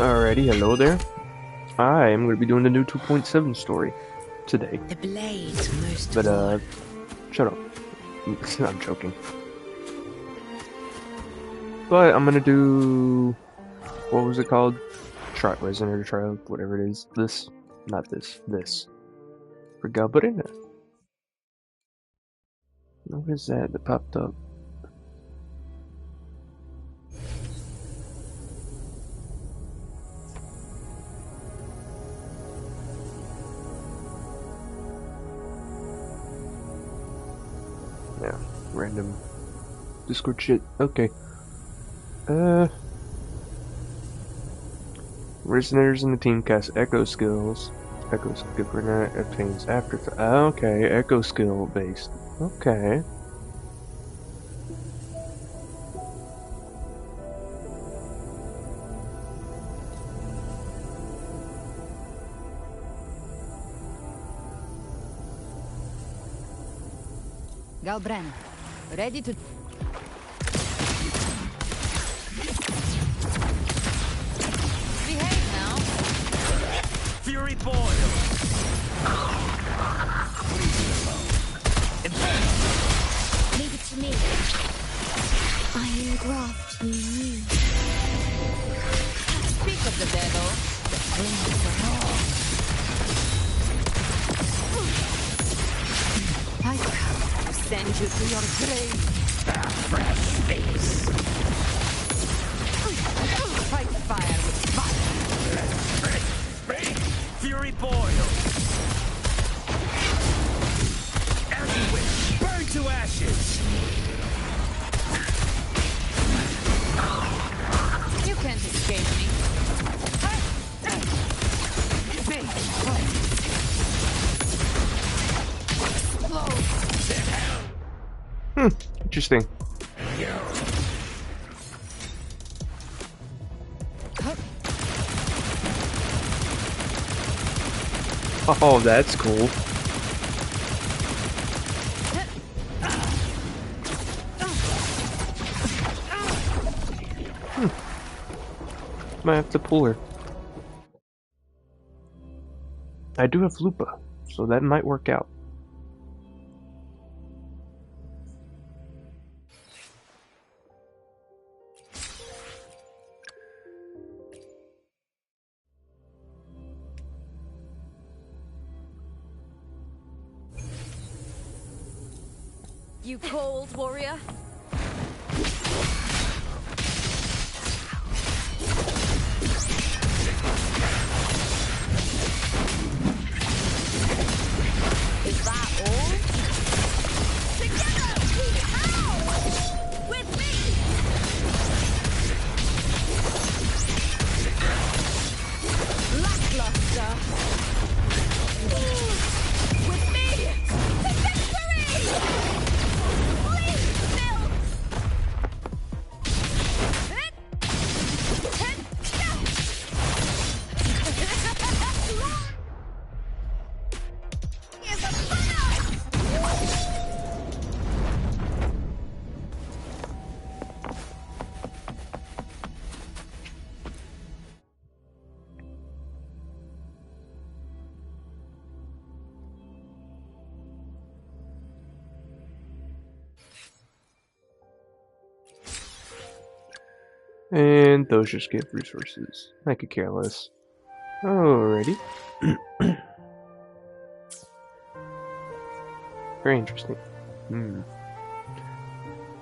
Alrighty, hello there. I am going to be doing the new 2.7 story today. The blades most But, warm. shut up. I'm joking. But I'm going to do... What was it called? Resident Trial, whatever it is. This. Not this. This. For Galbarina. What is that that popped up? Yeah, random Discord shit. Okay. Resonators in the team cast Echo skills. Echo skill obtains after. Okay, Echo skill based. Okay. Galbren, ready to... Behave now. Fury boil! Leave it to me. Iron graft you need. Speak of the devil. Bring the law. I come to send you to your grave. Fresh face! Fight fire with fire. Fury boil! As you wish! Burn to ashes! You can't escape me. Interesting. Oh, that's cool. Might have to pull her. I do have Lupa, so that might work out. You cold warrior? Is that all? Together we howl! With me! Lackluster! With me! To victory! Please, still! Is a fire! And those just give resources. I could care less. Alrighty. Very interesting.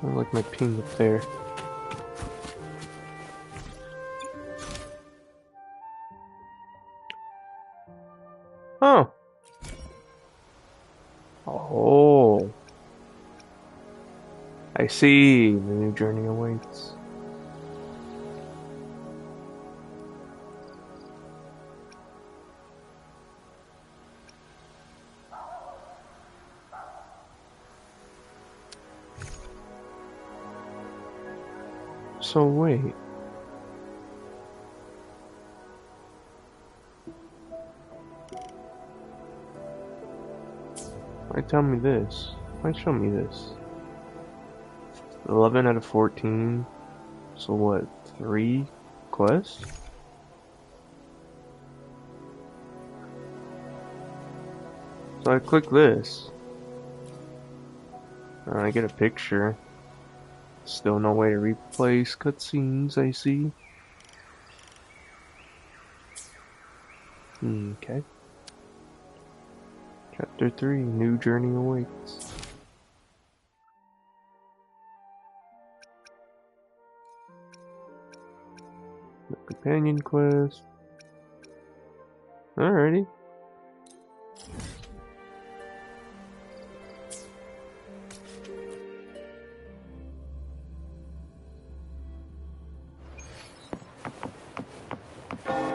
I like my ping up there. Oh. Oh. I see. The new journey awaits. So wait. Why tell me this? Why show me this? 11 out of 14. So what? 3 quests? So I click this. I get a picture. Still no way to replace cutscenes, I see. Okay. Chapter 3, New Journey Awaits. No companion quest. Alrighty.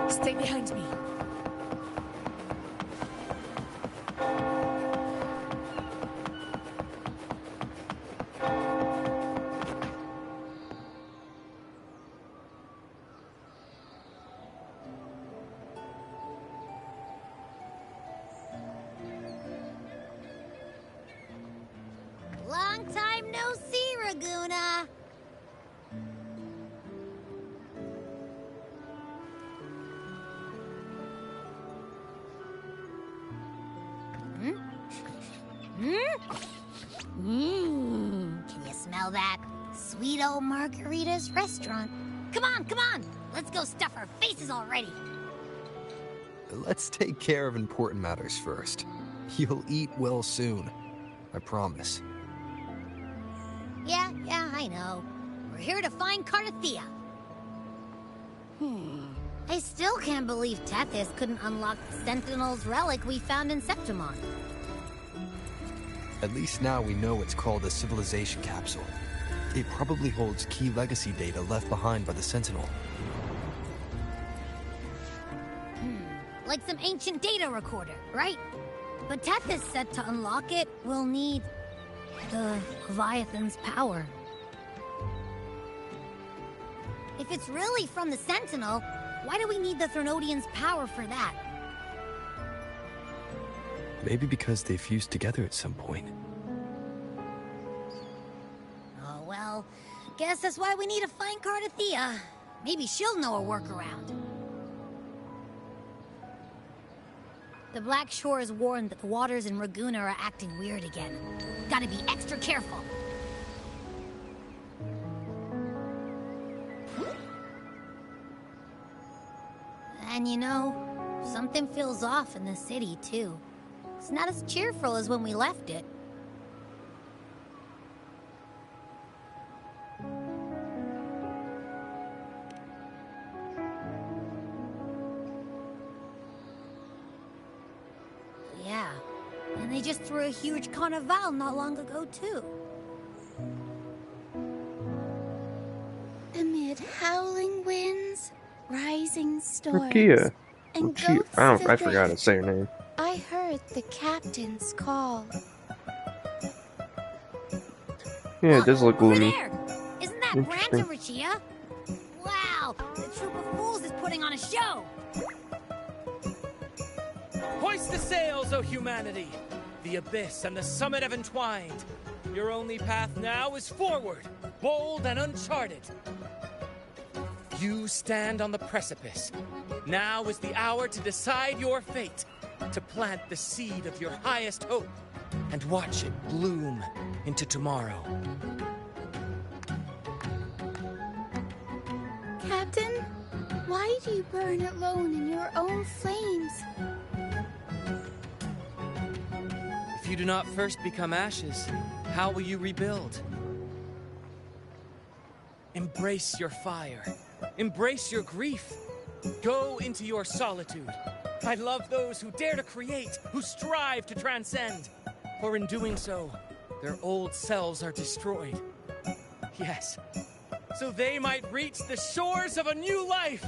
Stay behind me. Long time no see, Raguna. Can you smell that? Sweet old Margarita's restaurant. Come on, come on! Let's go stuff our faces already. Let's take care of important matters first. You'll eat well soon. I promise. Yeah, I know. We're here to find Cardathea. I still can't believe Tethys couldn't unlock the Sentinel's relic we found in Septimon. At least now we know it's called a civilization capsule. It probably holds key legacy data left behind by the Sentinel. Like some ancient data recorder, right? But Tethys said to unlock it, we'll need the Leviathan's power. If it's really from the Sentinel, why do we need the Threnodian's power for that? Maybe because they fused together at some point. Oh, well, guess that's why we need to find Cardathea. Maybe she'll know a workaround. The Black Shore is warned that the waters in Raguna are acting weird again. Gotta be extra careful. And you know, something feels off in the city, too. It's not as cheerful as when we left it. Yeah, and they just threw a huge carnival not long ago, too. Amid howling winds, rising storms, Rakia. and She, goats I to forgot to death, say her name. I heard the captain's call. Yeah, it does look Over gloomy. there! Isn't that Brant and Rachia? Wow, the troop of fools is putting on a show! Hoist the sails, O humanity! The abyss and the summit have entwined. Your only path now is forward, bold and uncharted. You stand on the precipice. Now is the hour to decide your fate, to plant the seed of your highest hope, and watch it bloom into tomorrow. Captain, why do you burn alone in your own flames? If you do not first become ashes, how will you rebuild? Embrace your fire. Embrace your grief. Go into your solitude. I love those who dare to create, who strive to transcend. For in doing so, their old selves are destroyed. Yes, so they might reach the shores of a new life.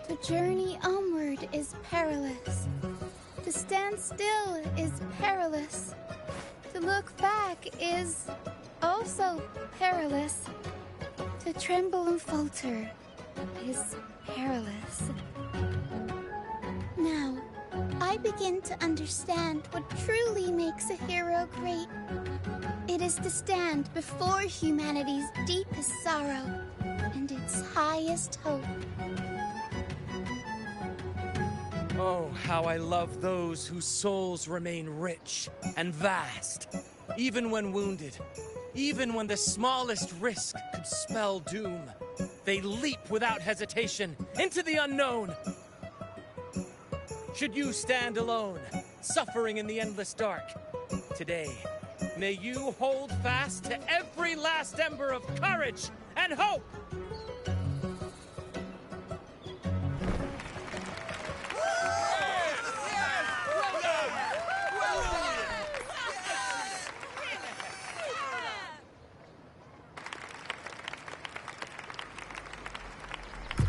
The journey onward is perilous. To stand still is perilous. To look back is also perilous. To tremble and falter is perilous. Now, I begin to understand what truly makes a hero great. It is to stand before humanity's deepest sorrow and its highest hope. Oh, how I love those whose souls remain rich and vast, even when wounded, even when the smallest risk could spell doom. They leap without hesitation into the unknown. Should you stand alone, suffering in the endless dark, today, may you hold fast to every last ember of courage and hope!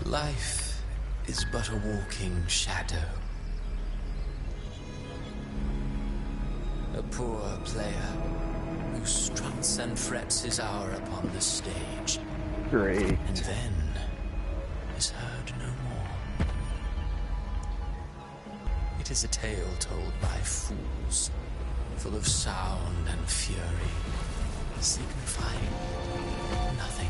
Life is but a walking shadow. A poor player who struts and frets his hour upon the stage. Great. And then is heard no more. It is a tale told by fools, full of sound and fury, signifying nothing.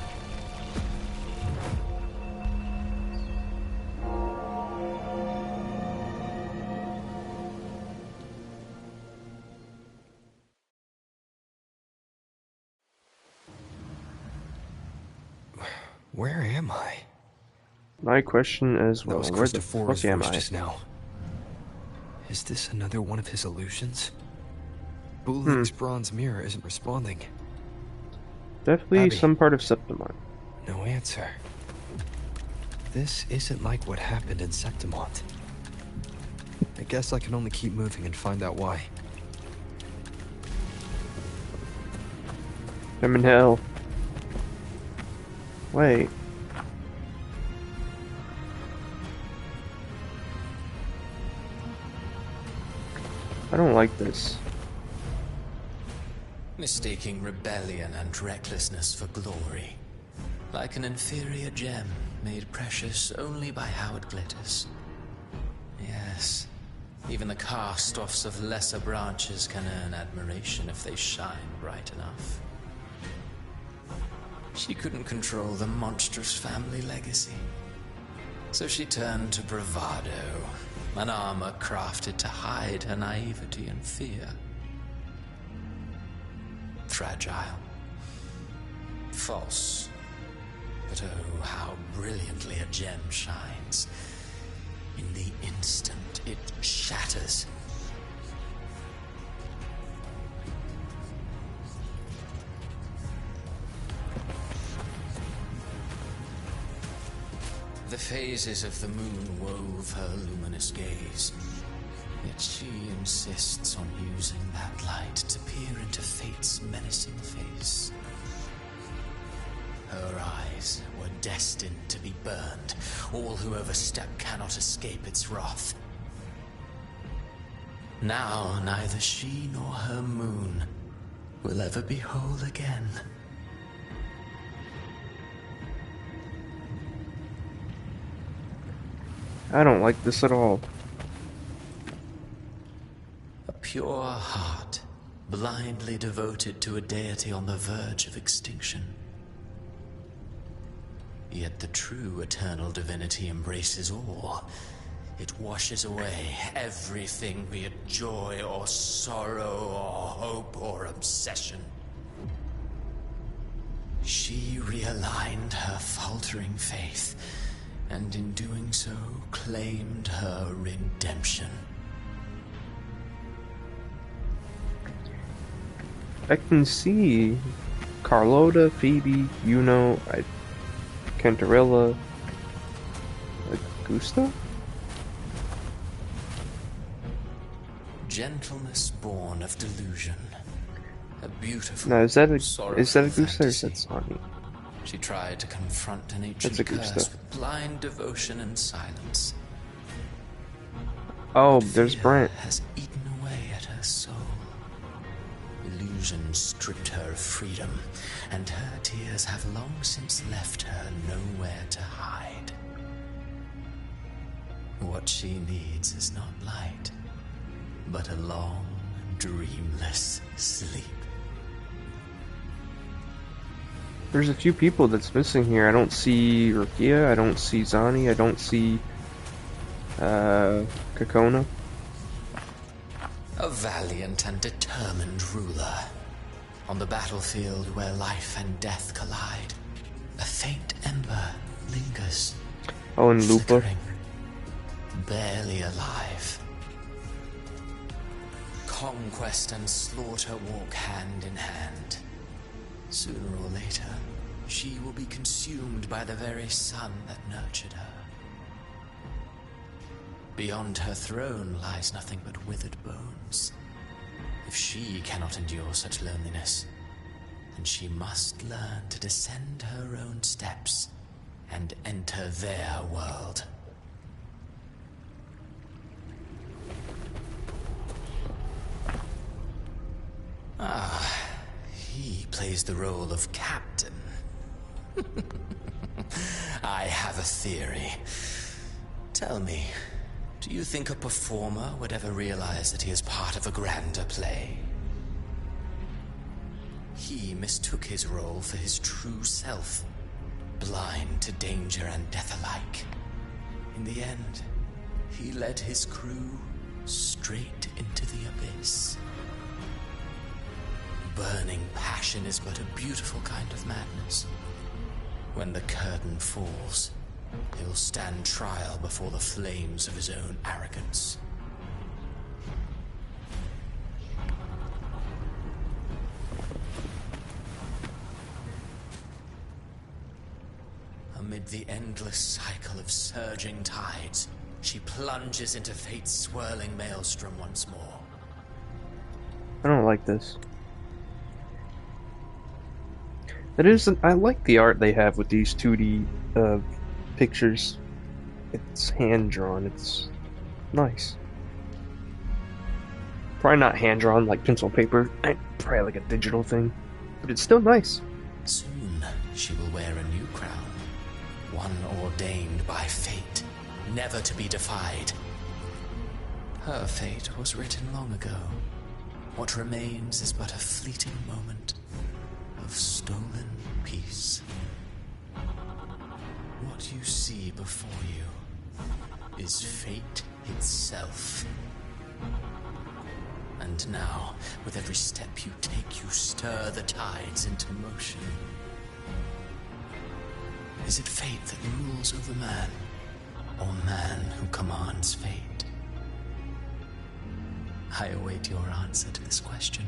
Where am I? My question as well. That was Where the Christopher's fuck am voice I? just now. Is this another one of his illusions? Buling's bronze mirror isn't responding. Definitely Abby. some part of Septimont. No answer. This isn't like what happened in Septimont. I guess I can only keep moving and find out why. I'm in hell. Wait. I don't like this. Mistaking rebellion and recklessness for glory. Like an inferior gem, made precious only by how it glitters. Yes, even the cast-offs of lesser branches can earn admiration if they shine bright enough. She couldn't control the monstrous family legacy. So she turned to bravado, an armor crafted to hide her naivety and fear. Fragile. False. But oh, how brilliantly a gem shines. In the instant it shatters. The phases of the moon wove her luminous gaze. Yet she insists on using that light to peer into fate's menacing face. Her eyes were destined to be burned. All who overstep cannot escape its wrath. Now neither she nor her moon will ever be whole again. I don't like this at all. A pure heart, blindly devoted to a deity on the verge of extinction. Yet the true eternal divinity embraces all. It washes away everything, be it joy or sorrow or hope or obsession. She realigned her faltering faith, and in doing so, claimed her redemption. I can see Carlotta, Phoebe, Yuno, Cantarella, Augusta? Gentleness born of delusion. A beautiful, No, is that sorrowful Augusta or fantasy. is that Sonny? She tried to confront an ancient That's curse Augusta. with blind devotion and silence. Oh, there's Fear Brent. has eaten away at her soul. Illusion stripped her of freedom, and her tears have long since left her nowhere to hide. What she needs is not light, but a long, dreamless sleep. There's a few people that's missing here. I don't see Rukia, I don't see Zani, I don't see Kakona. A valiant and determined ruler. On the battlefield where life and death collide, a faint ember lingers, Oh, and Lupa. flickering, barely alive. Conquest and slaughter walk hand in hand. Sooner or later, she will be consumed by the very sun that nurtured her. Beyond her throne lies nothing but withered bones. If she cannot endure such loneliness, then she must learn to descend her own steps and enter their world. Ah, he plays the role of captain. I have a theory. Tell me, do you think a performer would ever realize that he is part of a grander play? He mistook his role for his true self, blind to danger and death alike. In the end, he led his crew straight into the abyss. Burning passion is but a beautiful kind of madness. When the curtain falls, he'll stand trial before the flames of his own arrogance. Amid the endless cycle of surging tides, she plunges into fate's swirling maelstrom once more. I don't like this. It isn't. I like the art they have with these 2D pictures. It's hand drawn. It's nice. Probably not hand drawn like pencil paper. Probably like a digital thing, but it's still nice. Soon she will wear a new crown, one ordained by fate, never to be defied. Her fate was written long ago. What remains is but a fleeting moment of stolen peace. What you see before you is fate itself. And now, with every step you take, you stir the tides into motion. Is it fate that rules over man, or man who commands fate? I await your answer to this question.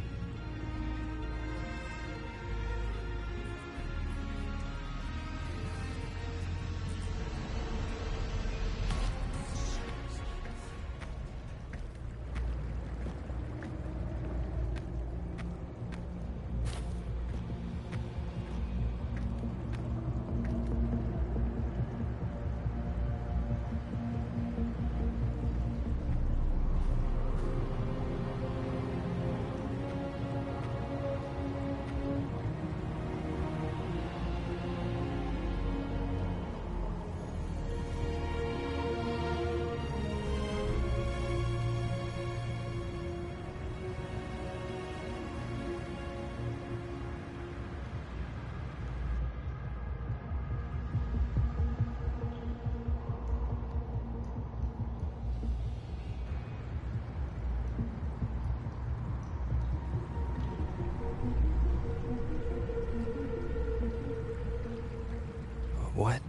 What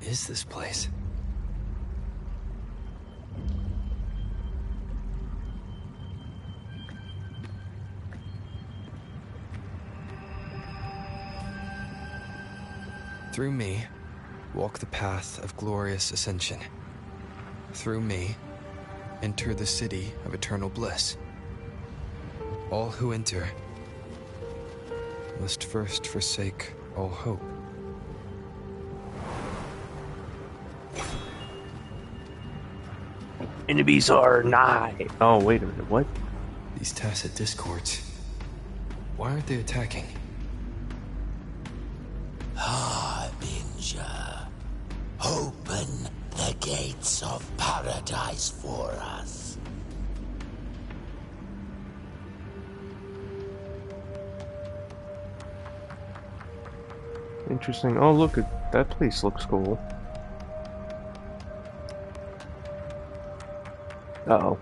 is this place? Through me, walk the path of glorious ascension. Through me, enter the city of eternal bliss. All who enter must first forsake all hope. Enemies are nigh. Oh, wait a minute. What? These tacit discords. Why aren't they attacking? Harbinger, open the gates of paradise for us. Interesting. Oh, look at that place. Looks cool. Uh-oh.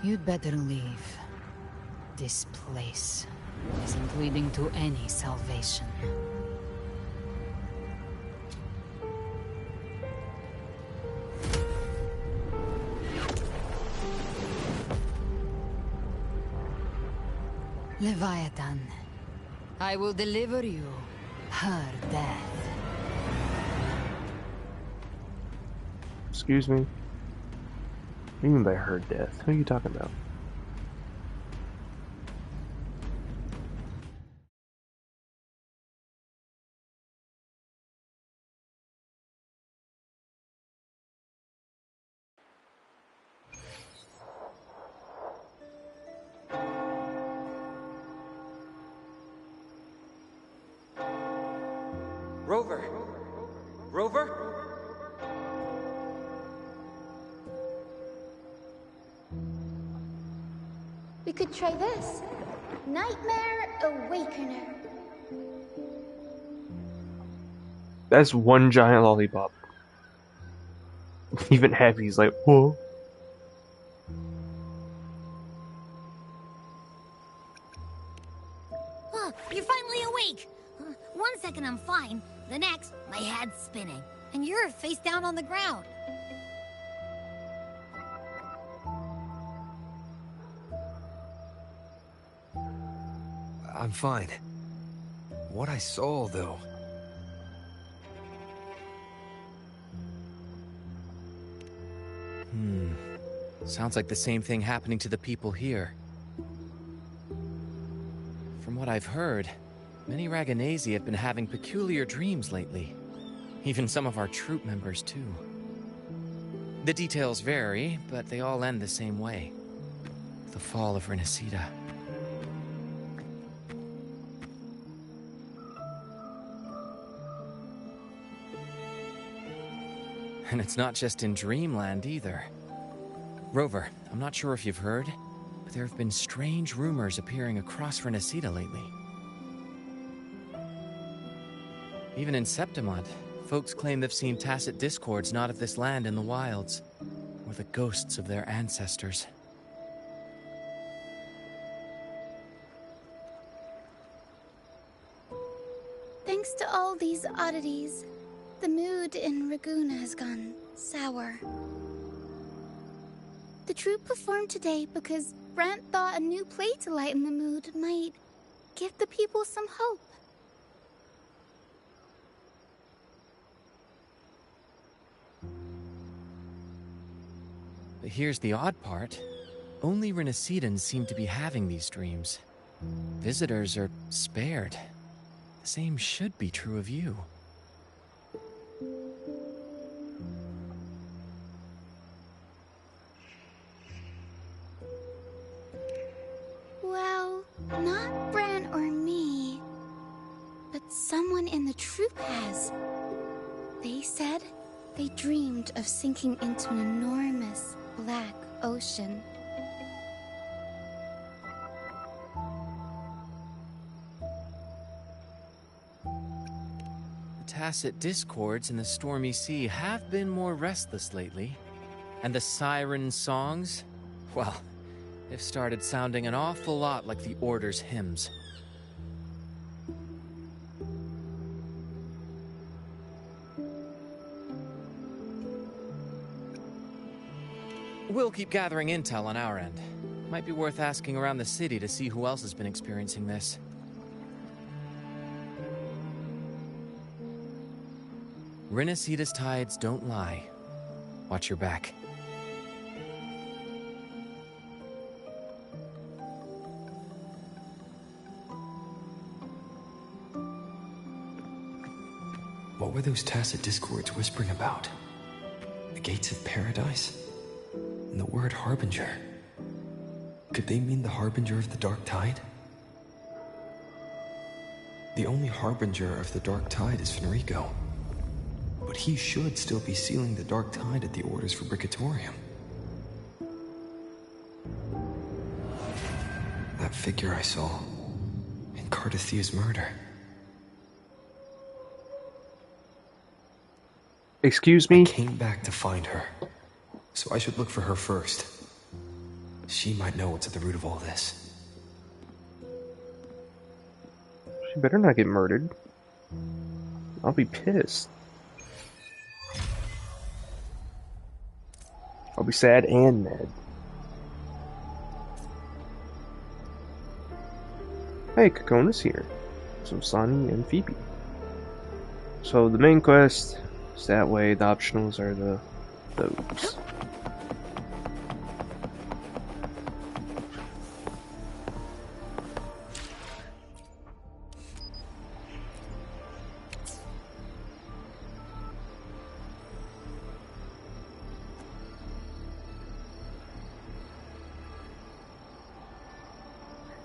You'd better leave. This place isn't leading to any salvation. Leviathan, I will deliver you her death. Excuse me? What do you mean by her death? Who are you talking about? Rover! Rover? We could try this. Nightmare Awakener. That's one giant lollipop. Even Happy's like, whoa. Oh, you're finally awake. 1 second I'm fine. The next, my head's spinning. And you're face down on the ground. I'm fine. What I saw, though... Sounds like the same thing happening to the people here. From what I've heard, many Raganesi have been having peculiar dreams lately. Even some of our troop members, too. The details vary, but they all end the same way. The fall of Renacida. And it's not just in Dreamland, either. Rover, I'm not sure if you've heard, but there have been strange rumors appearing across Renacida lately. Even in Septimont, folks claim they've seen tacit discords not of this land in the wilds, or the ghosts of their ancestors. Thanks to all these oddities, the mood in Raguna has gone sour. The troupe performed today because Brant thought a new play to lighten the mood might give the people some hope. But here's the odd part. Only Renacidans seem to be having these dreams. Visitors are spared. The same should be true of you. Well, not Bran or me, but someone in the troupe has. They said they dreamed of sinking into an enormous black ocean. The tacit discords in the stormy sea have been more restless lately. And the siren songs? Well, they've started sounding an awful lot like the Order's hymns. We'll keep gathering intel on our end. Might be worth asking around the city to see who else has been experiencing this. Renacida's tides don't lie. Watch your back. What were those tacit discords whispering about? The gates of paradise? And the word harbinger? Could they mean the harbinger of the dark tide? The only harbinger of the dark tide is Fenrico. But he should still be sealing the dark tide at the orders for Bricatorium. That that figure I saw in Cardathia's murder. Excuse me? I came back to find her, so I should look for her first. She might know what's at the root of all this. She better not get murdered. I'll be pissed. I'll be sad and mad. Hey, Kakona's here. So Sonny and Phoebe. So the main quest is that way, the optionals are those.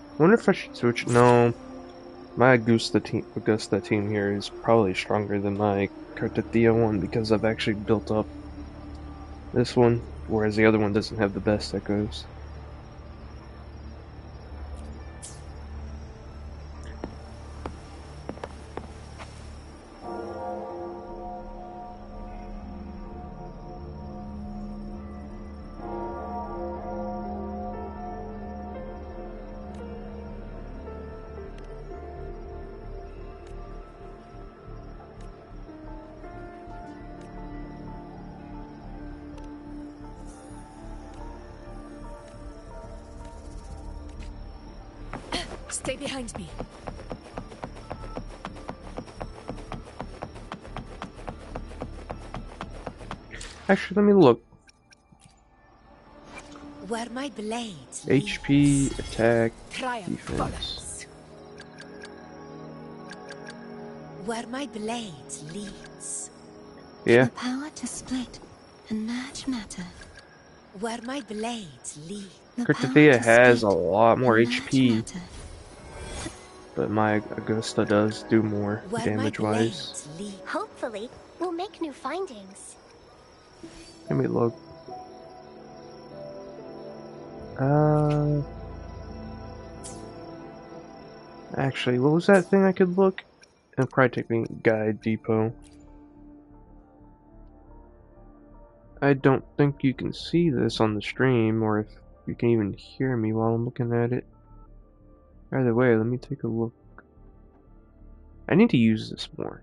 I wonder if I should switch. No, my Augusta team here is probably stronger than my Cartathia one because I've actually built up this one, whereas the other one doesn't have the best echoes. Stay behind me. Actually, let me look. Where my blades HP, attack, triumph defense. follows. Where my blades leads. Yeah. The power to split and merge matter. Where my blades lead. The power Cartathia to has a split lot more and merge HP, matter. but my Augusta does do more Where damage my wise. blades lead. Hopefully, we'll make new findings. Let me look. Actually, what was that thing I could look? It'll probably take me Guide Depot. I don't think you can see this on the stream, or if you can even hear me while I'm looking at it. Either way, let me take a look. I need to use this more.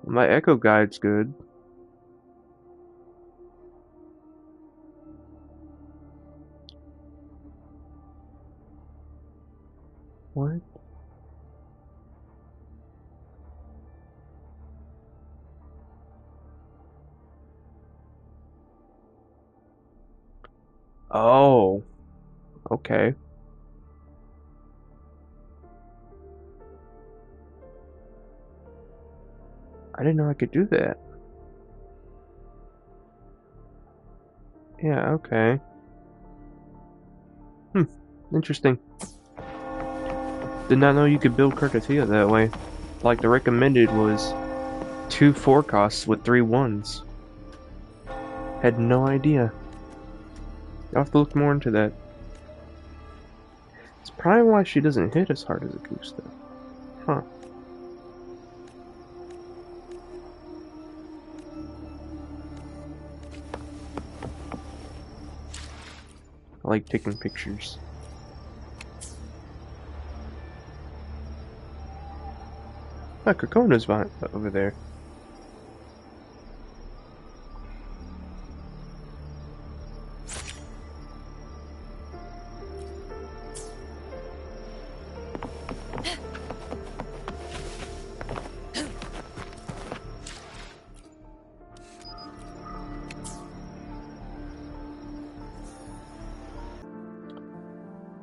My Echo Guide's good. What? Oh. Okay. I didn't know I could do that. Yeah, okay. Interesting. Did not know you could build Cartathia that way. Like, the recommended was 2 4-costs with 3 1s. Had no idea. I'll have to look more into that. It's probably why she doesn't hit as hard as Augusta. Huh. I like taking pictures. Ah, Kakona's behind over there.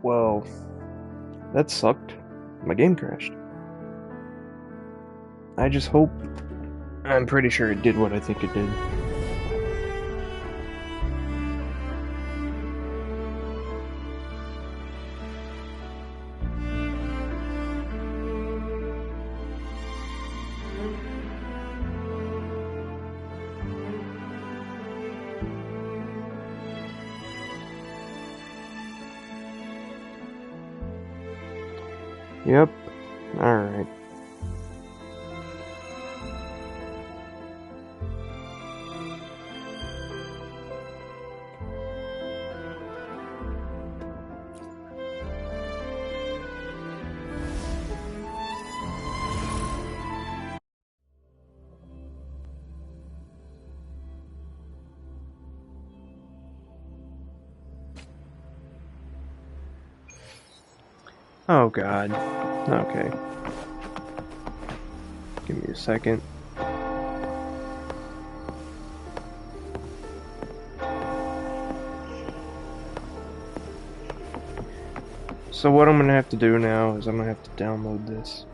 Well, that sucked. My game crashed. I just hope... I'm pretty sure it did what I think it did. Yep. Alright. Oh god. Okay. Give me a second. So what I'm gonna have to do now is I'm gonna have to download this.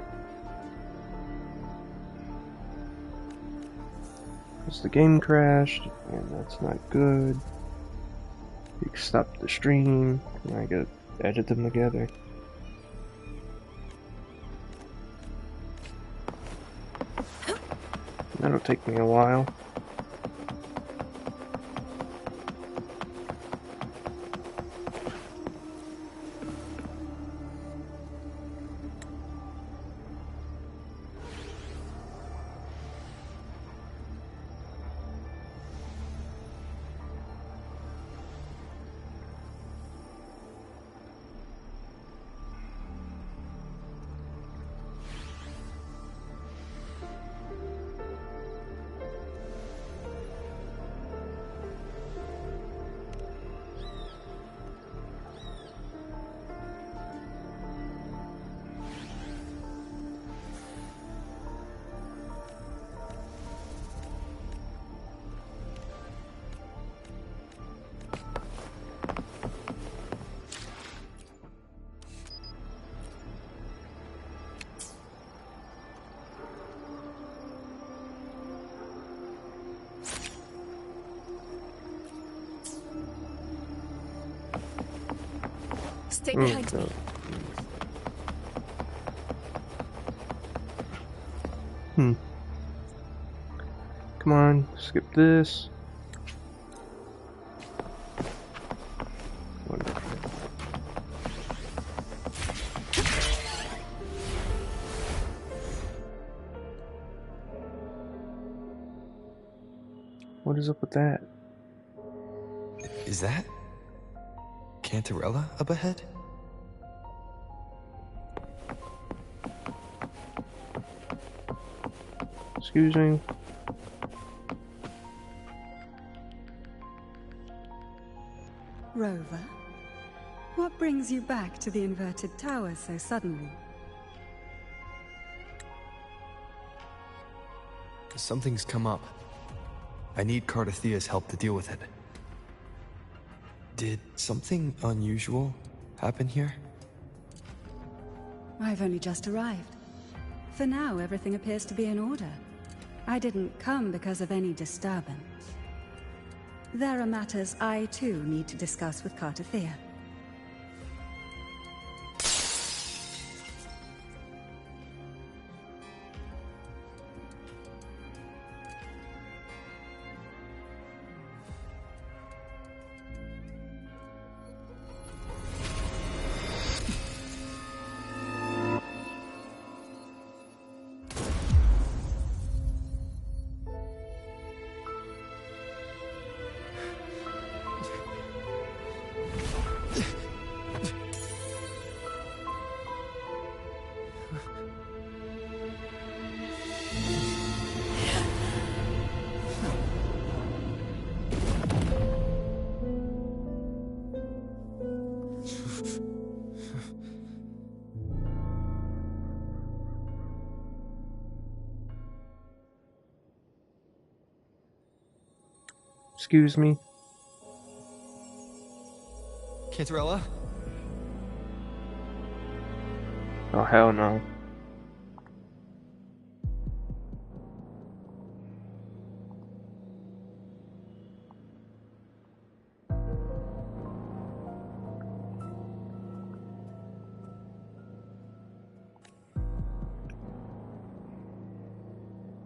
Because the game crashed, and that's not good. You can stop the stream, and I gotta edit them together. That'll take me a while. Stay behind me. Come on, skip this. Wonderful. What is up with that? Is that Cantarella up ahead? Excuse me. Rover, what brings you back to the inverted tower so suddenly? Something's come up. I need Cardathea's help to deal with it. Did something unusual happen here? I've only just arrived. For now, everything appears to be in order. I didn't come because of any disturbance. There are matters I, too, need to discuss with Cardathea. Excuse me. Cantarella? Oh, hell no.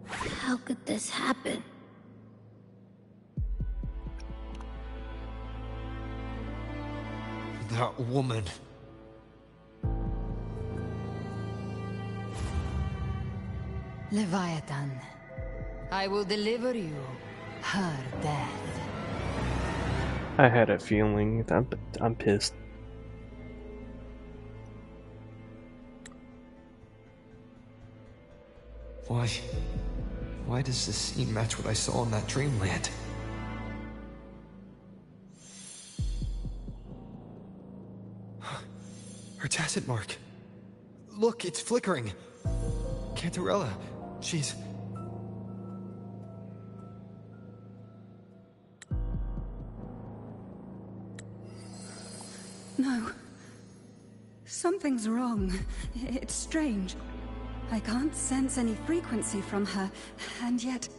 How could this happen? That woman. Leviathan, I will deliver you her death. I had a feeling. I'm pissed. Why does this scene match what I saw in that dreamland? Her tacit mark. Look, it's flickering. Cantarella, she's... No. Something's wrong. It's strange. I can't sense any frequency from her, and yet...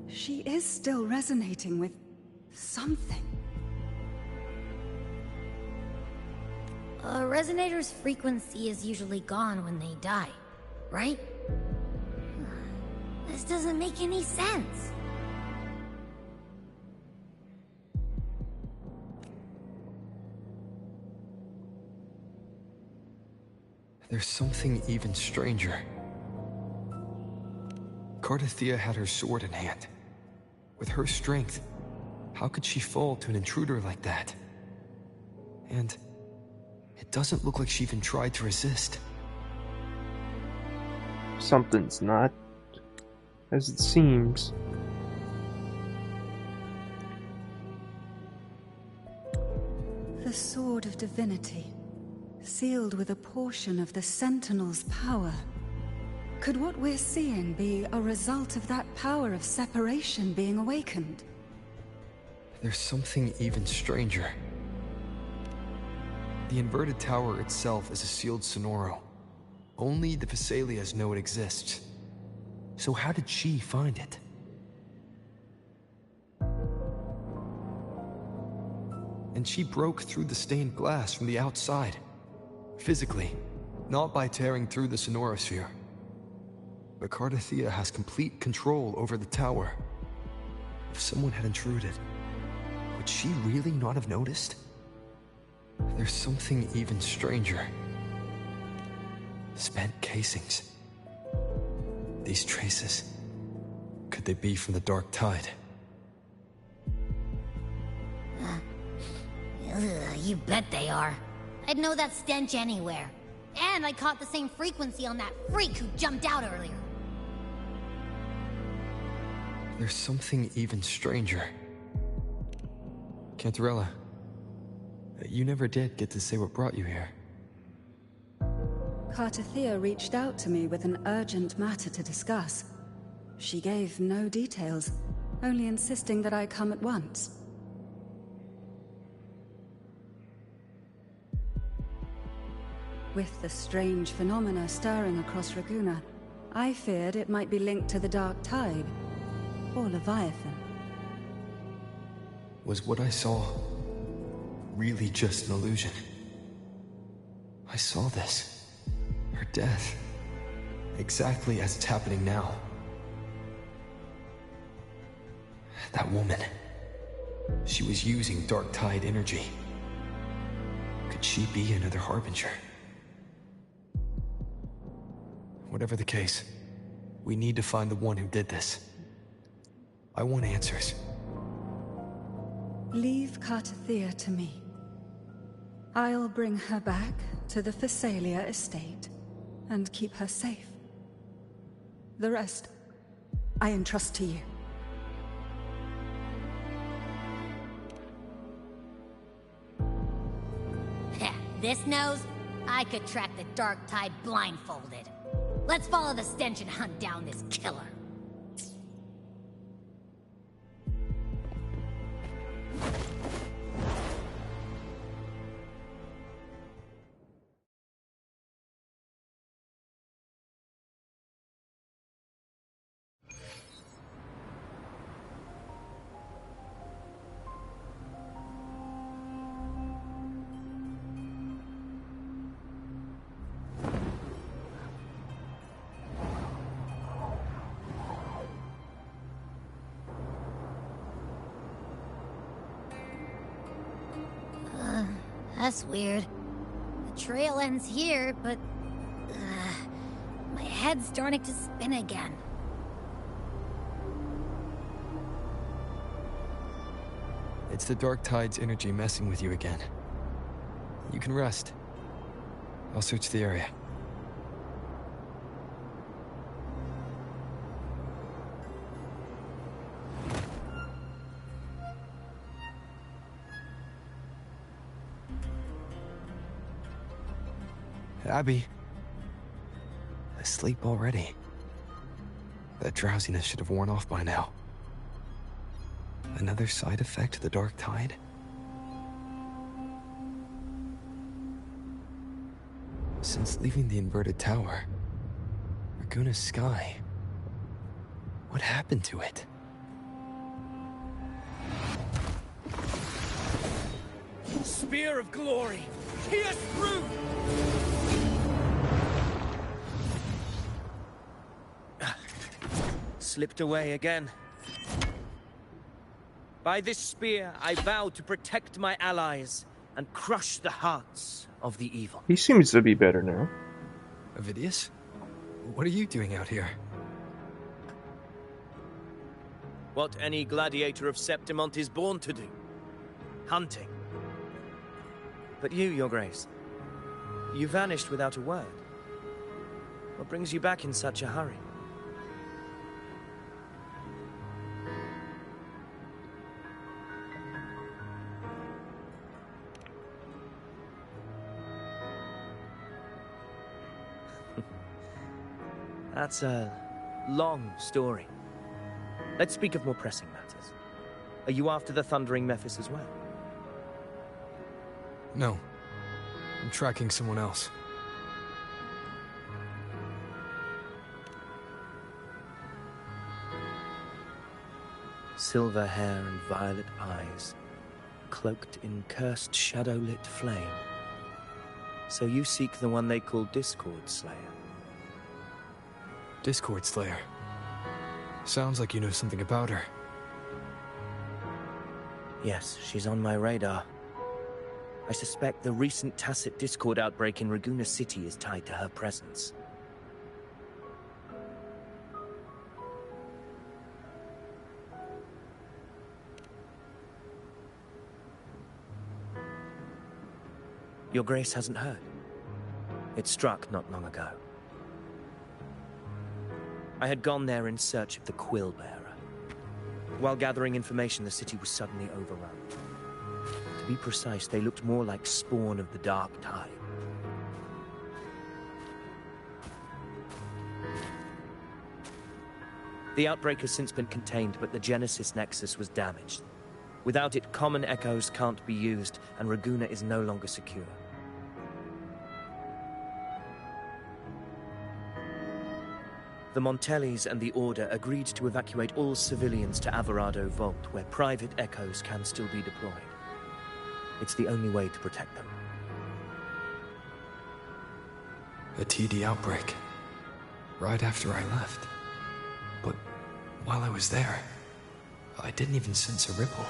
She is still resonating with something. A resonator's frequency is usually gone when they die, right? This doesn't make any sense. There's something even stranger. Cardathea had her sword in hand. With her strength, how could she fall to an intruder like that? And it doesn't look like she even tried to resist. Something's not as it seems. The Sword of Divinity, sealed with a portion of the Sentinel's power. Could what we're seeing be a result of that power of separation being awakened? There's something even stranger. The inverted tower itself is a sealed Sonoro. Only the Vesalias know it exists. So how did she find it? And she broke through the stained glass from the outside. Physically, not by tearing through the Sonorosphere. But Cardathea has complete control over the tower. If someone had intruded, would she really not have noticed? There's something even stranger. Spent casings. These traces, could they be from the Dark Tide? You bet they are. I'd know that stench anywhere. And I caught the same frequency on that freak who jumped out earlier. There's something even stranger. Cantarella, you never did get to say what brought you here. Cardathea reached out to me with an urgent matter to discuss. She gave no details, only insisting that I come at once. With the strange phenomena stirring across Raguna, I feared it might be linked to the Dark Tide, or Leviathan. Was what I saw really just an illusion? I saw this. Her death. Exactly as it's happening now. That woman. She was using Dark Tide energy. Could she be another Harbinger? Whatever the case, we need to find the one who did this. I want answers. Leave Cardathea to me. I'll bring her back to the Phasalia estate and keep her safe. The rest, I entrust to you. This nose? I could track the Dark Tide blindfolded. Let's follow the stench and hunt down this killer. That's weird. The trail ends here, but... my head's starting to spin again. It's the Dark Tide's energy messing with you again. You can rest. I'll search the area. Abby. Asleep already. That drowsiness should have worn off by now. Another side effect of the Dark Tide? Since leaving the inverted tower, Raguna's sky... what happened to it? Spear of glory! Pierce through! Slipped away again. By this spear, I vow to protect my allies and crush the hearts of the evil. He seems to be better now. Avidius? What are you doing out here? What any gladiator of Septimont is born to do. Hunting. But you, Your Grace, you vanished without a word. What brings you back in such a hurry? That's a long story. Let's speak of more pressing matters. Are you after the Thundering Mephis as well? No. I'm tracking someone else. Silver hair and violet eyes, cloaked in cursed shadow-lit flame. So you seek the one they call Discord Slayer. Discord Slayer. Sounds like you know something about her. Yes, she's on my radar. I suspect the recent tacit Discord outbreak in Raguna City is tied to her presence. Your Grace hasn't heard. It struck not long ago. I had gone there in search of the Quill Bearer. While gathering information, the city was suddenly overrun. To be precise, they looked more like spawn of the Dark Tide. The outbreak has since been contained, but the Genesis Nexus was damaged. Without it, common echoes can't be used, and Raguna is no longer secure. The Montellis and the Order agreed to evacuate all civilians to Alvarado Vault, where private echoes can still be deployed. It's the only way to protect them. A TD outbreak. Right after I left. But while I was there, I didn't even sense a ripple.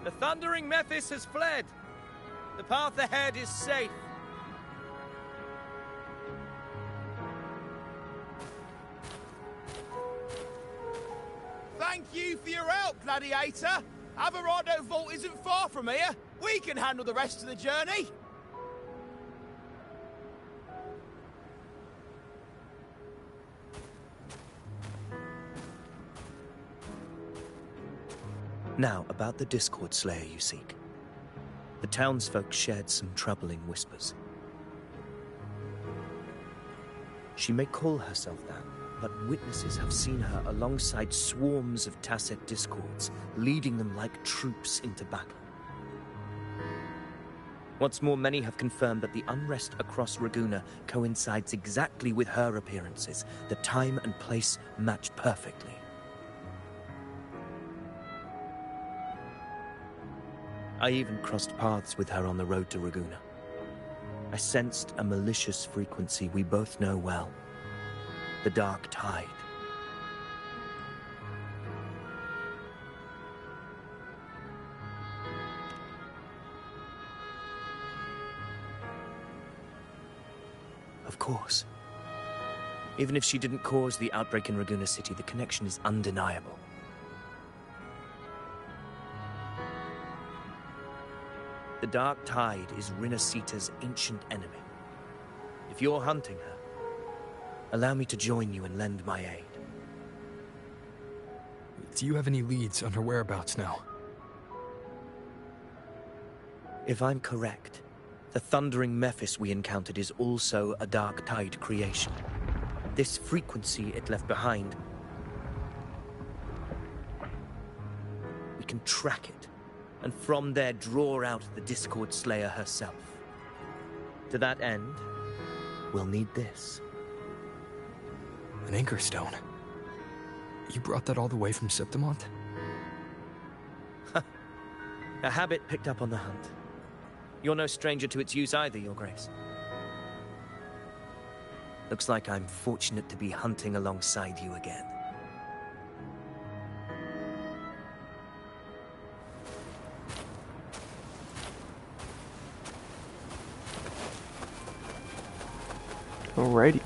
The Thundering Mephis has fled. The path ahead is safe. Thank you for your help, Gladiator. Alvarado Vault isn't far from here. We can handle the rest of the journey. Now, about the Discord Slayer you seek. The townsfolk shared some troubling whispers. She may call herself that, but witnesses have seen her alongside swarms of tacit discords, leading them like troops into battle. What's more, many have confirmed that the unrest across Raguna coincides exactly with her appearances. The time and place match perfectly. I even crossed paths with her on the road to Raguna. I sensed a malicious frequency we both know well. The Dark Tide. course. Even if she didn't cause the outbreak in Raguna City, the connection is undeniable. The Dark Tide is Rinasita's ancient enemy. If you're hunting her, allow me to join you and lend my aid. Do you have any leads on her whereabouts now? If I'm correct, the thundering Mephis we encountered is also a Dark Tide creation. This frequency it left behind, we can track it, and from there draw out the Discord Slayer herself. To that end, we'll need this. An anchor stone? You brought that all the way from Septimont? A habit picked up on the hunt. You're no stranger to its use either, Your Grace. Looks like I'm fortunate to be hunting alongside you again. Alrighty.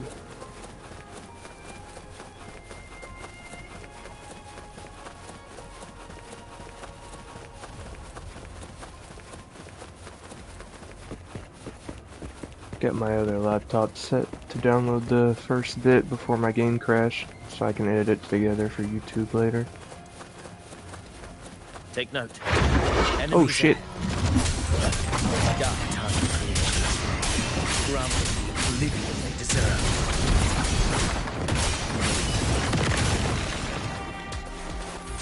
Get my other laptop set to download the first bit before my game crashed, so I can edit it together for YouTube later. Take note. Oh shit. Dark Tide creation. Grant them the oblivion they deserve.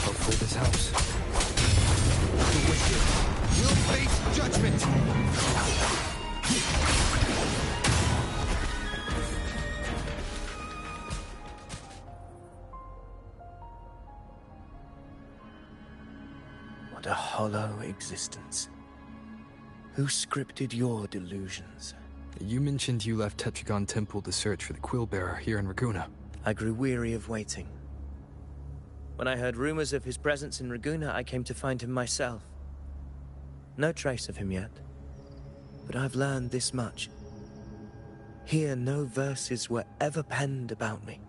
Hopefully this helps. The wicked will face judgment! What a hollow existence. Who scripted your delusions? You mentioned you left Tetragon Temple to search for the Quill Bearer here in Raguna. I grew weary of waiting. When I heard rumors of his presence in Raguna, I came to find him myself. No trace of him yet, but I've learned this much. Here, no verses were ever penned about me.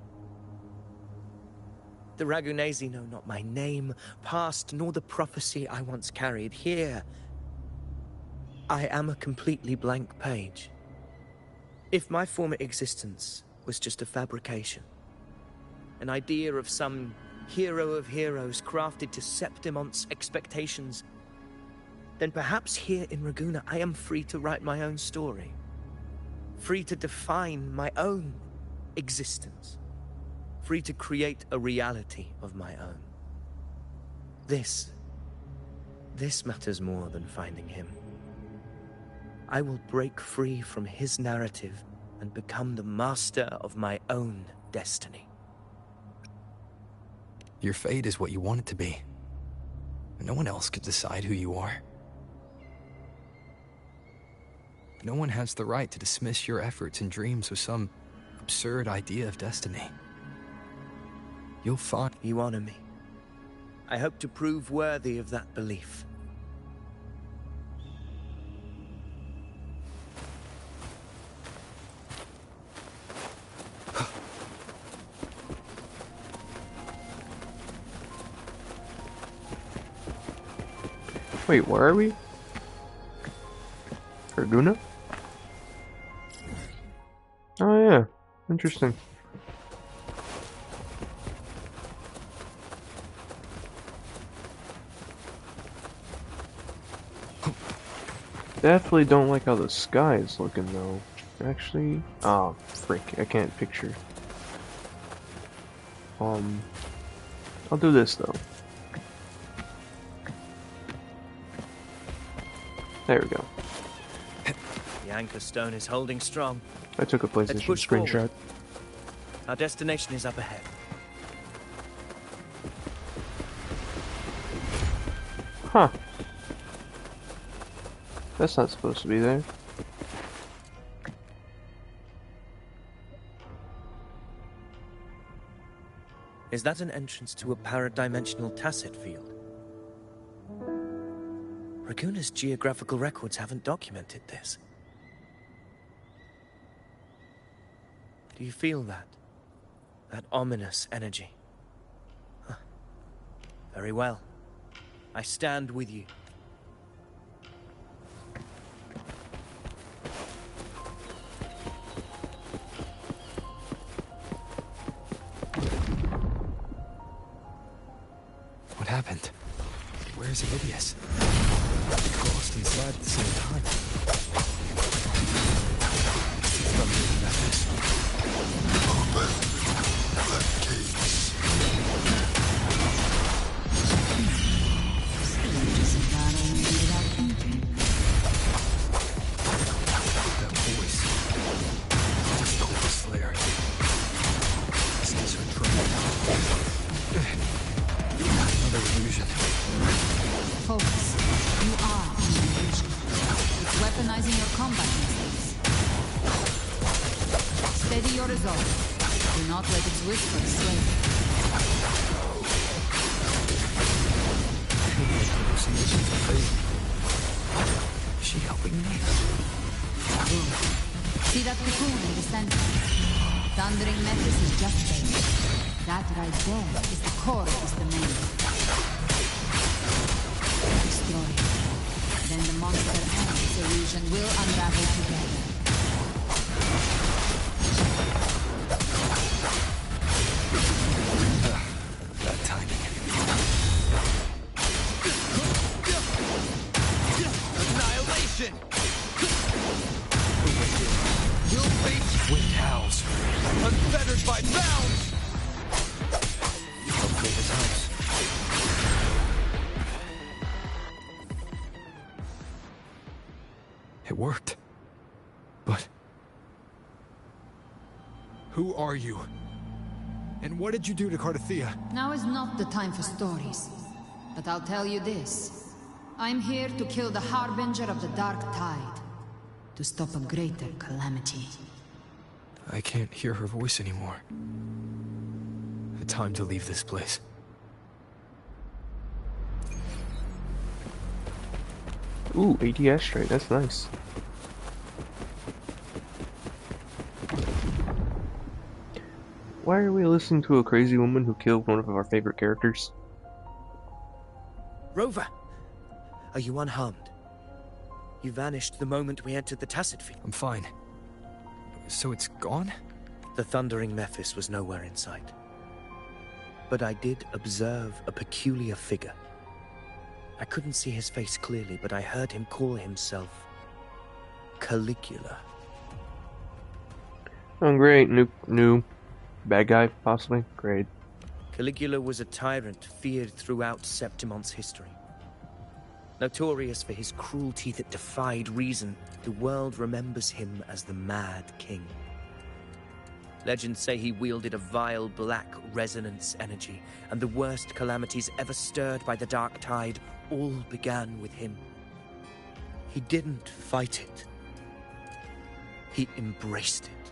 The Ragunesi know not my name, past, nor the prophecy I once carried. Here, I am a completely blank page. If my former existence was just a fabrication, an idea of some hero of heroes crafted to Septimont's expectations, then perhaps here in Raguna I am free to write my own story. Free to define my own existence. Free to create a reality of my own. This matters more than finding him. I will break free from his narrative and become the master of my own destiny. Your fate is what you want it to be. No one else could decide who you are. No one has the right to dismiss your efforts and dreams with some absurd idea of destiny. You'll find... You honor me. I hope to prove worthy of that belief. Wait, where are we? Raguna? Oh yeah, interesting. Definitely don't like how the sky is looking though. Actually, oh frick, I can't picture. I'll do this though. There we go. The anchor stone is holding strong. I took a PlayStation screenshot. Forward. Our destination is up ahead. Huh. That's not supposed to be there. Is that an entrance to a paradimensional tacit field? Raguna's geographical records haven't documented this. Do you feel that? That ominous energy? Huh. Very well. I stand with you. What happened? Where's Ovidius? Crossed and slide at the same time. Thundering Memphis. Open the gates. That voice. Discord Slayer. This is her trouble. Another illusion. Focus. You are an illusion. It's weaponizing your combat instincts. Steady your resolve. Do not let its whisper sway you. Hallucinations are fading. Is she helping me? Good. See that cocoon in the center? Thundering Metis is just there. That right there is the core of this domain. Destroy it. Then the monster and its illusion will unravel together. That timing. Annihilation! Will fate wind howls. Unfettered by bounds! Upgrade his house. It worked. But who are you? And what did you do to Cardathea? Now is not the time for stories. But I'll tell you this. I'm here to kill the Harbinger of the Dark Tide. To stop a greater calamity. I can't hear her voice anymore. Time to leave this place. Ooh, ATS straight, that's nice. Why are we listening to a crazy woman who killed one of our favorite characters? Rover! Are you unharmed? You vanished the moment we entered the Tacit Field. I'm fine. So it's gone? The thundering Mephis was nowhere in sight. But I did observe a peculiar figure. I couldn't see his face clearly, but I heard him call himself Caligula. Oh great, new bad guy, possibly. Great. Caligula was a tyrant feared throughout Septimon's history. Notorious for his cruelty that defied reason, the world remembers him as the Mad King. Legends say he wielded a vile black resonance energy, and the worst calamities ever stirred by the Dark Tide all began with him. He didn't fight it. He embraced it,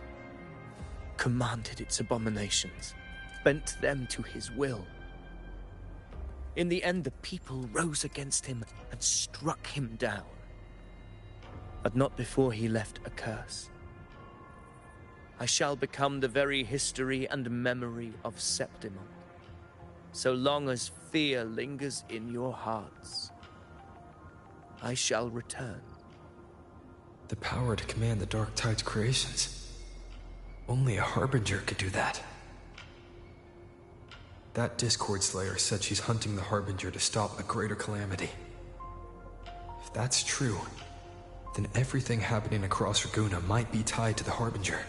commanded its abominations, bent them to his will. In the end, the people rose against him and struck him down. But not before he left a curse. I shall become the very history and memory of Septimon. So long as fear lingers in your hearts, I shall return. The power to command the Dark Tide's creations. Only a Harbinger could do that. That Discord Slayer said she's hunting the Harbinger to stop a greater calamity. If that's true, then everything happening across Raguna might be tied to the Harbinger.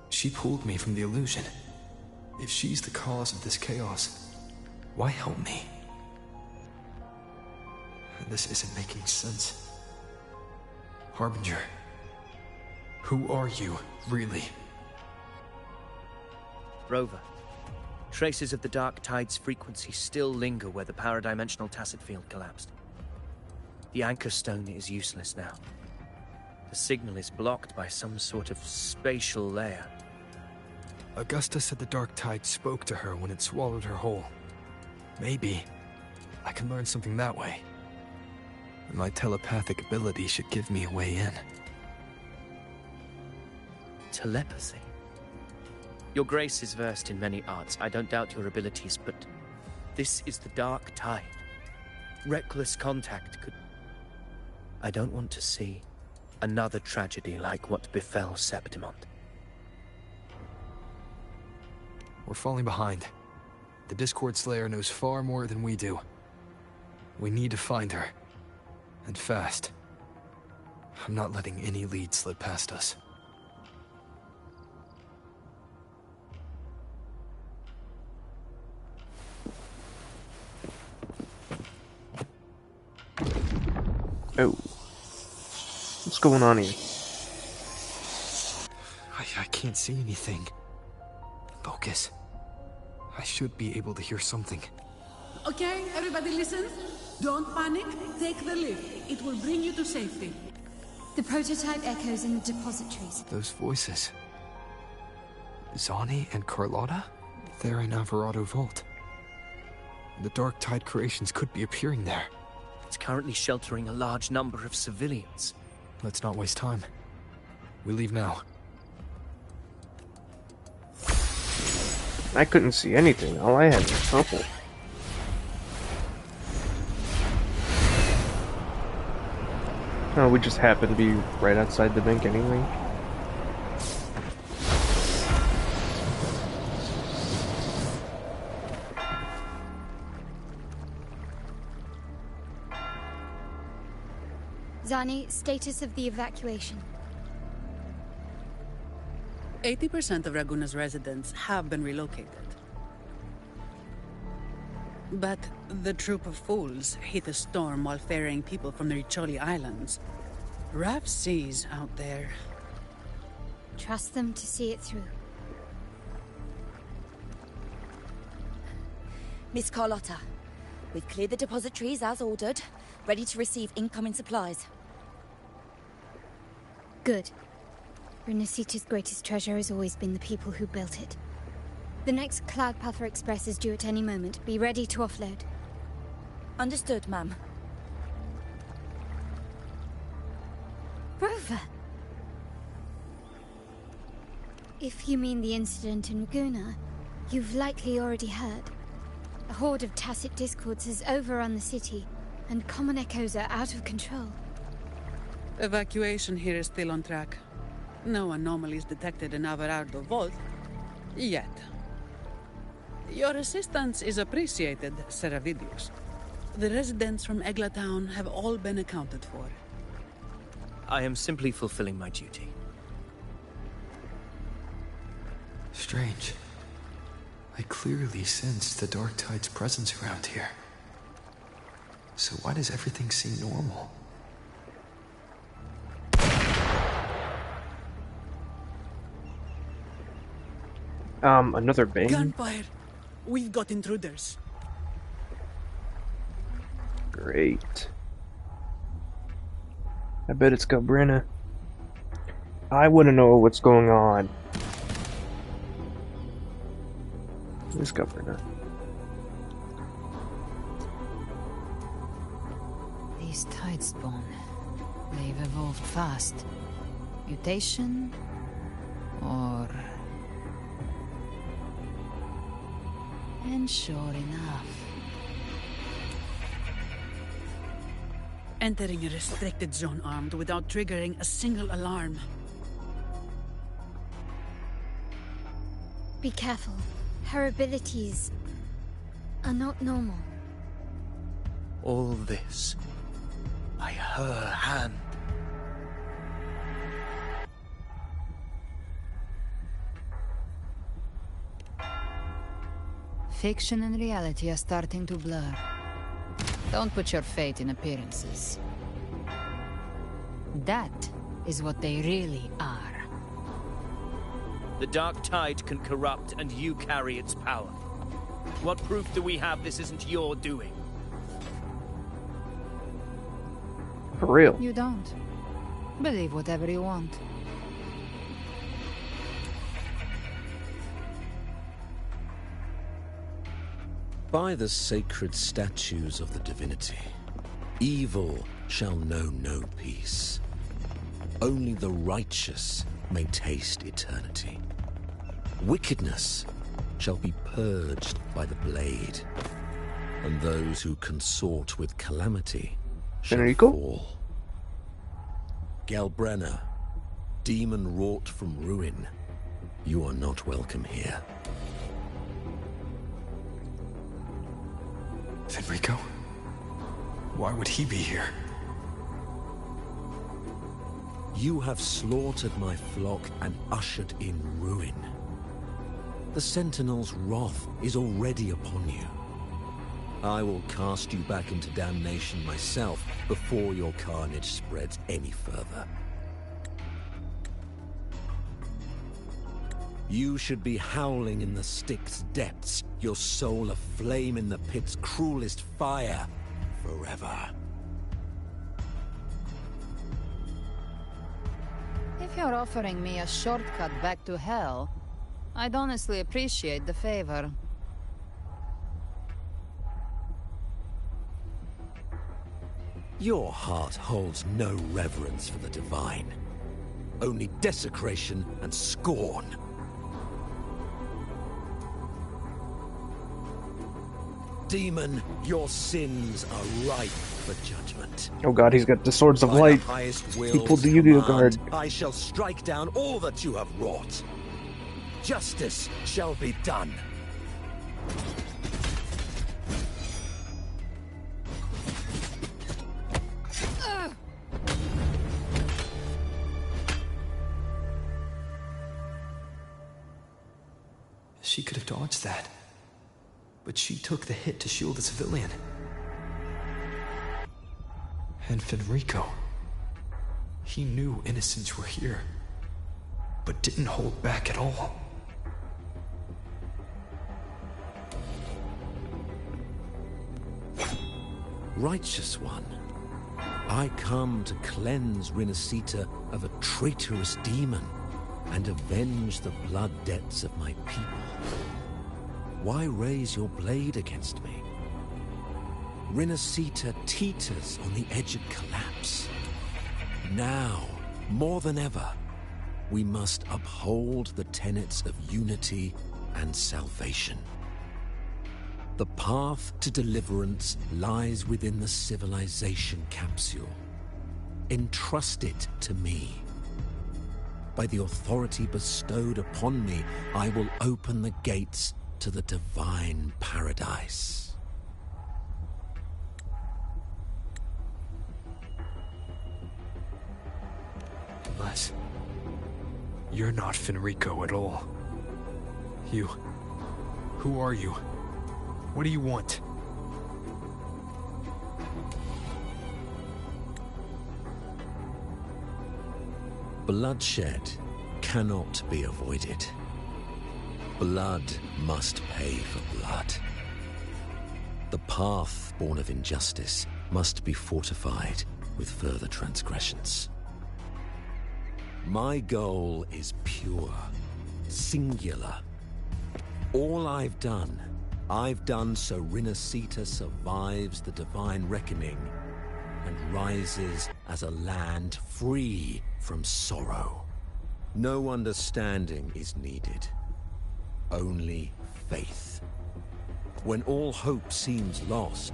She pulled me from the illusion. If she's the cause of this chaos, why help me? This isn't making sense. Harbinger, who are you, really? Rover, traces of the Dark Tide's frequency still linger where the paradimensional Tacit Field collapsed. The anchor stone is useless now. The signal is blocked by some sort of spatial layer. Augusta said the Dark Tide spoke to her when it swallowed her whole. Maybe I can learn something that way. My telepathic ability should give me a way in. telepathy. Your grace is versed in many arts. I don't doubt your abilities, but this is the Dark Tide. Reckless contact could... I don't want to see another tragedy like what befell Septimont. We're falling behind. The Discord Slayer knows far more than we do. We need to find her. And fast. I'm not letting any lead slip past us. Oh. What's going on here? I can't see anything. Focus. I should be able to hear something. Okay, everybody listen. Don't panic. Take the lift. It will bring you to safety. The prototype echoes in the depositories. Those voices. Zani and Carlotta? They're in Alvarado Vault. The Dark Tide creations could be appearing there. It's currently sheltering a large number of civilians. Let's not waste time. We leave now. I couldn't see anything. All I had was purple. Oh, we just happened to be right outside the bank anyway. Zani, status of the evacuation. 80% of Raguna's residents have been relocated. But the troop of fools hit a storm while ferrying people from the Riccioli Islands. Rough seas out there. Trust them to see it through. Miss Carlotta, we've cleared the depositories as ordered, ready to receive incoming supplies. Good. Renacita's greatest treasure has always been the people who built it. The next Cloudpather Express is due at any moment. Be ready to offload. Understood, ma'am. Rover! If you mean the incident in Raguna, you've likely already heard. A horde of tacit discords has overrun the city, and common echoes are out of control. Evacuation here is still on track. No anomalies detected in Alvarado Vault. Yet. Your assistance is appreciated, Seravidius. The residents from Eglatown have all been accounted for. I am simply fulfilling my duty. Strange. I clearly sensed the Dark Tide's presence around here. So why does everything seem normal? Another bang? Gunfire! We've got intruders. Great. I bet it's Gabrina. I wouldn't know what's going on. Where's Gabrina? These Tidespawn, they've evolved fast. Mutation? Or... And sure enough... Entering a restricted zone armed without triggering a single alarm. Be careful. Her abilities are not normal. All this by her hand. Fiction and reality are starting to blur. Don't put your faith in appearances. That is what they really are. The Dark Tide can corrupt, and you carry its power. What proof do we have this isn't your doing? For real. You don't. Believe whatever you want. By the sacred statues of the divinity, evil shall know no peace. Only the righteous may taste eternity. Wickedness shall be purged by the blade, and those who consort with calamity shall fall. Gelbrenna, demon wrought from ruin, you are not welcome here. Fenrico? Why would he be here? You have slaughtered my flock and ushered in ruin. The Sentinel's wrath is already upon you. I will cast you back into damnation myself before your carnage spreads any further. You should be howling in the Styx's depths, your soul aflame in the pit's cruelest fire, forever. If you're offering me a shortcut back to hell, I'd honestly appreciate the favor. Your heart holds no reverence for the divine, only desecration and scorn. Demon, your sins are ripe for judgment. Oh god, he's got the swords of light. He pulled the Yu-Gi-Oh card. I shall strike down all that you have wrought. Justice shall be done. She could have dodged that. But she took the hit to shield the civilian. And Fenrico. He knew innocents were here, but didn't hold back at all. Righteous one, I come to cleanse Rinascita of a traitorous demon and avenge the blood debts of my people. Why raise your blade against me? Rinascita teeters on the edge of collapse. Now, more than ever, we must uphold the tenets of unity and salvation. The path to deliverance lies within the civilization capsule. Entrust it to me. By the authority bestowed upon me, I will open the gates to the divine paradise. Unless you're not Fenrico at all. Who are you? What do you want? Bloodshed cannot be avoided. Blood must pay for blood. The path born of injustice must be fortified with further transgressions. My goal is pure, singular. All I've done so Rinascita survives the divine reckoning and rises as a land free from sorrow. No understanding is needed, only faith. When all hope seems lost,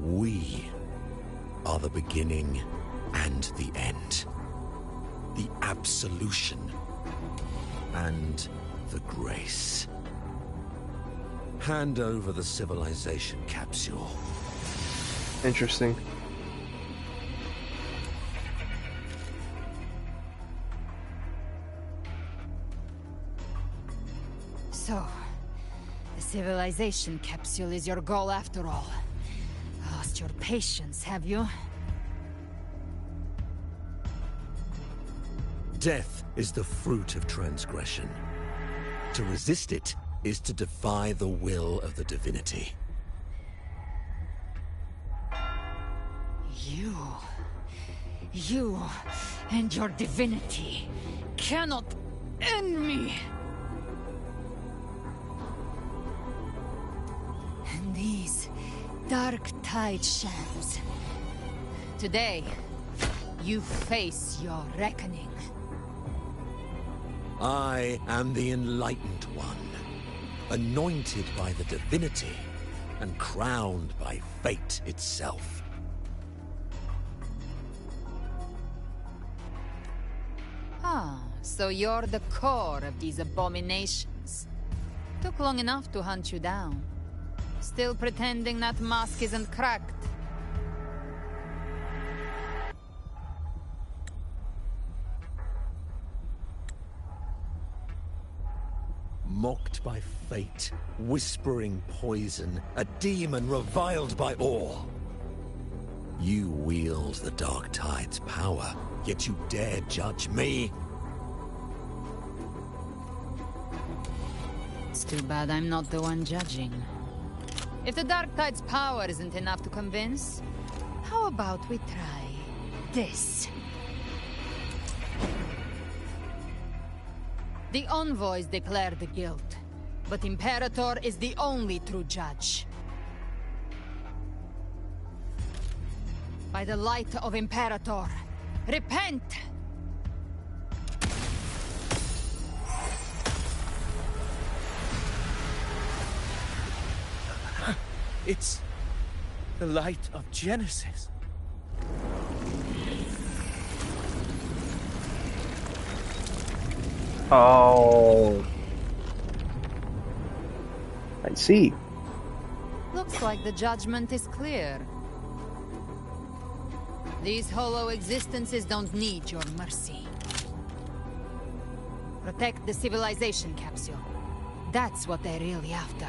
we are the beginning and the end. The absolution and the grace. Hand over the civilization capsule. Interesting. So, the civilization capsule is your goal after all. Lost your patience, have you? Death is the fruit of transgression. To resist it is to defy the will of the divinity. You and your divinity cannot end me. And these dark tide shams. Today, You face your reckoning. I am the Enlightened One, anointed by the divinity and crowned by fate itself. Ah, so you're the core of these abominations. Took long enough to hunt you down. Still pretending that mask isn't cracked. Mocked by fate, whispering poison, a demon reviled by all. You wield the Dark Tide's power, yet you dare judge me? It's too bad I'm not the one judging. If the Dark Tide's power isn't enough to convince, how about we try this? The envoys declare the guilt, but Imperator is the only true judge. By the light of Imperator, repent! It's the light of Genesis. Oh. I see. Looks like the judgment is clear. These hollow existences don't need your mercy. Protect the civilization capsule. That's what they're really after.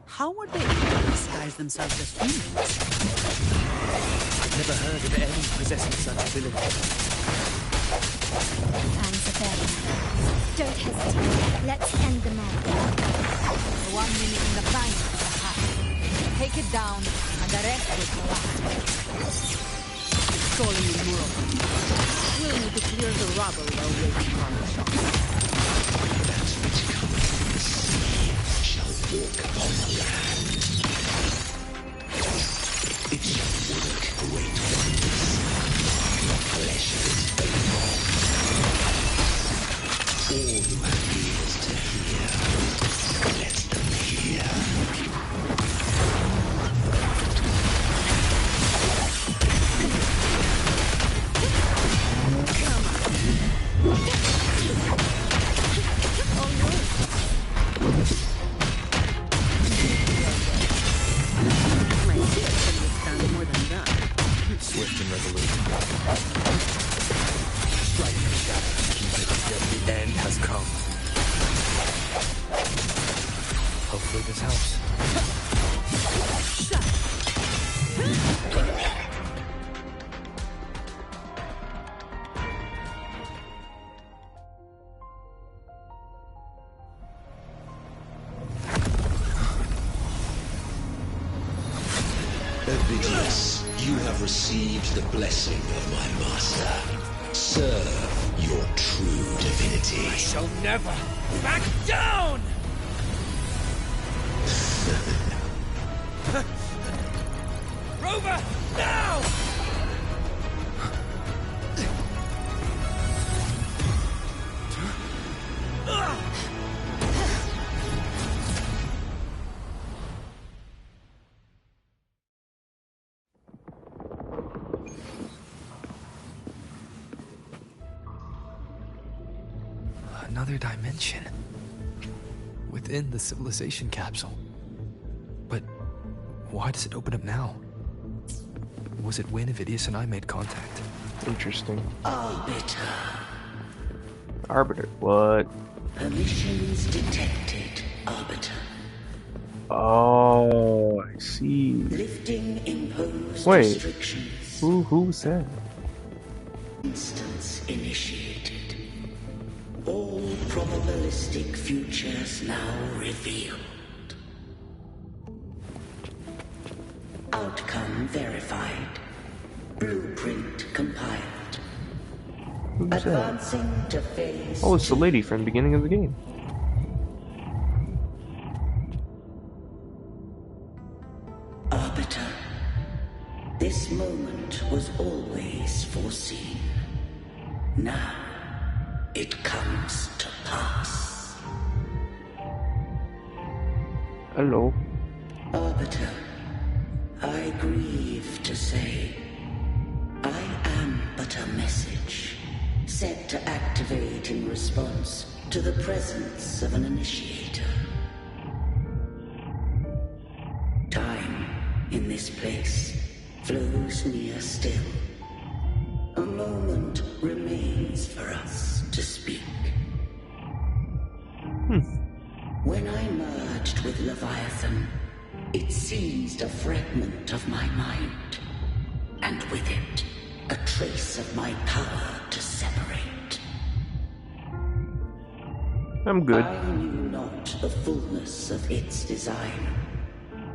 How would they disguise themselves as humans? I've never heard of any possessing such ability. Time's a fair. Don't hesitate. Let's end them all. 1 minute in the bank of the heart. Take it down, and the rest will collapse. Calling in more. We'll need to clear the rubble while waiting for our shot. That which comes from the sea shall walk on the land. It shall work great wonders. Your flesh is faithful. All who have ears to hear, let them hear. Swift and resolute. Strike the shadows, keep it until the end has come. Hopefully this helps. Ovidius, you have received the blessing of my master. Serve your true divinity. I shall never back down! Rover, now! Another dimension. Within the civilization capsule. But why does it open up now? Was it when Ovidius and I made contact? Interesting. Arbiter. Arbiter, what? Permissions detected, Arbiter. Oh, I see. Lifting imposed Wait, restrictions. who's that? Instance initiated. All probabilistic futures now revealed. Outcome verified. Blueprint compiled. Who's that? Advancing to phase. Oh, it's the lady from the beginning of the game. fulfillment was always foreseen. Now, it comes to pass. Hello. Arbiter, I grieve to say, I am but a message, set to activate in response to the presence of an initiator. Time in this place flows near still. A moment remains for us to speak. When I merged with Leviathan, it seized a fragment of my mind, and with it, a trace of my power to separate. I'm good. I knew not the fullness of its design.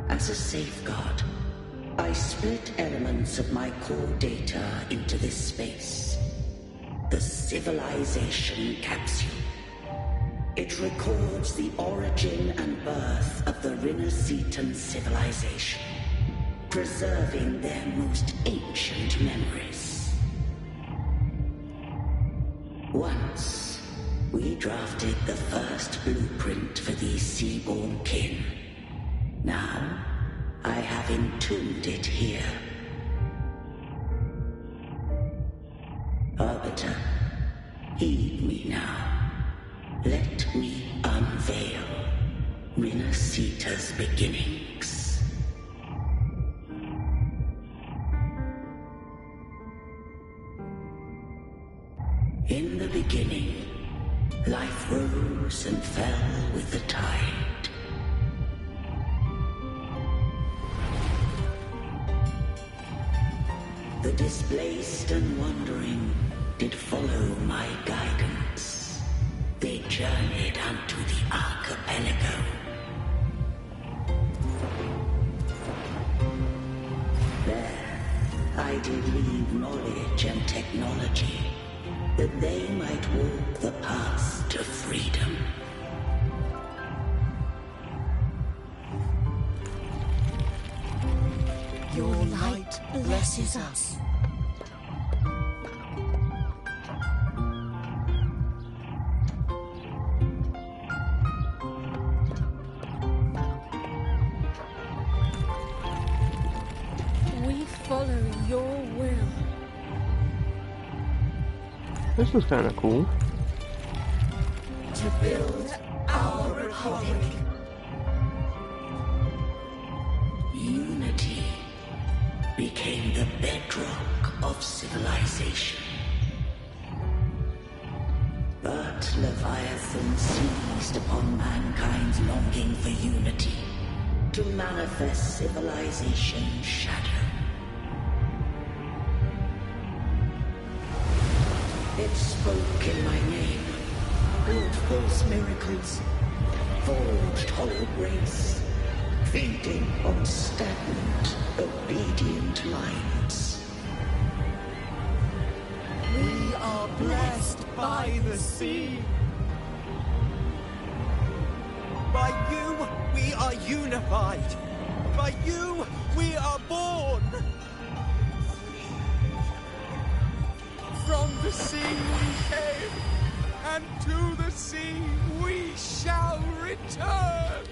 As a safeguard, I split elements of my core data into this space. The civilization capsule. It records the origin and birth of the Rinnesetan civilization, preserving their most ancient memories. Once, we drafted the first blueprint for these seaborn kin. Now, I have entombed it here. Arbiter, heed me now. Let me unveil Rinneseta's beginnings. In the beginning, life rose and fell with the tide. The displaced and wandering did follow my guidance. They journeyed unto the archipelago. There, I did leave knowledge and technology, that they might walk the path to freedom. Your light blesses us. We follow your will. This is kind of cool. To build our republic. Unity became the bedrock of civilization. But Leviathan seized upon mankind's longing for unity to manifest civilization's shadow. It spoke in my name, built false miracles, forged hollow grace, feeding on stagnant, obedient minds. We are blessed by the sea. By you, we are unified. By you, we are born. From the sea we came, and to the sea we shall return.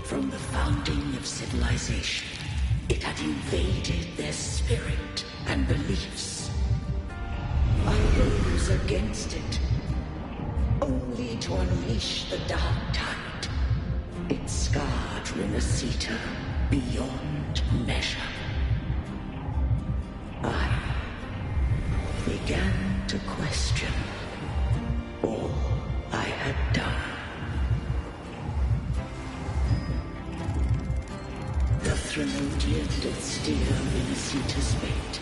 From the founding of civilization, it had invaded their spirit and beliefs. I rose against it, only to unleash the dark tide. It scarred Rinneseta beyond measure. I began to question all I had done. The Thremodian did steer Rinneseta's fate.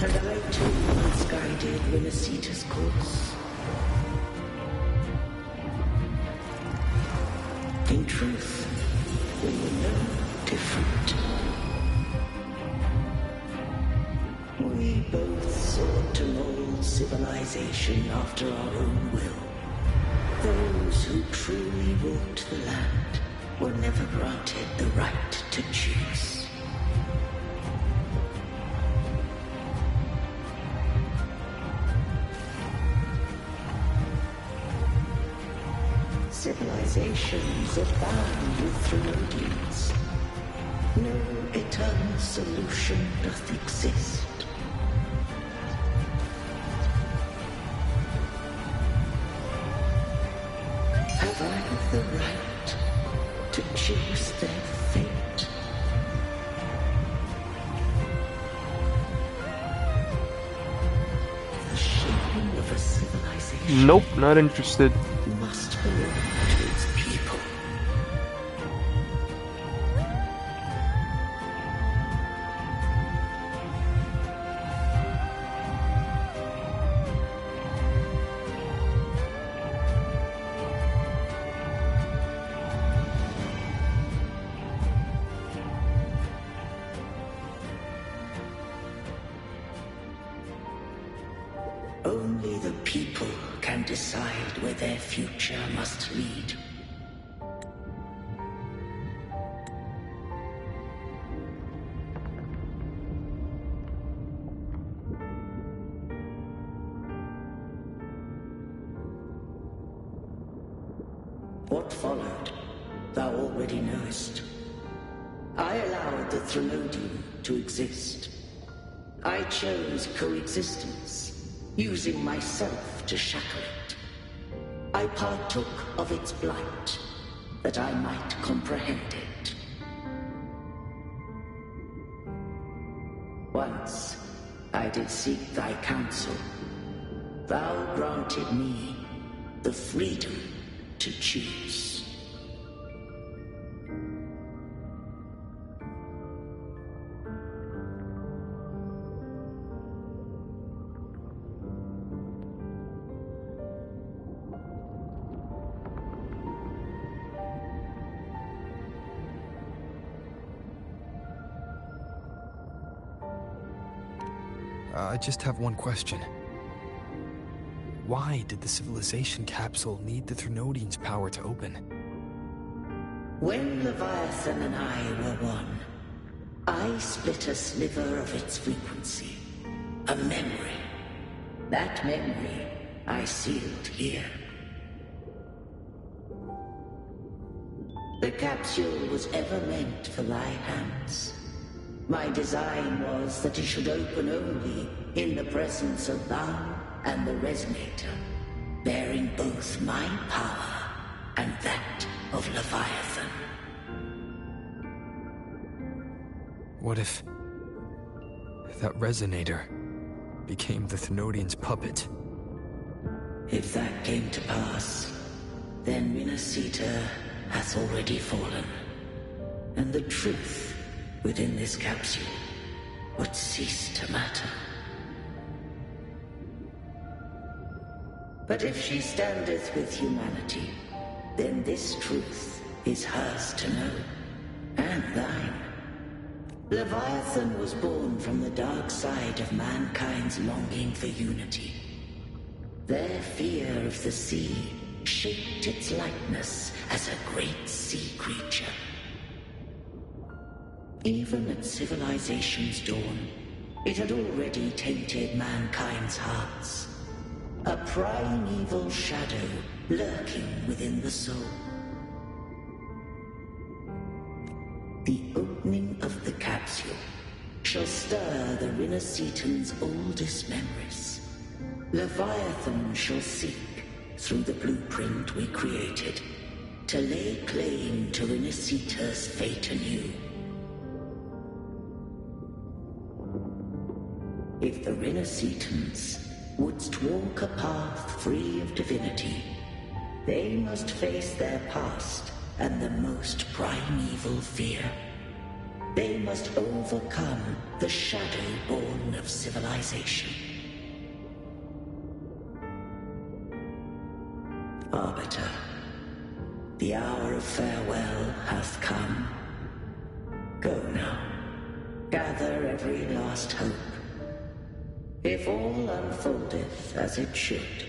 And I too misguided Rinneseta's course. In truth, we were no different. We both sought to mold civilization after our own will. Those who truly walked the land were never granted the right to choose. civilizations abound with Trinodians. No eternal solution doth exist. Have I the right to choose their fate? The shaping of a civilization Nope, not interested. must belong to its people. Only the people can decide where their future must lead. What followed, thou already knowest. I allowed the Trinodian to exist. I chose coexistence, using myself to shackle it. I partook of its blight, that I might comprehend it. Once I did seek thy counsel. Thou granted me the freedom to choose. I just have one question. Why did the civilization capsule need the Trinodian's power to open? When Leviathan and I were one, I split a sliver of its frequency. A memory. That memory I sealed here. The capsule was ever meant for thy hands. My design was that it should open only in the presence of thou and the Resonator, bearing both my power and that of Leviathan. What if that Resonator became the Trinodian's puppet? If that came to pass, then Minasita has already fallen, and the truth within this capsule would cease to matter. But if she standeth with humanity, then this truth is hers to know, and thine. Leviathan was born from the dark side of mankind's longing for unity. Their fear of the sea shaped its likeness as a great sea creature. Even at civilization's dawn, it had already tainted mankind's hearts. A primeval shadow lurking within the soul. The opening of the capsule shall stir the Rinascitan's oldest memories. Leviathan shall seek, through the blueprint we created, to lay claim to Rinascita's fate anew. If the Rinascitans wouldst walk a path free of divinity, they must face their past and the most primeval fear. They must overcome the shadow born of civilization. Arbiter, the hour of farewell hath come. Go now, gather every last hope. If all unfoldeth as it should,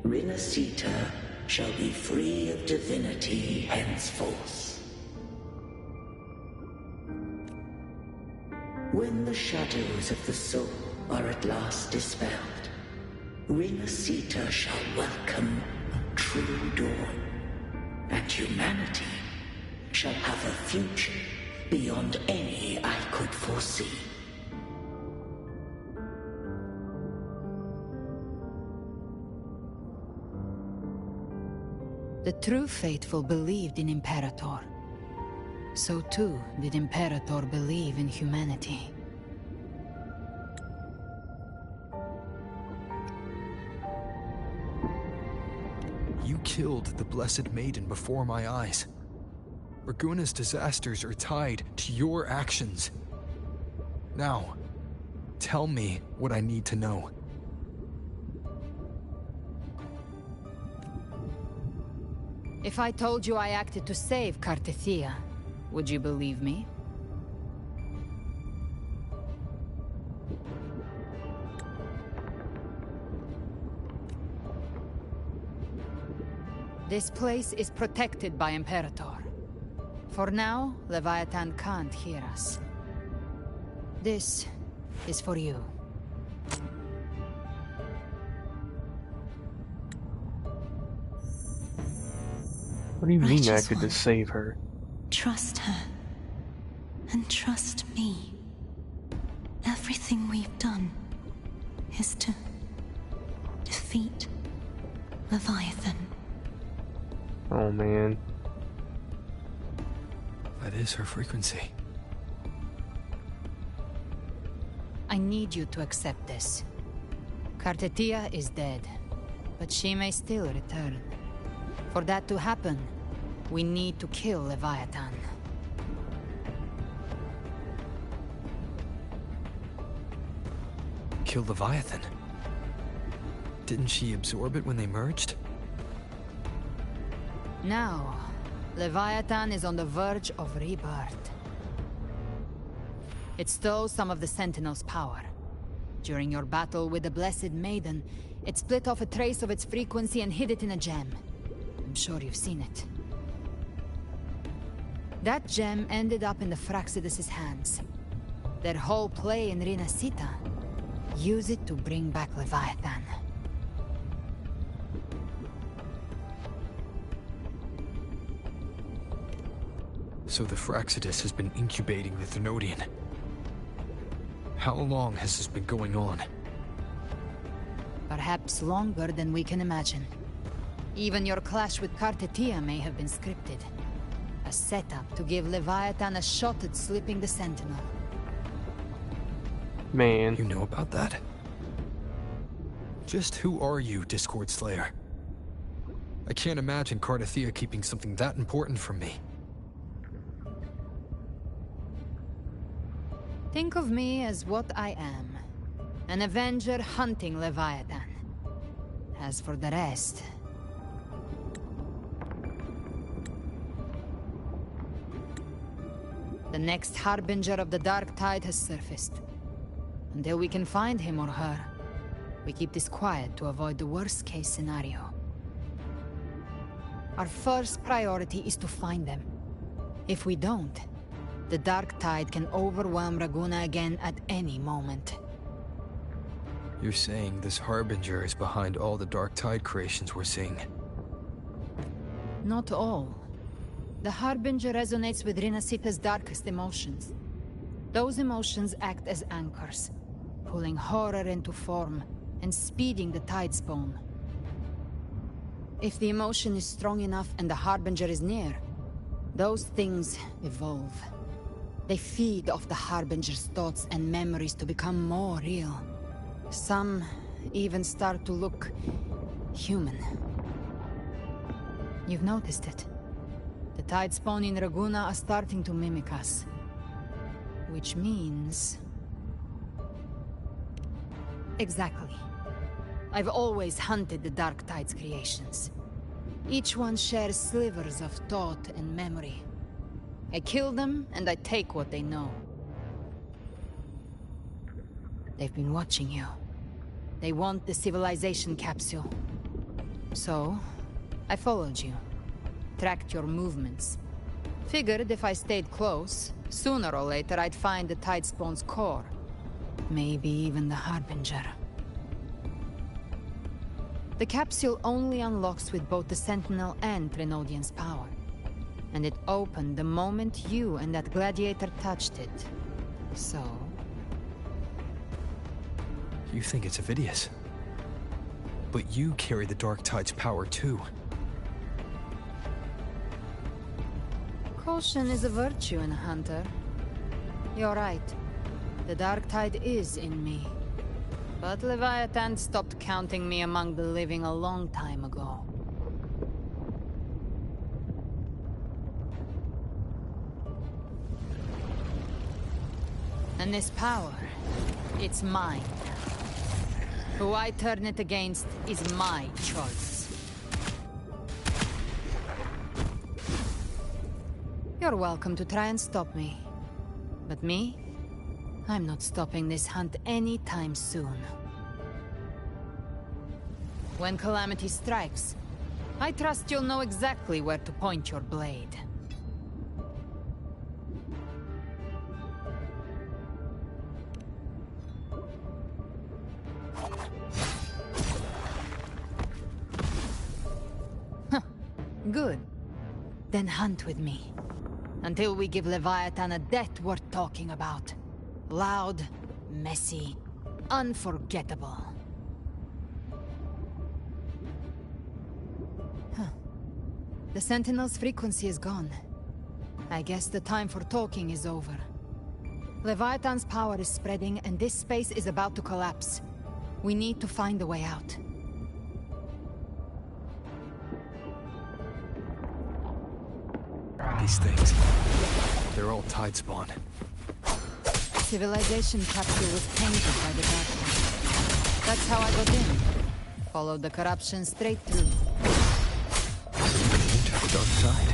Rinascita shall be free of divinity henceforth. When the shadows of the soul are at last dispelled, Rinascita shall welcome a true dawn, and humanity shall have a future beyond any I could foresee. The true faithful believed in Imperator. So too did Imperator believe in humanity. You killed the Blessed Maiden before my eyes. Raguna's disasters are tied to your actions. Now, tell me what I need to know. If I told you I acted to save Cartethia, would you believe me? This place is protected by Imperator. For now, Leviathan can't hear us. This is for you. What do you mean I just could want just save her? Trust her. And trust me. Everything we've done is to defeat Leviathan. Oh man. That is her frequency. I need you to accept this. Cartethia is dead, but she may still return. For that to happen, we need to kill Leviathan. Kill Leviathan? Didn't she absorb it when they merged? Now, Leviathan is on the verge of rebirth. It stole some of the Sentinel's power. During your battle with the Blessed Maiden, it split off a trace of its frequency and hid it in a gem. I'm sure you've seen it. That gem ended up in the Fraxidus' hands. Their whole play in Rinasita, use it to bring back Leviathan. So the Fraxidus has been incubating the Thenodian. How long has this been going on? Perhaps longer than we can imagine. Even your clash with Cartethia may have been scripted. A setup to give Leviathan a shot at slipping the Sentinel. Man. You know about that? Just who are you, Discord Slayer? I can't imagine Cartethia keeping something that important from me. Think of me as what I am. An Avenger hunting Leviathan. As for the rest... The next Harbinger of the Dark Tide has surfaced. Until we can find him or her, we keep this quiet to avoid the worst-case scenario. Our first priority is to find them. If we don't, the Dark Tide can overwhelm Raguna again at any moment. You're saying this Harbinger is behind all the Dark Tide creations we're seeing? Not all. The Harbinger resonates with Rinasita's darkest emotions. Those emotions act as anchors, pulling horror into form and speeding the tide spawn. If the emotion is strong enough and the Harbinger is near, those things evolve. They feed off the Harbinger's thoughts and memories to become more real. Some even start to look human. You've noticed it. The tide spawn in Raguna are starting to mimic us. Which means... Exactly. I've always hunted the Dark Tide's creations. Each one shares slivers of thought and memory. I kill them, and I take what they know. They've been watching you. They want the civilization capsule. So, I followed you. Tracked your movements. Figured if I stayed close, sooner or later I'd find the Tidespawn's core. Maybe even the Harbinger. The capsule only unlocks with both the Sentinel and Trinodian's power. And it opened the moment you and that gladiator touched it. So... You think it's Avidius. But you carry the Dark Tide's power too. Caution is a virtue in a hunter. You're right. The Dark Tide is in me. But Leviathan stopped counting me among the living a long time ago. And this power, it's mine. Who I turn it against is my choice. You're welcome to try and stop me. But me? I'm not stopping this hunt anytime soon. When calamity strikes, I trust you'll know exactly where to point your blade. Good. Then hunt with me. Until we give Leviathan a death worth talking about. Loud, messy, unforgettable. The Sentinel's frequency is gone. I guess the time for talking is over. Leviathan's power is spreading and this space is about to collapse. We need to find a way out. These things, they're all Tide spawn. Civilization capsule was tainted by the darkness. That's how I got in. Followed the corruption straight through. Into the dark side.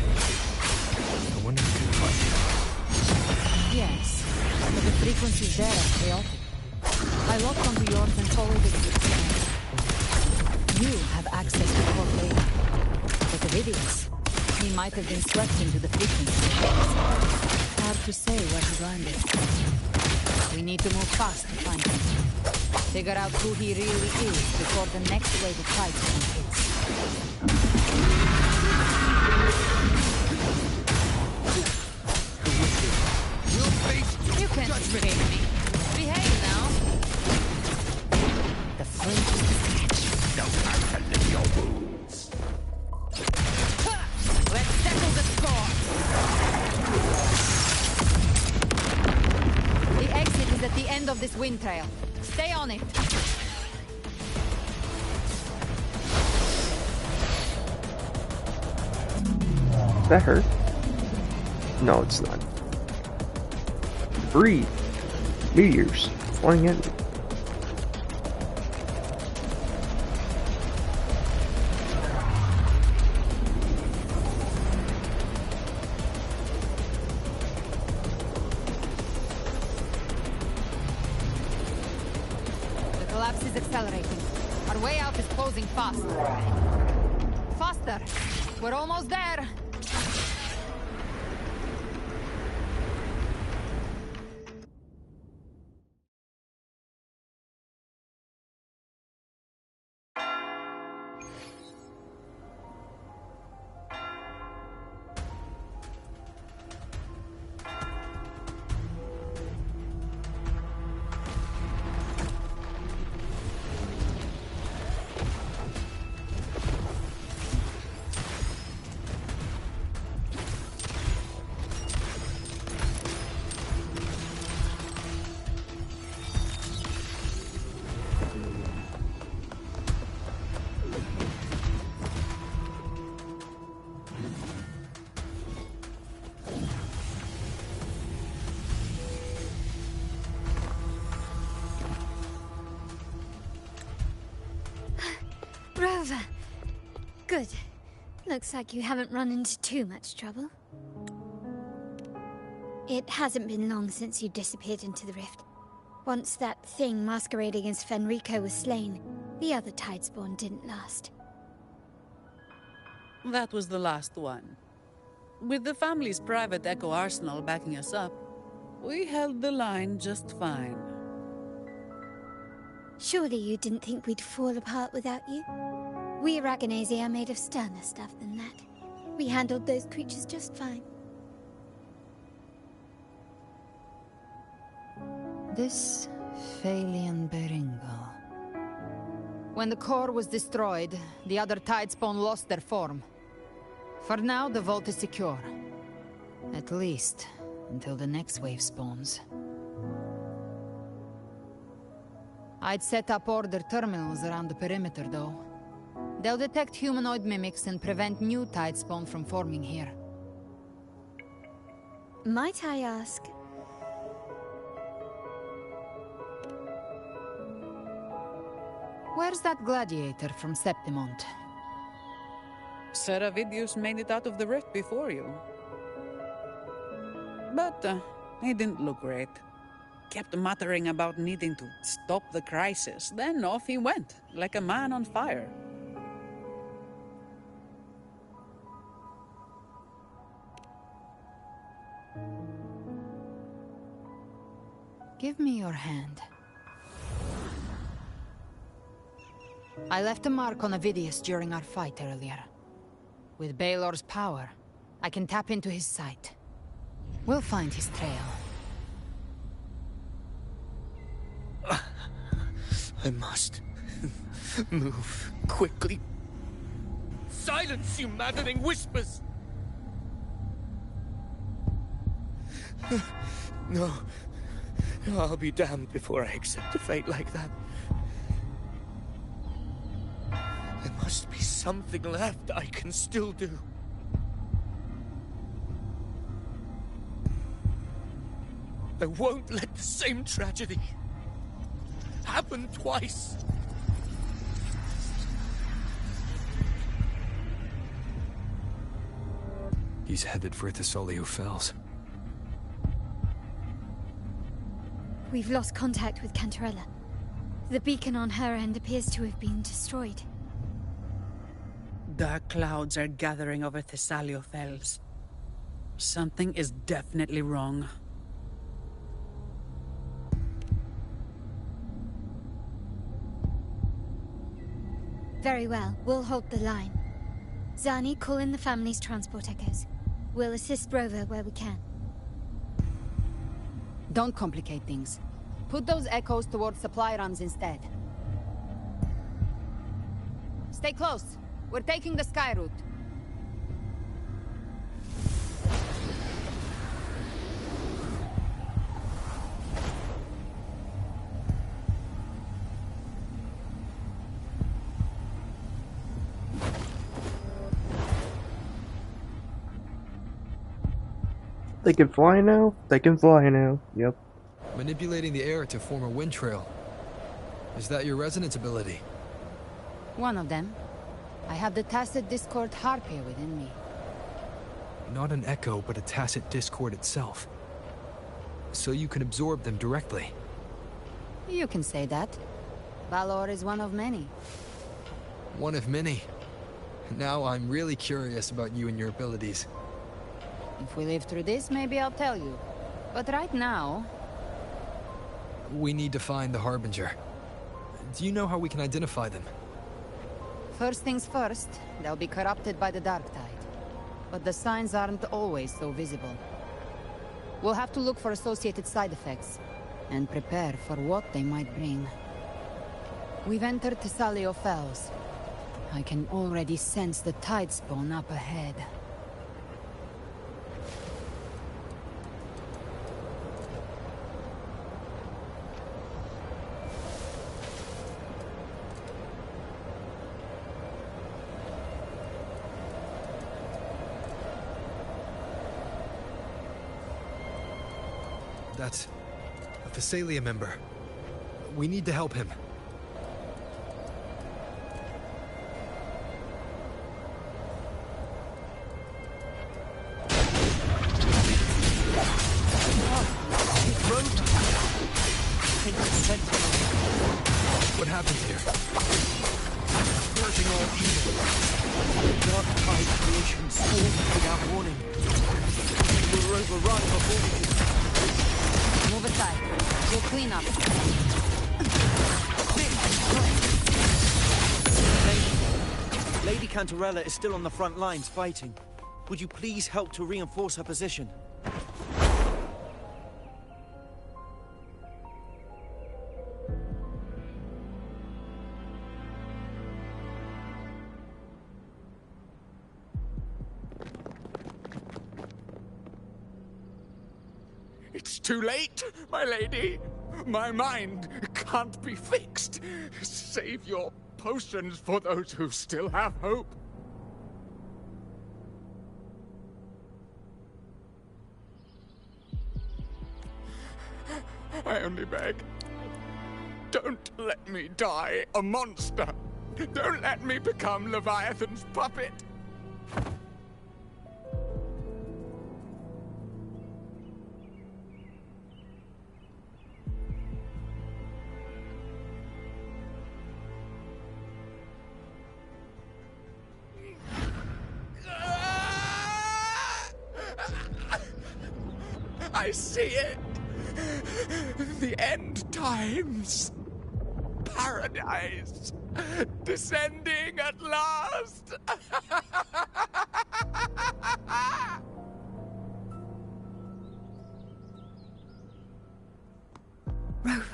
I wonder if we can find you. Yes, but the frequencies there are chaotic. I locked onto yours and followed it with the You have access to core data. But the videos, he might have been swept into the frequency. Hard to say where he landed. We need to move fast to find him. Figure out who he really is before the next wave of Tidestorm hits. You can't escape me. Behave now. The flinch is the No time to lick your wounds. Let's settle the score! The exit is at the end of this wind trail. Stay on it! Does that hurt? No, it's not. Breathe. Meteors flying at me. The collapse is accelerating. Our way out is closing fast. Faster! We're almost there! Rover. Good. Looks like you haven't run into too much trouble. It hasn't been long since you disappeared into the rift. Once that thing masquerading as Fenrico was slain, the other Tidespawn didn't last. That was the last one. With the family's private Echo Arsenal backing us up, we held the line just fine. Surely you didn't think we'd fall apart without you? We Aragonese are made of sterner stuff than that. We handled those creatures just fine. This Phalian Beringal. When the core was destroyed, the other Tidespawn lost their form. For now, the vault is secure. At least, until the next wave spawns. I'd set up order terminals around the perimeter, though. They'll detect humanoid mimics and prevent new Tidespawn from forming here. Might I ask? Where's that gladiator from Septimont? Seravidius made it out of the rift before you. But he didn't look great. Kept muttering about needing to stop the crisis, then off he went, like a man on fire. Give me your hand. I left a mark on Avidius during our fight earlier. With Baelor's power, I can tap into his sight. We'll find his trail. I must move quickly. Silence, you maddening whispers! No. I'll be damned before I accept a fate like that. There must be something left I can still do. I won't let the same tragedy happen twice. He's headed for Thessalio Fells. We've lost contact with Cantarella. The beacon on her end appears to have been destroyed. Dark clouds are gathering over Thessalio Fells. Something is definitely wrong. Very well, we'll hold the line. Zani, call in the family's transport echoes. We'll assist Rover where we can. Don't complicate things. Put those echoes towards supply runs instead. Stay close. We're taking the sky route. They can fly now? They can fly now. Yep. Manipulating the air to form a wind trail. Is that your resonance ability? One of them. I have the Tacit Discord Harpier within me. Not an echo, but a tacit discord itself. So you can absorb them directly. You can say that. Valor is one of many. One of many. Now I'm really curious about you and your abilities. If we live through this, maybe I'll tell you. But right now... We need to find the Harbinger. Do you know how we can identify them? First things first, they'll be corrupted by the Dark Tide. But the signs aren't always so visible. We'll have to look for associated side effects, and prepare for what they might bring. We've entered Thessalio Fells. I can already sense the Tidespawn up ahead. That's a Thessalia member. We need to help him. What happened here? Purging all evil. Dark tide creation swarmed without warning. We were overrun before we could... Move aside. We'll clean up. Lady Cantarella is still on the front lines fighting. Would you please help to reinforce her position? It's too late, my lady. My mind can't be fixed. Save your potions for those who still have hope. I only beg. Don't let me die a monster. Don't let me become Leviathan's puppet. I see it. The end times. Paradise. Descending at last. Rover.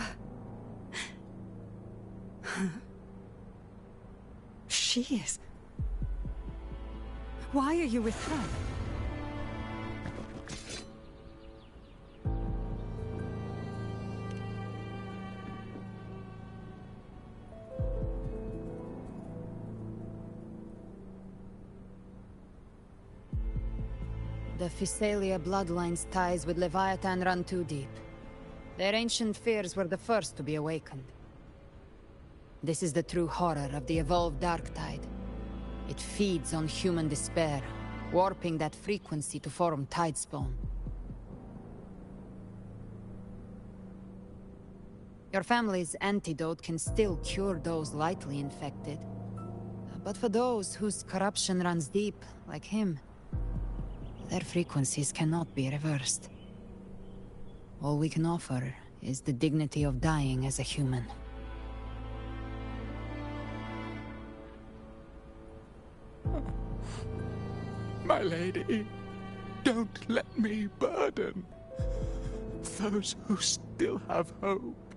She is. Why are you with her? The Physalia bloodline's ties with Leviathan run too deep. Their ancient fears were the first to be awakened. This is the true horror of the evolved dark tide. It feeds on human despair, warping that frequency to form tidespawn. Your family's antidote can still cure those lightly infected. But for those whose corruption runs deep, like him, their frequencies cannot be reversed. All we can offer is the dignity of dying as a human. My lady, don't let me burden those who still have hope.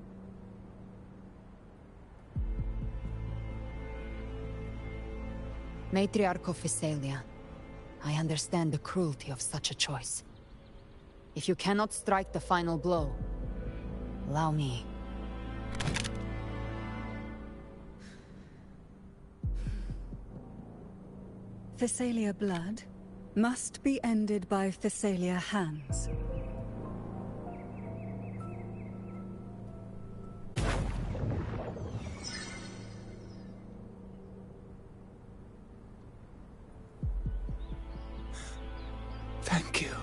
Matriarch of Physalia, I understand the cruelty of such a choice. If you cannot strike the final blow, allow me. Physalia blood must be ended by Physalia hands. Thank you.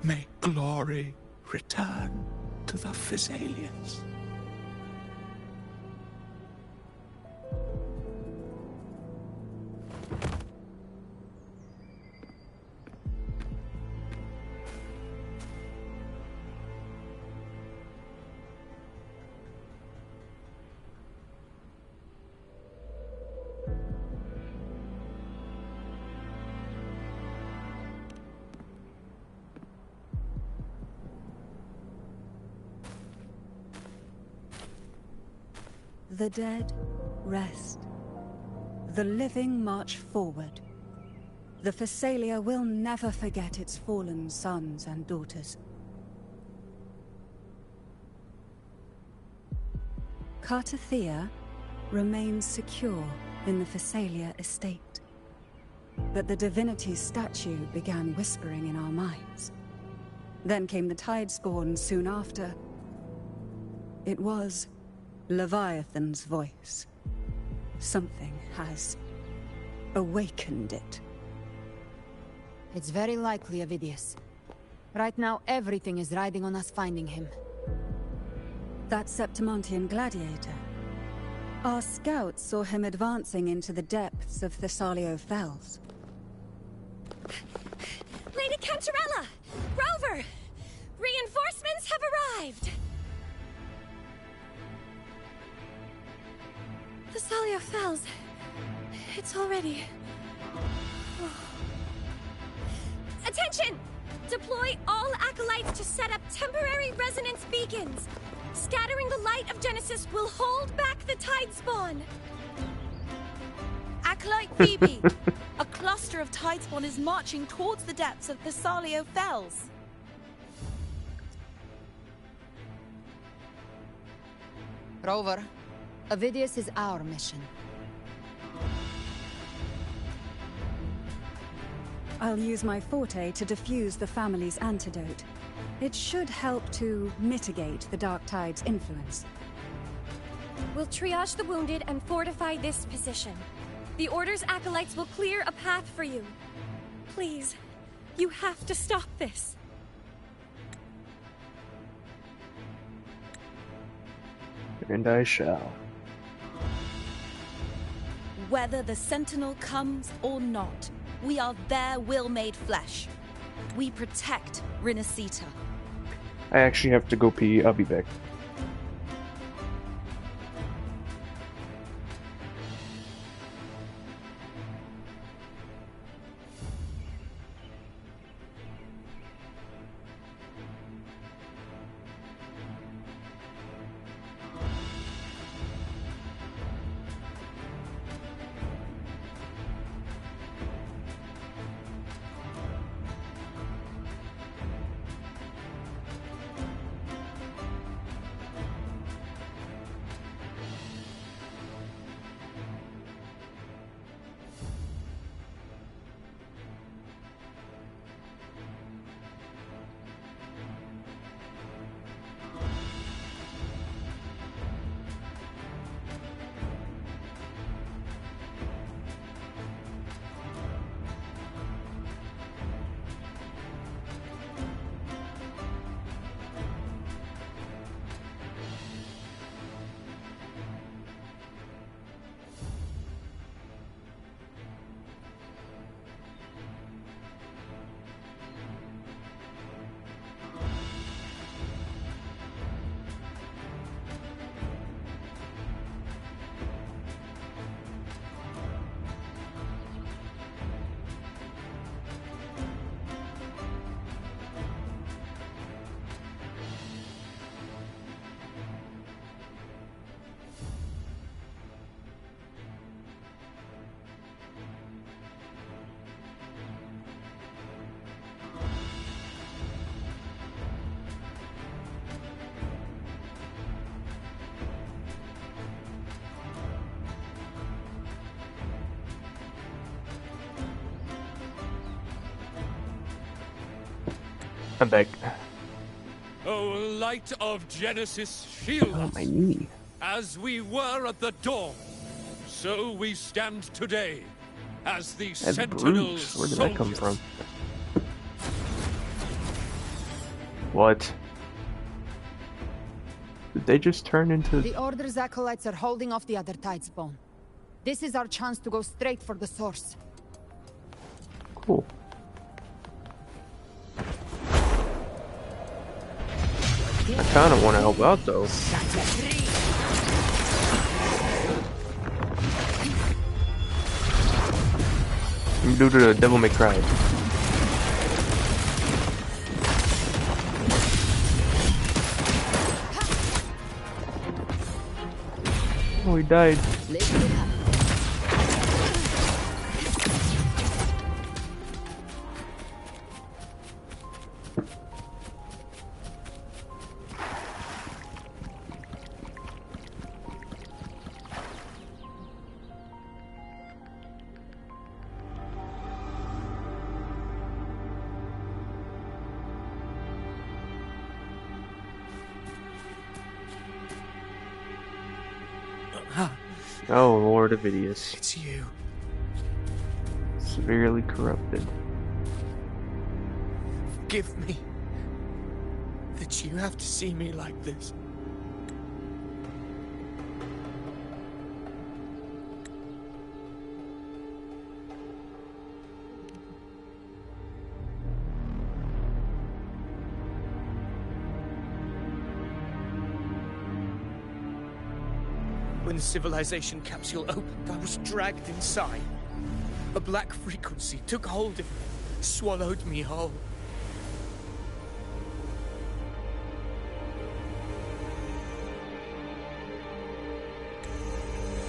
May glory return to the Physalians. The dead rest. The living march forward. The Physalia will never forget its fallen sons and daughters. Cartathea remains secure in the Physalia estate. But the divinity's statue began whispering in our minds. Then came the Tidespawn soon after. It was Leviathan's voice. Something has awakened it. It's very likely, Avidius. Right now, everything is riding on us finding him. That Septimontian gladiator. Our scouts saw him advancing into the depths of Thessalio Fells. Lady Cantarella! Rover! Reinforcements have arrived! Thessalio Fells. minutes already. Attention! Deploy all acolytes to set up temporary resonance beacons. Scattering the light of Genesis will hold back the tide spawn. Acolyte Phoebe, a cluster of tidespawn is marching towards the depths of Thessalio Fells. Rover, Avidius is our mission. I'll use my forte to defuse the family's antidote. It should help to mitigate the Dark Tide's influence. We'll triage the wounded and fortify this position. The Order's acolytes will clear a path for you. Please, you have to stop this. And I shall. Whether the Sentinel comes or not, we are their will made flesh. We protect Rinasita. I actually have to go pee. I'll be back. I'm back. Oh, light of Genesis, shield us. My knee. As we were at the dawn, so we stand today as the That's Sentinel's Bruce. Where did that come soldiers. from? What? Did they just turn into... The Order's acolytes are holding off the other tidespawn. This is our chance to go straight for the source. Cool. I kind of want to help out, though. Due to the Devil May Cry. Oh, he died. Oh, Lord Avidius. It's you. Severely corrupted. Forgive me that you have to see me like this. When the civilization capsule opened, I was dragged inside. A black frequency took hold of me, swallowed me whole.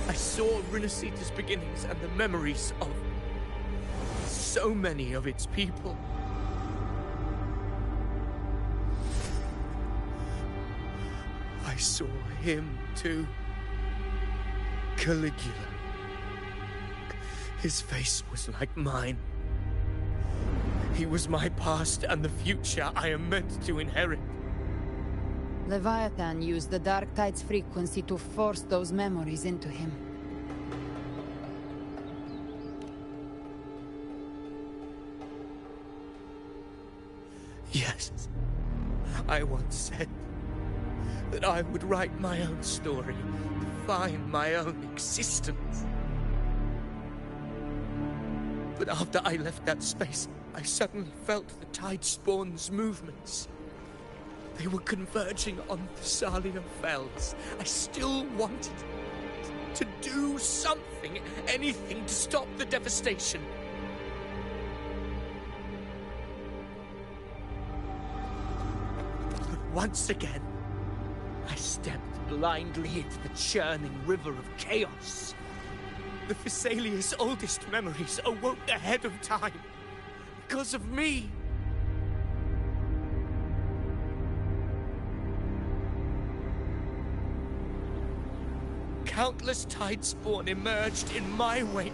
I saw Rinasita's beginnings and the memories of so many of its people. I saw him too. Caligula. His face was like mine. He was my past and the future I am meant to inherit. Leviathan used the Dark Tide's frequency to force those memories into him. Yes. I once said that I would write my own story, define my own existence. But after I left that space, I suddenly felt the Tide Spawn's movements. They were converging on Thessalia Fells. I still wanted to do something, anything to stop the devastation. But once again, I stepped blindly into the churning river of chaos. The Thessalia's oldest memories awoke ahead of time because of me. Countless Tide Spawn emerged in my wake.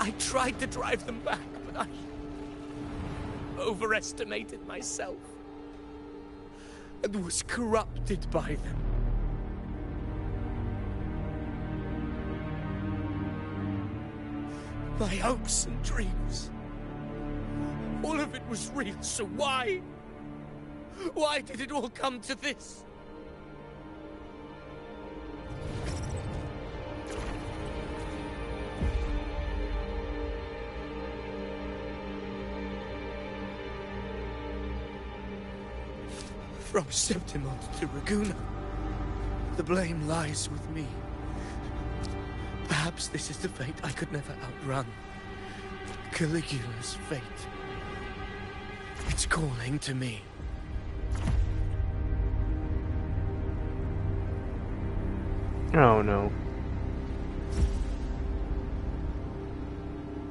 I tried to drive them back, but I overestimated myself and was corrupted by them. My hopes and dreams, all of it was real, so why? Why did it all come to this? From Septimont to Raguna, the blame lies with me. Perhaps this is the fate I could never outrun. Caligula's fate. It's calling to me. Oh no.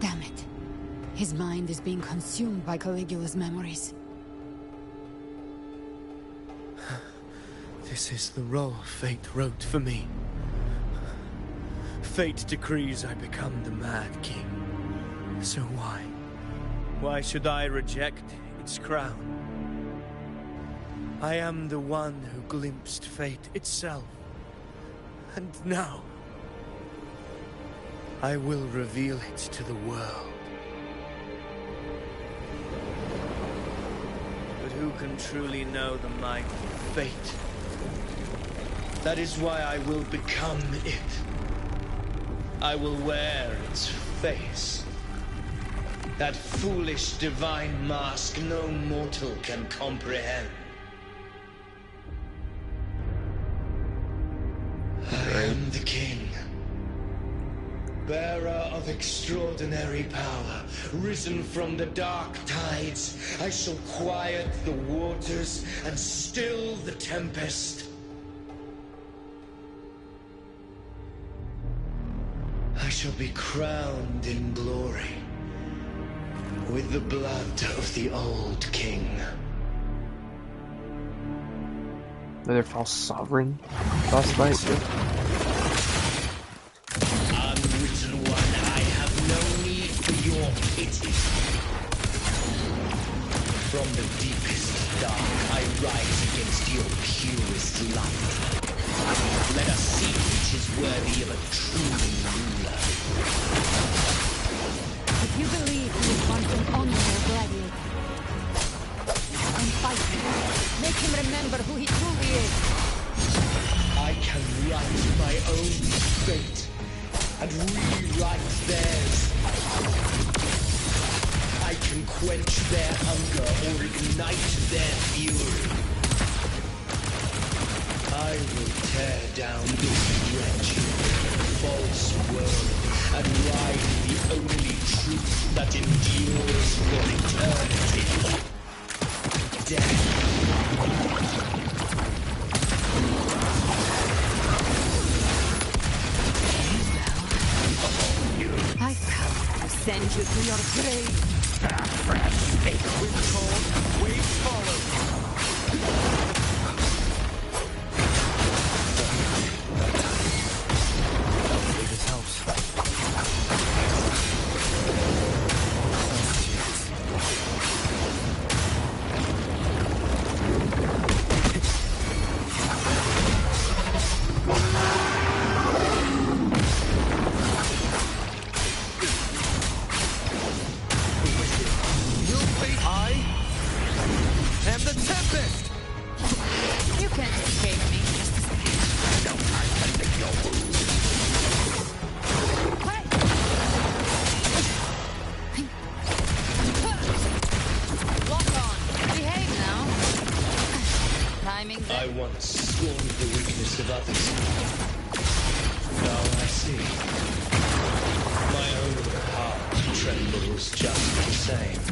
Damn it. His mind is being consumed by Caligula's memories. This is the role fate wrote for me. Fate decrees I become the Mad King. So why? Why should I reject its crown? I am the one who glimpsed fate itself. And now, I will reveal it to the world. But who can truly know the might of fate? That is why I will become it. I will wear its face. That foolish divine mask no mortal can comprehend. I am the king. Bearer of extraordinary power, risen from the dark tides, I shall quiet the waters and still the tempest. I shall be crowned in glory with the blood of the old king. Another false sovereign boss fight. Unwritten one, I have no need for your pity. From the deepest dark, I rise against your purest light. Let us see which is worthy of a true ruler. If you believe he is once an honorable gladiator, then fight him. Make him remember who he truly is. I can write my own fate and rewrite theirs. I can quench their hunger or ignite their fury. I will tear down this wretch false world and ride the only truth that endures for eternity. Death. I've come to send you to your grave. Wind cold, waves follow. This helps. You can't escape me. No time to lick your wounds. Lock on. Behave now. Timing. I once scorned the weakness of others. Now I see. My own heart trembles just the same.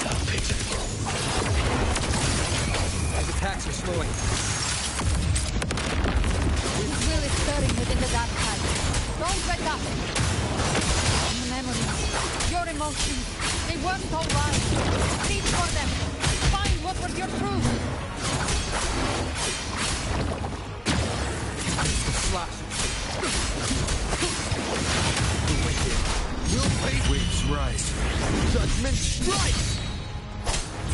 How pitiful. His attacks are slowing. His will is stirring within the dark tide. Don't let up. Your memories, your emotions, they weren't all right. Reach for them. Find what was your truth. Slash. The wicked will face. Waves rise. Judgment strikes.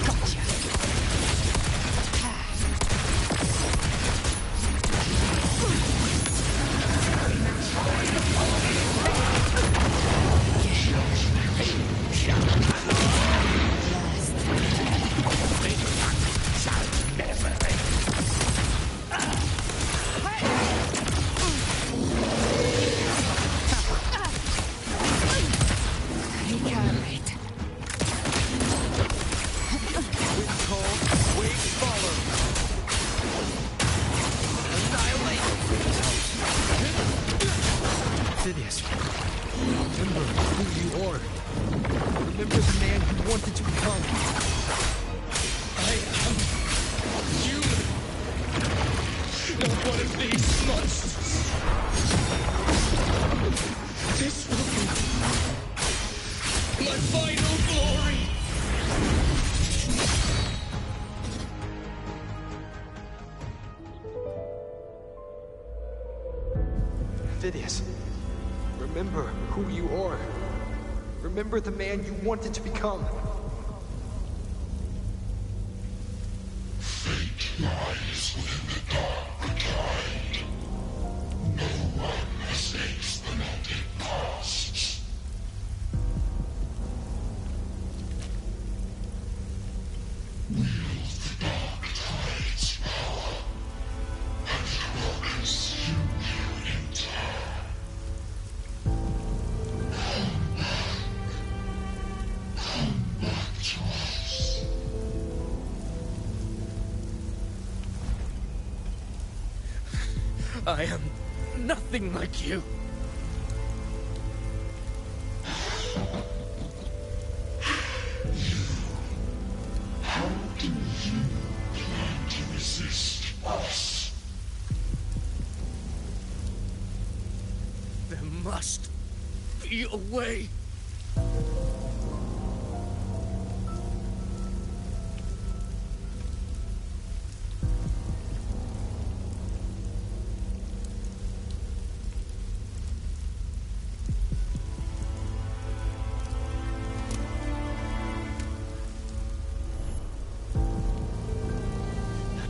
Gotcha. Recalibrate. Wind cold, waves follow. Annihilate. Phineas, remember who you are. Remember the man you wanted to become. I am human. Not one of these monsters. This will be my final glory. Phineas, remember who you are. Remember the man you wanted to become. Fate lies within the dark tide. No one escapes the melted past. Wield the dark tide's power, and it will consume you in turn. Come back to us. I am nothing like you. How do you plan to resist us? There must be a way.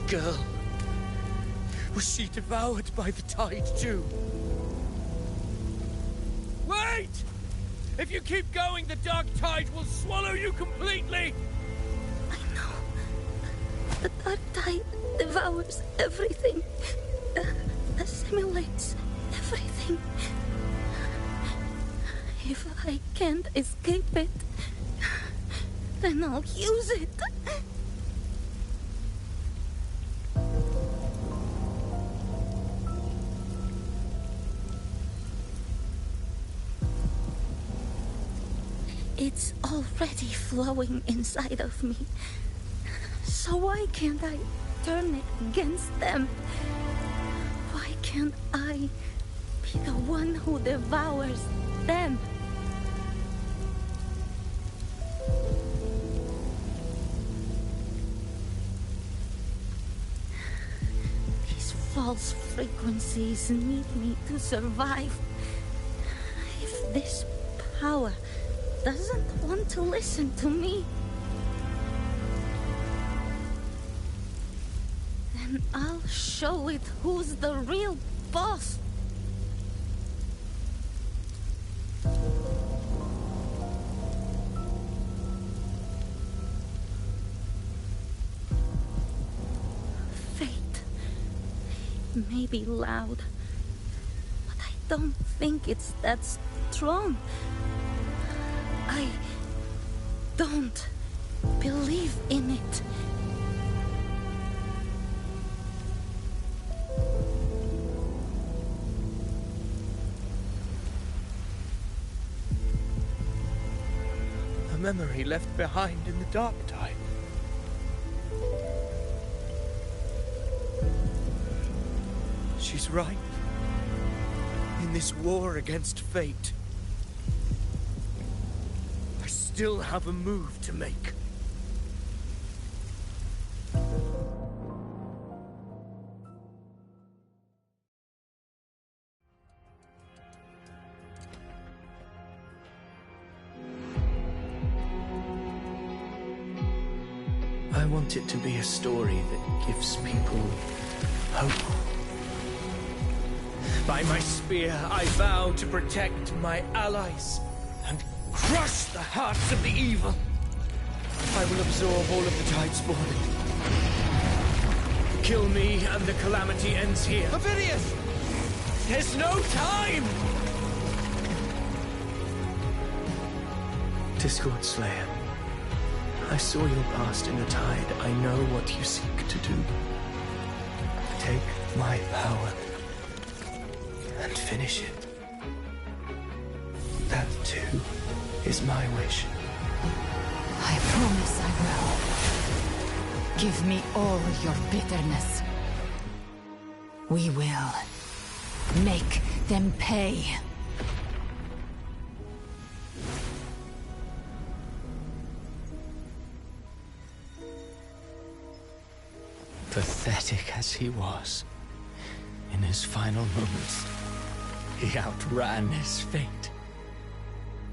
Girl. Was she devoured by the tide too? Wait! If you keep going, the dark tide will swallow you completely! The dark tide devours everything. Assimilates everything. If I can't escape it, then I'll use it. It's already flowing inside of me. So why can't I turn it against them? Why can't I be the one who devours them? These false frequencies need me to survive. If this power doesn't want to listen to me, then I'll show it who's the real boss. Fate may be loud, but I don't think it's that strong. I don't believe in it. A memory left behind in the dark time. She's right. In this war against fate, I still have a move to make. I want it to be a story that gives people hope. By my spear, I vow to protect my allies and crush the hearts of the evil. I will absorb all of the Tidespawn. Kill me and the calamity ends here. Ovidius! There's no time! Discord Slayer, I saw your past in the Tide. I know what you seek to do. Take my power and finish it. That, too, is my wish. I promise I will. Give me all your bitterness. We will make them pay. Pathetic as he was, in his final moments, he outran his fate.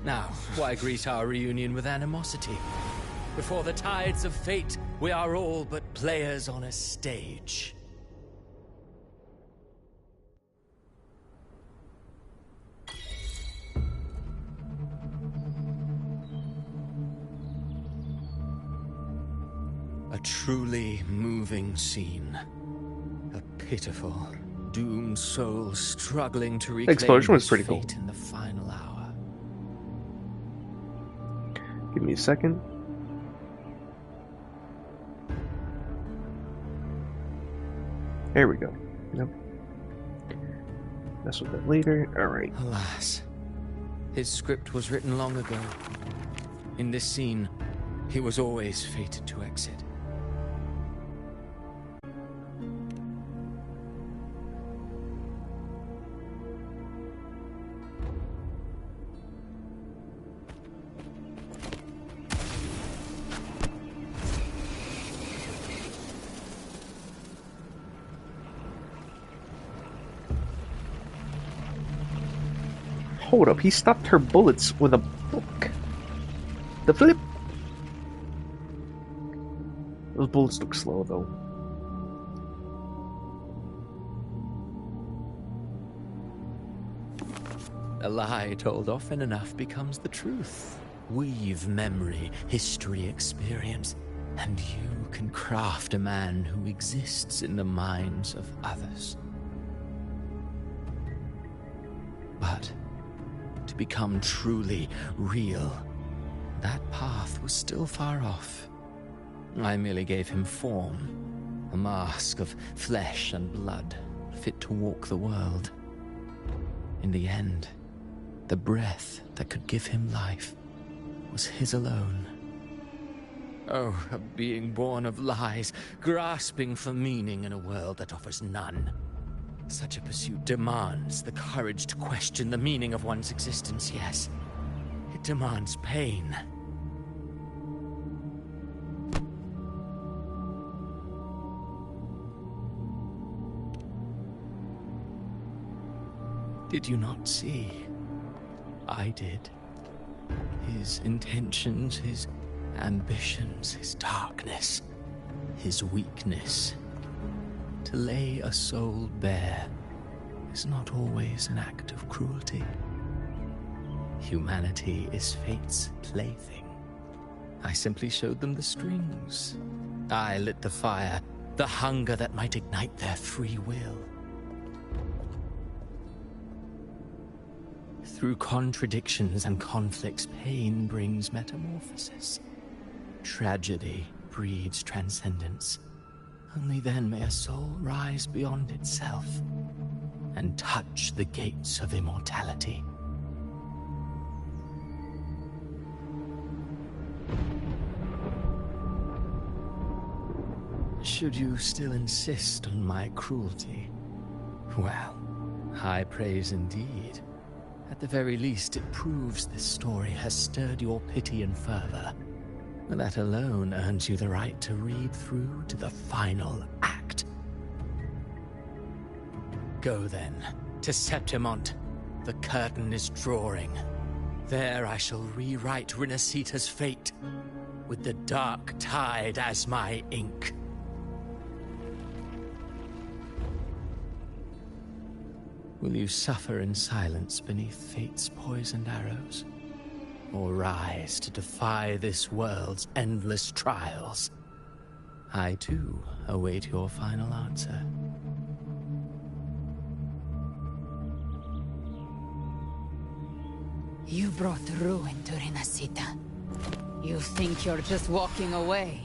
Now, why greet our reunion with animosity? Before the tides of fate, we are all but players on a stage. A truly moving scene. A pitiful, doomed soul struggling to reclaim The explosion was his pretty cool. fate in the final hour. Give me a second. There we go. Yep. Mess with that later. Alright. Alas, his script was written long ago. In this scene, he was always fated to exit. Hold up, he stopped her bullets with a book. The flip! Those bullets look slow, though. A lie told often enough becomes the truth. Weave memory, history, experience, and you can craft a man who exists in the minds of others. But to become truly real, that path was still far off. I merely gave him form, a mask of flesh and blood, fit to walk the world. In the end, the breath that could give him life was his alone. Oh, a being born of lies, grasping for meaning in a world that offers none. Such a pursuit demands the courage to question the meaning of one's existence, yes. It demands pain. Did you not see? I did. His intentions, his ambitions, his darkness, his weakness. To lay a soul bare is not always an act of cruelty. Humanity is fate's plaything. I simply showed them the strings. I lit the fire, the hunger that might ignite their free will. Through contradictions and conflicts, pain brings metamorphosis. Tragedy breeds transcendence. Only then may a soul rise beyond itself and touch the gates of immortality. Should you still insist on my cruelty? Well, high praise indeed. At the very least, it proves this story has stirred your pity and fervor. That alone earns you the right to read through to the final act. Go then, to Septimont. The curtain is drawing. There I shall rewrite Rinasita's fate, with the dark tide as my ink. Will you suffer in silence beneath fate's poisoned arrows? Or rise to defy this world's endless trials? I, too, await your final answer. You brought ruin to Rinasita. You think you're just walking away?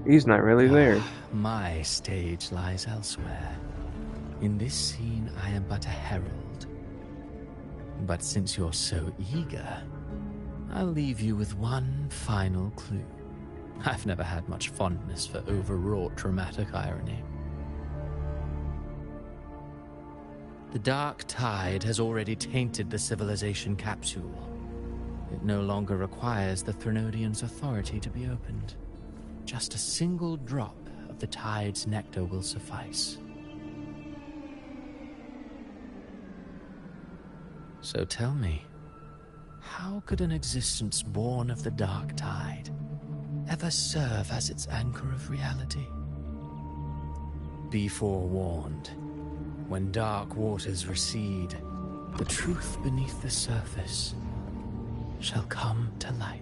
He's not really there. My stage lies elsewhere. In this scene, I am but a herald. But since you're so eager, I'll leave you with one final clue. I've never had much fondness for overwrought dramatic irony. The dark tide has already tainted the civilization capsule. It no longer requires the Threnodians' authority to be opened. Just a single drop of the tide's nectar will suffice. So tell me, how could an existence born of the dark tide ever serve as its anchor of reality? Be forewarned. When dark waters recede, the truth beneath the surface shall come to light.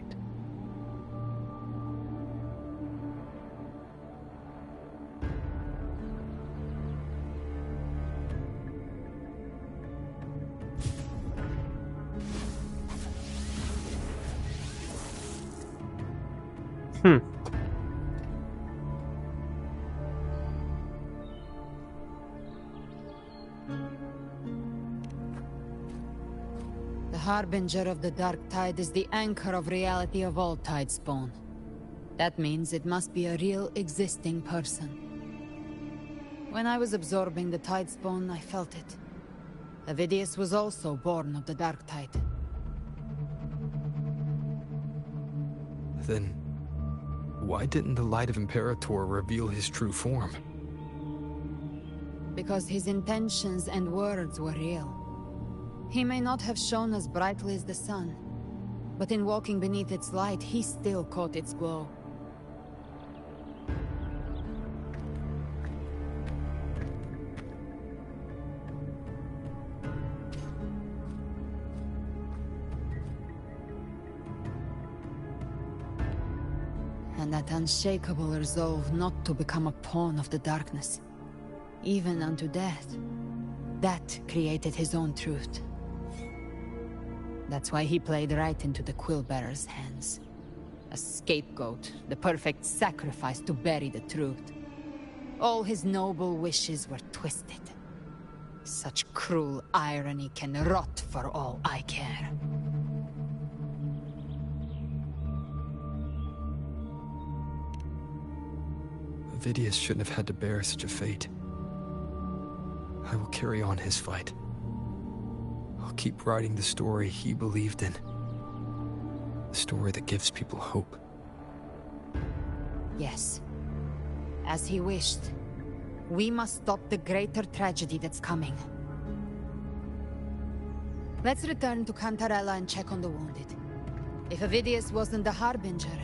The Harbinger of the Dark Tide is the anchor of reality of all Tidespawn. That means it must be a real existing person. When I was absorbing the Tidespawn, I felt it. Avidius was also born of the Dark Tide. Then, why didn't the Light of Imperator reveal his true form? Because his intentions and words were real. He may not have shone as brightly as the sun, but in walking beneath its light, he still caught its glow. And that unshakable resolve not to become a pawn of the darkness, even unto death, that created his own truth. That's why he played right into the Quillbearer's hands. A scapegoat, the perfect sacrifice to bury the truth. All his noble wishes were twisted. Such cruel irony can rot for all I care. Vidius shouldn't have had to bear such a fate. I will carry on his fight. I'll keep writing the story he believed in. The story that gives people hope. Yes. As he wished. We must stop the greater tragedy that's coming. Let's return to Cantarella and check on the wounded. If Vidius wasn't the Harbinger,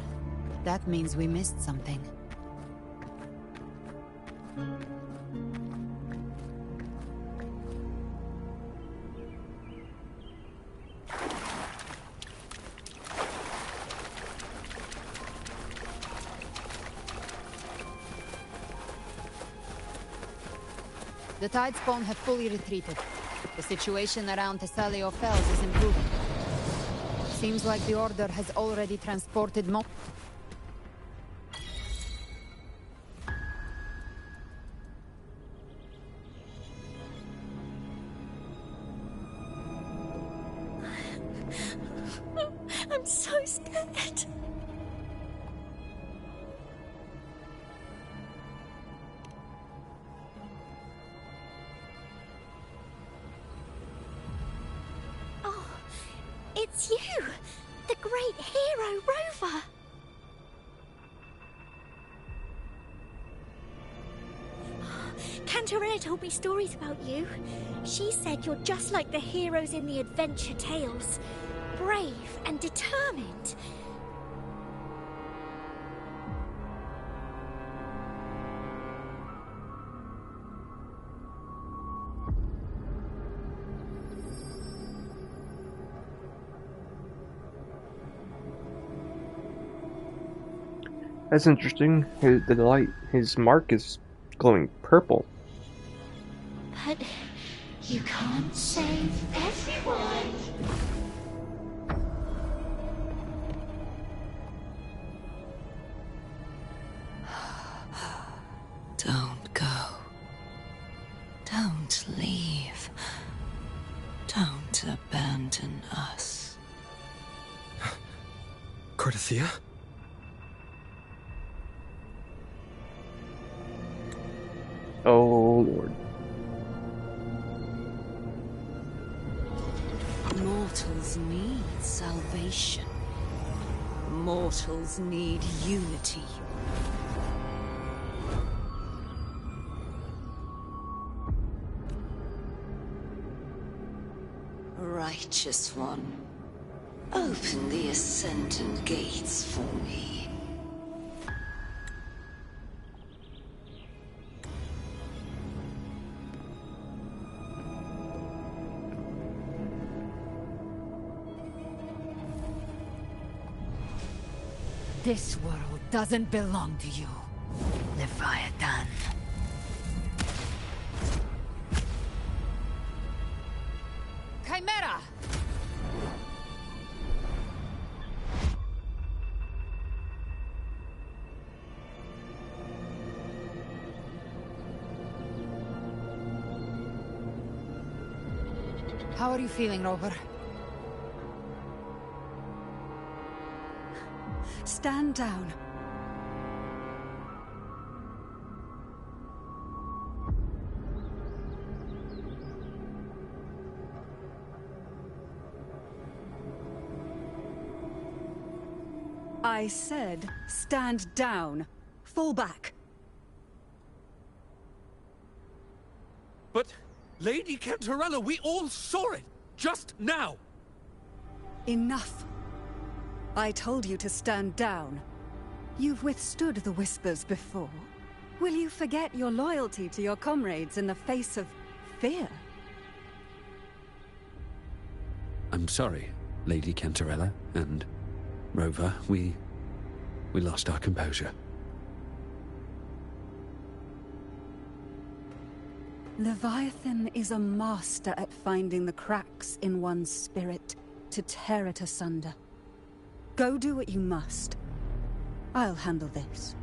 that means we missed something. The Tidespawn have fully retreated. The situation around Thessalio Fells is improving. Seems like the Order has already transported I'm so scared. Oh, it's you, the great hero Rover. Cantarella told me stories about you. She said you're just like the heroes in the adventure tales. Brave and determined. That's interesting. His mark is glowing purple. But you can't save everyone. Don't go. Don't leave. Don't abandon us. Cardathia? Oh, Lord. Mortals need salvation. Mortals need unity. Righteous One, open the Ascendant Gates for me. This world doesn't belong to you, Leviathan. Chimera! How are you feeling, Rover? Stand down. I said, stand down. Fall back. But, Lady Cantarella, we all saw it! Just now! Enough. I told you to stand down. You've withstood the whispers before. Will you forget your loyalty to your comrades in the face of fear? I'm sorry, Lady Cantarella, and Rover, we lost our composure. Leviathan is a master at finding the cracks in one's spirit to tear it asunder. Go do what you must. I'll handle this.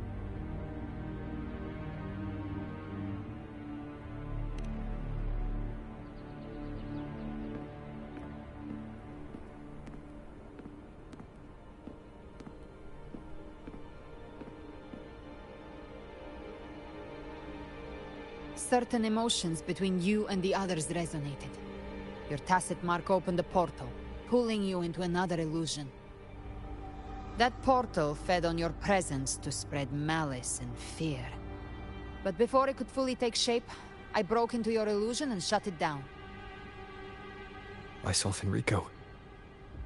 Certain emotions between you and the others resonated. Your tacit mark opened a portal, pulling you into another illusion. That portal fed on your presence to spread malice and fear. But before it could fully take shape, I broke into your illusion and shut it down. I saw Fenrico,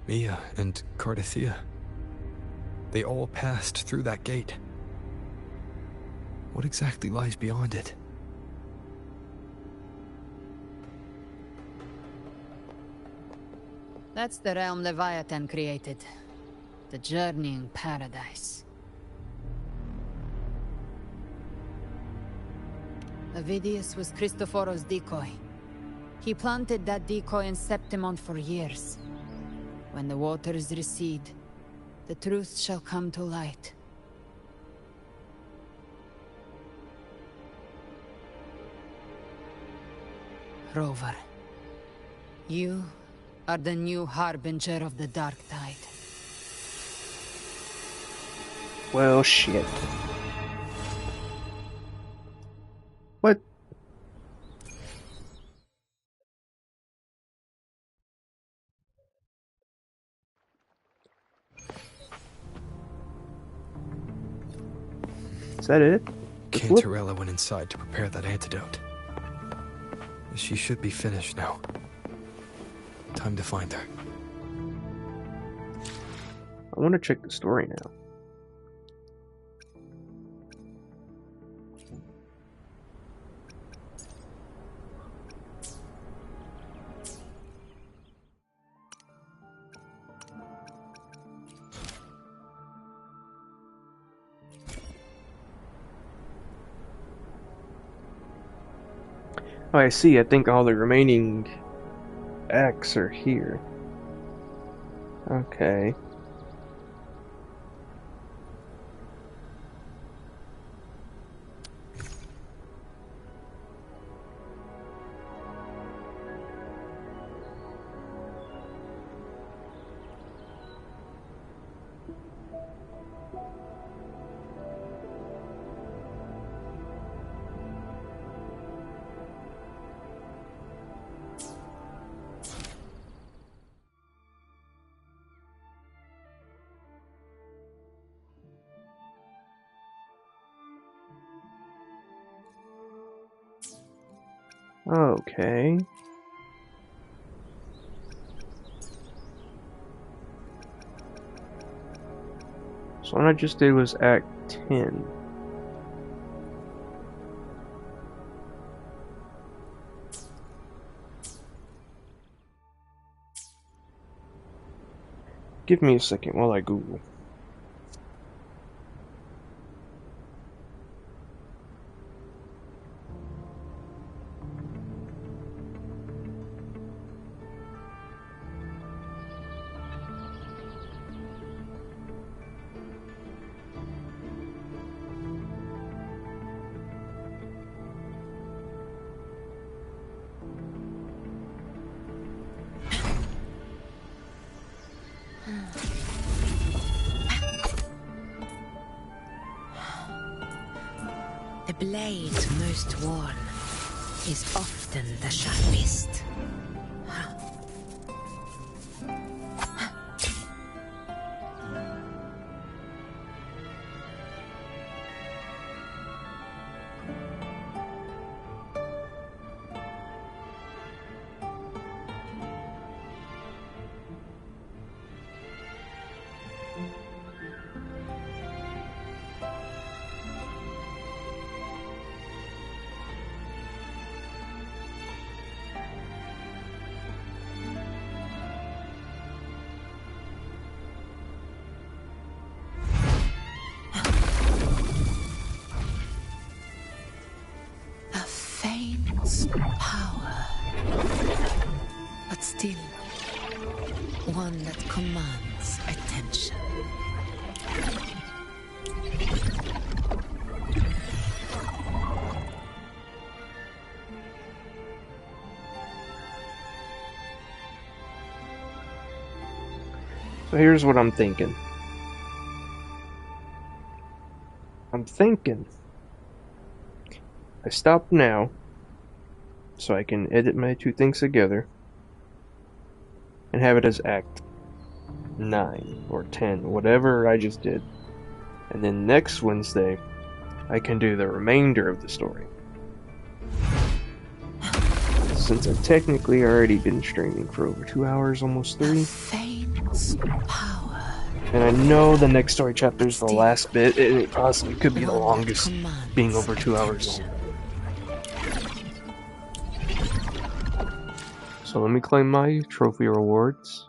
Mia, and Cardathia. They all passed through that gate. What exactly lies beyond it? That's the realm Leviathan created. The journeying paradise. Avidius was Christophoros' decoy. He planted that decoy in Septimon for years. When the waters recede, the truth shall come to light. Rover, you are the new harbinger of the Dark Tide. Well, shit. What? Is that it? Cantarella went inside to prepare that antidote. She should be finished now. Time to find her. I want to check the story now. Oh, I see. I think all the remaining acts are here. Okay. Okay. So what I just did was Act 10. Give me a second while I Google. The blade most worn is often the sharpest. Power, but still one that commands attention. So here's what I'm thinking. I stop now. so I can edit my two things together and have it as Act 9 or 10, whatever I just did. And then next Wednesday, I can do the remainder of the story. Since I've technically already been streaming for over 2 hours, almost 3. And I know the next story chapter is the last bit, and it possibly could be the longest, being over 2 hours long. So let me claim my trophy rewards.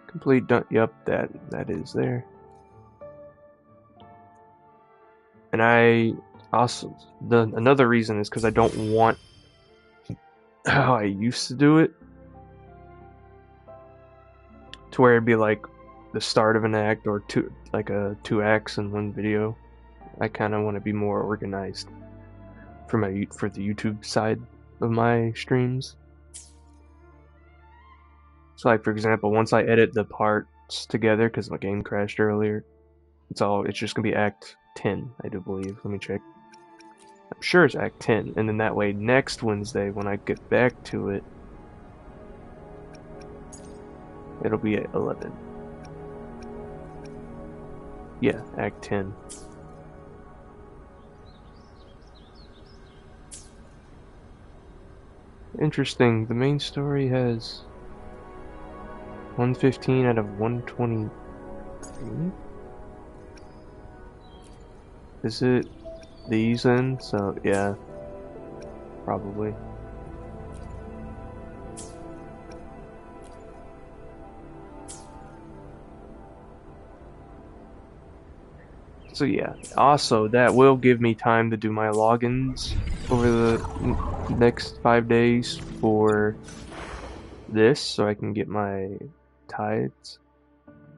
Complete done. Yep, that is there. And I also another reason is because I don't want how I used to do it, to where it'd be like the start of an act or two acts in one video. I kind of want to be more organized for the YouTube side of my streams. So like, for example, once I edit the parts together, because my game crashed earlier, it's just gonna be Act 10, I do believe. Let me check. I'm sure it's Act 10, and then that way next Wednesday when I get back to it, it'll be at 11. Yeah, Act 10. Interesting, the main story has 115 out of 123? Is it these then? So, yeah. Probably. So yeah, also that will give me time to do my logins over the next 5 days for this, so I can get my tides.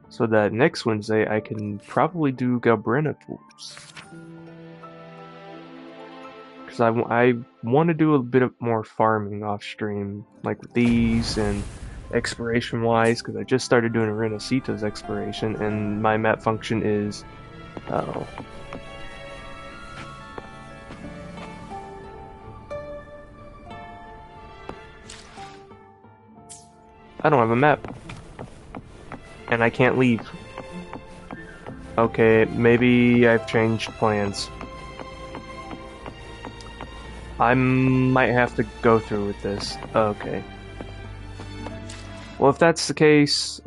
So that next Wednesday I can probably do Galbrina pools. Because I want to do a bit of more farming off stream, like with these and exploration wise, because I just started doing Renacita's exploration, and my map function is oh. I don't have a map. And I can't leave. Okay, maybe I've changed plans. I might have to go through with this. Okay. Well, if that's the case,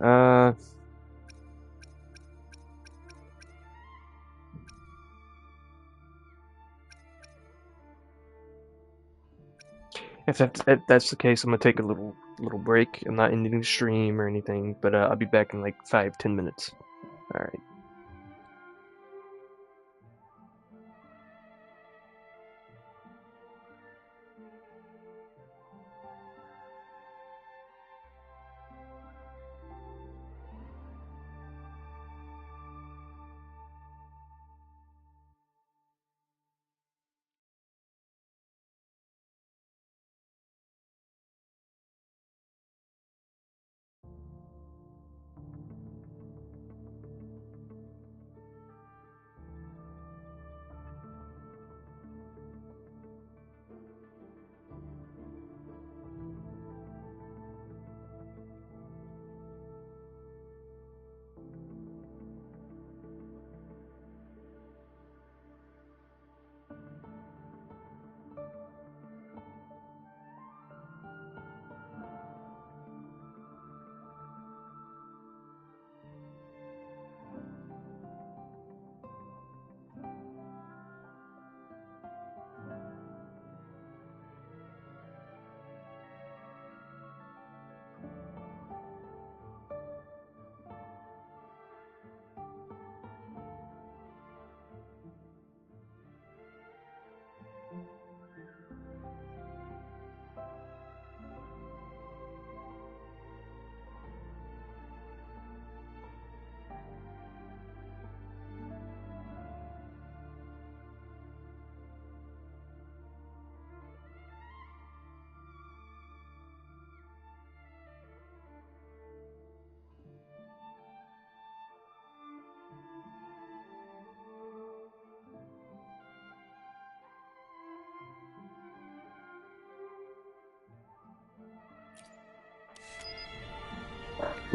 if that's the case, I'm gonna take a little break. I'm not ending the stream or anything, but I'll be back in like 5-10 minutes. All right.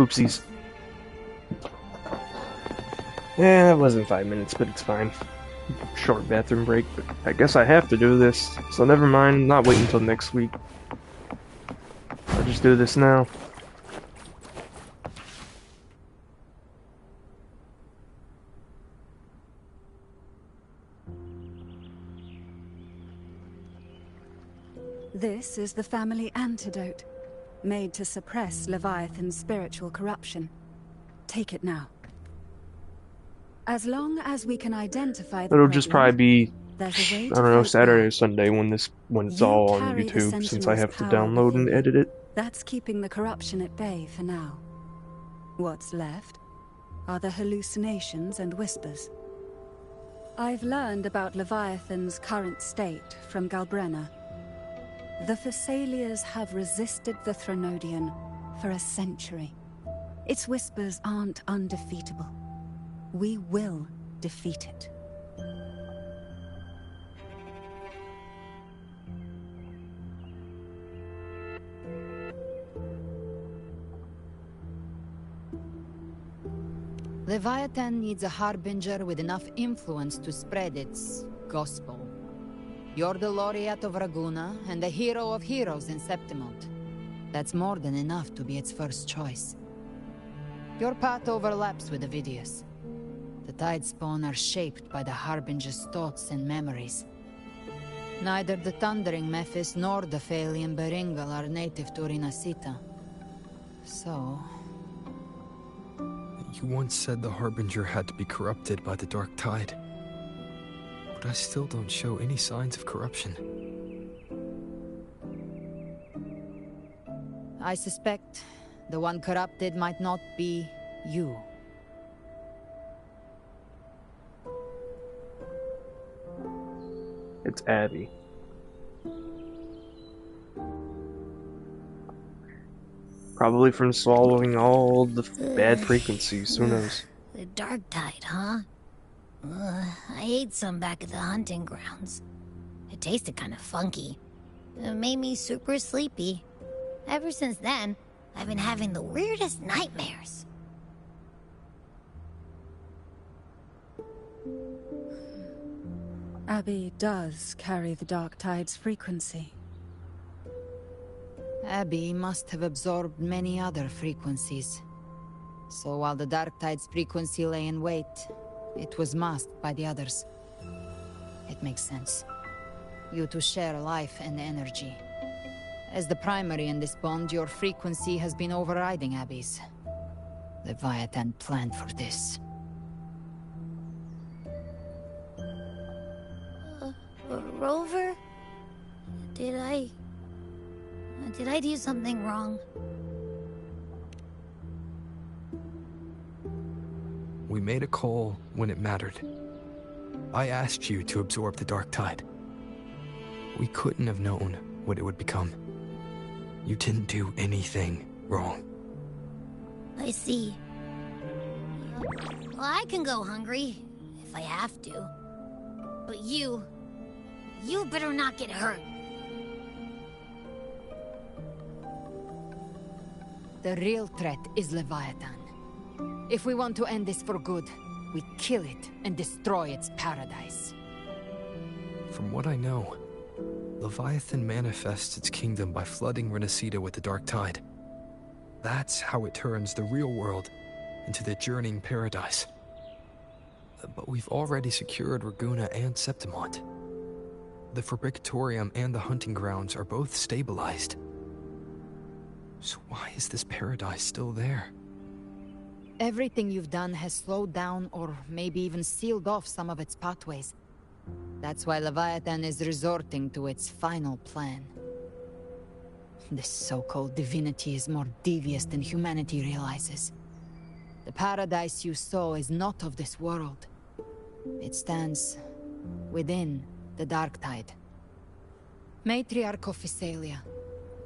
Oopsies. Yeah, that wasn't 5 minutes, but it's fine. Short bathroom break, but I guess I have to do this, so never mind, not wait until next week. I'll just do this now. This is the family antidote, made to suppress Leviathan's spiritual corruption. Take it now. As long as we can identify the It'll just probably be, there's a way I to don't know, fight Saturday back. or Sunday when it's all on carry the YouTube, since I Sentinel's have to power download and within you. edit it. That's keeping the corruption at bay for now. What's left are the hallucinations and whispers. I've learned about Leviathan's current state from Galbrenna. The Thessalians have resisted the Threnodian for a century. Its whispers aren't undefeatable. We will defeat it. Leviathan needs a harbinger with enough influence to spread its gospel. You're the laureate of Raguna and the hero of heroes in Septimont. That's more than enough to be its first choice. Your path overlaps with Avidius. The Tidespawn are shaped by the harbinger's thoughts and memories. Neither the Thundering Mephis nor the Phalian Beringal are native to Rinasita. So... You once said the Harbinger had to be corrupted by the Dark Tide. But I still don't show any signs of corruption. I suspect the one corrupted might not be you. It's Abby. Probably from swallowing all the bad frequencies, who knows? The Dark Tide, huh? I ate some back at the hunting grounds. It tasted kind of funky. It made me super sleepy. Ever since then, I've been having the weirdest nightmares. Abby does carry the Dark Tide's frequency. Abby must have absorbed many other frequencies. So while the Dark Tide's frequency lay in wait, it was masked by the others. It makes sense. You two share life and energy. As the primary in this bond, your frequency has been overriding Abby's. Leviathan planned for this. Rover? Did I do something wrong? We made a call when it mattered. I asked you to absorb the Dark Tide. We couldn't have known what it would become. You didn't do anything wrong. I see. Well, I can go hungry, if I have to. But you better not get hurt. The real threat is Leviathan. If we want to end this for good, we kill it and destroy its paradise. From what I know, Leviathan manifests its kingdom by flooding Renacita with the Dark Tide. That's how it turns the real world into the journeying paradise. But we've already secured Raguna and Septimont. The Fabricatorium and the hunting grounds are both stabilized. So why is this paradise still there? Everything you've done has slowed down or maybe even sealed off some of its pathways. That's why Leviathan is resorting to its final plan. This so-called divinity is more devious than humanity realizes. The paradise you saw is not of this world. It stands within the Dark Tide. Matriarch of Physalia,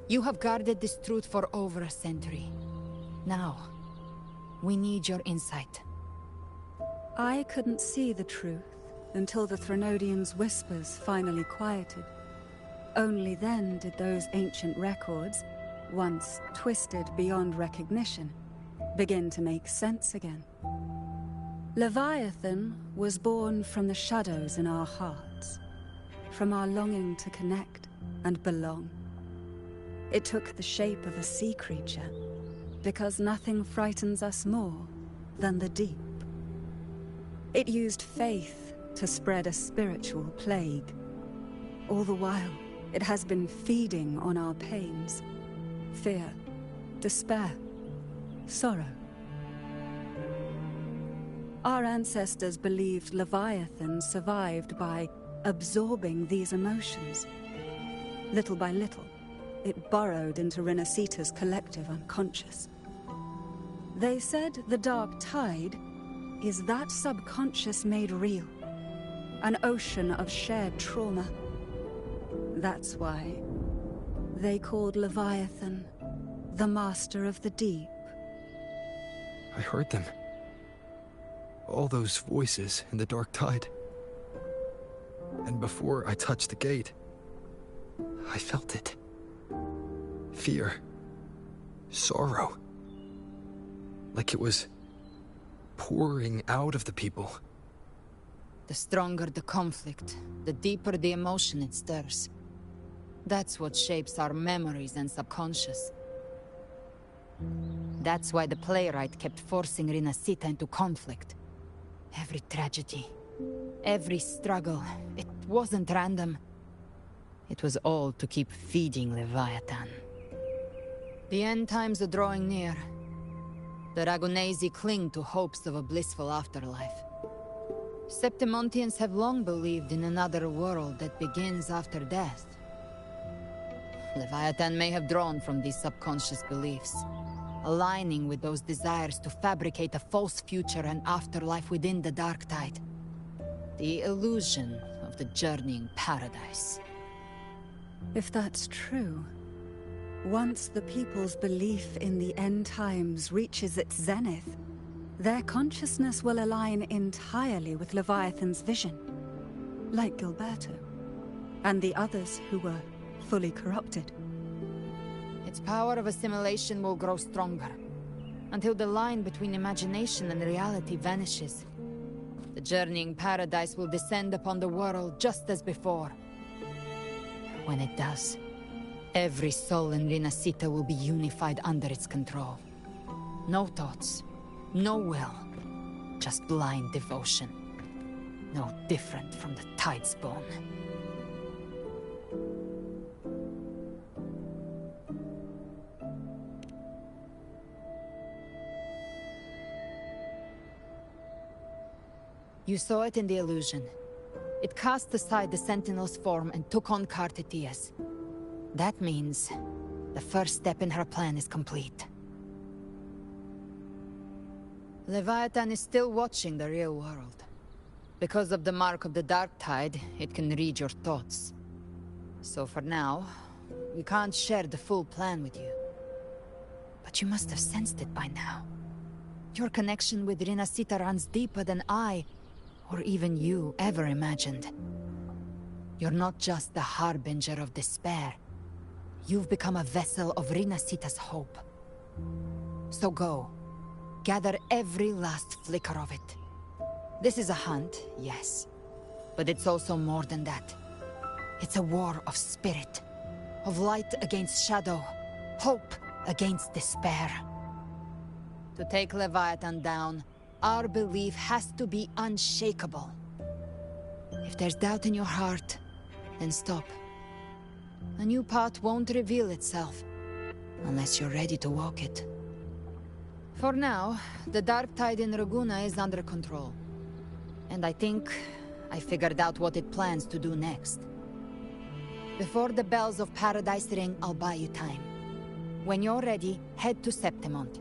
you have guarded this truth for over a century. Now, we need your insight. I couldn't see the truth until the Threnodian's whispers finally quieted. Only then did those ancient records, once twisted beyond recognition, begin to make sense again. Leviathan was born from the shadows in our hearts, from our longing to connect and belong. It took the shape of a sea creature, because nothing frightens us more than the deep. It used faith to spread a spiritual plague. All the while, it has been feeding on our pains, fear, despair, sorrow. Our ancestors believed Leviathan survived by absorbing these emotions. Little by little, it burrowed into Renacita's collective unconscious. They said the dark tide is that subconscious made real, an ocean of shared trauma. That's why they called Leviathan the Master of the Deep. I heard them. All those voices in the dark tide. And before I touched the gate, I felt it. Fear. Sorrow. Like it was pouring out of the people. The stronger the conflict, the deeper the emotion it stirs. That's what shapes our memories and subconscious. That's why the playwright kept forcing Renacita into conflict. Every tragedy, every struggle, it wasn't random. It was all to keep feeding Leviathan. The end times are drawing near. The Ragunesi cling to hopes of a blissful afterlife. Septimontians have long believed in another world that begins after death. Leviathan may have drawn from these subconscious beliefs, aligning with those desires to fabricate a false future and afterlife within the dark tide. The illusion of the journeying paradise. If that's true, once the people's belief in the end times reaches its zenith, their consciousness will align entirely with Leviathan's vision, like Gilberto, and the others who were fully corrupted. Its power of assimilation will grow stronger, until the line between imagination and reality vanishes. The journeying paradise will descend upon the world just as before. When it does, every soul in Renacita will be unified under its control. No thoughts, no will, just blind devotion. No different from the Tidespawn. You saw it in the illusion. It cast aside the Sentinel's form and took on Cartetia's. That means the first step in her plan is complete. Leviathan is still watching the real world. Because of the mark of the Dark Tide, it can read your thoughts. So for now, we can't share the full plan with you. But you must have sensed it by now. Your connection with Renacita runs deeper than I, or even you, ever imagined. You're not just the harbinger of despair. You've become a vessel of Renacita's hope. So go. Gather every last flicker of it. This is a hunt, yes. But it's also more than that. It's a war of spirit. Of light against shadow. Hope against despair. To take Leviathan down, our belief has to be unshakable. If there's doubt in your heart, then stop. A new path won't reveal itself, unless you're ready to walk it. For now, the dark tide in Raguna is under control. And I think I figured out what it plans to do next. Before the bells of Paradise ring, I'll buy you time. When you're ready, head to Septimont.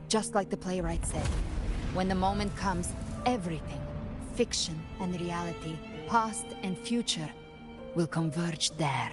Just like the playwright said, when the moment comes, everything, fiction and reality, past and future, will converge there.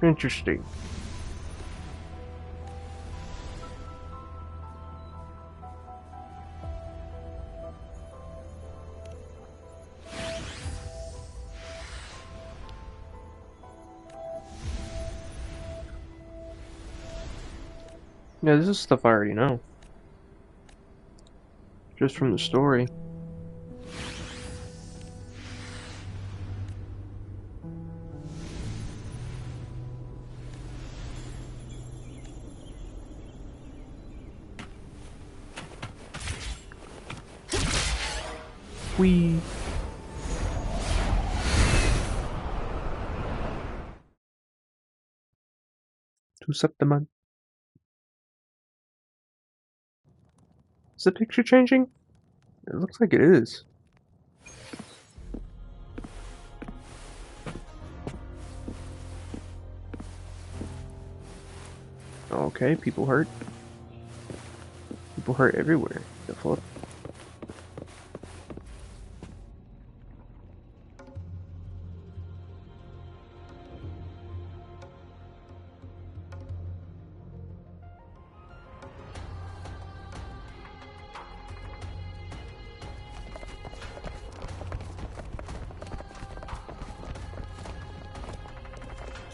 Interesting. Yeah, this is stuff I already know. Just from the story. Whee! To Septimon. Is the picture changing? It looks like it is. Okay, people hurt. People hurt everywhere. The fuck?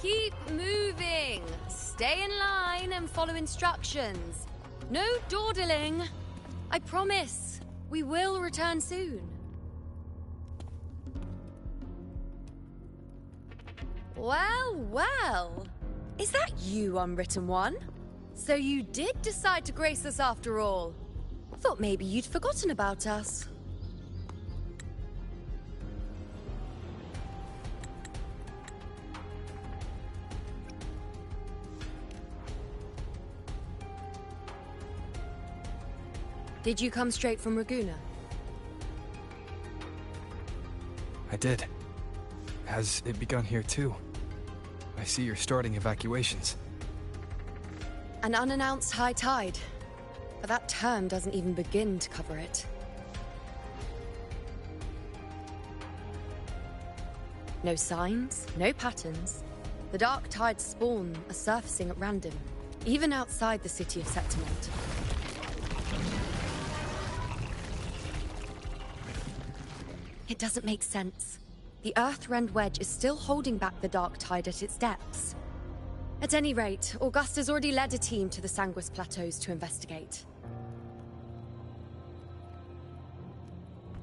Keep moving. Stay in line and follow instructions. No dawdling. I promise, we will return soon. Well, well. Is that you, Unwritten One? So you did decide to grace us after all. Thought maybe you'd forgotten about us. Did you come straight from Raguna? I did. Has it begun here too? I see you're starting evacuations. An unannounced high tide. But that term doesn't even begin to cover it. No signs, no patterns. The dark tide's spawn are surfacing at random, even outside the city of Septimont. It doesn't make sense. The Earthrend Wedge is still holding back the dark tide at its depths. At any rate, Augusta's already led a team to the Sanguis Plateaus to investigate.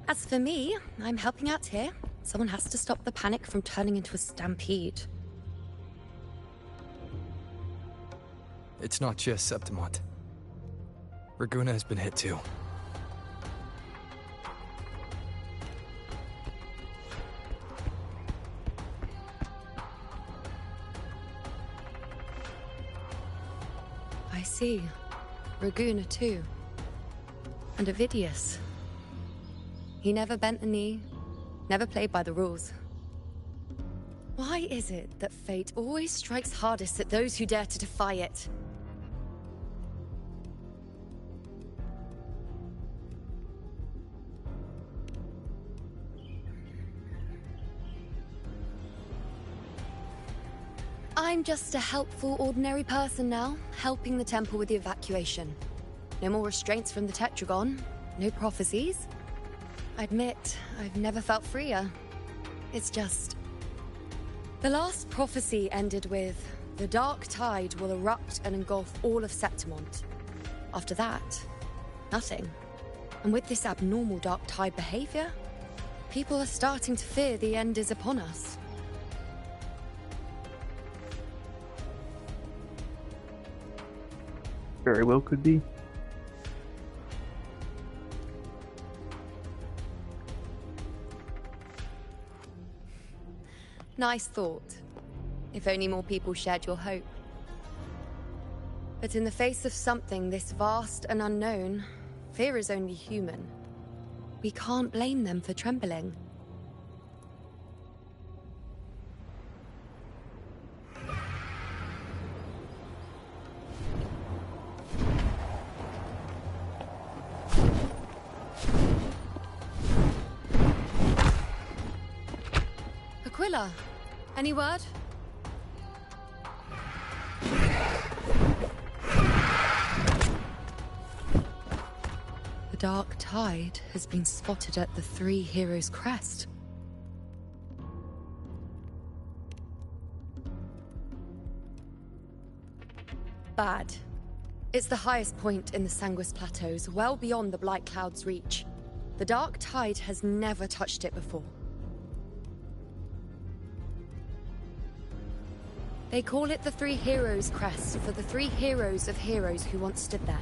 As for me, I'm helping out here. Someone has to stop the panic from turning into a stampede. It's not just Septimont. Raguna has been hit too. I see. Raguna too. And Ovidius. He never bent the knee, never played by the rules. Why is it that fate always strikes hardest at those who dare to defy it? I'm just a helpful, ordinary person now, helping the temple with the evacuation. No more restraints from the Tetragon, no prophecies. I admit, I've never felt freer. It's just... The last prophecy ended with, the dark tide will erupt and engulf all of Septimont. After that, nothing. And with this abnormal dark tide behavior, people are starting to fear the end is upon us. Very well could be. Nice thought. If only more people shared your hope. But in the face of something this vast and unknown, fear is only human. We can't blame them for trembling. Aquila, any word? dark tide has been spotted at the Three Heroes' crest. Bad. It's the highest point in the Sanguis Plateaus, well beyond the Blight Cloud's reach. The dark tide has never touched it before. They call it the Three Heroes' Crest for the three heroes of heroes who once stood there.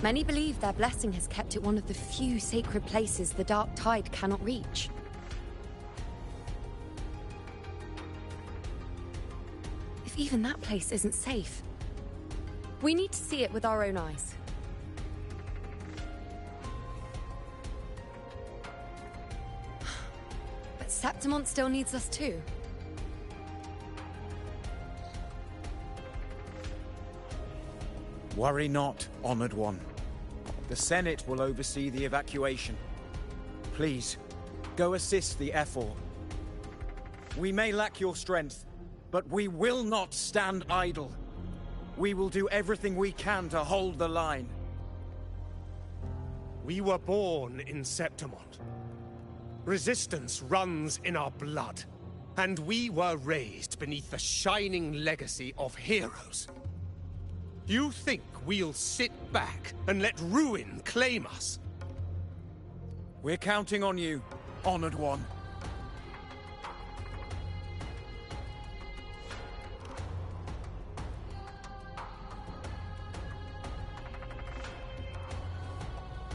Many believe their blessing has kept it one of the few sacred places the dark tide cannot reach. If even that place isn't safe, we need to see it with our own eyes. But Septimont still needs us too. Worry not, Honored One. The Senate will oversee the evacuation. Please, go assist the Ephor. We may lack your strength, but we will not stand idle. We will do everything we can to hold the line. We were born in Septimont. Resistance runs in our blood. And we were raised beneath the shining legacy of heroes. You think we'll sit back and let ruin claim us? We're counting on you, Honored One.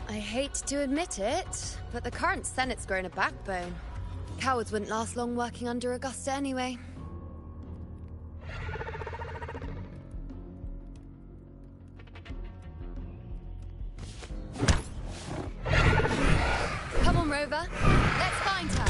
I hate to admit it, but the current Senate's grown a backbone. Cowards wouldn't last long working under Augusta anyway. Come on, Rover. Let's find her.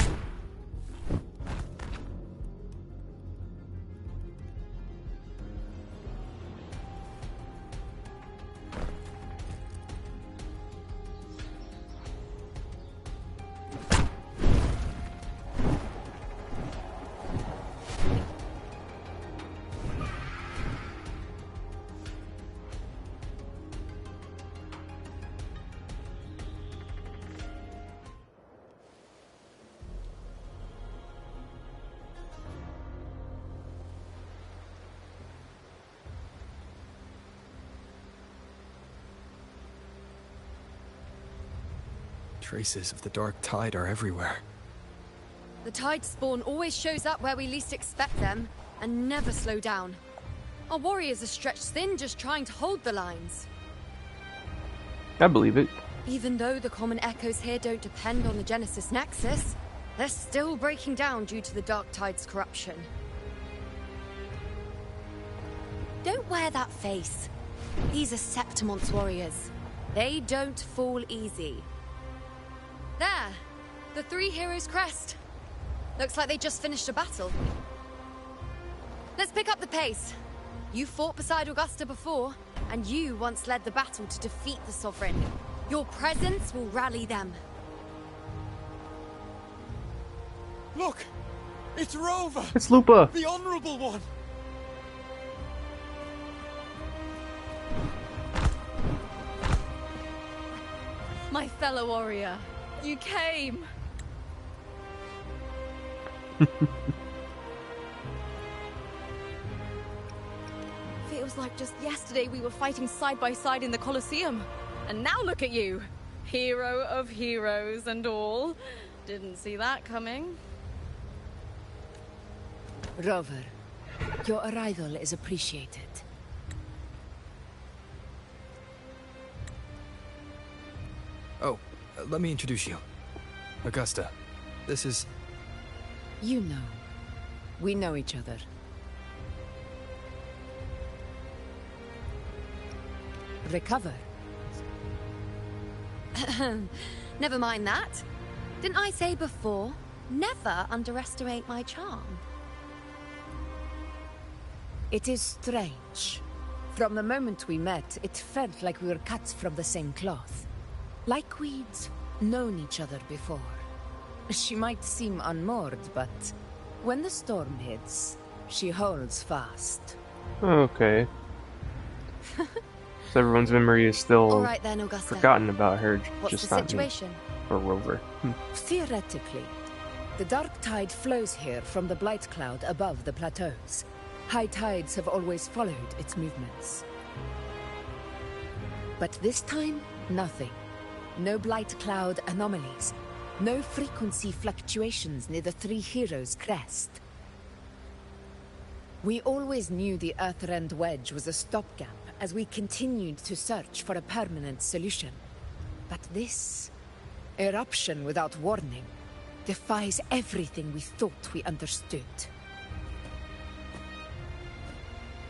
Traces of the dark tide are everywhere. The tide spawn always shows up where we least expect them, and never slow down. Our warriors are stretched thin just trying to hold the lines. I believe it. Even though the common echoes here don't depend on the Genesis Nexus, they're still breaking down due to the dark tide's corruption. Don't wear that face. These are Septimont's warriors. They don't fall easy. There! The Three Heroes' Crest. Looks like they just finished a battle. Let's pick up the pace. You fought beside Augusta before, and you once led the battle to defeat the Sovereign. Your presence will rally them. Look! It's Rover! It's Lupa! The Honorable One! My fellow warrior, you came! Feels like just yesterday we were fighting side by side in the Colosseum. And now look at you! Hero of heroes and all. Didn't see that coming. Rover, your arrival is appreciated. Oh, let me introduce you. Augusta, this is... You know. We know each other. Recover. Never mind that. Didn't I say before, never underestimate my charm? It is strange. From the moment we met, it felt like we were cut from the same cloth. Like we'd known each other before. She might seem unmoored, but when the storm hits, she holds fast. Okay. So everyone's memory is still All right then, Augusta. forgotten about her, What's just the not me. situation? Or Rover. Theoretically, the dark tide flows here from the blight cloud above the plateaus. High tides have always followed its movements. But this time, nothing. No blight cloud anomalies. No frequency fluctuations near the Three Heroes crest. We always knew the Earthrend Wedge was a stopgap as we continued to search for a permanent solution. But this eruption without warning defies everything we thought we understood.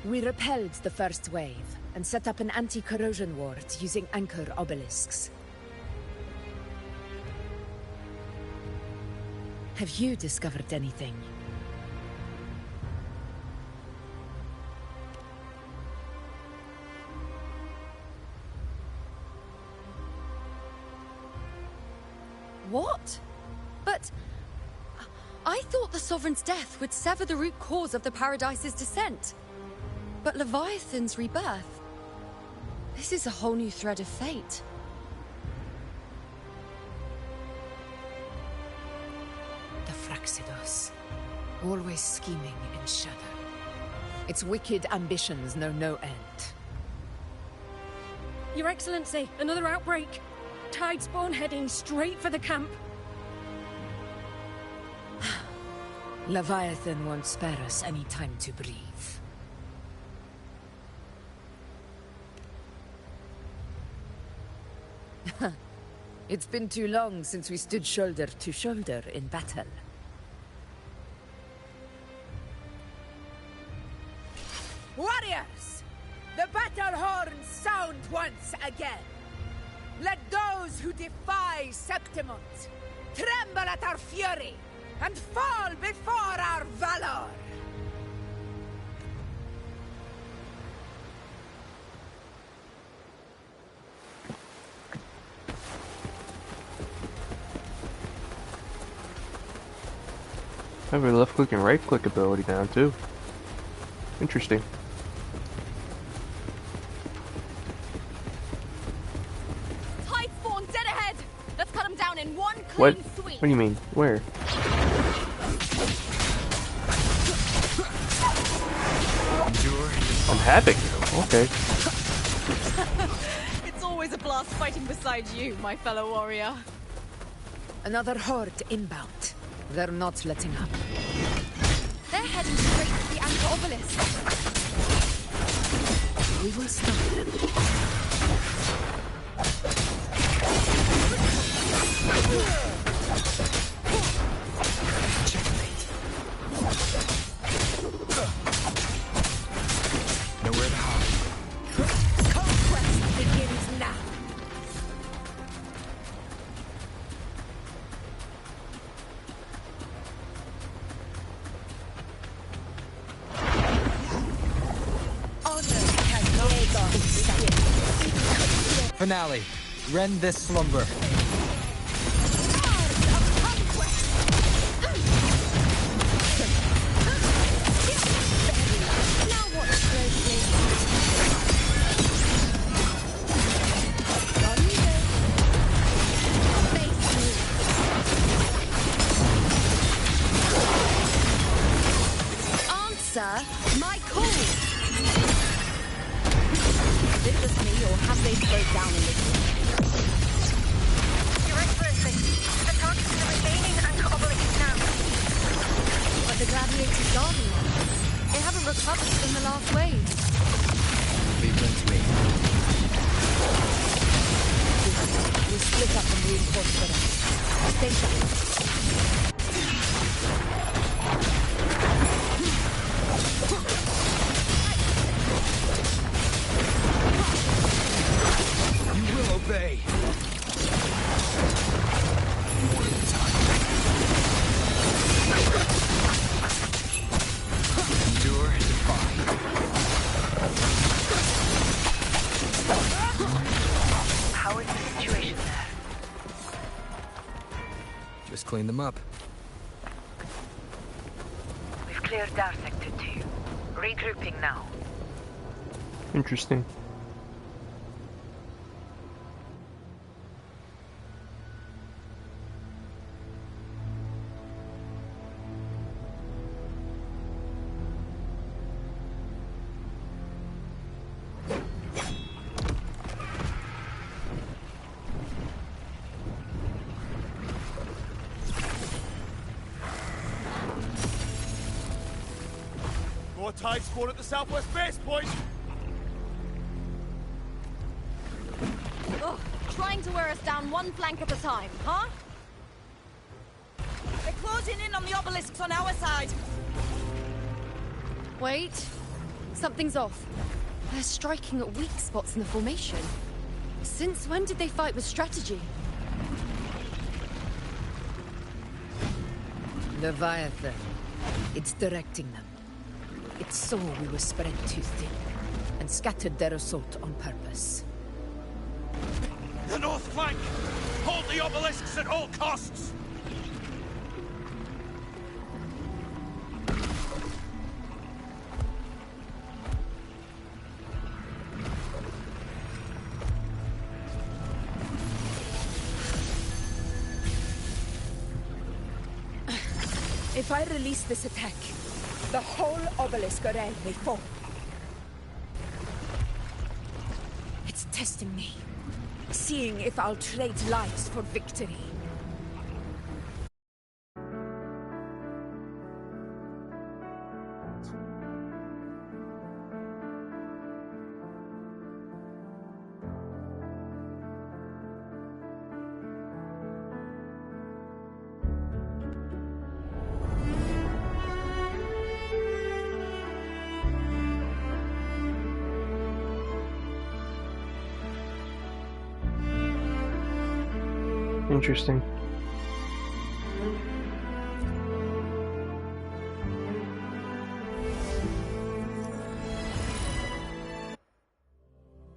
We repelled the first wave and set up an anti-corrosion ward using anchor obelisks. Have you discovered anything? What? But I thought the Sovereign's death would sever the root cause of the Paradise's descent. But Leviathan's rebirth... This is a whole new thread of fate. The Fraxidos. Always scheming in shadow. Its wicked ambitions know no end. Your Excellency, another outbreak. Tide spawn heading straight for the camp. Leviathan won't spare us any time to breathe. It's been too long since we stood shoulder to shoulder in battle. Warriors! The battle horns sound once again. Let those who defy Septimont tremble at our fury and fall before our valor! I have a left click and right click ability now too. Interesting. Tide spawn dead ahead! Let's cut them down in one What? clean sweep! What do you mean? Where? I'm Havoc. Okay. It's always a blast fighting beside you, my fellow warrior. Another horde inbound. They're not letting up. They're heading straight for the anchor obelisk. We will stop them. Nowhere to hide. Conquest begins now! Finale. Rend this slumber. Answer my call! Is it just me, or have they slowed down a little? Your Excellency, the target is the remaining anchor obelisk now. But the gladiators guarding them, they haven't recovered from the last wave. Leave them to me. We split up and reinforce the rest. Stay sharp. You will obey. One at a time. Endure and defy. How is the situation there? Just clean them up. We've cleared our sector 2. Regrouping now. Interesting. more tide spawn at the southwest base point! Ugh, trying to wear us down one flank at a time, huh? They're closing in on the obelisks on our side. Wait. Something's off. They're striking at weak spots in the formation. Since when did they fight with strategy? Leviathan. It's directing them. It saw we were spread too thin, and scattered their assault on purpose. The north flank! Hold the obelisks at all costs! If I release this attack, the whole obelisk array may fall. It's testing me, seeing if I'll trade lives for victory. Interesting.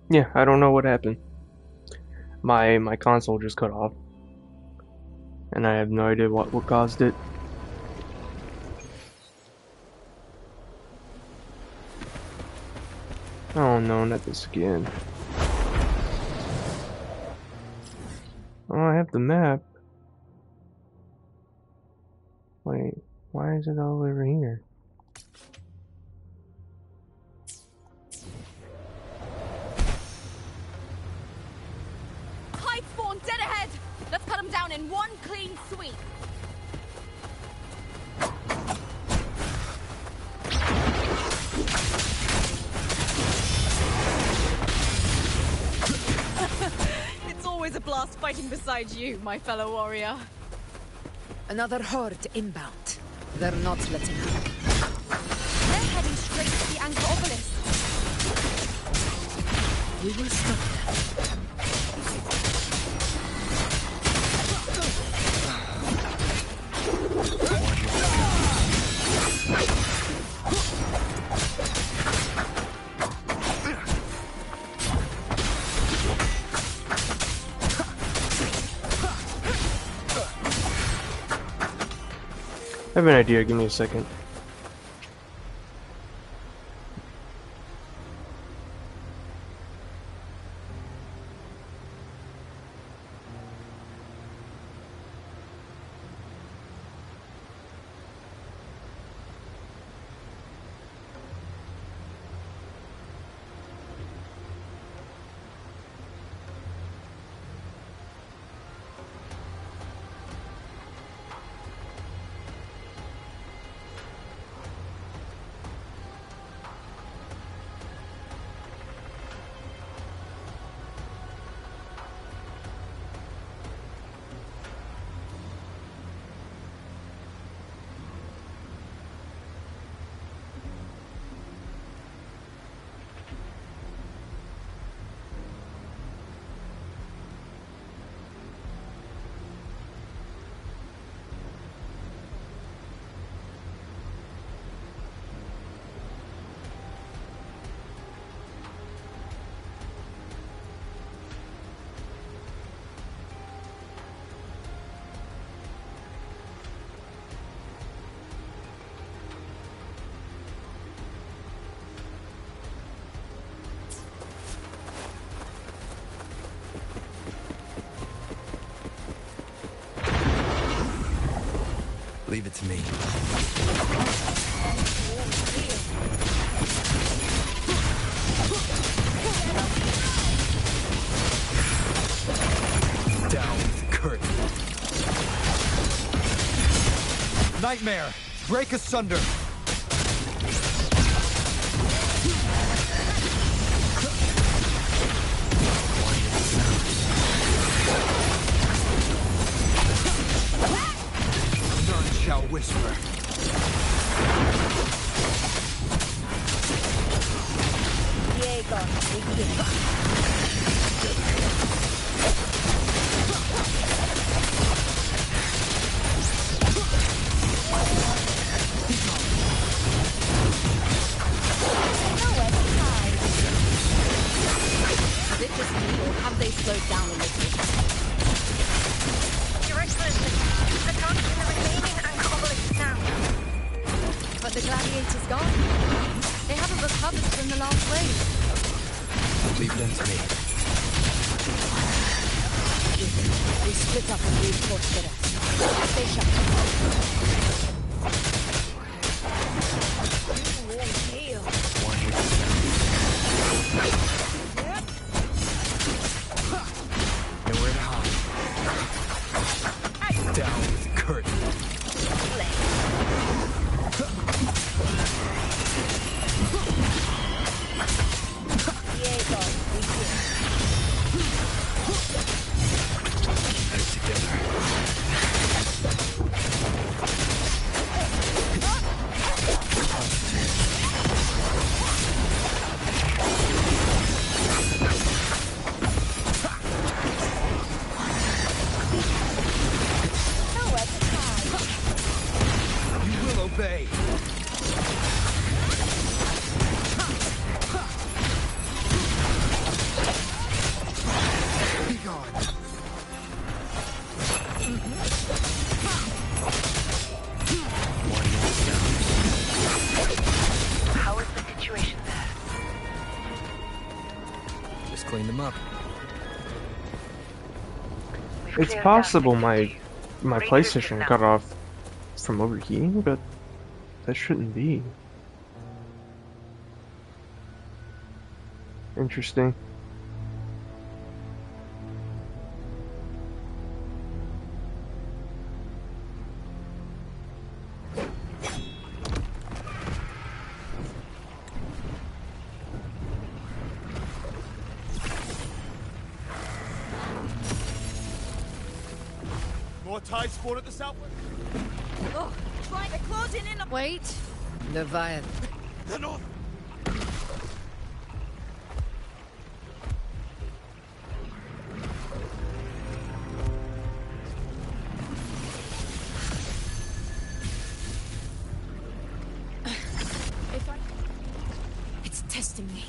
Yeah, I don't know what happened. My console just cut off. And I have no idea what caused it. Oh no, not this again. Oh, I have the map. Wait, why is it all over here? Tide spawn dead ahead! Let's cut them down in one clean sweep. It's always a blast fighting beside you, my fellow warrior. Another horde inbound. They're not letting up. They're heading straight to the Anchor Obelisk. We will stop them. I have an idea, give me a second. Leave it to me. Down with the curtain. Nightmare! Break asunder! whisper. Is it just me, or have they slowed down a little? Your Excellency, attack in the remaining anchor obelisks now. But the gladiator's gone. They haven't recovered from the last wave. Leave them to me. We split up and reinforce the rest. Stay sharp. You won't heal. Nowhere to hide. Down with curtain. Head together. You will obey. Be gone. One minute down. How is the situation there? Just clean them up. It's possible my PlayStation got off from overheating, but that shouldn't be. Interesting. More tide spawn at the southwest. Oh, trying to close in on... Wait. Leviathan. The north. It's testing me.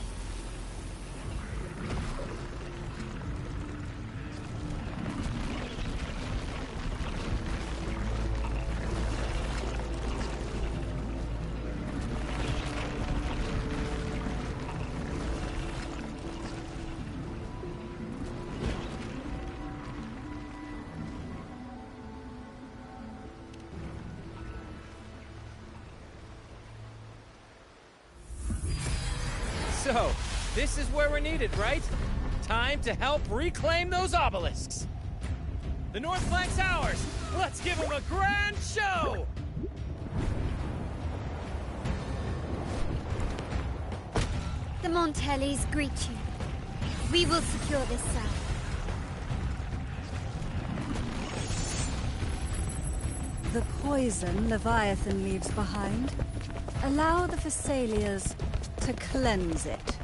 So, this is where we're needed, right? Time to help reclaim those obelisks. The north flank's ours. Let's give them a grand show! The Montellis greet you. We will secure this cell. The poison Leviathan leaves behind. Allow the Thessalians to cleanse it.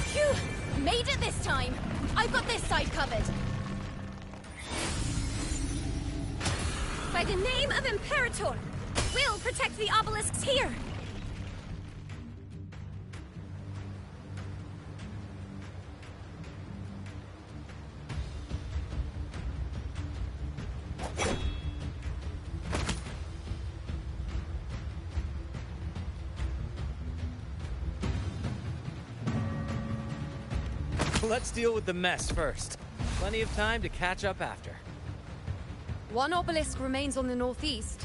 Phew! Made it this time! I've got this side covered. By the name of Imperator, we'll protect the obelisks here. Let's deal with the mess first. Plenty of time to catch up after. One obelisk remains on the northeast.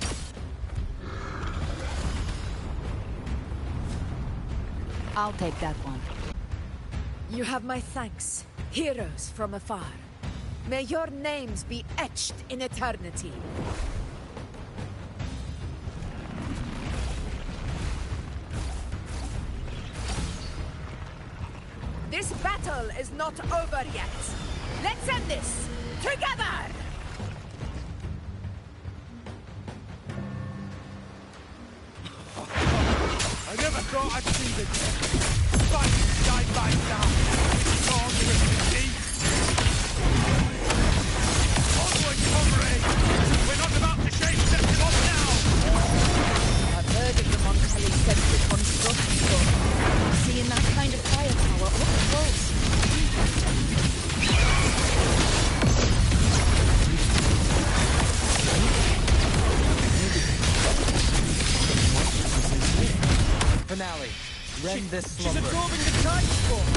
I'll take that one. You have my thanks, heroes from afar. May your names be etched in eternity. This battle is not over yet. Let's end this together! thought I'd see the dead. Fighting side by side. Gone with defeat. Onward, comrades! We're not about to shake Septimon now! I've heard of the Montelli-centric construction book. Seeing that kind of firepower up close. Finale. Rend this slumber. She's absorbing the tide storm.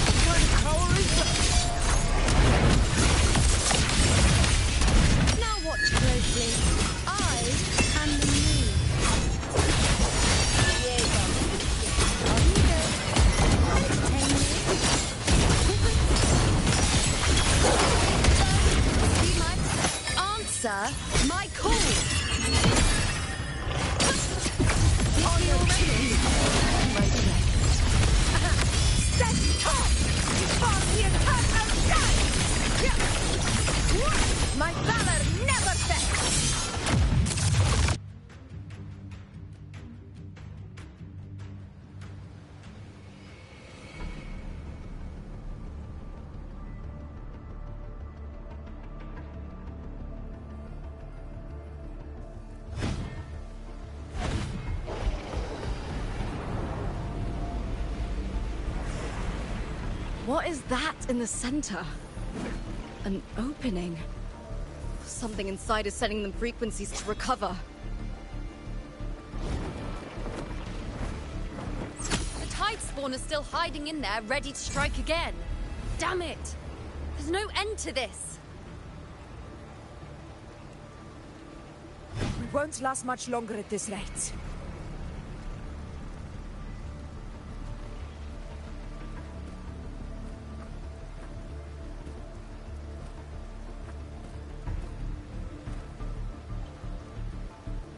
What kind of power is that? Now watch closely. I am the moon. Answer my call. On your ready. Stand tall before the attack outside! My valor never fails! What is that in the center? An opening. Something inside is sending them frequencies to recover. The tide spawn is still hiding in there, ready to strike again. Damn it! There's no end to this. We won't last much longer at this rate.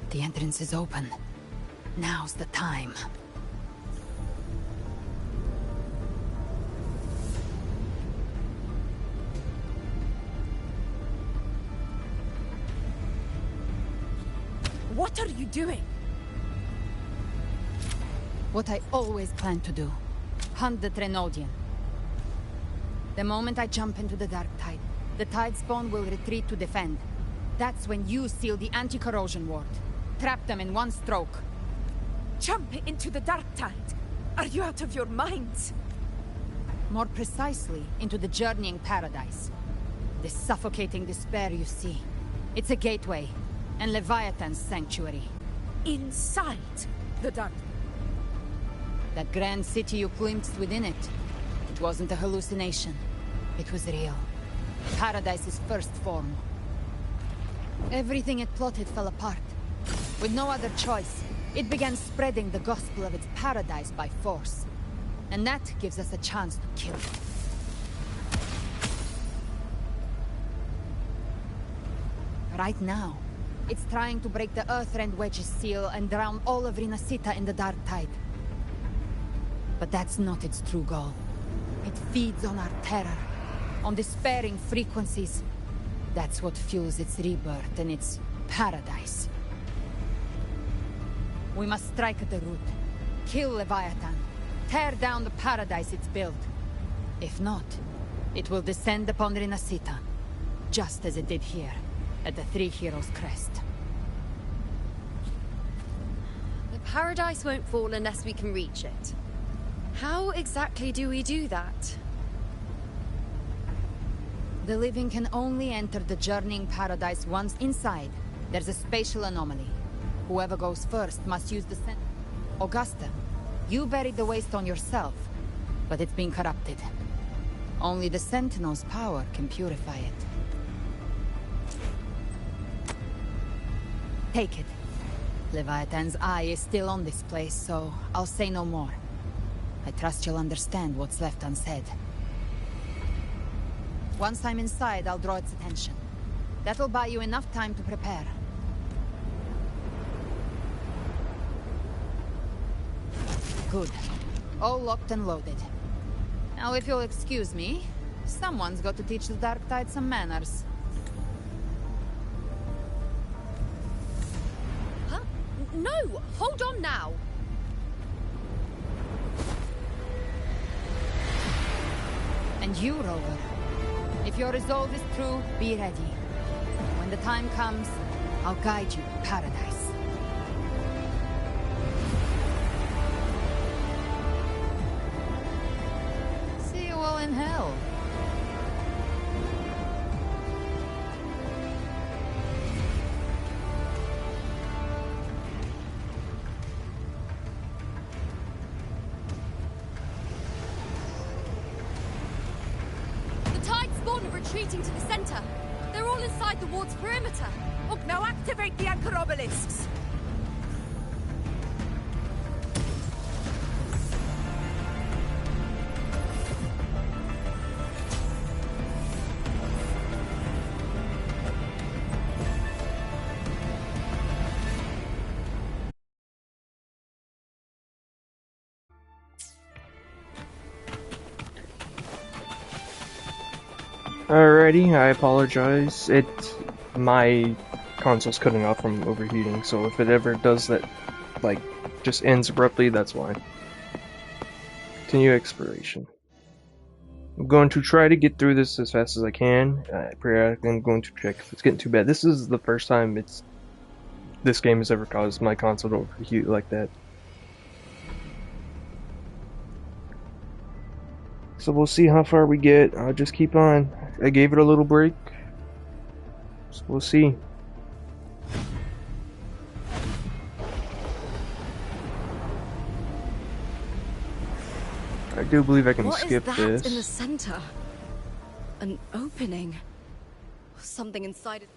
The entrance is open. Now's the time. What are you doing? What I always planned to do. Hunt the Trenodian. The moment I jump into the Dark Tide, the Tide Spawn will retreat to defend. That's when you seal the anti-corrosion ward. Trap them in one stroke. Jump into the Dark Tide? Are you out of your minds? More precisely, into the journeying paradise. The suffocating despair you see. It's a gateway, and Leviathan's sanctuary. Inside the Dark. That grand city you glimpsed within it. It wasn't a hallucination. It was real. Paradise's first form. Everything it plotted fell apart. With no other choice, it began spreading the gospel of its paradise by force. And that gives us a chance to kill it. Right now, it's trying to break the Earthrend Wedge's seal and drown all of Rinasita in the Dark Tide. But that's not its true goal. It feeds on our terror, on despairing frequencies. That's what fuels its rebirth and its paradise. We must strike at the root. Kill Leviathan. Tear down the paradise it's built. If not, it will descend upon Rinasita, just as it did here, at the Three Heroes' Crest. The paradise won't fall unless we can reach it. How exactly do we do that? The living can only enter the journeying paradise once inside. There's a spatial anomaly. Whoever goes first must use the Augusta, you buried the Waystone yourself, but it's been corrupted. Only the Sentinel's power can purify it. Take it. Leviathan's eye is still on this place, so I'll say no more. I trust you'll understand what's left unsaid. Once I'm inside, I'll draw its attention. That'll buy you enough time to prepare. Good. All locked and loaded. Now, if you'll excuse me, someone's got to teach the Dark Tide some manners. Huh? No! Hold on now! And you, Rover. If your resolve is true, be ready. When the time comes, I'll guide you to paradise. See you all in hell. Retreating to the center. They're all inside the ward's perimeter. Look, now activate the anchor obelisks. Alrighty, I apologize. My console's cutting off from overheating, so if it ever does that, like, just ends abruptly, that's why. Continue exploration. I'm going to try to get through this as fast as I can. Periodically, I'm going to check if it's getting too bad. This is the first time this game has ever caused my console to overheat like that. So we'll see how far we get. I'll just keep on. I gave it a little break. So we'll see. I do believe I can skip this. What is that in the center? An opening? Something inside it.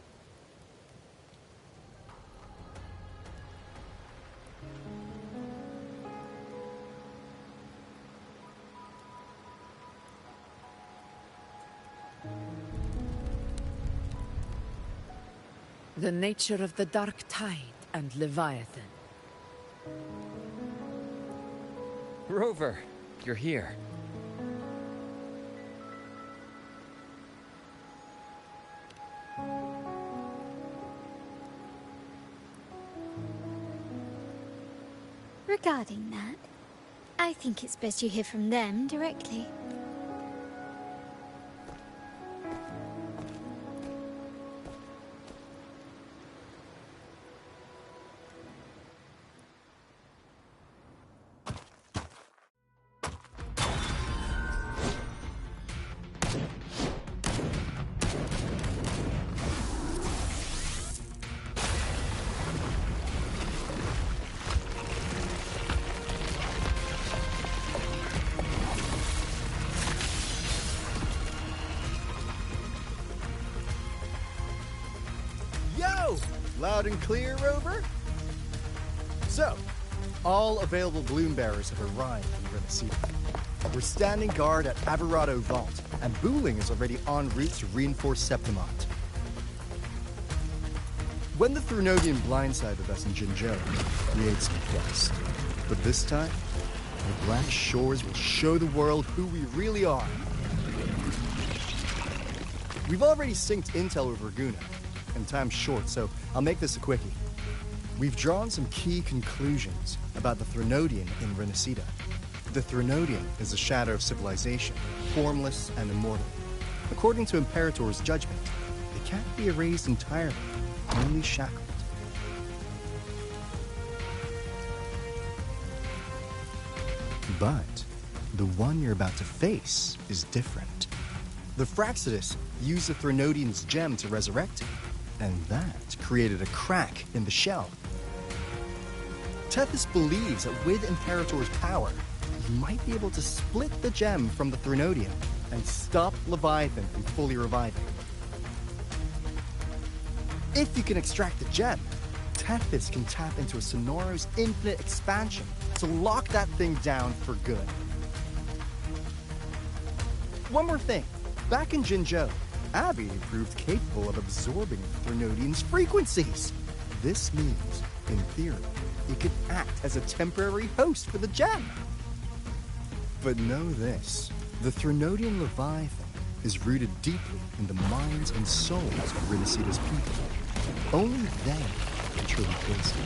The nature of the Dark Tide and Leviathan. Rover, you're here. Regarding that, I think it's best you hear from them directly. Loud and clear, Rover? So, all available bloom bearers have arrived in Renacida. We're standing guard at Averado Vault, and Booling is already en route to reinforce Septimont. When the Threnodian blindsided us in Jinzhou, we ate some quest. But this time, the Black Shores will show the world who we really are. We've already synced intel with Raguna, and time's short, so I'll make this a quickie. We've drawn some key conclusions about the Threnodian in Renacida. The Threnodian is a shadow of civilization, formless and immortal. According to Imperator's judgment, they can't be erased entirely, only shackled. But the one you're about to face is different. The Fraxidus used the Threnodian's gem to resurrect him, and that created a crack in the shell. Tethys believes that with Imperator's power, he might be able to split the gem from the Threnodian and stop Leviathan from fully reviving. If you can extract the gem, Tethys can tap into a Sonoro's infinite expansion to lock that thing down for good. One more thing. Back in Jinzhou, Abby proved capable of absorbing the Threnodian's frequencies. This means, in theory, it could act as a temporary host for the gem. But know this, the Threnodian Leviathan is rooted deeply in the minds and souls of Renacida's people. Only they can truly face it.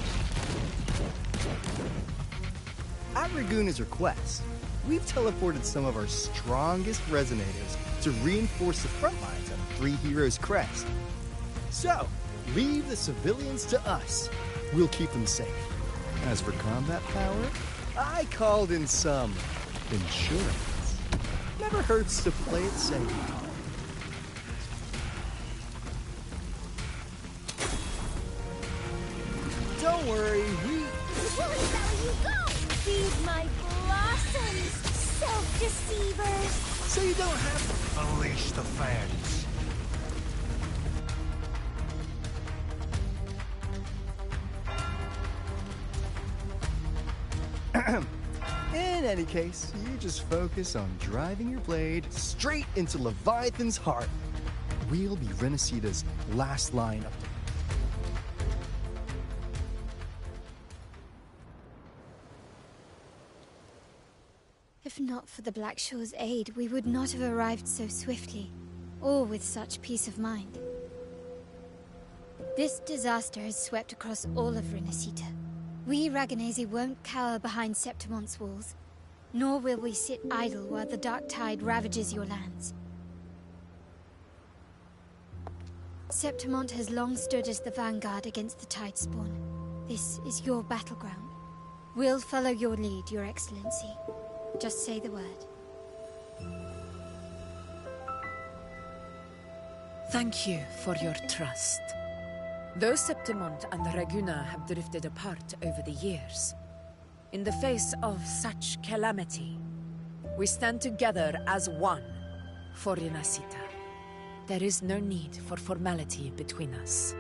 At Raguna's request, we've teleported some of our strongest resonators to reinforce the front lines of Three Heroes Crest. So, leave the civilians to us. We'll keep them safe. As for combat power, I called in some insurance. Never hurts to play it safe. Don't worry, Woolly belly, you go! Feed my blossoms, self-deceivers! So you don't have to unleash the fans. In any case, you just focus on driving your blade straight into Leviathan's heart. We'll be Renacita's last line of defense. If not for the Black Shore's aid, we would not have arrived so swiftly, or with such peace of mind. This disaster has swept across all of Renacita. We Raganazi won't cower behind Septimon's walls, nor will we sit idle while the dark tide ravages your lands. Septimont has long stood as the vanguard against the tide spawn. This is your battleground. We'll follow your lead, Your Excellency. Just say the word. Thank you for your trust. Though Septimont and Raguna have drifted apart over the years, in the face of such calamity, we stand together as one for Renacita. There is no need for formality between us.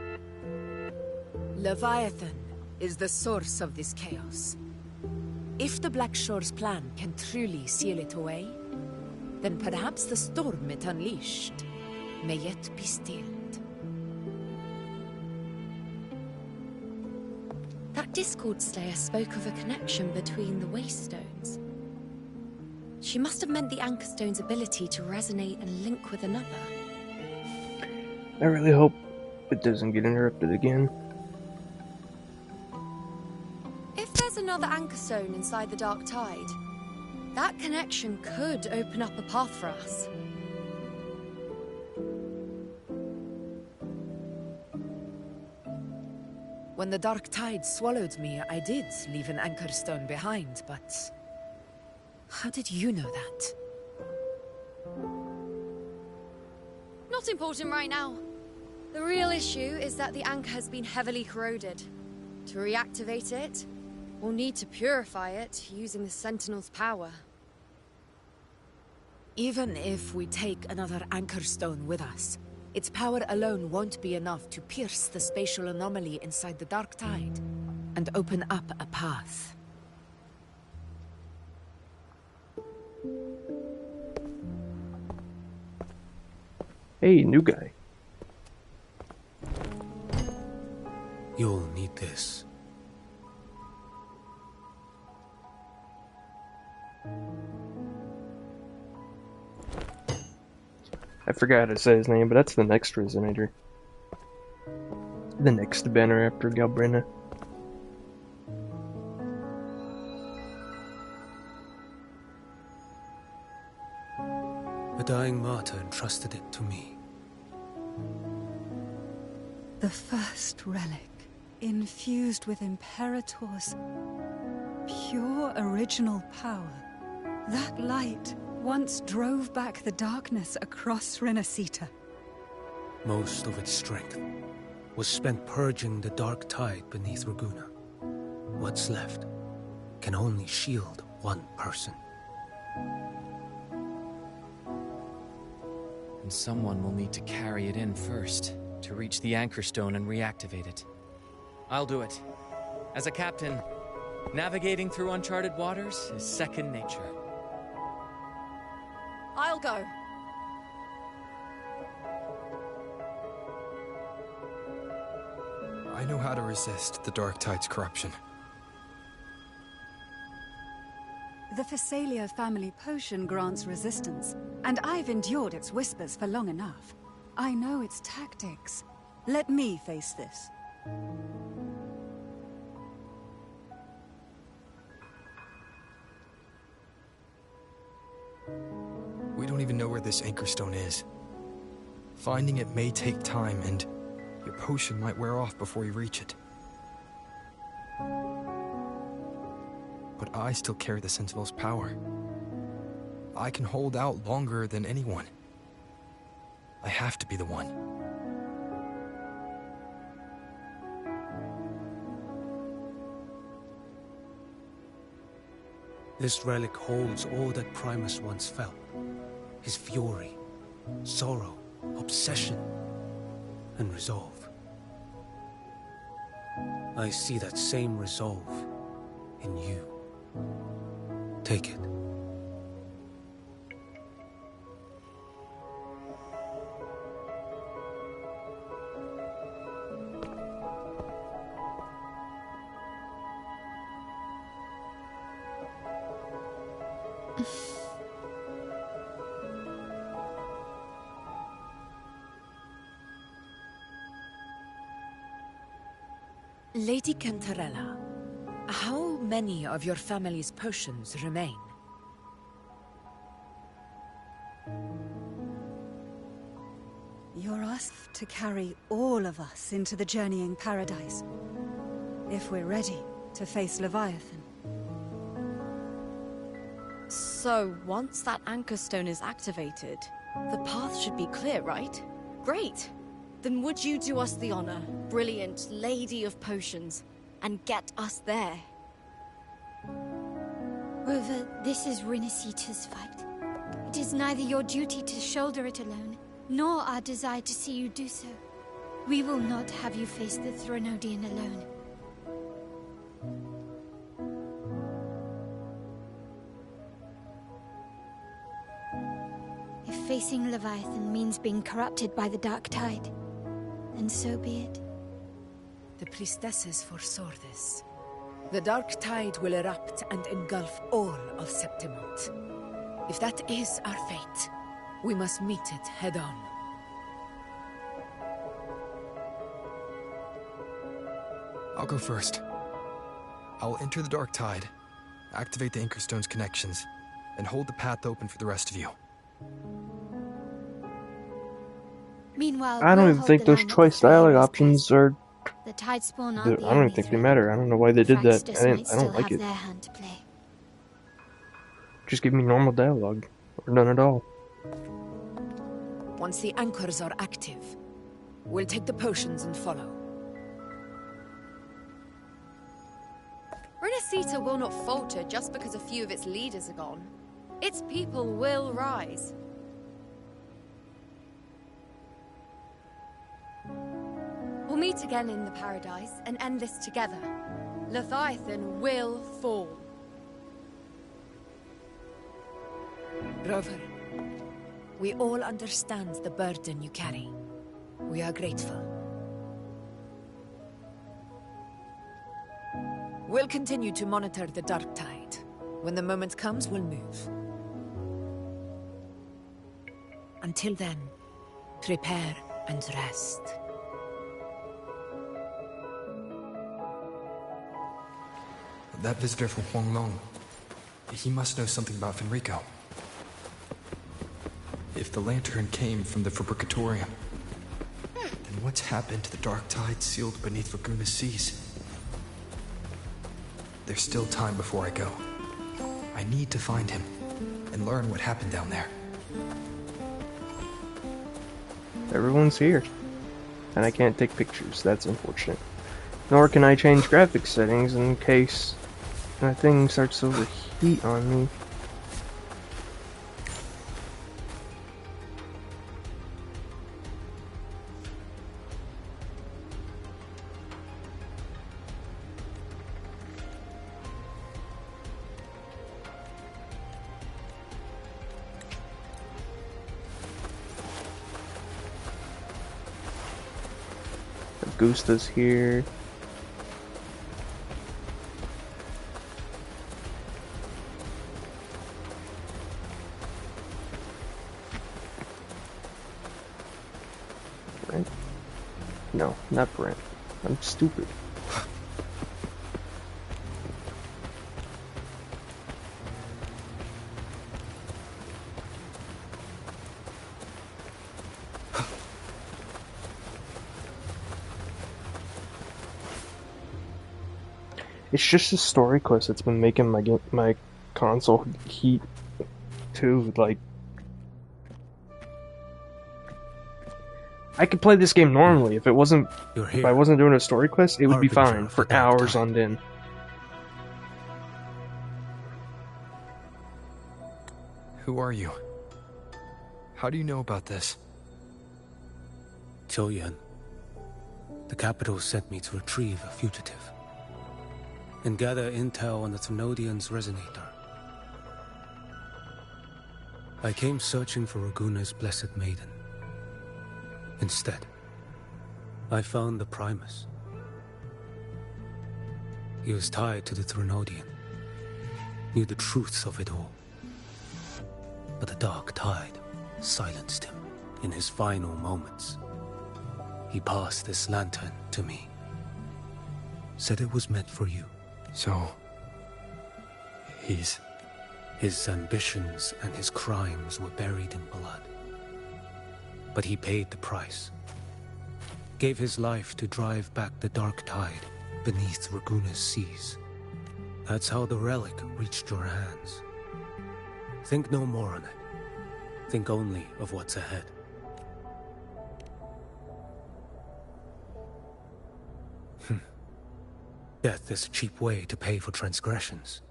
Leviathan is the source of this chaos. If the Black Shore's plan can truly seal it away, then perhaps the storm it unleashed may yet be stilled. That Discord Slayer spoke of a connection between the Wastestones. She must have meant the Anchorstone's ability to resonate and link with another. I really hope it doesn't get interrupted again. If there's another Anchorstone inside the Dark Tide, that connection could open up a path for us. When the Dark Tide swallowed me, I did leave an Anchorstone behind, but... how did you know that? Not important right now. The real issue is that the anchor has been heavily corroded. To reactivate it, we'll need to purify it using the Sentinel's power. Even if we take another Anchorstone with us, its power alone won't be enough to pierce the spatial anomaly inside the Dark Tide and open up a path. Hey, new guy. You'll need this. I forgot how to say his name, but that's the next resonator. The next banner after Galbrina. A dying martyr entrusted it to me. The first relic, infused with Imperator's pure original power. That light once drove back the darkness across Renacita. Most of its strength was spent purging the dark tide beneath Raguna. What's left can only shield one person. And someone will need to carry it in first, to reach the Anchorstone and reactivate it. I'll do it. As a captain, navigating through uncharted waters is second nature. I'll go. I know how to resist the Dark Tide's corruption. The Phasalia family potion grants resistance, and I've endured its whispers for long enough. I know its tactics. Let me face this. We don't even know where this anchor stone is. Finding it may take time, and your potion might wear off before you reach it. But I still carry the Sentinel's power. I can hold out longer than anyone. I have to be the one. This relic holds all that Primus once felt. His fury, sorrow, obsession, and resolve. I see that same resolve in you. Take it. Lady Cantarella, how many of your family's potions remain? You're asked to carry all of us into the journeying paradise, if we're ready to face Leviathan. So, once that anchor stone is activated, the path should be clear, right? Great! Then would you do us the honor, brilliant Lady of Potions, and get us there? Rover, this is Rinasita's fight. It is neither your duty to shoulder it alone, nor our desire to see you do so. We will not have you face the Threnodian alone. If facing Leviathan means being corrupted by the Dark Tide, then so be it. The priestesses foresaw this. The Dark Tide will erupt and engulf all of Septimont. If that is our fate, we must meet it head-on. I'll go first. I'll enter the Dark Tide, activate the Anchorstone's connections, and hold the path open for the rest of you. Meanwhile, I don't even think those choice dialogue options are. The tide spawn I don't even think they matter. I don't know why they did that. I don't like it. Just give me normal dialogue, or none at all. Once the anchors are active, we'll take the potions and follow. Rinasita will not falter just because a few of its leaders are gone. Its people will rise. We'll meet again in the paradise and end this together. Leviathan will fall. Rover, we all understand the burden you carry. We are grateful. We'll continue to monitor the Dark Tide. When the moment comes, we'll move. Until then, prepare and rest. That visitor from Huanglong, he must know something about Fenrico. If the lantern came from the Fabricatorium, then what's happened to the Dark Tide sealed beneath Laguna's seas? There's still time before I go. I need to find him and learn what happened down there. Everyone's here. And I can't take pictures, that's unfortunate. Nor can I change graphics settings in case my thing starts to overheat on me. Gusta's here. Brent? No, not Brent. I'm stupid. It's just a story quest that's been making my console heat too. Like, I could play this game normally if I wasn't doing a story quest. It would be fine for hours on end. Who are you? How do you know about this? Choyan. The capital sent me to retrieve a fugitive and gather intel on the Thenodian's resonator. I came searching for Raguna's blessed maiden. Instead, I found the Primus. He was tied to the Thenodian, knew the truths of it all. But the dark tide silenced him in his final moments. He passed this lantern to me. Said it was meant for you. So, his ambitions and his crimes were buried in blood. But he paid the price. Gave his life to drive back the dark tide beneath Raguna's seas. That's how the relic reached your hands. Think no more on it. Think only of what's ahead. Death is a cheap way to pay for transgressions.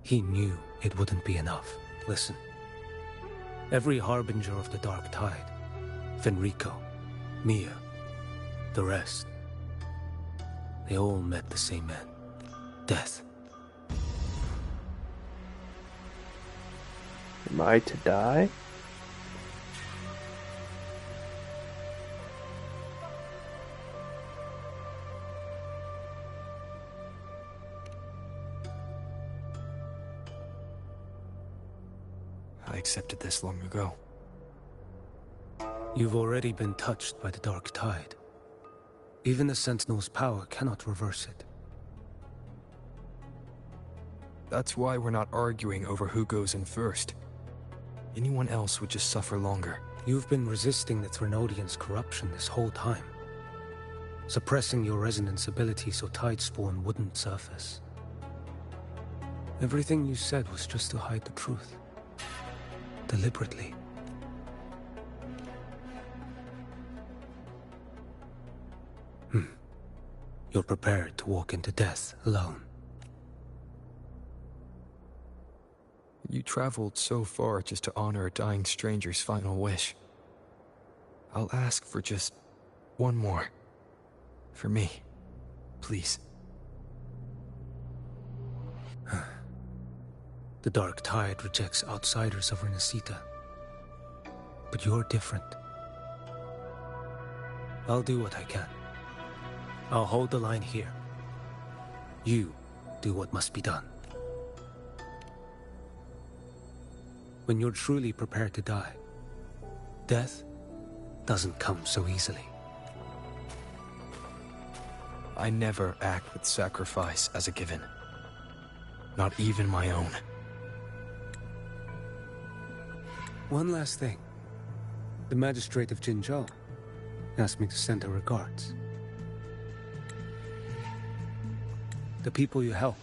He knew it wouldn't be enough. Listen. Every harbinger of the dark tide, Fenrico, Mia, the rest, they all met the same end. Death. Am I to die? I accepted this long ago. You've already been touched by the dark tide. Even the Sentinel's power cannot reverse it. That's why we're not arguing over who goes in first. Anyone else would just suffer longer. You've been resisting the Thenodian's corruption this whole time. Suppressing your resonance ability so Tidespawn wouldn't surface. Everything you said was just to hide the truth. Deliberately. You're prepared to walk into death alone. You traveled so far just to honor a dying stranger's final wish. I'll ask for just one more. For me. Please. The dark tide rejects outsiders of Renacita. But you're different. I'll do what I can. I'll hold the line here. You do what must be done. When you're truly prepared to die, death doesn't come so easily. I never act with sacrifice as a given. Not even my own. One last thing. The magistrate of Jinzhou asked me to send her regards. The people you helped,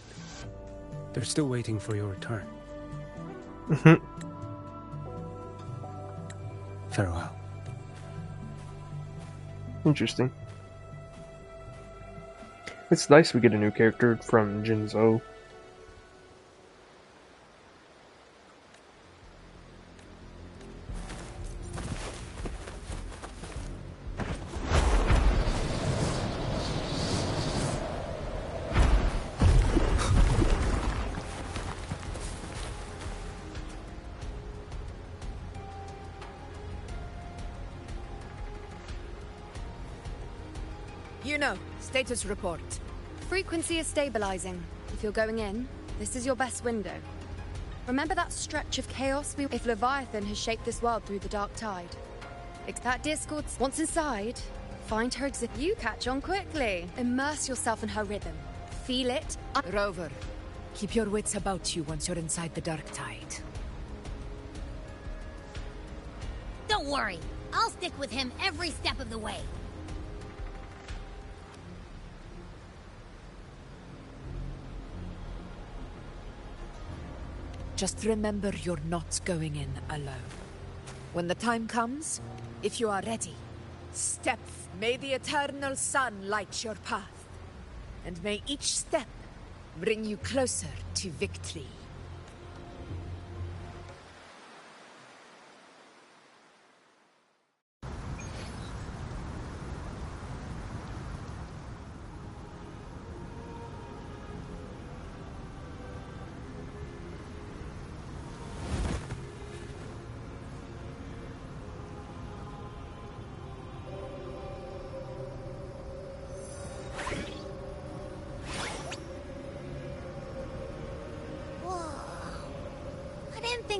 they're still waiting for your return. Farewell. Interesting. It's nice we get a new character from Jinzhou. You know, status report. Frequency is stabilizing. If you're going in, this is your best window. Remember that stretch of chaos if Leviathan has shaped this world through the dark tide? That Discord's once inside, find her exit. You catch on quickly. Immerse yourself in her rhythm. Feel it. Rover, keep your wits about you once you're inside the dark tide. Don't worry. I'll stick with him every step of the way. Just remember you're not going in alone. When the time comes, if you are ready, step. May the eternal sun light your path, and may each step bring you closer to victory.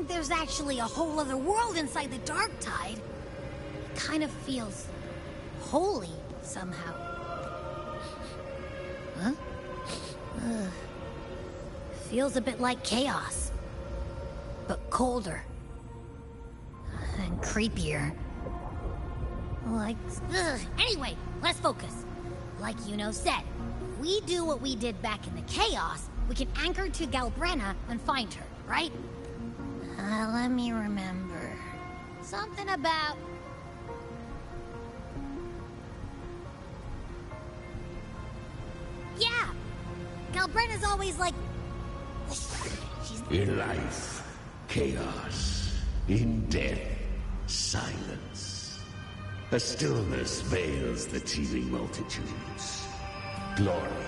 There's actually a whole other world inside the Dark Tide. It kind of feels holy somehow. Huh? Feels a bit like chaos, but colder and creepier. Like, anyway, let's focus. Like Yuno said, if we do what we did back in the chaos, we can anchor to Galbrenna and find her, right? Let me remember. Something about... Yeah! Galbrenna's always like... She's... In life, chaos. In death, silence. A stillness veils the teeming multitudes. Glory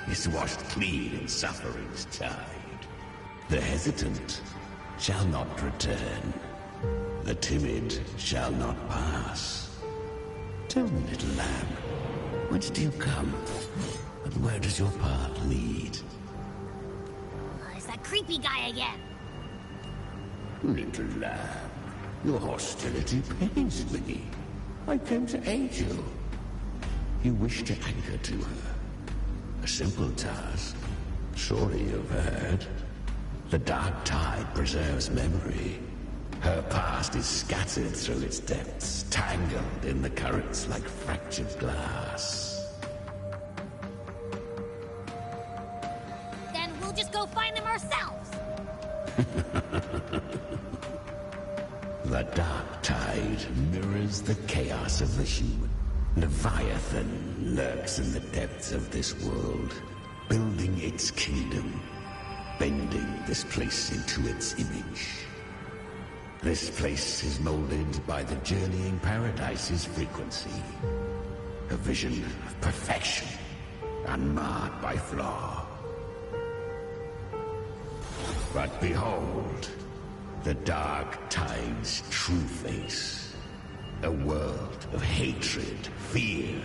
is washed clean in suffering's tide. The hesitant shall not return. The timid shall not pass. Tell me, little lamb, whence do you come? And where does your path lead? It's that creepy guy again. Little lamb, your hostility pains me. I came to aid you. You wish to anchor to her. A simple task. Surely you've heard. The Dark Tide preserves memory. Her past is scattered through its depths, tangled in the currents like fractured glass. Then we'll just go find them ourselves. The Dark Tide mirrors the chaos of the human. Leviathan lurks in the depths of this world, building its kingdom. Bending this place into its image. This place is molded by the journeying paradise's frequency. A vision of perfection, unmarred by flaw. But behold, the Dark Tide's true face. A world of hatred, fear,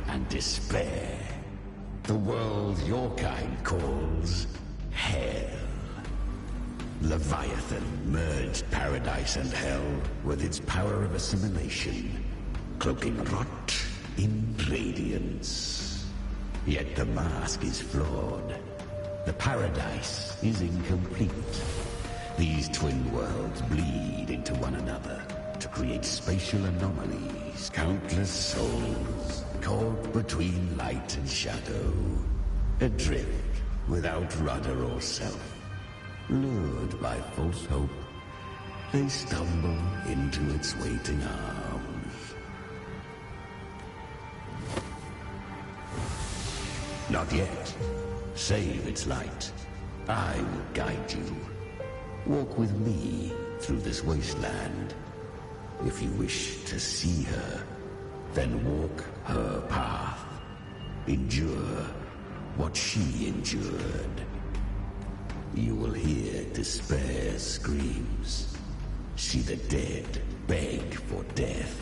and despair. The world your kind calls Hell. Leviathan merged paradise and hell with its power of assimilation, cloaking rot in radiance. Yet the mask is flawed. The paradise is incomplete. These twin worlds bleed into one another to create spatial anomalies. Countless souls caught between light and shadow, adrift without rudder or self. Lured by false hope, they stumble into its waiting arms. Not yet. Save its light. I will guide you. Walk with me through this wasteland. If you wish to see her, then walk her path. Endure what she endured. You will hear despair's screams. See the dead beg for death.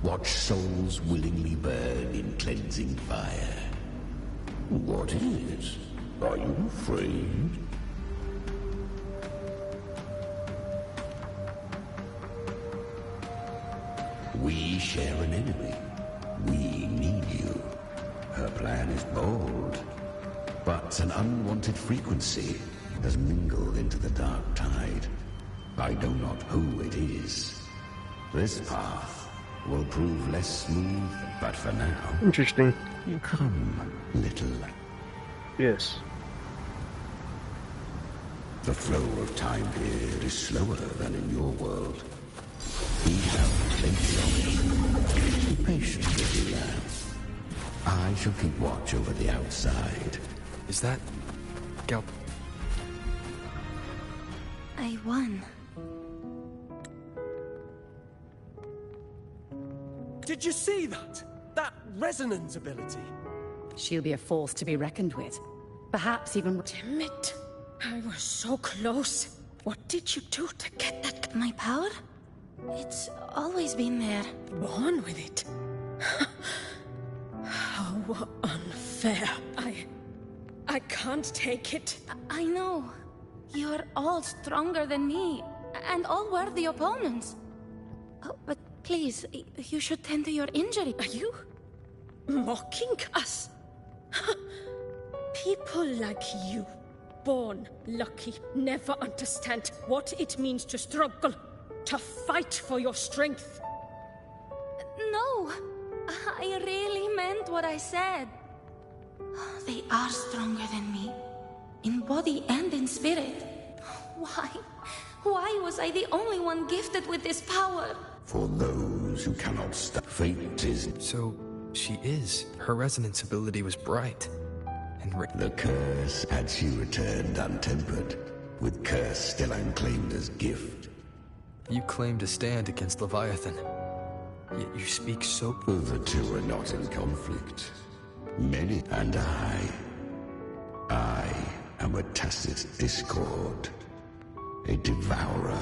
Watch souls willingly burn in cleansing fire. What is? Are you afraid? We share an enemy. We need you. Her plan is bold, but an unwanted frequency has mingled into the Dark Tide. I know not who it is. This path will prove less smooth, but for now... Interesting. Come, little... Yes. The flow of time here is slower than in your world. We have plenty of it. Be patient, little lamb. I shall keep watch over the outside. Is that... Gal... I won. Did you see that? That resonance ability? She'll be a force to be reckoned with. Perhaps even... Damn it. I was so close. What did you do to get that... My power? It's always been there. Born with it. How unfair. I can't take it. I know. You're all stronger than me, and all worthy opponents. Oh, but please, you should tend to your injury. Are you mocking us? People like you, born lucky, never understand what it means to struggle, to fight for your strength. No, I really meant what I said. They are stronger than me, in body and in spirit. Why was I the only one gifted with this power? For those who cannot stop, fate is... So, she is. Her resonance ability was bright. And the curse had she returned untempered, with curse still unclaimed as gift. You claim to stand against Leviathan, yet you speak so... The two are not in conflict. Many and I am a tacit discord, a devourer.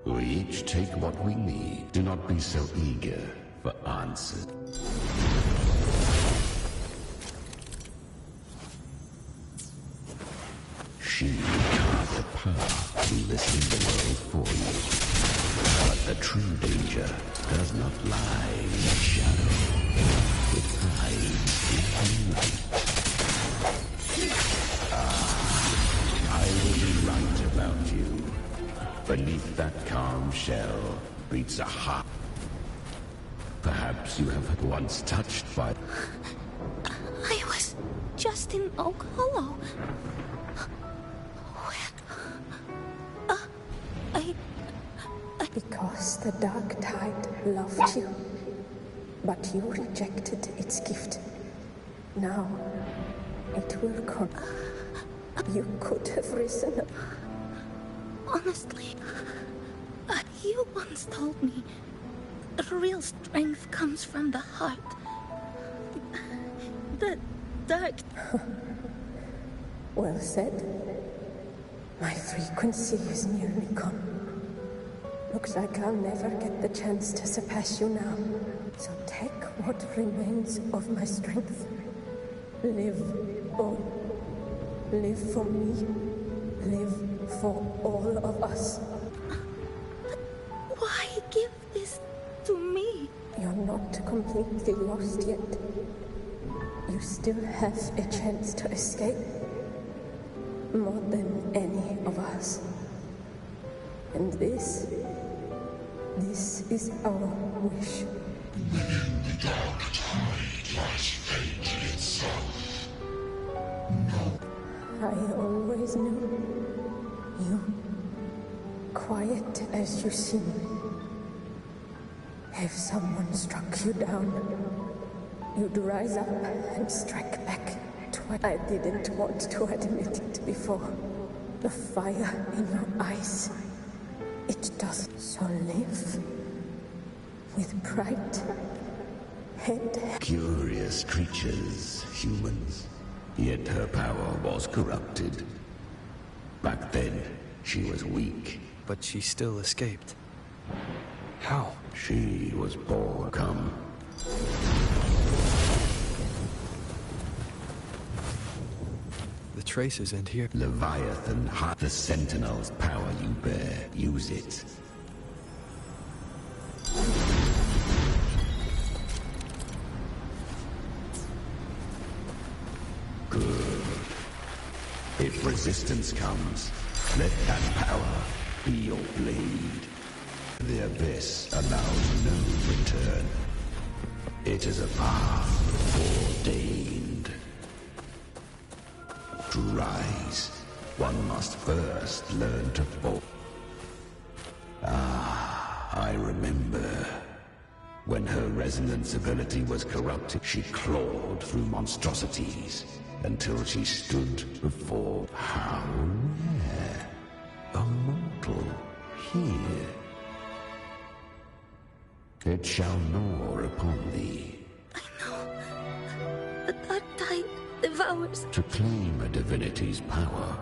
We each take what we need. Do not be so eager for answers. She carved a path to listen the world for you. But the true danger does not lie in the shadow. It hides in light. I will be right about you. Beneath that calm shell beats a heart. Perhaps you have once touched by... I was just in Oak Hollow. Because the Dark Tide loved you, but you rejected its gift. Now, it will come. You could have risen. Honestly, you once told me real strength comes from the heart. The dark... Well said. My frequency is nearly gone. Looks like I'll never get the chance to surpass you now. So take what remains of my strength. Live on. Live for me. Live for all of us. Why give this to me? You're not completely lost yet. You still have a chance to escape. More than any of us. And this is our wish. Within the dark tide lies fate itself. No. I always knew you, quiet as you seem. If someone struck you down, you'd rise up and strike back. I didn't want to admit it before. The fire in your eyes. It doesn't. So live with bright head. Curious creatures, humans. Yet her power was corrupted. Back then, she was weak. But she still escaped. How? She was born. Come. The traces end here. Leviathan, the Sentinel's power you bear. Use it. Good. If resistance comes, let that power be your blade. The abyss allows no return. It is a path ordained. To rise one must first learn to fall. Ah, I remember. When her resonance ability was corrupted, she clawed through monstrosities until she stood before how rare a mortal here. It shall gnaw upon thee. The dark tide devours. To claim a divinity's power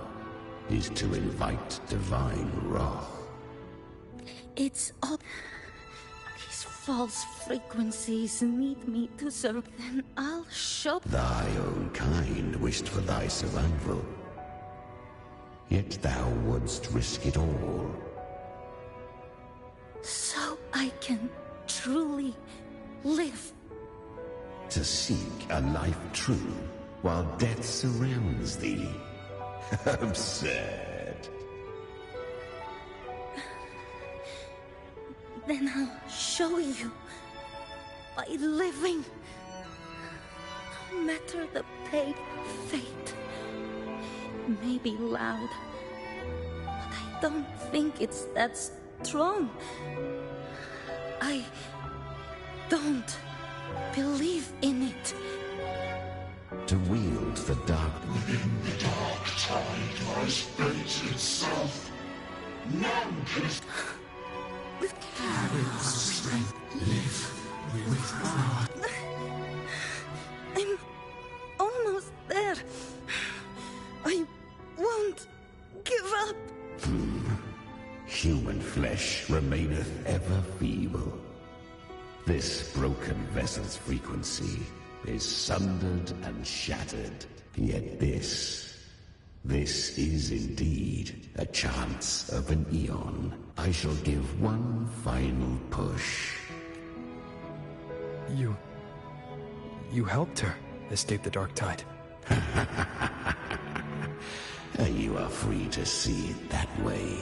is to invite divine wrath. It's all... These false frequencies need me to serve them. I'll show... Thy own kind wished for thy survival. Yet thou wouldst risk it all. So I can truly live. To seek a life true while death surrounds thee. Absurd. Then I'll show you by living. No matter the pain, fate may be loud, but I don't think it's that strong. I don't believe in it. To wield the dark... Within the dark tide lies fate itself. None can... Carry the strength, live with power. I'm almost there. I won't give up. Human flesh remaineth ever feeble. This broken vessel's frequency is sundered and shattered. Yet this is indeed a chance of an eon. I shall give one final push. You helped her escape the dark tide. You are free to see it that way.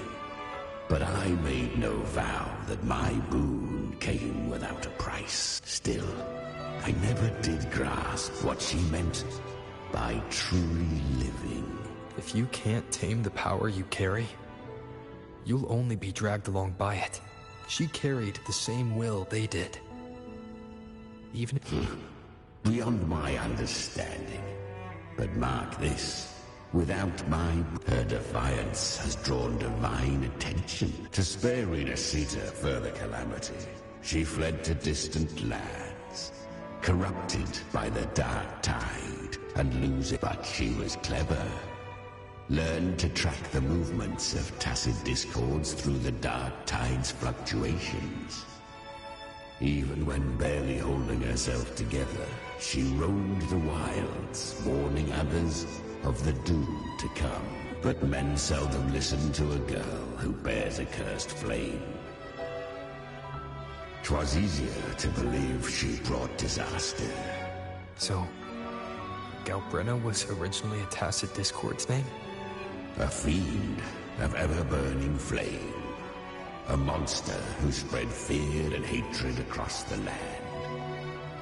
But I made no vow that my boon came without a price. Still, I never did grasp what she meant by truly living. If you can't tame the power you carry, you'll only be dragged along by it. She carried the same will they did. Even if... Beyond my understanding. But mark this. Without her defiance has drawn divine attention. To spare Renacita further calamity, she fled to distant lands, corrupted by the dark tide, and losing. But she was clever. Learned to track the movements of tacit discords through the dark tide's fluctuations. Even when barely holding herself together, she roamed the wilds, warning others of the doom to come. But men seldom listen to a girl who bears a cursed flame. 'Twas easier to believe she brought disaster. So, Galbrenna was originally a tacit discord's name? A fiend of ever-burning flame. A monster who spread fear and hatred across the land,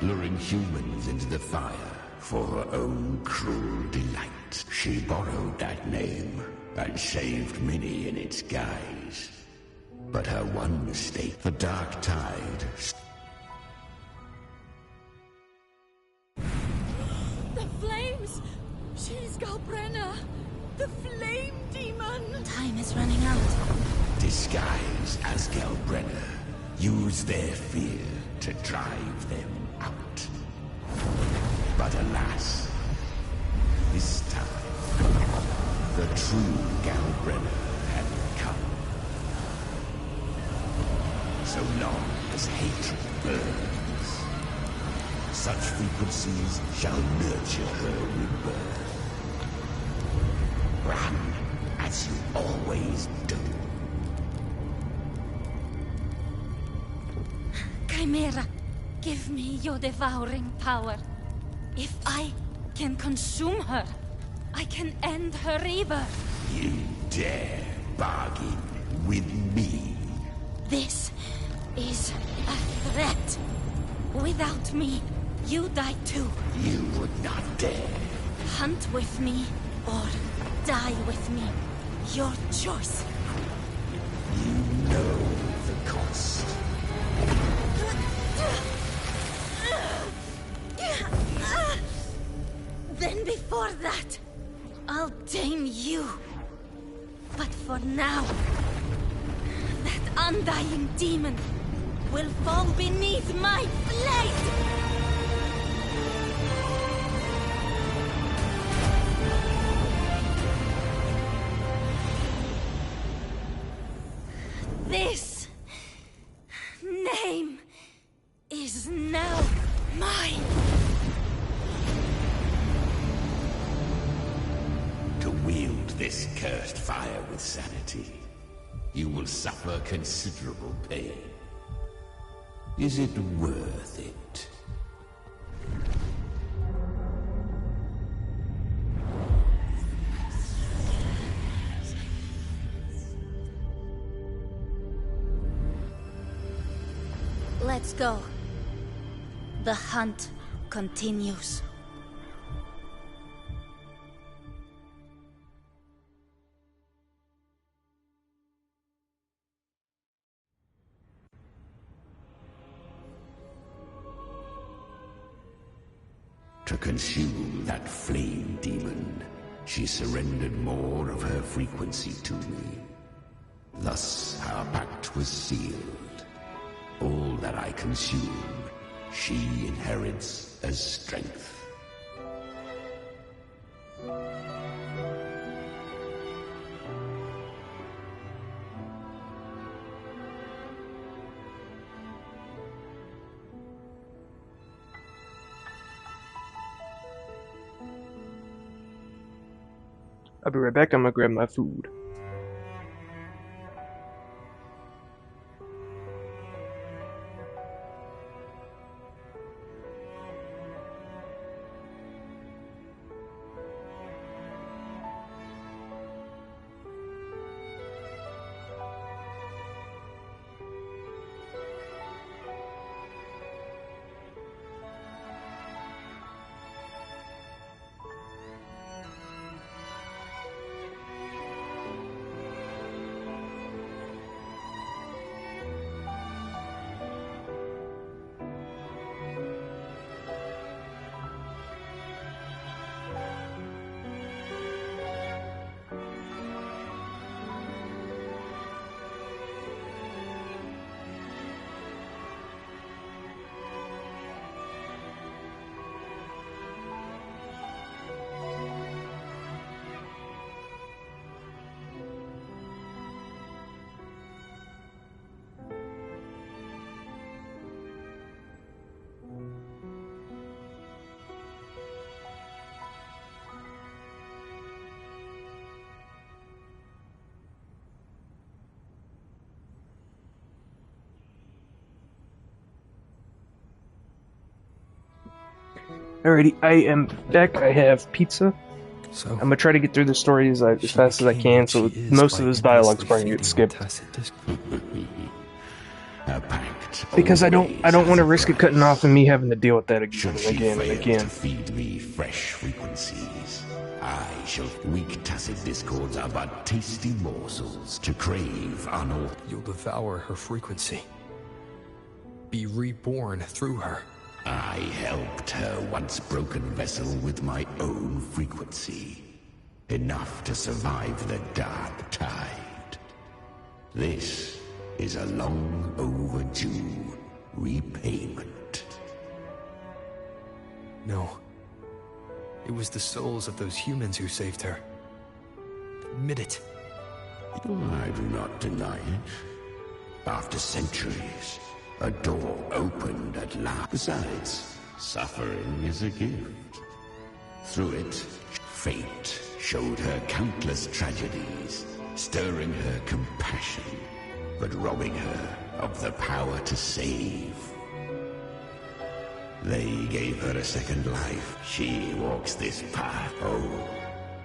luring humans into the fire for her own cruel delight. She borrowed that name and saved many in its guise. But her one mistake, the dark tide... The flames! She's Galbrenna! The flame demon! Time is running out. Disguised as Galbrenna, use their fear to drive them out. But alas, this time, the true Galbrenna had come. So long as hatred burns, such frequencies shall nurture her rebirth. Run as you always do. Chimera, give me your devouring power. If I can consume her, I can end her rebirth. You dare bargain with me? This is a threat. Without me, you die too. You would not dare. Hunt with me, or die with me. Your choice. You know the cost. Then before that, I'll tame you. But for now, that undying demon will fall beneath my blade! This name is now mine. To wield this cursed fire with sanity, you will suffer considerable pain. Is it worth it? Let's go. The hunt continues. To consume that flame demon, she surrendered more of her frequency to me. Thus our pact was sealed. All that I consume, she inherits as strength. I'll be right back. I'm gonna grab my food. Alrighty, I am back. I have pizza. So I'm gonna try to get through the story as fast as I can, so most of this dialogue's probably gonna get skipped. Because I don't want to risk it cutting off and me having to deal with that again and again. To feed me fresh frequencies, I shall. Weak tacit discords are but tasty morsels to crave unorthodox. You'll devour her frequency. Be reborn through her. I helped her once broken vessel with my own frequency. Enough to survive the dark tide. This is a long overdue repayment. No. It was the souls of those humans who saved her. Admit it. I do not deny it. After centuries, a door opened at last. Besides, suffering is a gift. Through it, fate showed her countless tragedies, stirring her compassion, but robbing her of the power to save. They gave her a second life. She walks this path. Oh,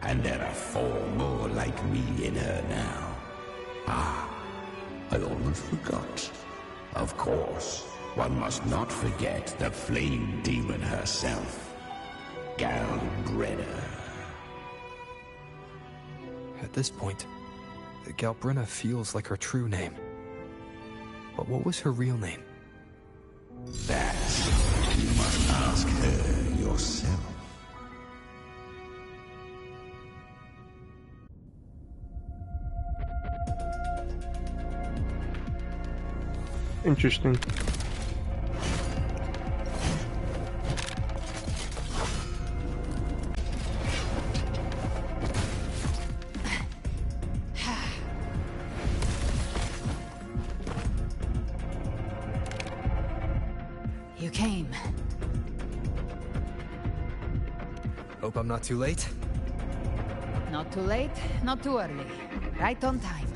and there are 4 more like me in her now. Ah, I almost forgot. Of course, one must not forget the flame demon herself, Gal Brenner. At this point, Galbrina feels like her true name. But what was her real name? That you must ask her yourself. Interesting. You came. Hope I'm not too late. Not too late, not too early. Right on time.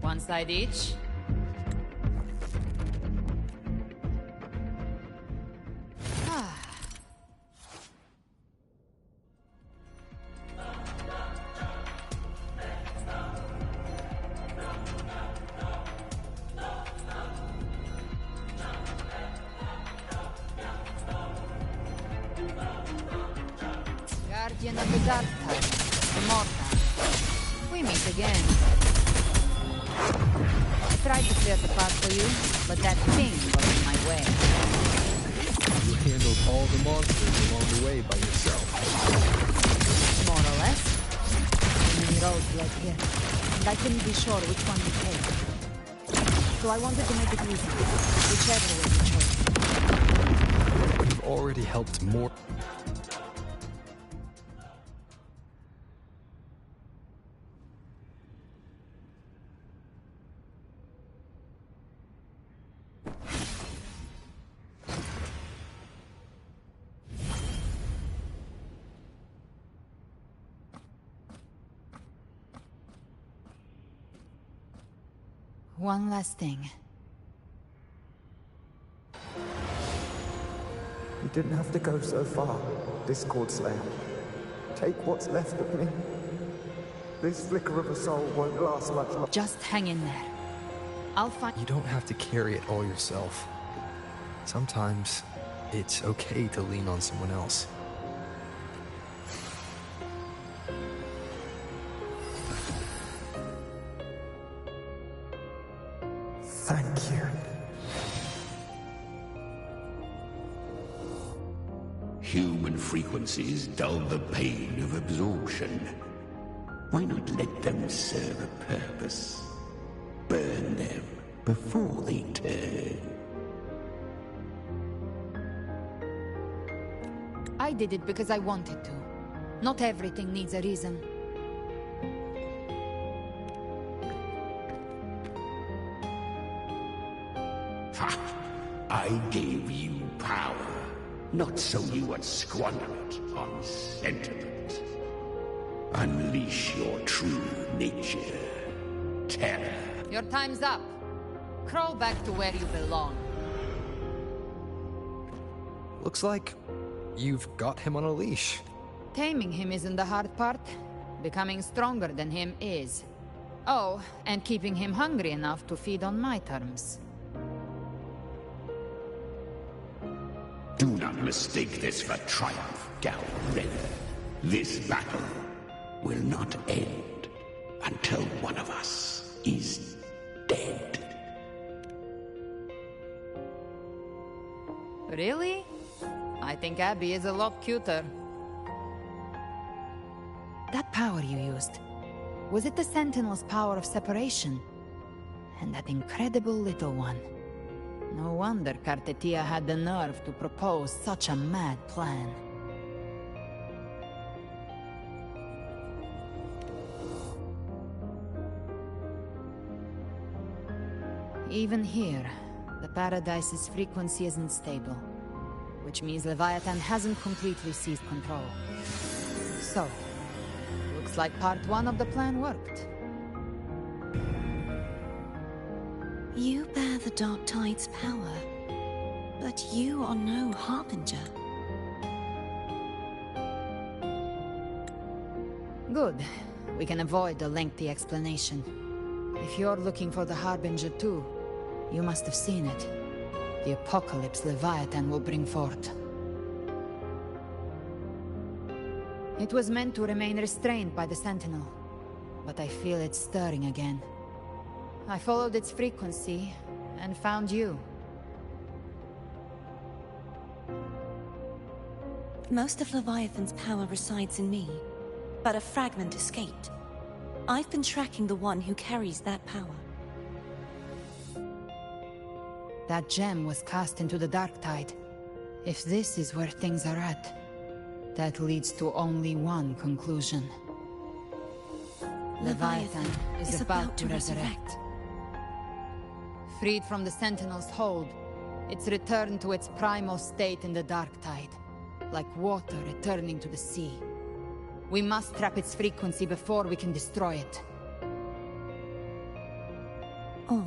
One side each. Guardian of the Dark Tide, Immortal. We meet again. I tried to clear the path for you, but that thing got in my way. You handled all the monsters along the way by yourself. More or less. Too many roads led here, and I couldn't be sure which one to take. So I wanted to make it easy, whichever way you chose. You've already helped more. One last thing. You didn't have to go so far, Discord Slayer. Take what's left of me. This flicker of a soul won't last much longer. Just hang in there. I'll find... You don't have to carry it all yourself. Sometimes, it's okay to lean on someone else. Thank you. Human frequencies dull the pain of absorption. Why not let them serve a purpose? Burn them before they turn. I did it because I wanted to. Not everything needs a reason. Ha! I gave you power, not so you would squander it on sentiment. Unleash your true nature, terror. Your time's up. Crawl back to where you belong. Looks like you've got him on a leash. Taming him isn't the hard part. Becoming stronger than him is. Oh, and keeping him hungry enough to feed on my terms. Do not mistake this for triumph, Galbrina. This battle will not end until one of us is dead. Really? I think Abby is a lot cuter. That power you used, was it the Sentinel's power of separation? And that incredible little one. No wonder Kartetia had the nerve to propose such a mad plan. Even here, the Paradise's frequency isn't stable, which means Leviathan hasn't completely seized control. So, looks like part 1 of the plan worked. You bear the Dark Tide's power, but you are no Harbinger. Good. We can avoid a lengthy explanation. If you're looking for the Harbinger too, you must have seen it. The apocalypse Leviathan will bring forth. It was meant to remain restrained by the Sentinel, but I feel it stirring again. I followed its frequency and found you. Most of Leviathan's power resides in me, but a fragment escaped. I've been tracking the one who carries that power. That gem was cast into the Dark Tide. If this is where things are at, that leads to only one conclusion. Leviathan is about to resurrect. Freed from the Sentinel's hold, it's returned to its primal state in the Dark Tide, like water returning to the sea. We must trap its frequency before we can destroy it. Or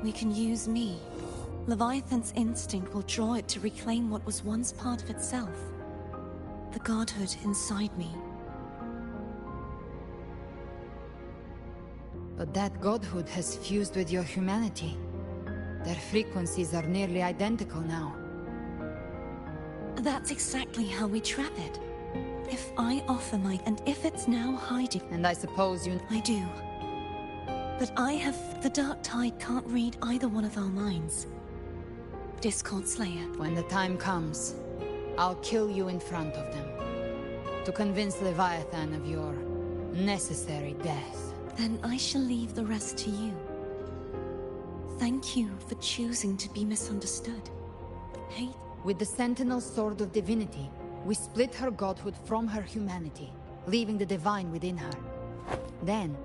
we can use me. Leviathan's instinct will draw it to reclaim what was once part of itself. The godhood inside me. But that godhood has fused with your humanity. Their frequencies are nearly identical now. That's exactly how we trap it. If I offer and if it's now hiding... And I suppose you... I do. But I have... The Dark Tide can't read either one of our minds. Discord Slayer. When the time comes, I'll kill you in front of them. To convince Leviathan of your necessary death. Then I shall leave the rest to you. Thank you for choosing to be misunderstood. Hate. With the Sentinel Sword of Divinity, we split her godhood from her humanity, leaving the divine within her. Then,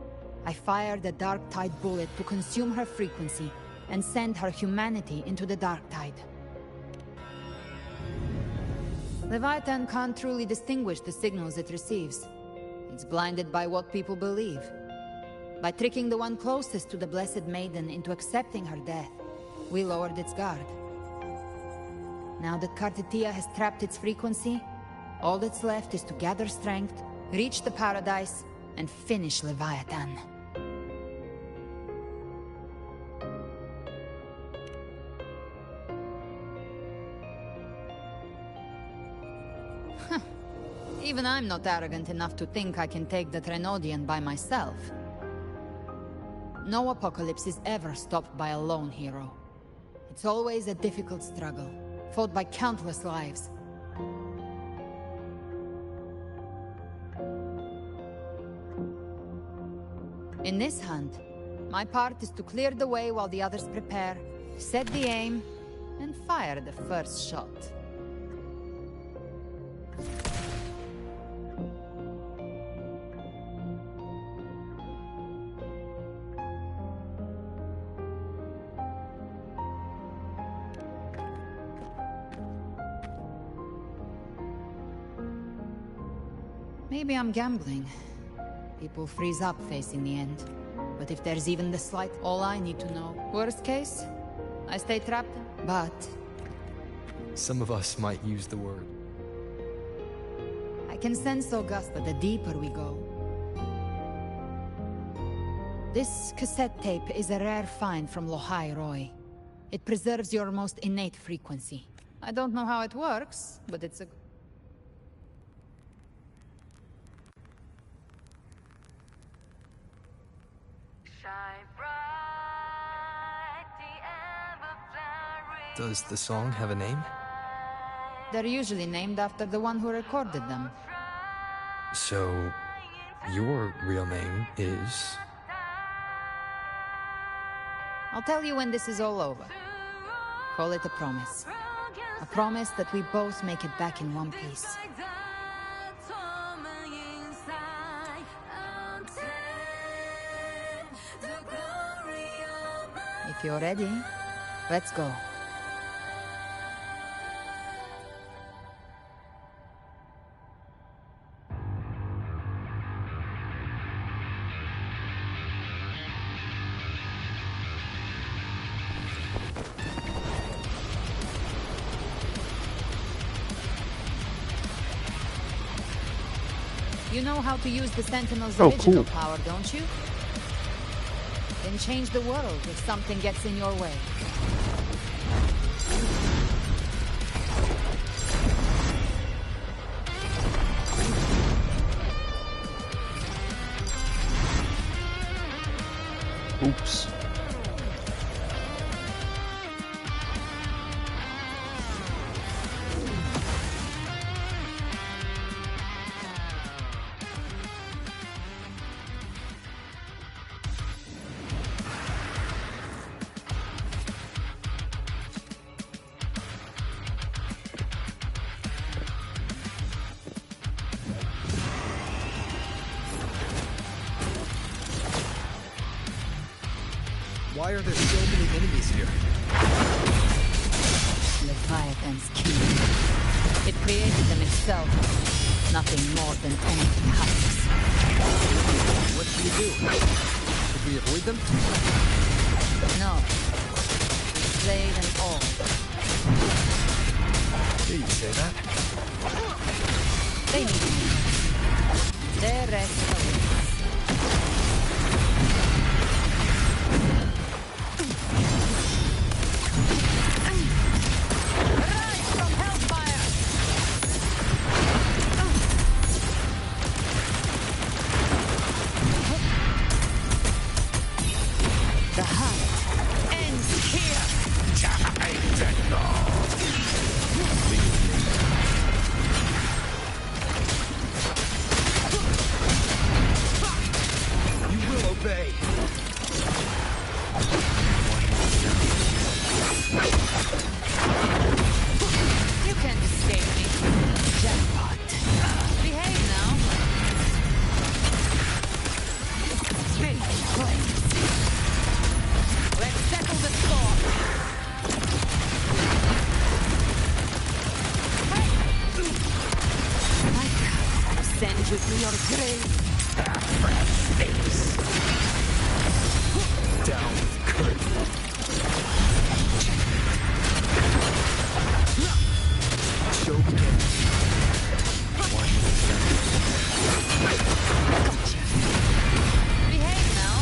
I fired the Dark Tide bullet to consume her frequency and send her humanity into the Dark Tide. Leviathan can't truly distinguish the signals it receives. It's blinded by what people believe. By tricking the one closest to the Blessed Maiden into accepting her death, we lowered its guard. Now that Kartatia has trapped its frequency, all that's left is to gather strength, reach the paradise, and finish Leviathan. Even I'm not arrogant enough to think I can take the Trenodian by myself. No apocalypse is ever stopped by a lone hero. It's always a difficult struggle, fought by countless lives. In this hunt, my part is to clear the way while the others prepare, set the aim, and fire the first shot. Maybe I'm gambling. People freeze up facing the end. But if there's even the slight, all I need to know. Worst case, I stay trapped, but... Some of us might use the word. I can sense Augusta the deeper we go. This cassette tape is a rare find from Lohai Roy. It preserves your most innate frequency. I don't know how it works, but it's a... Does the song have a name? They're usually named after the one who recorded them. So, your real name is... I'll tell you when this is all over. Call it a promise. A promise that we both make it back in one piece. If you're ready, let's go. You know how to use the Sentinel's original power, don't you? Then change the world if something gets in your way. Oops. Why are there so many enemies here? Leviathan's key. It created them itself. Nothing more than empty husks. What should we do? Should we avoid them? No. We slay them all. Did you say that? They need me. Their rest awaits. You can't escape me. Jackpot. Behave now. Big flames. Let's settle the score. I can send you to your grave. Down with curtain. Show me. Gotcha. Behave now.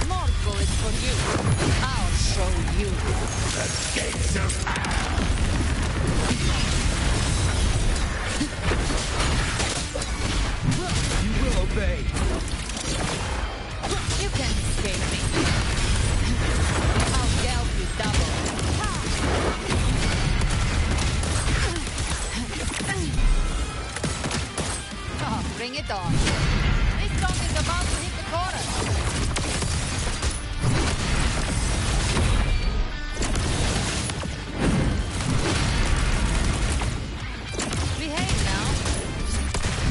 More bullets for you. I'll show you. The gates of hell. You will obey. You can't escape me. I'll help you double. Oh, bring it on. This song is about to hit the chorus. Behave now.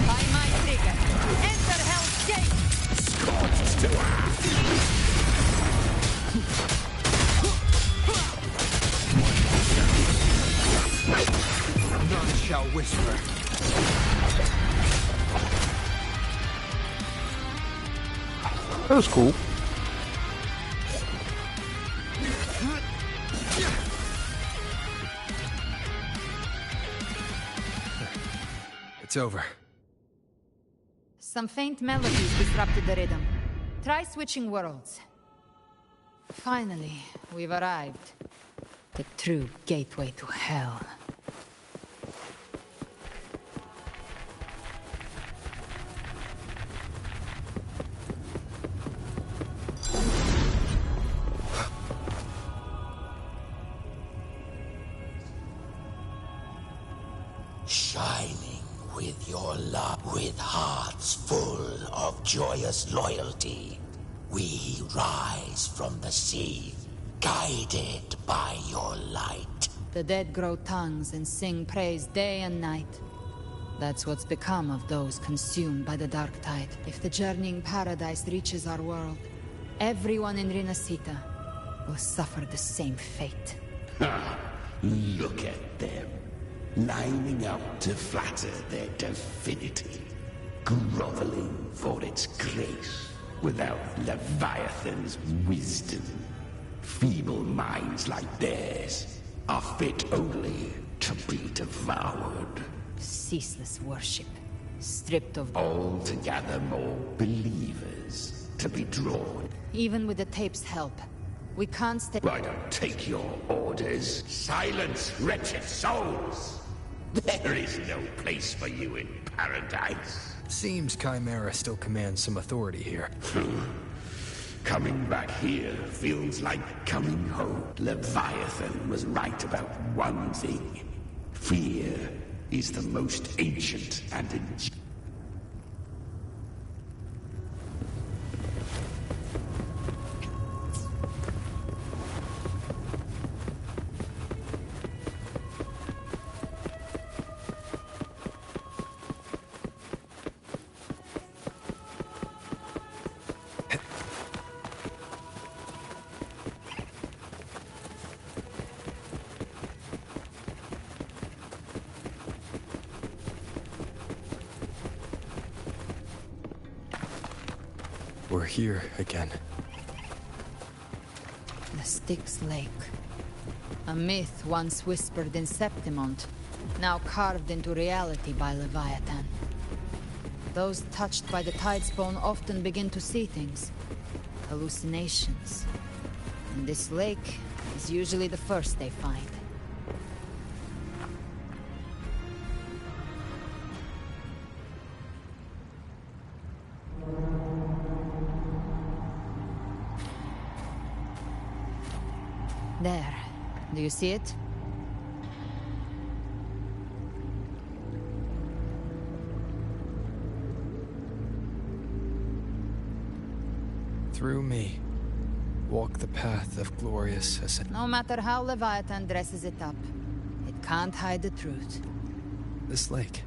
By my trigger. Enter Hell's Gate. Scorched to earth. None shall whisper. That was cool. It's over. Some faint melodies disrupted the rhythm. Try switching worlds. Finally, we've arrived. The true gateway to hell. Shining with your love, with hearts full of joyous loyalty, we rise from the sea, guided by your light. The dead grow tongues and sing praise day and night. That's what's become of those consumed by the dark tide. If the journeying paradise reaches our world, everyone in Rinasita will suffer the same fate. Ha! Look at them, lining up to flatter their divinity, groveling for its grace without Leviathan's wisdom. Feeble minds like theirs are fit only to be devoured. Ceaseless worship, stripped of... Altogether more believers to be drawn. Even with the tape's help, We can't stay. I don't take your orders. Silence, wretched souls! There is no place for you in paradise. Seems Chimera still commands some authority here. Coming back here feels like coming home. Leviathan was right about one thing. Fear is the most ancient and We're here again. The Styx Lake. A myth once whispered in Septimont, now carved into reality by Leviathan. Those touched by the Tidespawn often begin to see things. Hallucinations. And this lake is usually the first they find. There. Do you see it? Through me, walk the path of glorious ascent. No matter how Leviathan dresses it up, it can't hide the truth. This lake,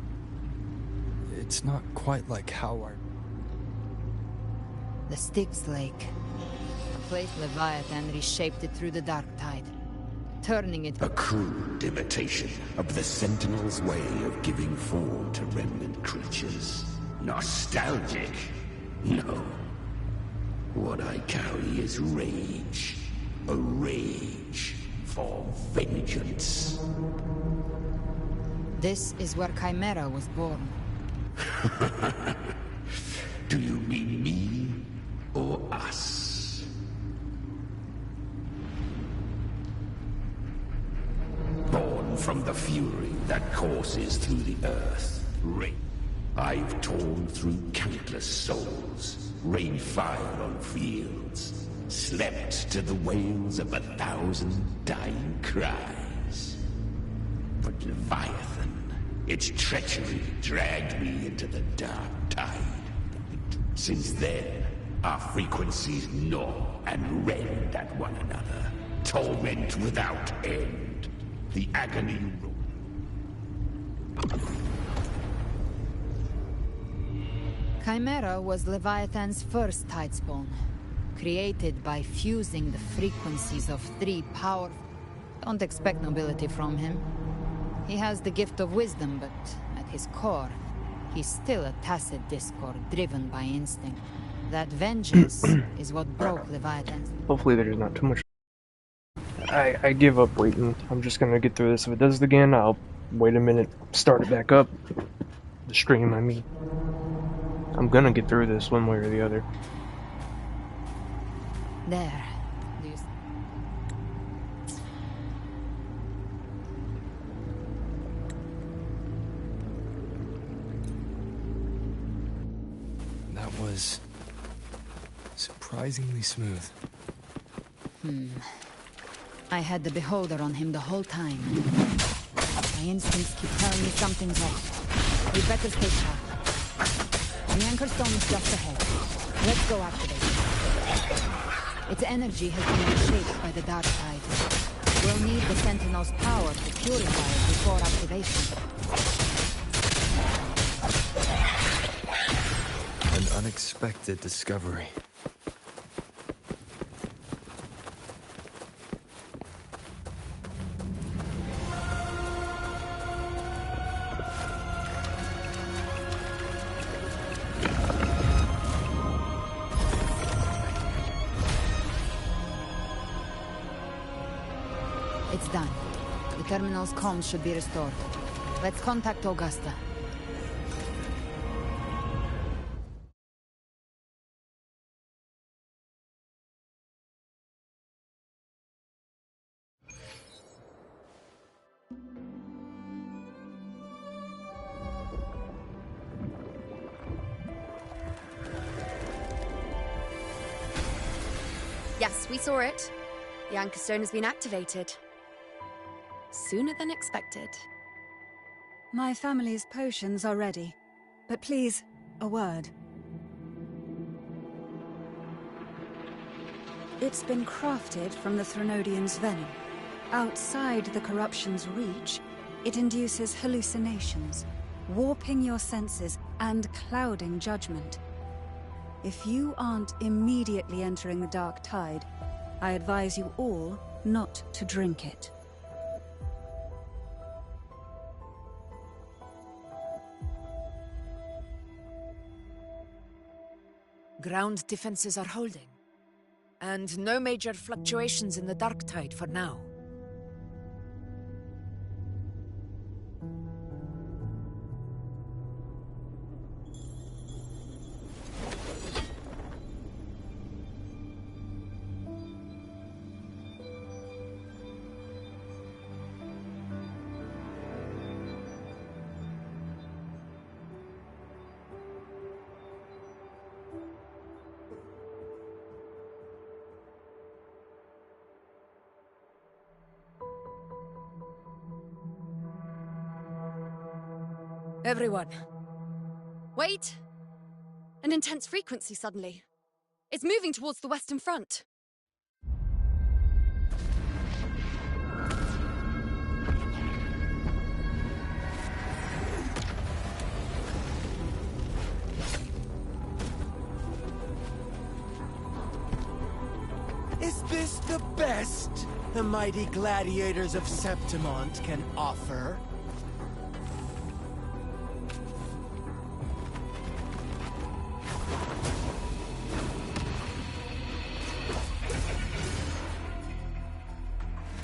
it's not quite like how our... The Styx Lake. A place Leviathan reshaped it through the dark tide, turning it... A crude imitation of the Sentinel's way of giving form to remnant creatures. Nostalgic? No. What I carry is rage. A rage for vengeance. This is where Chimera was born. Do you mean me or us? Born from the fury that courses through the earth. I've torn through countless souls, rained fire on fields, slept to the wails of 1,000 dying cries. But Leviathan, its treachery dragged me into the dark tide. Since then, our frequencies gnaw and rend at one another. Torment without end. The agony... Chimera was Leviathan's first Tidespawn, created by fusing the frequencies of 3 power... Don't expect nobility from him. He has the gift of wisdom, but at his core, he's still a tacit discord driven by instinct. That vengeance is what broke Leviathan. Hopefully there's not too much. I give up waiting. I'm just gonna get through this. If it does it again, I'll wait a minute, start it back up. The stream, I mean. I'm gonna get through this one way or the other. There. That was... surprisingly smooth. I had the beholder on him the whole time. My instincts keep telling me something's off. We better stay sharp. The anchor stone is just ahead. Let's go activate it. Its energy has been reshaped by the dark tide. We'll need the Sentinel's power to purify it before activation. An unexpected discovery. It's done. The terminal's comms should be restored. Let's contact Augusta. Yes, we saw it. The Anchor Stone has been activated. Sooner than expected. My family's potions are ready. But please, a word. It's been crafted from the Threnodian's venom. Outside the corruption's reach, it induces hallucinations, warping your senses and clouding judgment. If you aren't immediately entering the dark tide, I advise you all not to drink it. Ground defenses are holding. And no major fluctuations in the dark tide for now. Everyone. Wait! An intense frequency suddenly. It's moving towards the Western Front. Is this the best the mighty gladiators of Septimont can offer?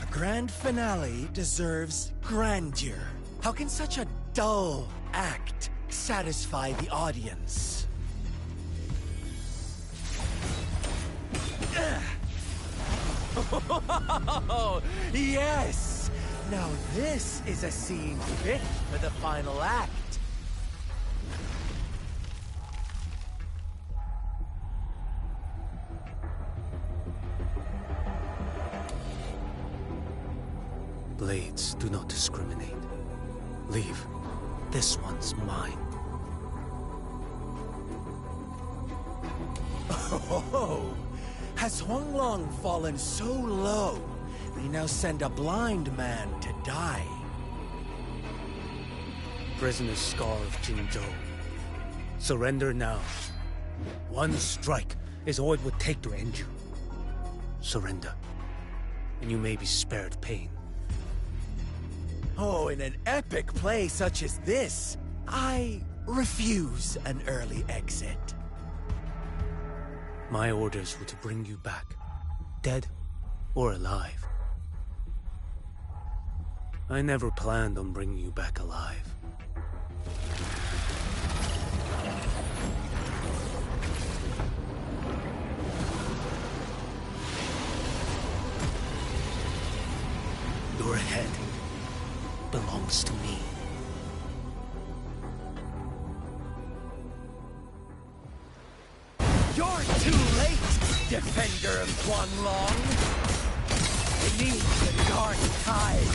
Grand finale deserves grandeur. How can such a dull act satisfy the audience? Oh, yes! Now this is a scene fit for the final act. Blades do not discriminate. Leave. This one's mine. Oh, has Huanglong fallen so low, we now send a blind man to die? Prisoner Scar of Jinzhou. Surrender now. One strike is all it would take to end you. Surrender, and you may be spared pain. Oh, in an epic play such as this, I refuse an early exit. My orders were to bring you back, dead or alive. I never planned on bringing you back alive. Your head belongs to me. You're too late, defender of Huanglong. Beneath the dark tide,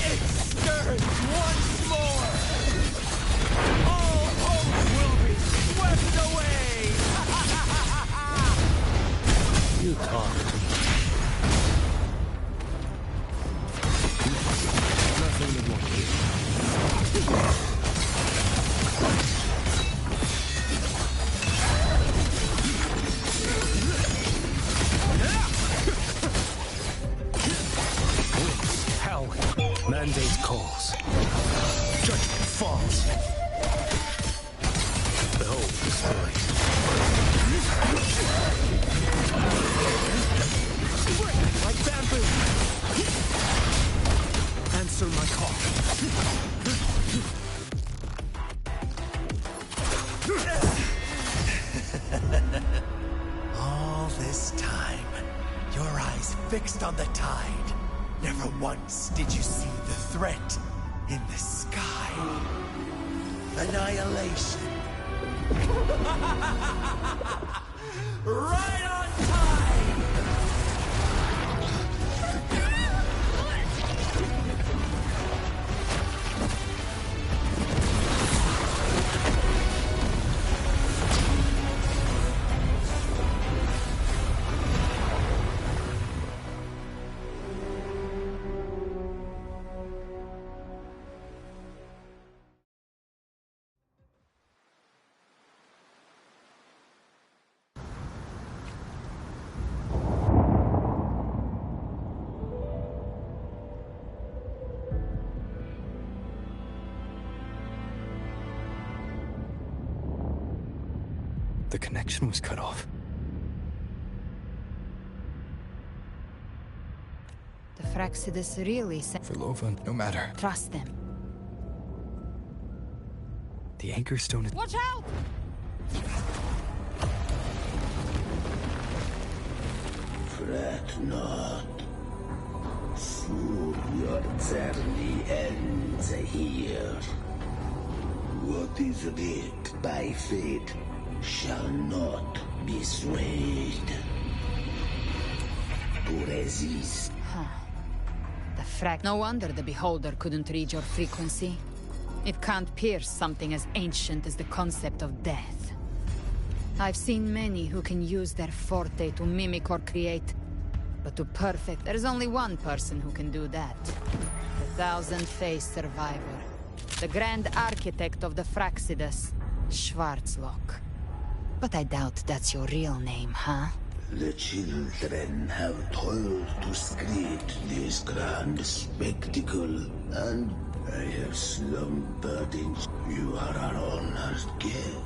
it stirs once more. All hope will be swept away. You talk to me. Nothing you won't hear. Mandate calls. Judgment falls. Behold this boy. Like bamboo. Answer my call. All this time, your eyes fixed on the tide. Never once did you see the threat in the sky. Annihilation. Right on time! The connection was cut off. The Fraxidus really sent... For Lova, no matter. Trust them. The Anchor Stone is... Watch out! Fret not. Soon your journey ends here. What is writ by fate shall not be swayed. To resist. Huh. No wonder the Beholder couldn't read your frequency. It can't pierce something as ancient as the concept of death. I've seen many who can use their forte to mimic or create, but to perfect, there's only one person who can do that. The thousand-faced survivor. The grand architect of the Fraxidus, Schwarzlock. But I doubt that's your real name, huh? The children have toiled to create this grand spectacle, and I have slumbered in... You are our honored guest.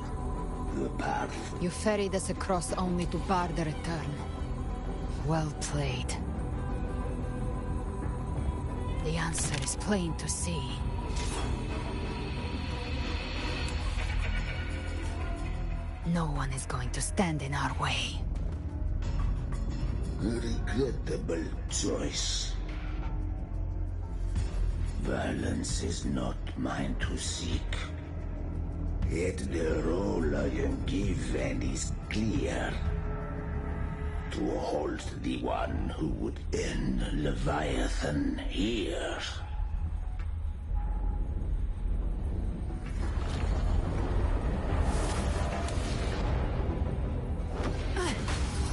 The path... You ferried us across only to bar the return. Well played. The answer is plain to see. No one is going to stand in our way. A regrettable choice. Violence is not mine to seek. Yet the role I am given is clear. To hold the one who would end Leviathan here.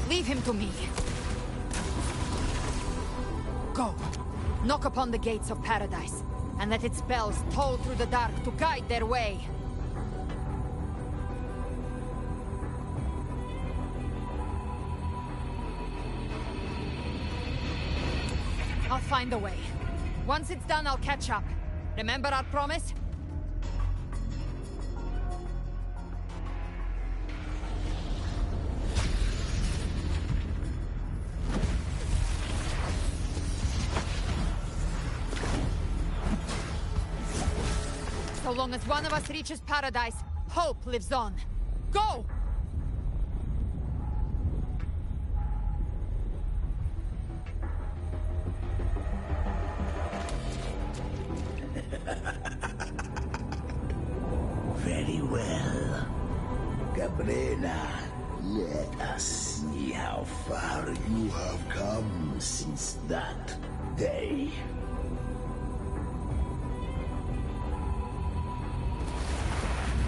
Leave him to me. Go. Knock upon the gates of paradise, and let its bells toll through the dark to guide their way. I'll find a way. Once it's done, I'll catch up. Remember our promise? So long as one of us reaches paradise, hope lives on. Go! Very well. Cabrera, let us see how far you have come since that day.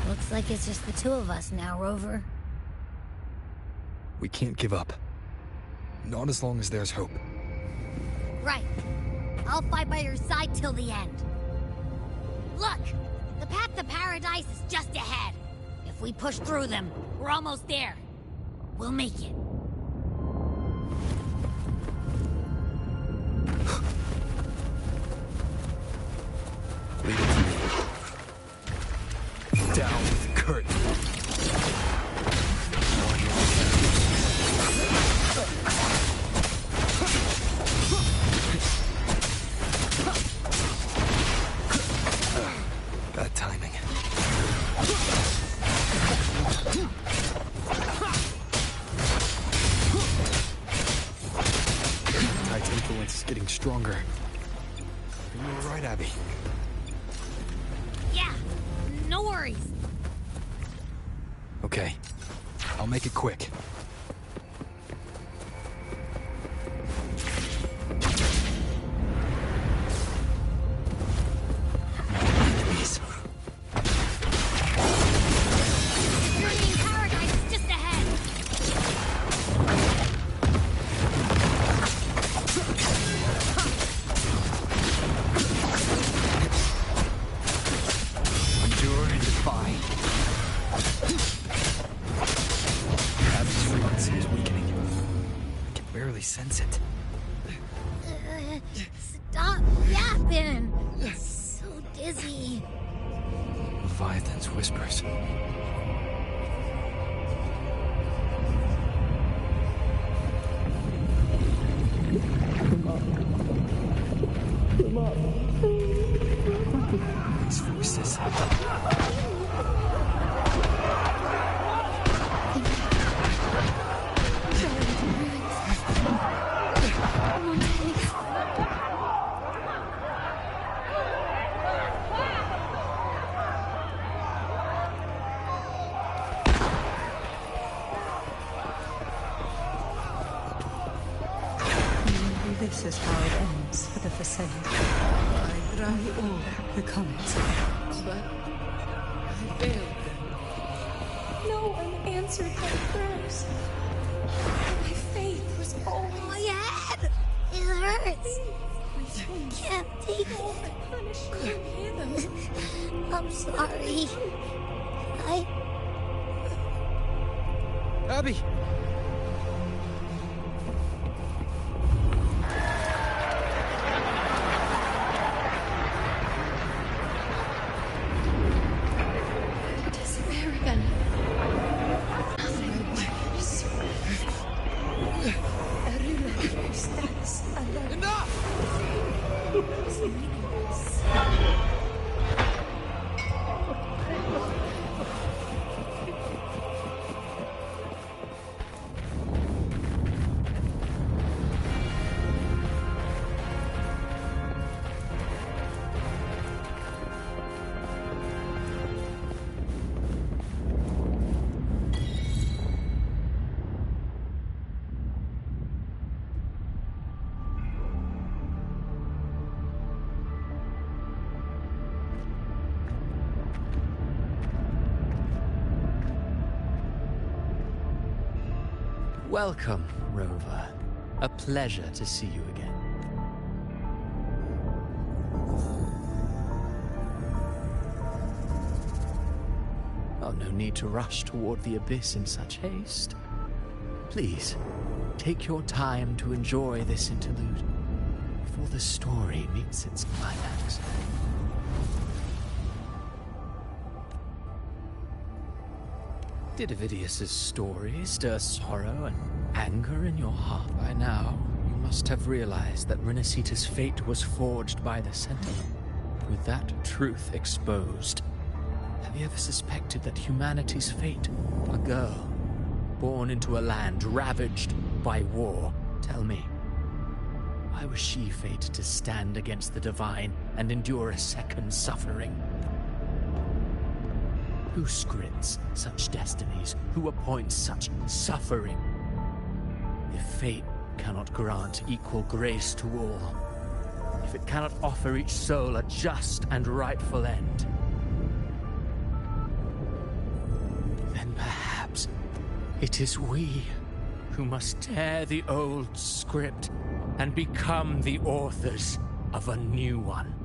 Looks like it's just the two of us now, Rover. We can't give up. Not as long as there's hope. Right. I'll fight by your side till the end. Look! The path to paradise is just ahead. If we push through them, we're almost there. We'll make it. Leave it to me. Down with the curtain. Bad timing. Tide's influence is getting stronger. You were right, Abby. Yeah, no worries. Okay, I'll make it quick. Paradise is just ahead. Endure and defy. Abby's frequency is weakening. I can barely sense it. Stop yapping. So dizzy. Leviathan's whispers. This is how it ends for the facade. I all the comets. But I failed them. No one answered my prayers. My faith was always... My head! It hurts! I can't take it. I'm sorry. Abby! Despair again. Nothing works. Everyone who stands alone. Enough! Is meaningless. Welcome, Rover. A pleasure to see you again. Oh, no need to rush toward the abyss in such haste. Please, take your time to enjoy this interlude before the story meets its climax. Did Avidius's story stir sorrow and anger in your heart? By now, you must have realized that Renacita's fate was forged by the Sentinel. With that truth exposed, have you ever suspected that humanity's fate, a girl, born into a land ravaged by war, tell me, why was she fated to stand against the divine and endure a second suffering? Who scripts such destinies? Who appoints such suffering? If fate cannot grant equal grace to all, if it cannot offer each soul a just and rightful end, then perhaps it is we who must tear the old script and become the authors of a new one.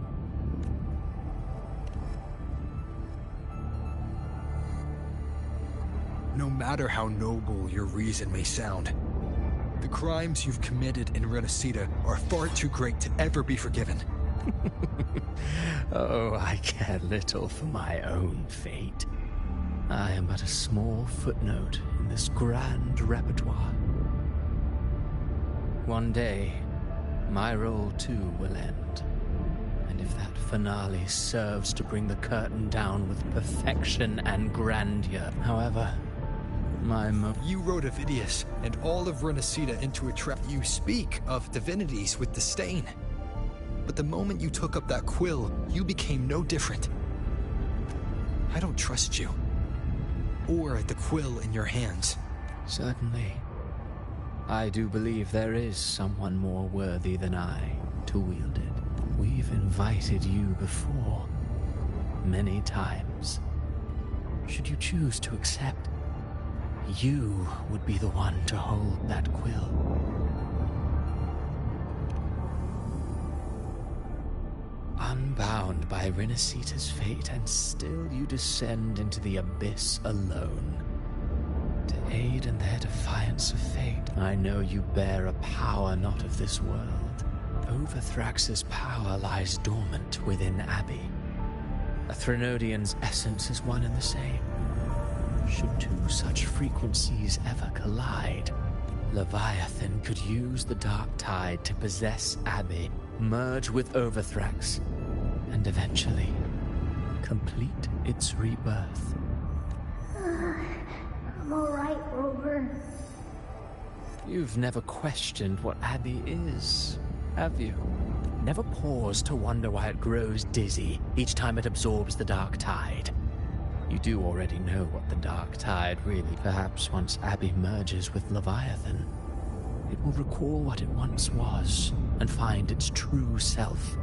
No matter how noble your reason may sound, the crimes you've committed in Renacita are far too great to ever be forgiven. Oh, I care little for my own fate. I am but a small footnote in this grand repertoire. One day, my role too will end. And if that finale serves to bring the curtain down with perfection and grandeur, however, You wrote Avidius and all of Renacita into a trap. You speak of divinities with disdain. But the moment you took up that quill, you became no different. I don't trust you. Or the quill in your hands. Certainly. I do believe there is someone more worthy than I to wield it. We've invited you before, many times. Should you choose to accept, you would be the one to hold that quill. Unbound by Renacita's fate, and still you descend into the abyss alone. To aid in their defiance of fate, I know you bear a power not of this world. Overthrax's power lies dormant within Abbey. A Threnodian's essence is one and the same. Should two such frequencies ever collide, Leviathan could use the dark tide to possess Abbey, merge with Overthrax, and eventually complete its rebirth. I'm alright, Rover. You've never questioned what Abbey is, have you? Never paused to wonder why it grows dizzy each time it absorbs the dark tide. You do already know what the dark tide really. Perhaps once Abbey merges with Leviathan, It will recall what it once was and find its true self.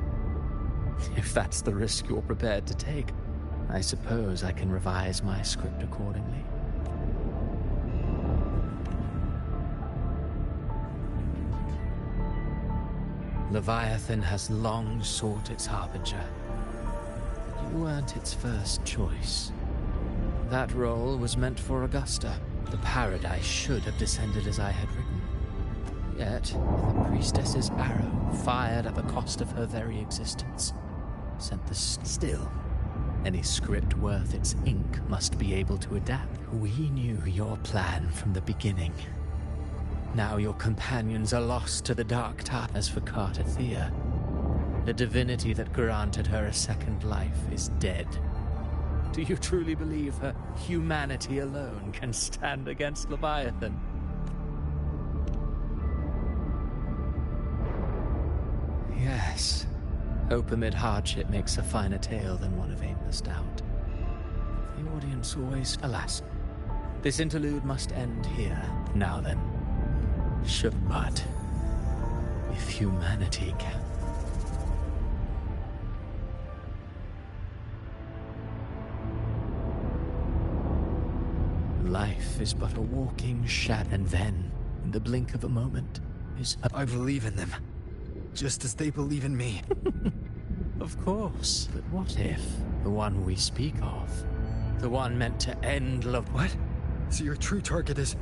If that's the risk you're prepared to take, I suppose I can revise my script accordingly. Leviathan has long sought its harbinger. But you weren't its first choice. That role was meant for Augusta. The paradise should have descended as I had written. Yet, the priestess's arrow, fired at the cost of her very existence, sent the still. Any script worth its ink must be able to adapt. We knew your plan from the beginning. Now your companions are lost to the dark tide. As for Cartathea, the divinity that granted her a second life is dead. Do you truly believe her humanity alone can stand against Leviathan? Yes. Hope amid hardship makes a finer tale than one of aimless doubt. The audience always... Alas, this interlude must end here. Now then. Sure, but if humanity can... Life is but a walking shadow, and then, in the blink of a moment, is... I believe in them. Just as they believe in me. Of course, but what if the one we speak of, the one meant to end love... What? So your true target is...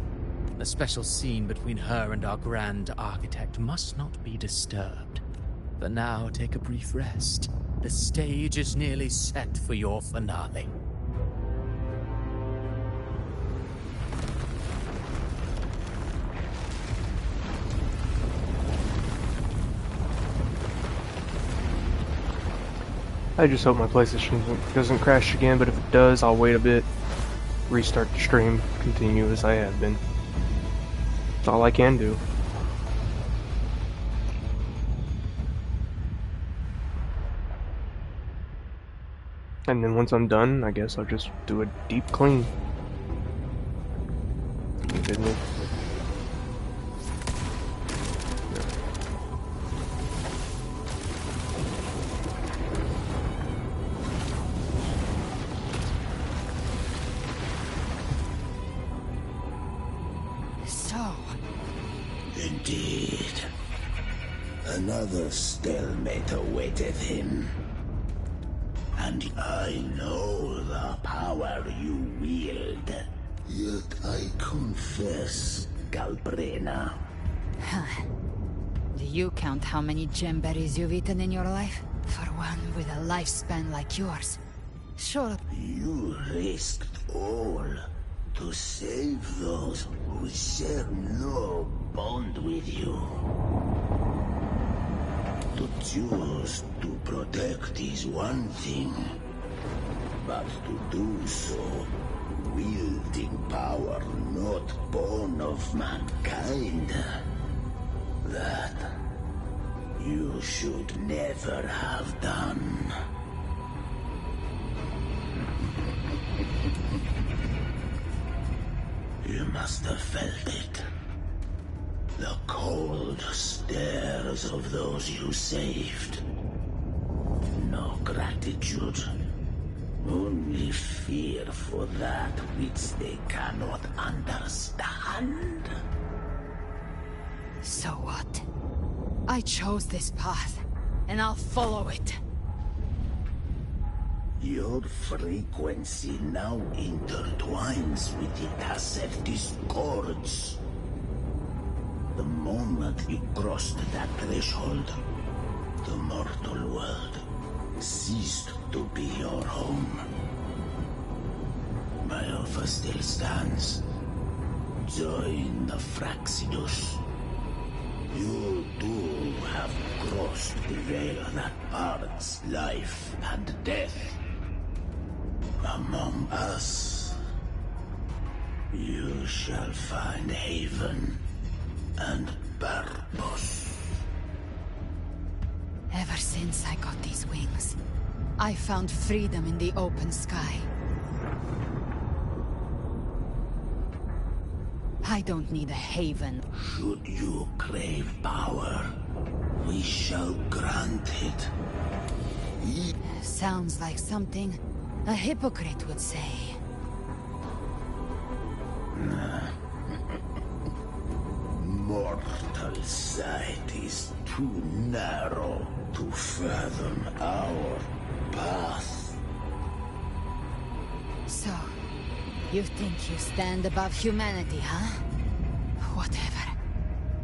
The special scene between her and our grand architect must not be disturbed. But now take a brief rest. The stage is nearly set for your finale. I just hope my PlayStation doesn't crash again, but if it does, I'll wait a bit, restart the stream, continue as I have been. That's all I can do. And then once I'm done, I guess I'll just do a deep clean. You did me? Indeed. Another stalemate awaiteth him. And I know the power you wield. Yet I confess, Galbrena. Huh. Do you count how many gemberries you've eaten in your life? For one with a lifespan like yours. Sure. You risked all to save those who share no bond with you. To choose to protect is one thing, but to do so, wielding power not born of mankind, that you should never have done. You must have felt it. The cold stares of those you saved. No gratitude. Only fear for that which they cannot understand. So what? I chose this path, and I'll follow it. Your frequency now intertwines with the Tasertis cords. The moment you crossed that threshold, the mortal world ceased to be your home. My offer still stands. Join the Fraxidus. You too have crossed the veil that parts life and death. Among us, you shall find haven and purpose. Ever since I got these wings, I found freedom in the open sky. I don't need a haven. Should you crave power, we shall grant it. Sounds like something a hypocrite would say. Mortal sight is too narrow to fathom our path. So, you think you stand above humanity, huh? Whatever.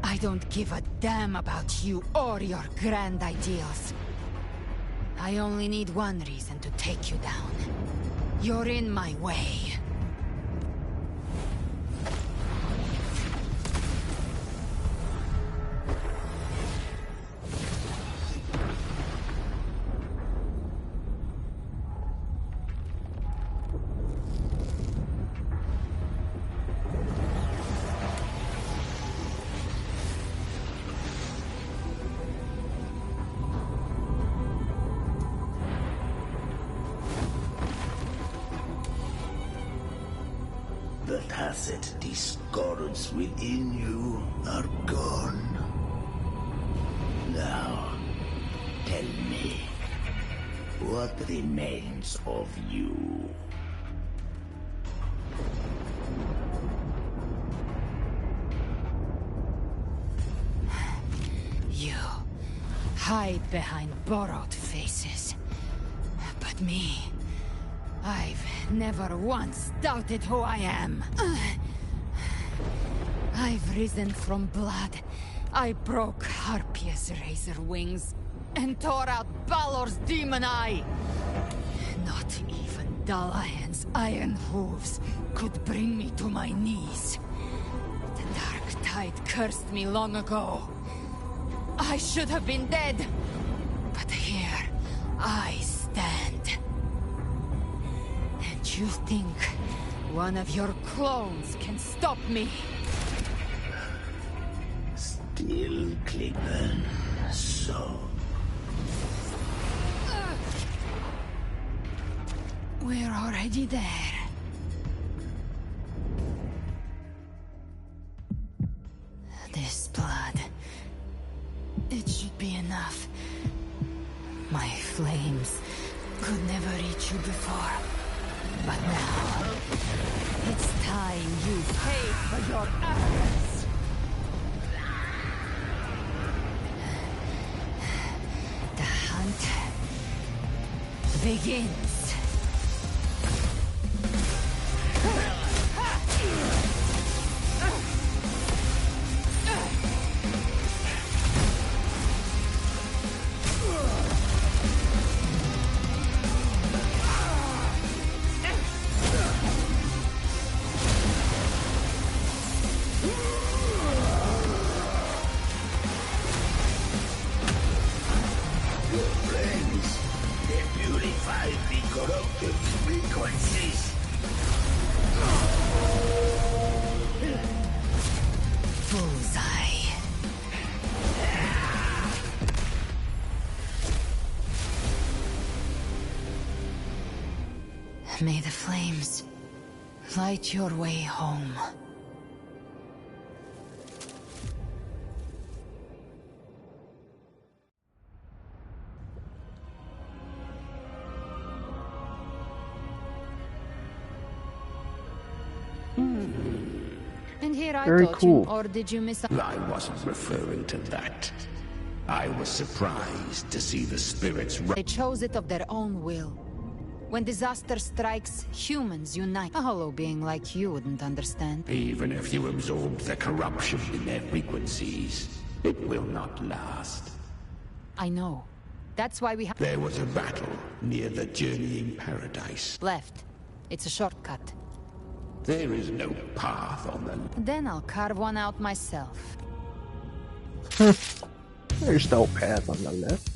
I don't give a damn about you or your grand ideals. I only need one reason to take you down. You're in my way. The tacit discords within you are gone. Now, tell me, what remains of you? You hide behind borrowed faces. But me, I've never once doubted who I am. I've risen from blood. I broke Harpia's razor wings and tore out Balor's demon eye. Not even Dalahan's iron hooves could bring me to my knees. The Dark Tide cursed me long ago. I should have been dead. But here I stand. And you think one of your clones can stop me? Still clinging, so. We're already there. This blood. It should be enough. My flames could never reach you before. But now, it's time you pay for your arrogance. The hunt begins. May the flames light your way home. And here I Very taught cool. you, or did you miss? I wasn't referring to that. I was surprised to see the spirits. They chose it of their own will. When disaster strikes, humans unite. A hollow being like you wouldn't understand. Even if you absorb the corruption in their frequencies, it will not last. I know. That's why we have There was a battle near the Journeying Paradise. left. It's a shortcut. There is no path on the... Then I'll carve one out myself. There's no path on the left.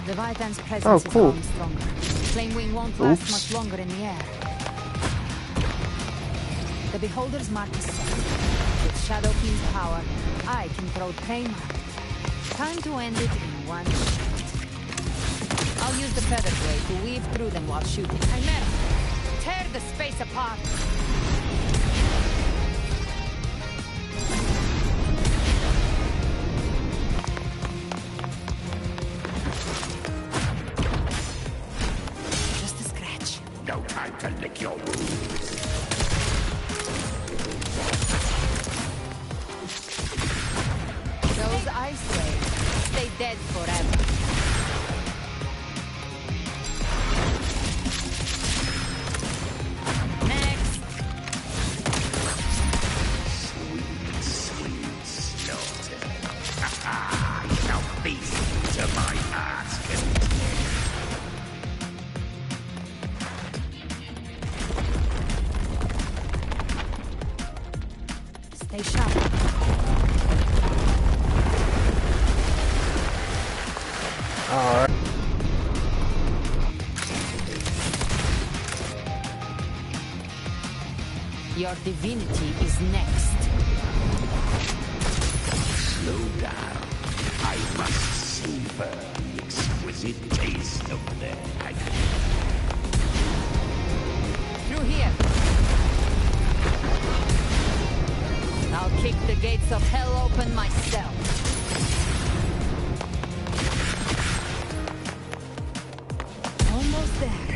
Leviathan's presence is cool. growing stronger. Flame Wing won't last much longer in the air. The Beholder's mark is set. With Shadow King's power, I can throw Tame out. Time to end it in one shot. I'll use the feather blade to weave through them while shooting. Chimera, tear the space apart. Just a scratch. No time to lick your wounds. Those ice waves stay dead forever. Next. Sweet, sweet slaughter. I shall feast to my heart's content. Stay sharp. Alright. Your divinity is next. Slow down. I must savor the exquisite taste of their agony. Through here. I'll kick the gates of hell open myself. Almost there.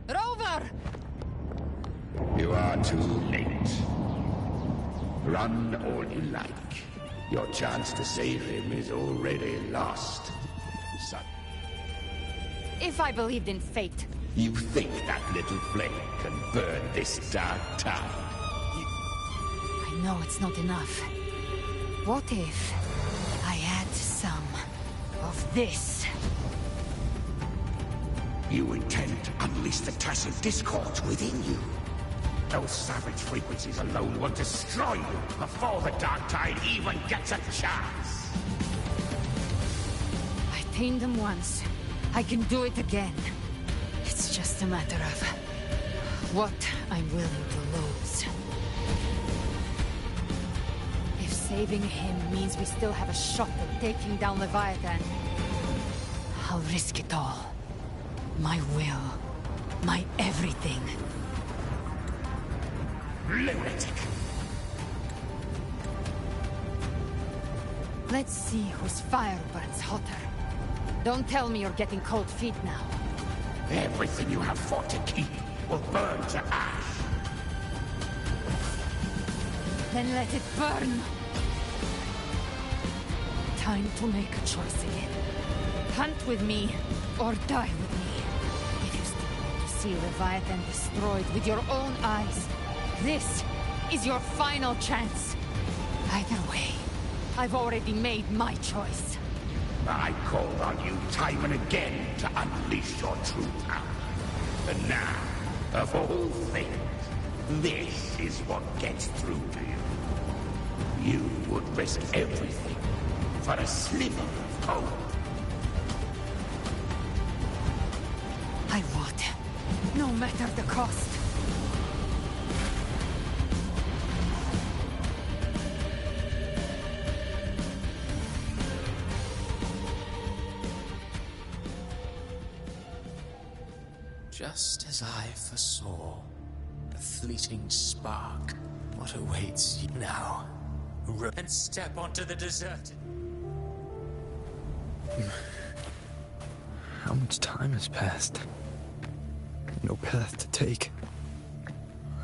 Rover! You are too late. Run all you like. Your chance to save him is already lost, son. If I believed in fate, You think that little flame can burn this dark tide? I know it's not enough. What if I add some of this? You intend to unleash the tacit discord within you. Those savage frequencies alone will destroy you before the dark tide even gets a chance. I tamed them once. I can do it again. It's just a matter of what I'm willing to lose. If saving him means we still have a shot at taking down Leviathan, I'll risk it all. My will. My everything. Lunatic! Let's see whose fire burns hotter. Don't tell me you're getting cold feet now. Everything you have fought to keep will burn to ash. Then let it burn! Time to make a choice again. Hunt with me, or die with me. If you still want to see Leviathan destroyed with your own eyes, this is your final chance. Either way, I've already made my choice. I called on you time and again to unleash your true power. And now, of all things, this is what gets through to you. You would risk everything for a sliver of hope. I would, no matter the cost. Just as I foresaw, a fleeting spark. What awaits you now? And step onto the deserted. How much time has passed? No path to take.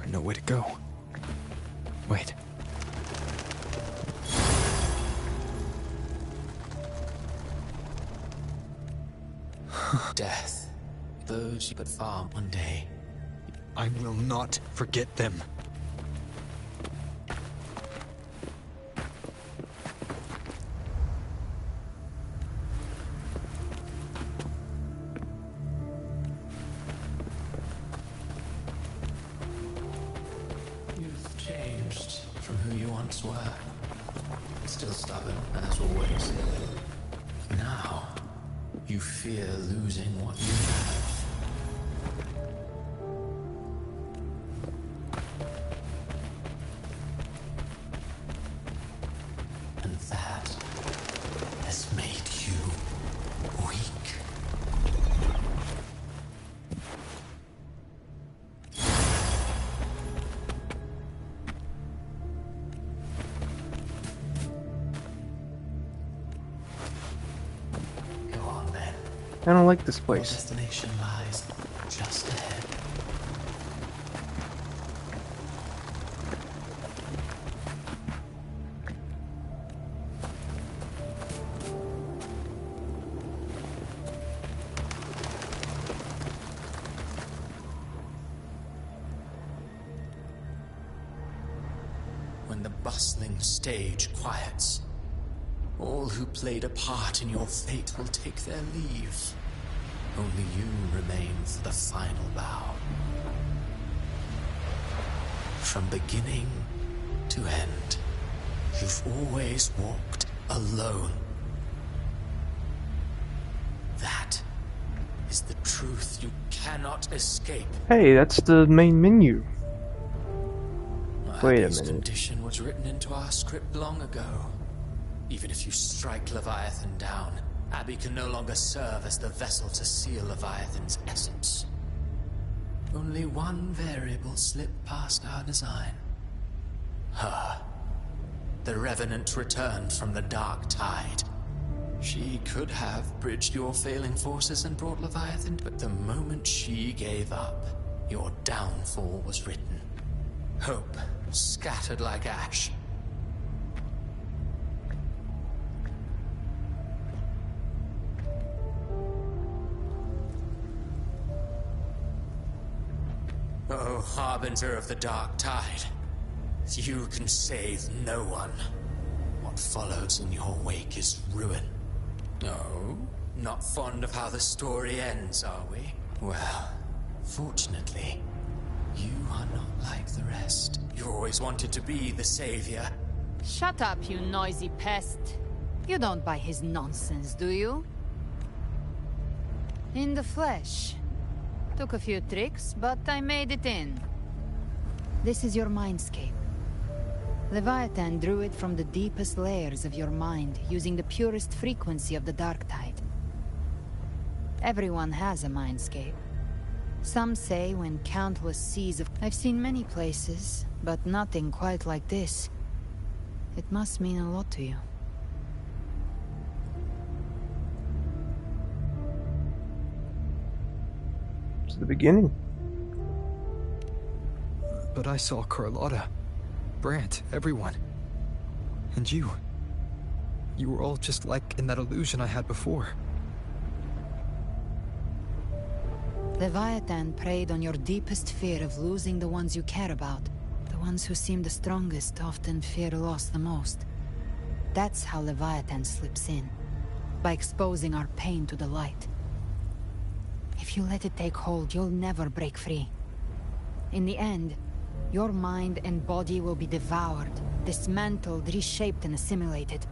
Nowhere to go. Wait. Death. Those you could farm one day. I will not forget them. You've changed from who you once were. Still stubborn, as always. Now, you fear losing what you have. And that has made you weak. Go on then. I don't like this Your place. destination lies just ahead. When the bustling stage quiets, all who played a part in your fate will take their leave. Only you remain for the final bow. From beginning to end, you've always walked alone. That is the truth you cannot escape. Hey, that's the main menu. Wait a This minute. condition was written into our script long ago. Even if you strike Leviathan down, Abby can no longer serve as the vessel to seal Leviathan's essence. Only one variable slipped past our design. Her. The Revenant returned from the Dark Tide. She could have bridged your failing forces and brought Leviathan, but the moment she gave up, your downfall was written. Hope scattered like ash. Oh, harbinger of the Dark Tide. You can save no one. What follows in your wake is ruin. Oh, not fond of how the story ends, are we? Well, fortunately, you are not like the rest. You always wanted to be the savior. Shut up, you noisy pest. You don't buy his nonsense, do you? In the flesh. Took a few tricks, but I made it in. This is your mindscape. Leviathan drew it from the deepest layers of your mind, using the purest frequency of the Dark Tide. Everyone has a mindscape. Some say when countless seas of... I've seen many places, but nothing quite like this. It must mean a lot to you. To the beginning. But I saw Carlotta, Brant, everyone. And you. You were all just like in that illusion I had before. Leviathan preyed on your deepest fear of losing the ones you care about. The ones who seem the strongest often fear loss the most. That's how Leviathan slips in. By exposing our pain to the light. If you let it take hold, you'll never break free. In the end, your mind and body will be devoured, dismantled, reshaped, and assimilated.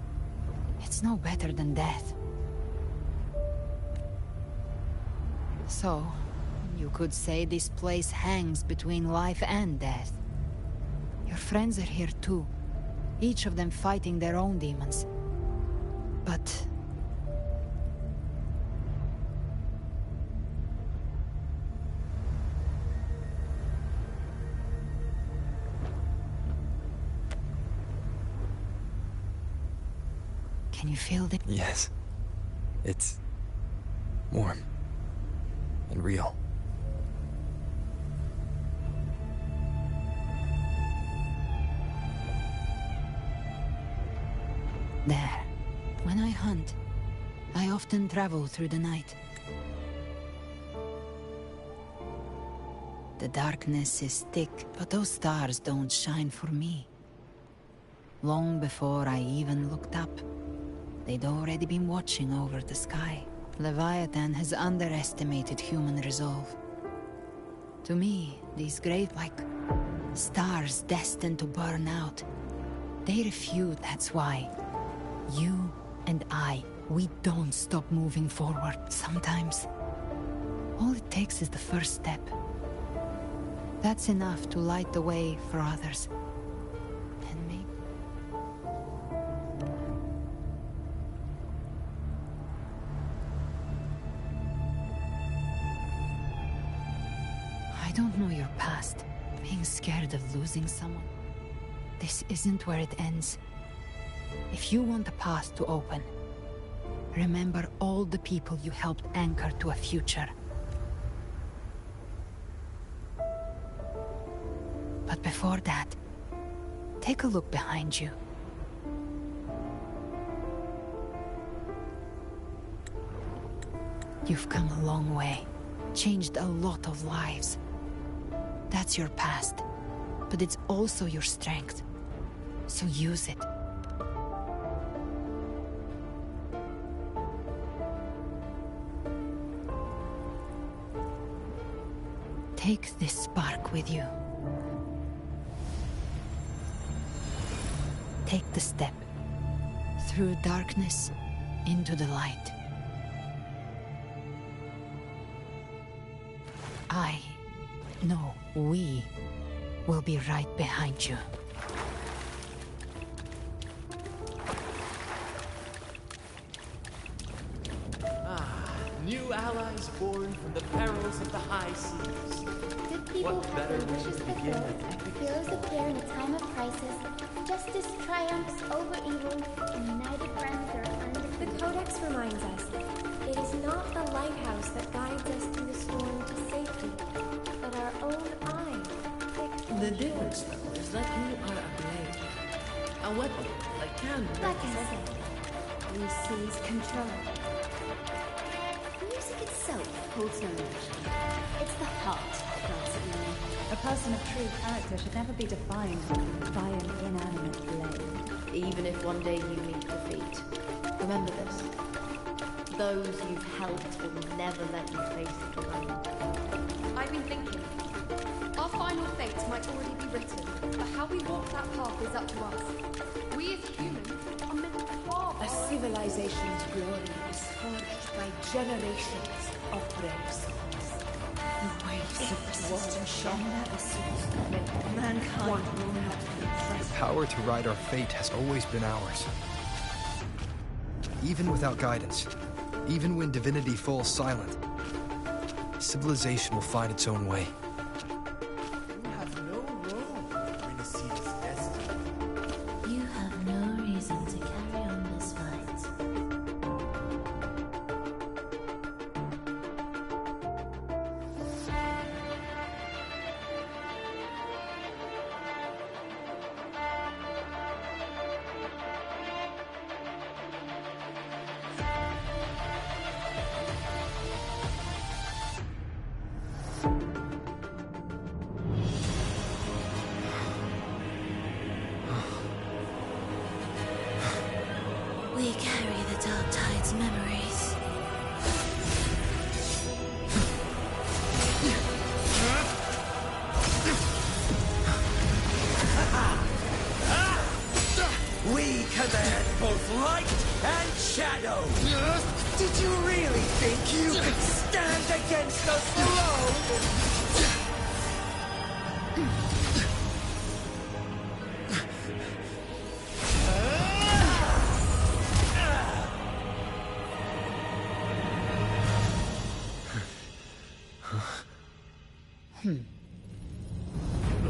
It's no better than death. So, you could say this place hangs between life and death. Your friends are here too, each of them fighting their own demons. But... can you feel it? Yes. It's warm and real. There. When I hunt, I often travel through the night. The darkness is thick, but those stars don't shine for me. Long before I even looked up, they'd already been watching over the sky. Leviathan has underestimated human resolve. To me, these great, like, stars destined to burn out, they refute, that's why. You and I, we don't stop moving forward. Sometimes, all it takes is the first step. That's enough to light the way for others. And me. I don't know your past. Being scared of losing someone. This isn't where it ends. If you want a path to open, remember all the people you helped anchor to a future. But before that, take a look behind you. You've come a long way, changed a lot of lives. That's your past, but it's also your strength. So use it. Take this spark with you. Take the step through darkness into the light. No, we will be right behind you. New allies born from the perils of the high seas. What better way to begin an epic Heroes appear in a time of crisis. Justice triumphs over evil, and united friends are under the Codex reminds us, it is not the lighthouse that guides us through the storm to safety, but our own eye. The difference, though, is that you are a blade. A weapon that can break Like I said, we seize control. Music itself holds no emotion. It's the heart that grants it meaning. A person of true character should never be defined by an inanimate blade. Even if one day you meet defeat, remember this. Those you've helped will never let you face it alone. I've been thinking. Our final fate might already be written, but how we walk that path is up to us. We as humans are meant to carve A civilization's glory is forged by generations of brave souls. The waves of water shone mankind will not be The power to ride our fate has always been ours. Even without guidance, even when divinity falls silent, civilization will find its own way. You have no role in Renacita's destiny. You have no reason to carry on this fight. We carry the Dark Tide's memories. We command both light and shadow. Did you really think you could stand against us alone?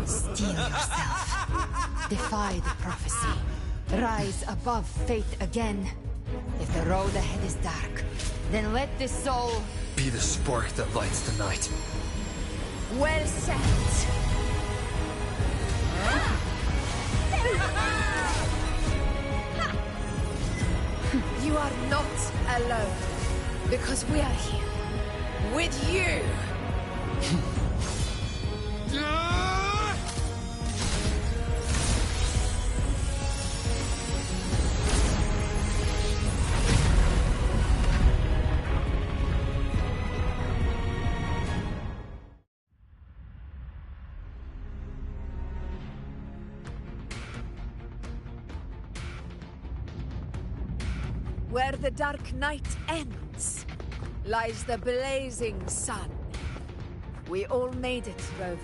Steel yourself. Defy the prophecy. Rise above fate again. If the road ahead is dark, then let this soul Be the spark that lights the night. well set. You are not alone, because we are here with you. Where the dark night ends, lies the blazing sun. We all made it, Rover.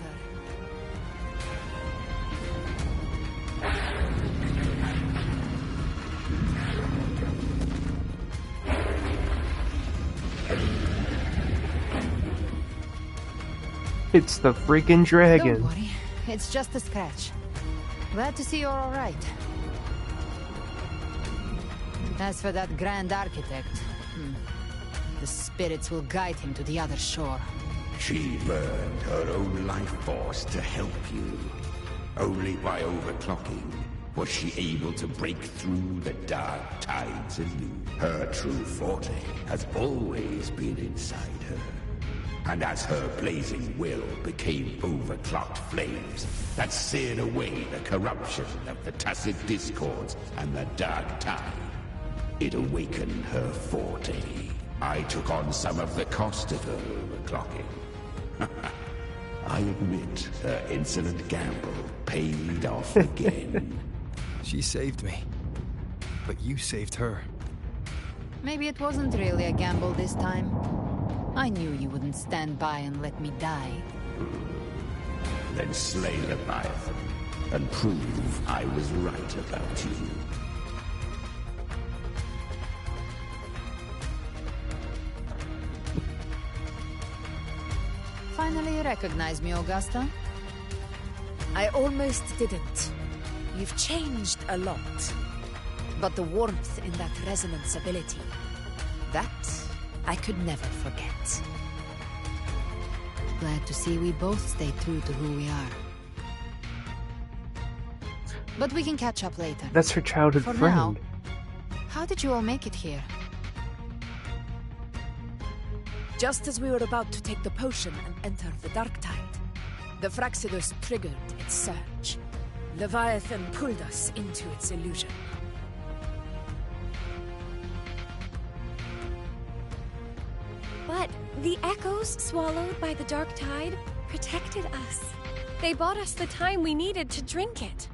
It's the freaking dragon. Don't worry, it's just a scratch. Glad to see you're all right. As for that Grand Architect, the spirits will guide him to the other shore. She burned her own life force to help you. Only by overclocking was she able to break through the dark tide's illusion. Her true forte has always been inside her. And as her blazing will became overclocked flames that seared away the corruption of the tacit discords and the dark tide, it awakened her forte. I took on some of the cost of her overclocking. I admit her insolent gamble paid off again. She saved me, but you saved her. Maybe it wasn't really a gamble this time. I knew you wouldn't stand by and let me die. Then slay Leviathan and prove I was right about you. Finally recognize me, Augusta? I almost didn't. You've changed a lot. But the warmth in that resonance ability, that I could never forget. Glad to see we both stayed true to who we are. But we can catch up later. That's her childhood For friend. now, how did you all make it here? Just as we were about to take the potion and enter the dark tide, the Fraxidus triggered its surge. Leviathan pulled us into its illusion. But the echoes swallowed by the dark tide protected us. They bought us the time we needed to drink it.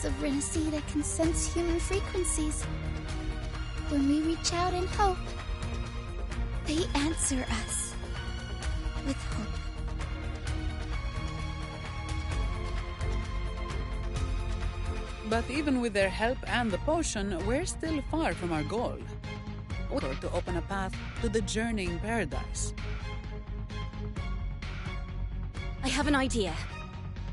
Of Renacida can sense human frequencies. When we reach out in hope, they answer us with hope. But even with their help and the potion, we're still far from our goal. Or to open a path to the journeying paradise. I have an idea.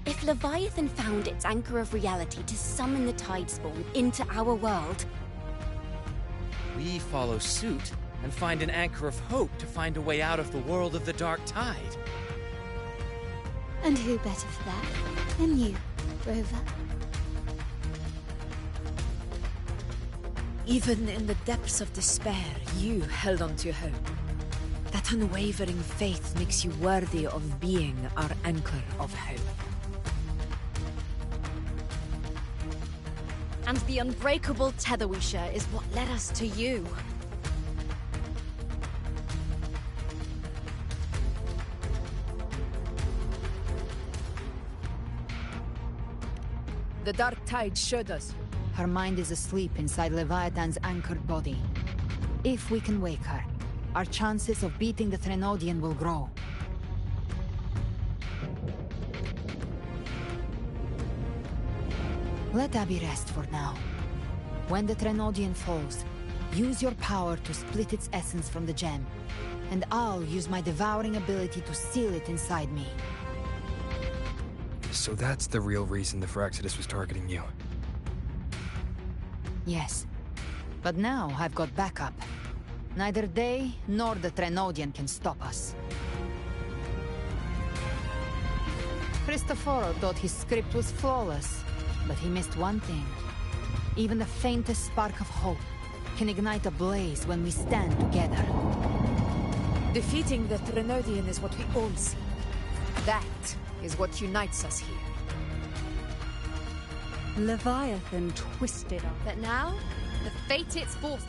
If Leviathan found its anchor of reality to summon the Tidespawn into our world, we follow suit and find an anchor of hope to find a way out of the world of the dark tide. And who better for that than you, Rover? Even in the depths of despair, you held on to hope. That unwavering faith makes you worthy of being our anchor of hope. And the unbreakable tether we share is what led us to you. The dark tide showed us. Her mind is asleep inside Leviathan's anchored body. If we can wake her, our chances of beating the Threnodian will grow. Let Abby rest for now. When the Threnodian falls, use your power to split its essence from the gem, and I'll use my devouring ability to seal it inside me. So that's the real reason the Fraxidus was targeting you. Yes. But now I've got backup. Neither they nor the Threnodian can stop us. Cristoforo thought his script was flawless, but he missed one thing. Even the faintest spark of hope can ignite a blaze when we stand together. Defeating the Threnodian is what we all seek. That is what unites us here. Leviathan twisted on. But now, the fate it's forced.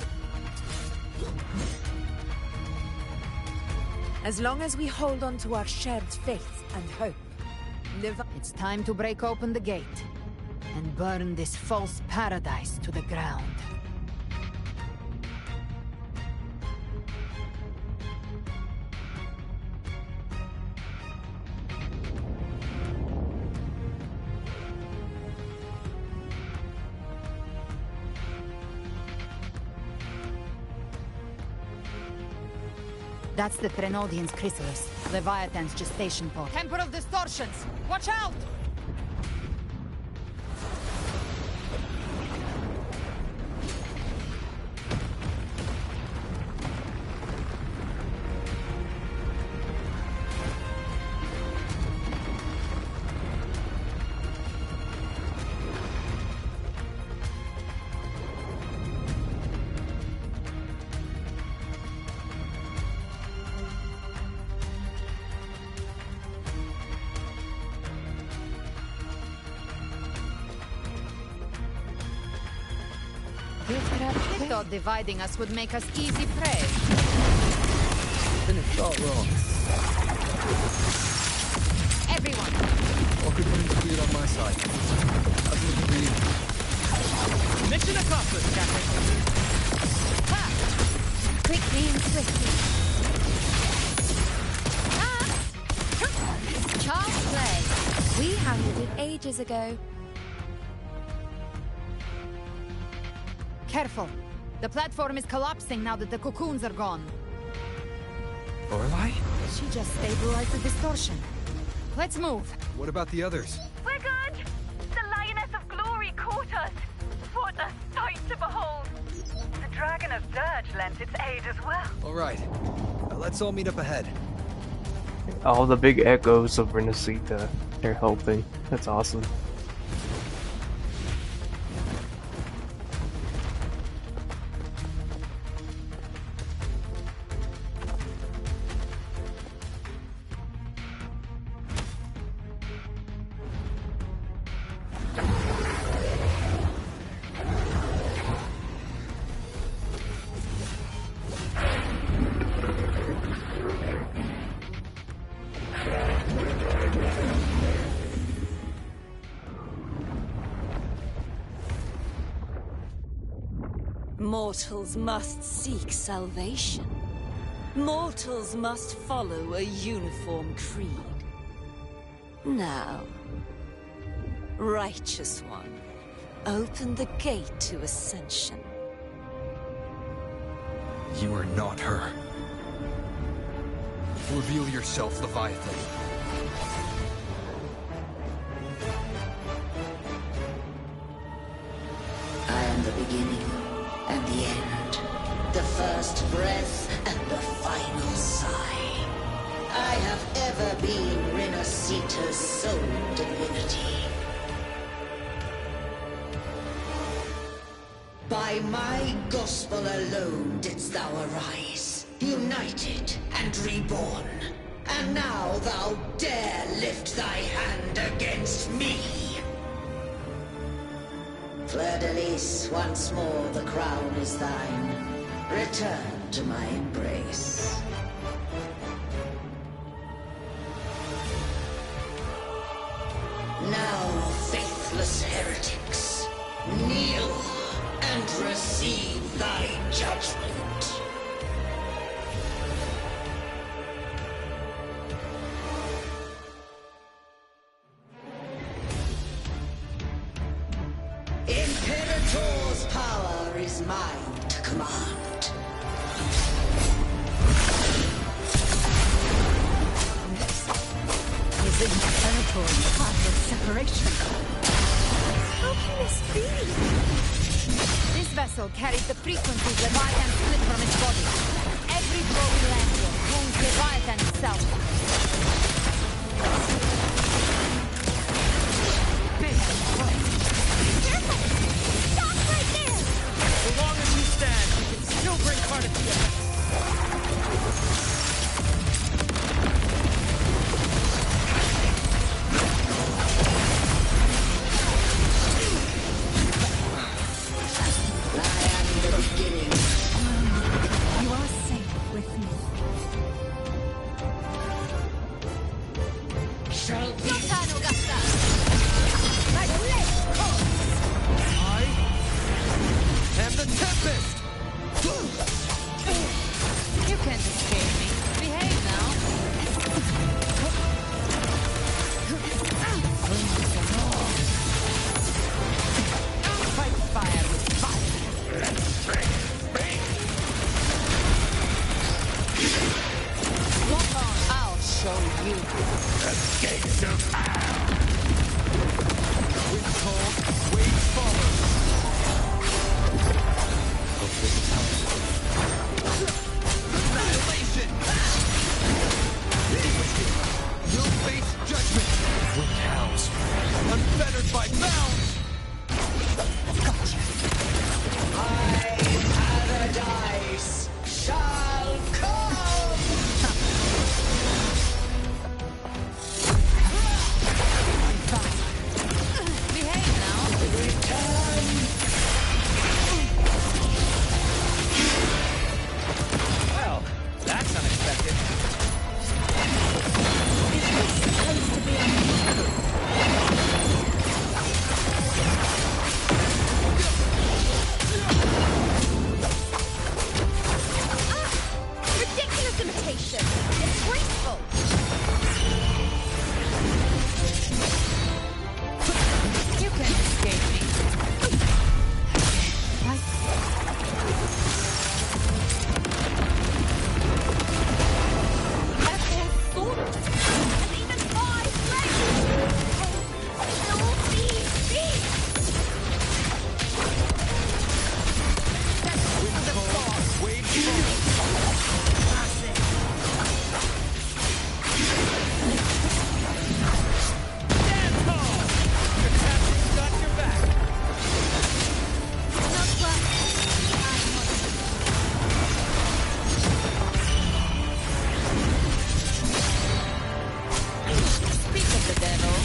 As long as we hold on to our shared faith and hope, It's time to break open the gate and burn this false paradise to the ground. That's the Threnodian's chrysalis, Leviathan's gestation pod. Temper of Distortions! Watch out! I thought dividing us would make us easy prey. Didn't start wrong. Everyone! All good things cleared on my side. How's it looking for you? Mission accomplished, Captain. Ha! Quickly and swiftly. Child's play. We handled it ages ago. Careful. The platform is collapsing now that the cocoons are gone. Lorelei? She just stabilized the distortion. Let's move. What about the others? We're good! The Lioness of Glory caught us! What a sight to behold! The Dragon of Dirge lent its aid as well. Alright. Let's all meet up ahead. All the big echoes of Renacita, they're helping. That's awesome. Mortals must seek salvation. Mortals must follow a uniform creed. Now, Righteous One, open the gate to ascension. You are not her. Reveal yourself, Leviathan. I am the beginning and the end, the first breath and the final sigh. I have ever been Renacita's sole divinity. By my gospel alone didst thou arise, united and reborn. And now thou dare lift thy hand against me. Fleur-de-Lis, once more the crown is thine. Return to my embrace. Now, faithless heretics, kneel and receive thy judgment. Imperator's power is mine to command. Is it Imperator's path of separation? How can this be? This vessel carried the frequencies Leviathan split from its body. Every blow we land here wounds Leviathan itself. Careful! Stop right there! So long as you stand, you can still bring Cardiff. by bounds! Gotcha. My paradise shall come! Behave now. Return! Well, that's unexpected. Is this supposed to be a Ridiculous imitation! Disgraceful! You can't escape me. Echo's sword! And even my blade! Kill these beasts! Speak of the devil.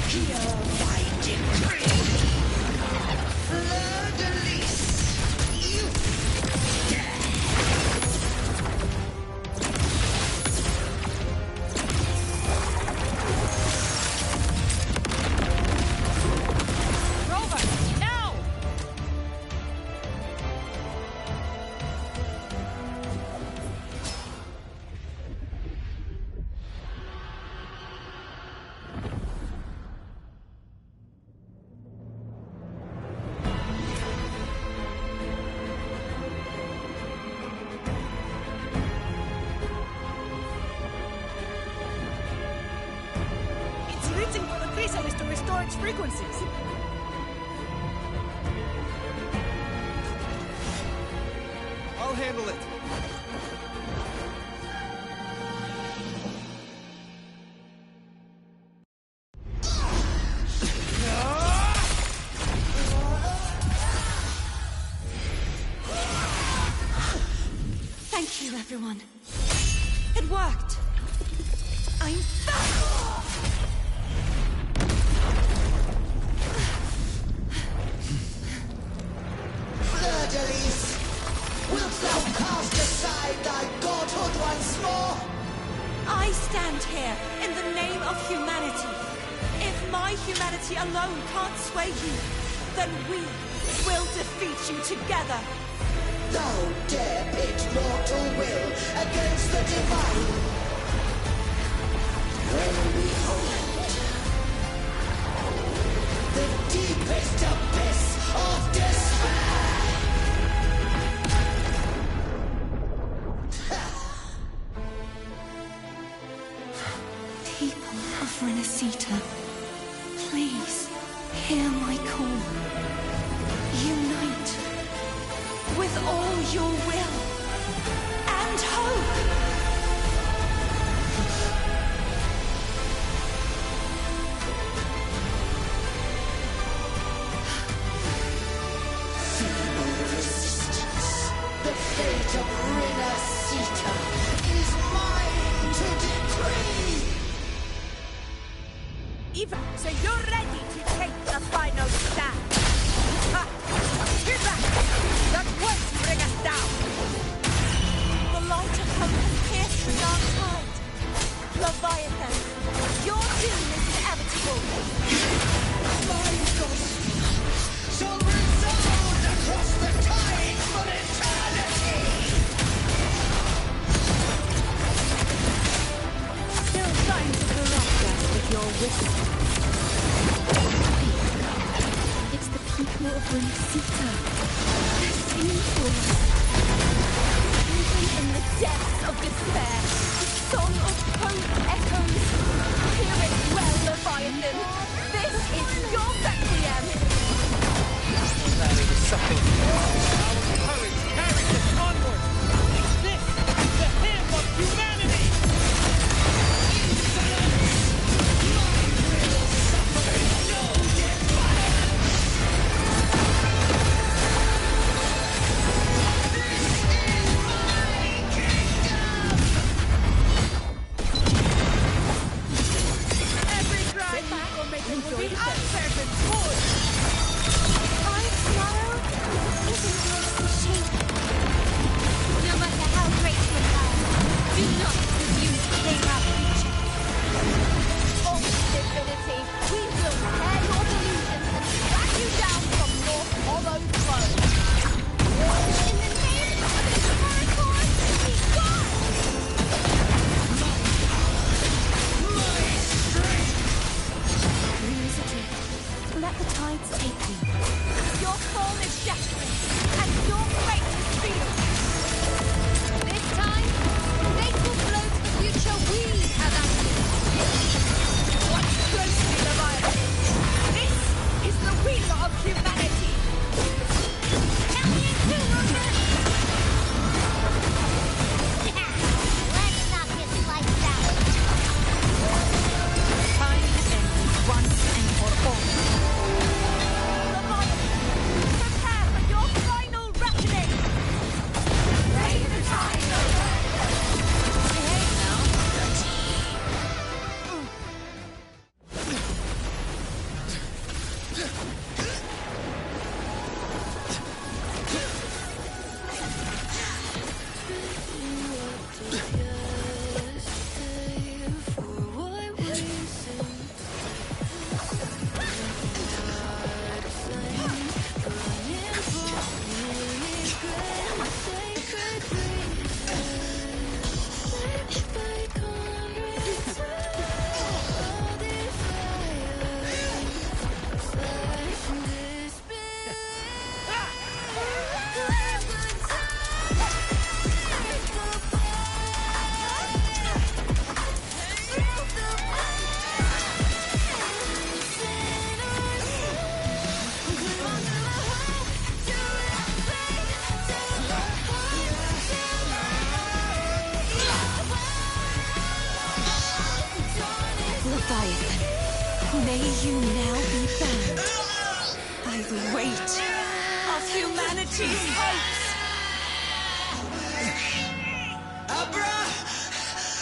Here by decree! Fleur-de-lis! You Rover, now! It's reaching for the chrysalis to restore its frequencies. I'll handle it. Thank you, everyone. It worked. I'm back! Fleur-de-lis! Wilt thou cast aside thy godhood once more? I stand here in the name of humanity. If my humanity alone can't sway you, then we will defeat you together. Thou dare pit mortal will against the divine. When we hold the deepest abyss of despair. People of Renacita, please hear my call. Unite with all your will and hope. Feeble resistance. The fate of Renacita is mine to decree. Even so, you're ready to take the final stand. Ha! Get back! That won't bring us down. The light of hope has pierced the dark tide. Leviathan, your doom is inevitable. My ghost shall resound across the tides for eternity. Still trying to corrupt us with your wisdom. It's the people of Renacita. Listening for us. Even in the depths of despair, the song of hope echoes. Hear it well, Leviathan. This is your requiem. That is something. Our courage carries us onward. This is the hymn of humanity. My will enjoy the show. Our tomorrow isn't yours to shape. No matter how great your power, do not refuse to claim our future. Oh, divinity, we will tear your delusions and drag you down from your hollow throne. In the name of the Unicorn, be gone! Lose adrift. Let the tides take you. Your fall is desperate, and your fate is sealed. This time, fate will blow to the future we have acted. Watch closely, Leviathan. This is the will of humanity. Count me in too, Rupert! Let's knock his lights out. Time to end this once and for all. Leviathan, prepare for your final reckoning. Raise the tide, Behave now. Leviathan, may you now be bound by the weight of humanity's hopes.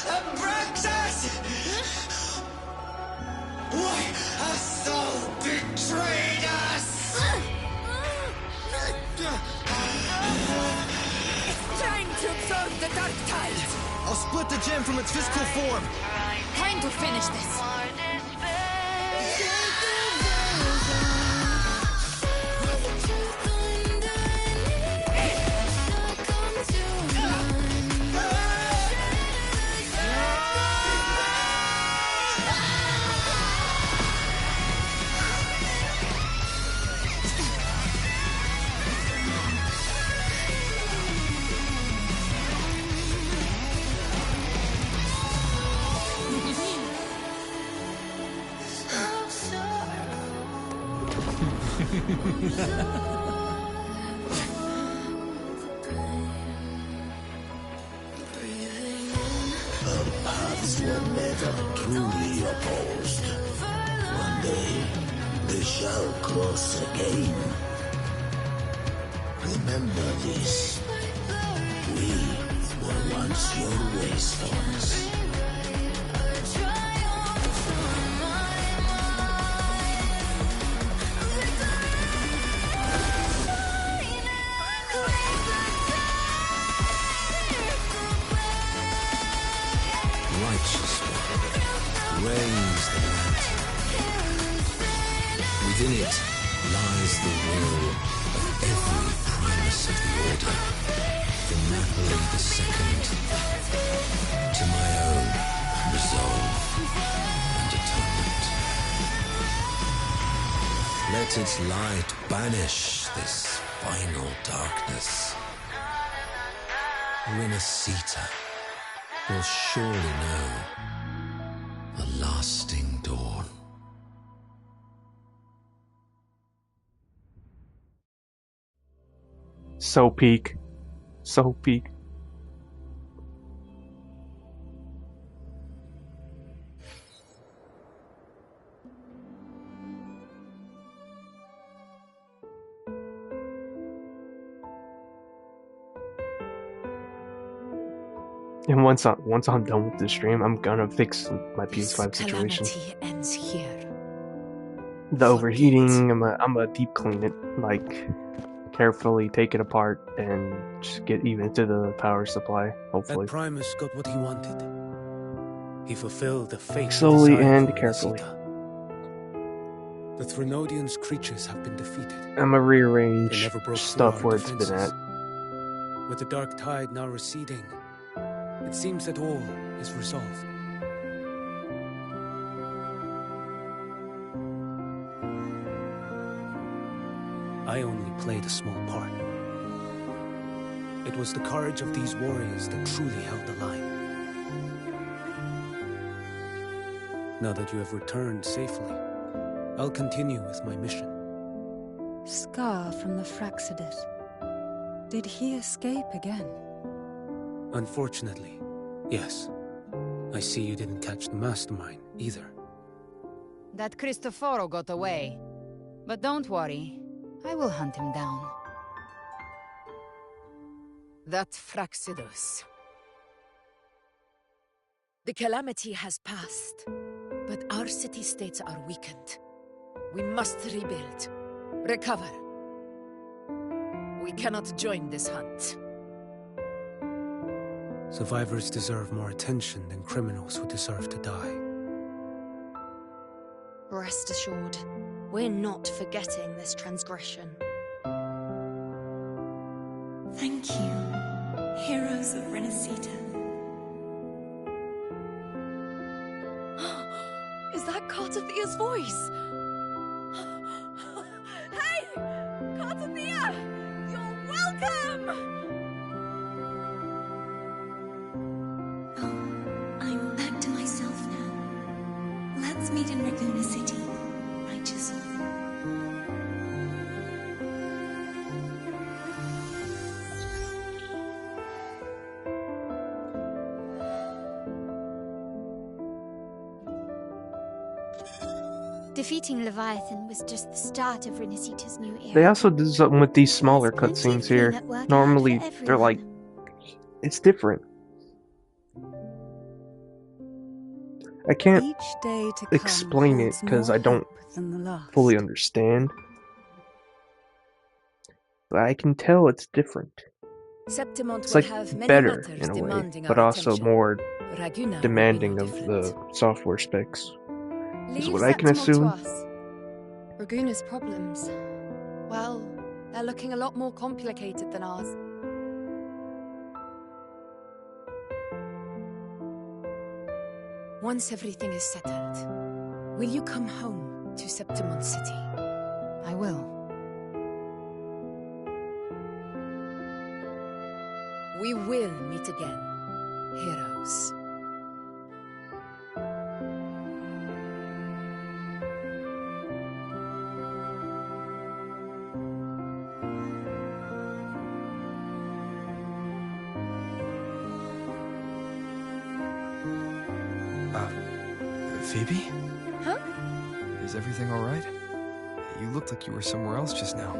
Abraxas! Why hast thou betrayed us? It's time to absorb the dark tide. I'll split the gem from its physical form. Time to finish this. Our paths were never truly opposed. One day, they shall cross again. Remember this. We were once your wastelands. Righteous one, raise the lantern. Within it lies the will of every primus of the Order, from Napoli II to my own resolve and atonement. Let its light banish this final darkness. Renacita will surely know a lasting dawn. So peak. So peak. And once I'm done with this stream, I'm gonna fix my PS5 situation. Calamity ends here. the overheating. I'm a deep clean it, like carefully take it apart and just get even to the power supply. Hopefully, That Primus got what he wanted. He fulfilled the fate slowly desired and for carefully. Renacita. The Threnodians' creatures have been defeated. I'm gonna They rearrange never broke through stuff our where it's defenses. been at. With the dark tide now receding, it seems that all is resolved. I only played a small part. It was the courage of these warriors that truly held the line. Now that you have returned safely, I'll continue with my mission. Scar from the Fraxidus. Did he escape again? Unfortunately, yes. I see you didn't catch the mastermind either. That Cristoforo got away. But don't worry, I will hunt him down. That Fraxidus. The calamity has passed, but our city-states are weakened. We must rebuild, recover. We cannot join this hunt. Survivors deserve more attention than criminals who deserve to die. Rest assured, we're not forgetting this transgression. Thank you, heroes of Renacita. Is that Cartathia's voice? Hey! Cartathia! You're welcome! I'm back to myself now. Let's meet in Raguna City, righteous one. Defeating Leviathan was just the start of Renacita's new era. They also did something with these smaller cutscenes here. Normally, they're like, it's different. I can't Each day to come explain it holds because more I don't hope than the last. fully understand. But I can tell it's different. Septimont It's will like have many better matters in a way, demanding but our also attention. more Raguna will be demanding no of different. the software specs. Is Leave what I can Septimont to assume. us. Raguna's problems, well, they're looking a lot more complicated than ours. Once everything is settled, will you come home to Septimont City? I will. We will meet again, heroes. Phoebe? Huh? Is everything alright? You looked like you were somewhere else just now.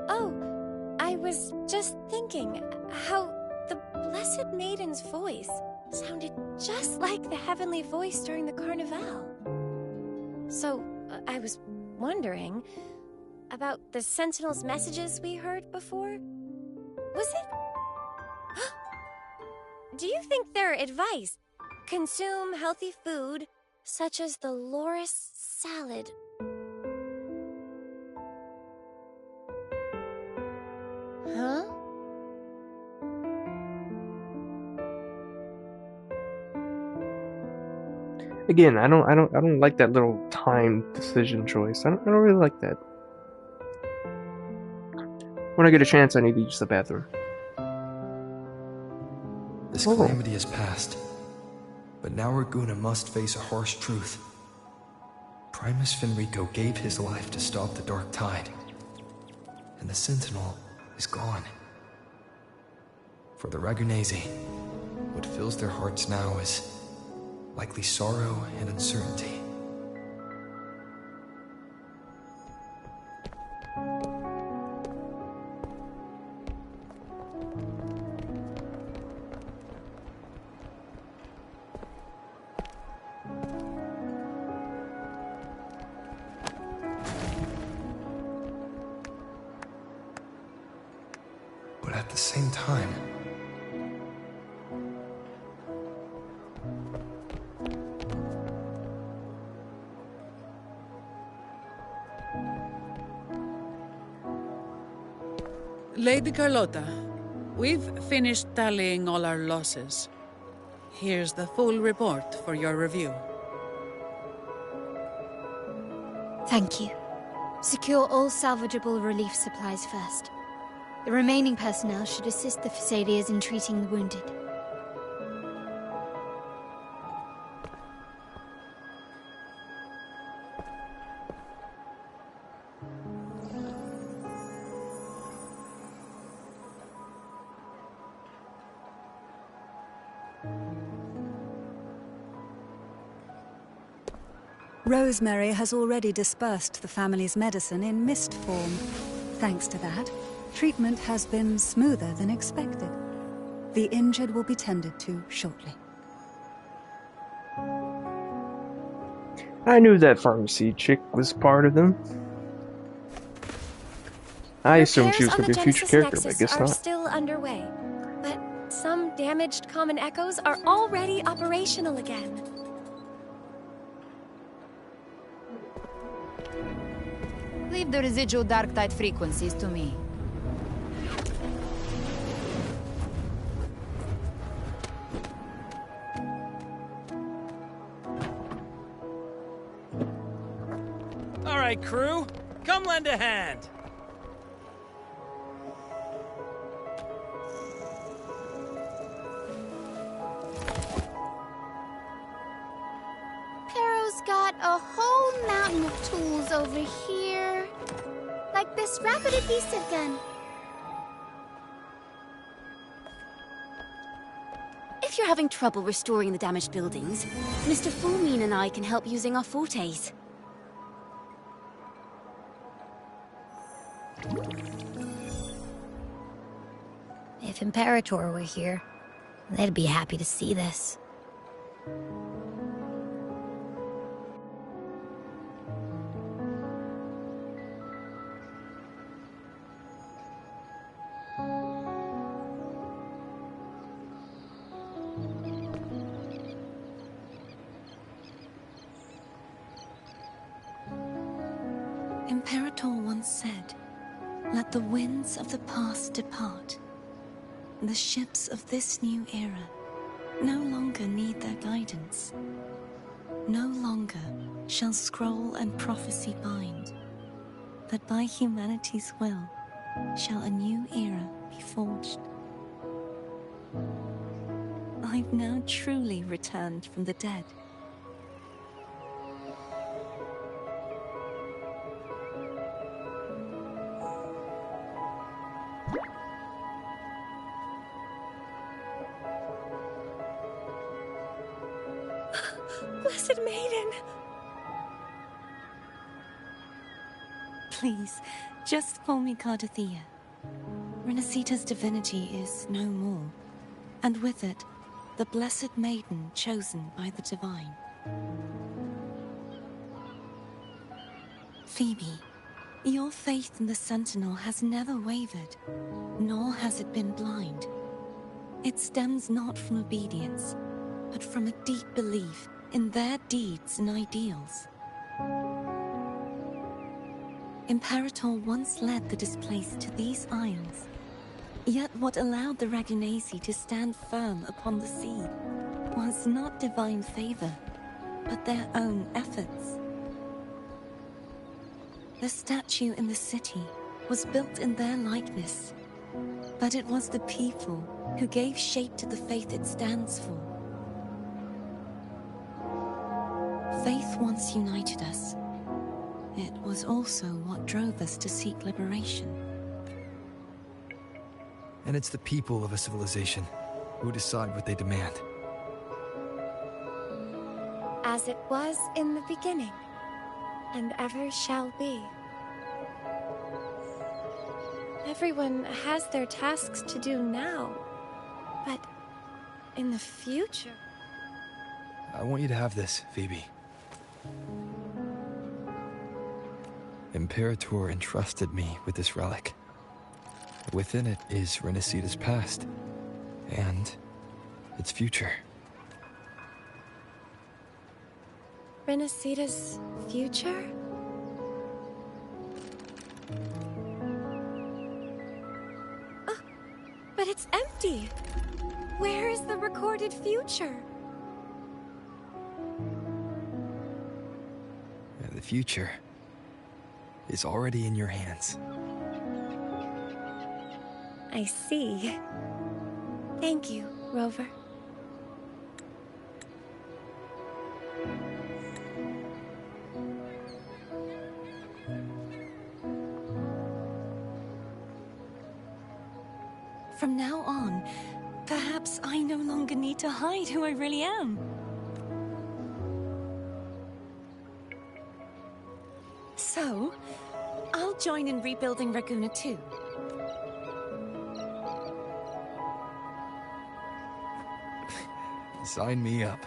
Oh, I was just thinking how the Blessed Maiden's voice sounded just like the heavenly voice during the Carnival. So, I was wondering about the Sentinel's messages we heard before. Was it? Do you think their advice? Consume healthy food, such as the Loris salad. Huh? Again, I don't like that little time decision choice. I don't really like that. When I get a chance, I need to use the bathroom. This calamity has passed, but now Raguna must face a harsh truth. Primus Finrico gave his life to stop the Dark Tide, and the Sentinel is gone. For the Ragunesi, what fills their hearts now is likely sorrow and uncertainty. at the same time... Lady Carlotta, we've finished tallying all our losses. Here's the full report for your review. Thank you. Secure all salvageable relief supplies first. The remaining personnel should assist the Phasaelians in treating the wounded. Rosemary has already dispersed the family's medicine in mist form. Thanks to that, treatment has been smoother than expected. The injured will be tended to shortly. I knew that pharmacy chick was part of them. I assumed she was going to be a future character, but I guess are not. still underway, but some damaged common echoes are already operational again. Leave the residual Darktide frequencies to me. All right, crew, come lend a hand. Pero's got a whole mountain of tools over here. Like this rapid adhesive gun. If you're having trouble restoring the damaged buildings, Mr. Fulmine and I can help using our fortes. If Imperator were here, they'd be happy to see this. Imperator once said, "Let the winds of the past depart. The ships of this new era no longer need their guidance. No longer shall scroll and prophecy bind, but by humanity's will shall a new era be forged. I've now truly returned from the dead. Blessed Maiden! Please, just call me Cardathea. Renacita's divinity is no more, and with it, the Blessed Maiden chosen by the Divine. Phoebe, your faith in the Sentinel has never wavered, nor has it been blind. It stems not from obedience, but from a deep belief in their deeds and ideals. Imperator once led the displaced to these isles, yet what allowed the Ragunasi to stand firm upon the sea was not divine favor, but their own efforts. The statue in the city was built in their likeness, but it was the people who gave shape to the faith it stands for. Faith once united us. It was also what drove us to seek liberation. And it's the people of a civilization who decide what they demand. As it was in the beginning, and ever shall be. Everyone has their tasks to do now, but in the future... I want you to have this, Phoebe. Imperator entrusted me with this relic. Within it is Renicida's past. And its future. Renicida's future? Oh, but it's empty! Where is the recorded future? The future is already in your hands. I see. Thank you, Rover. From now on, perhaps I no longer need to hide who I really am. So, I'll join in rebuilding Raguna too. Sign me up.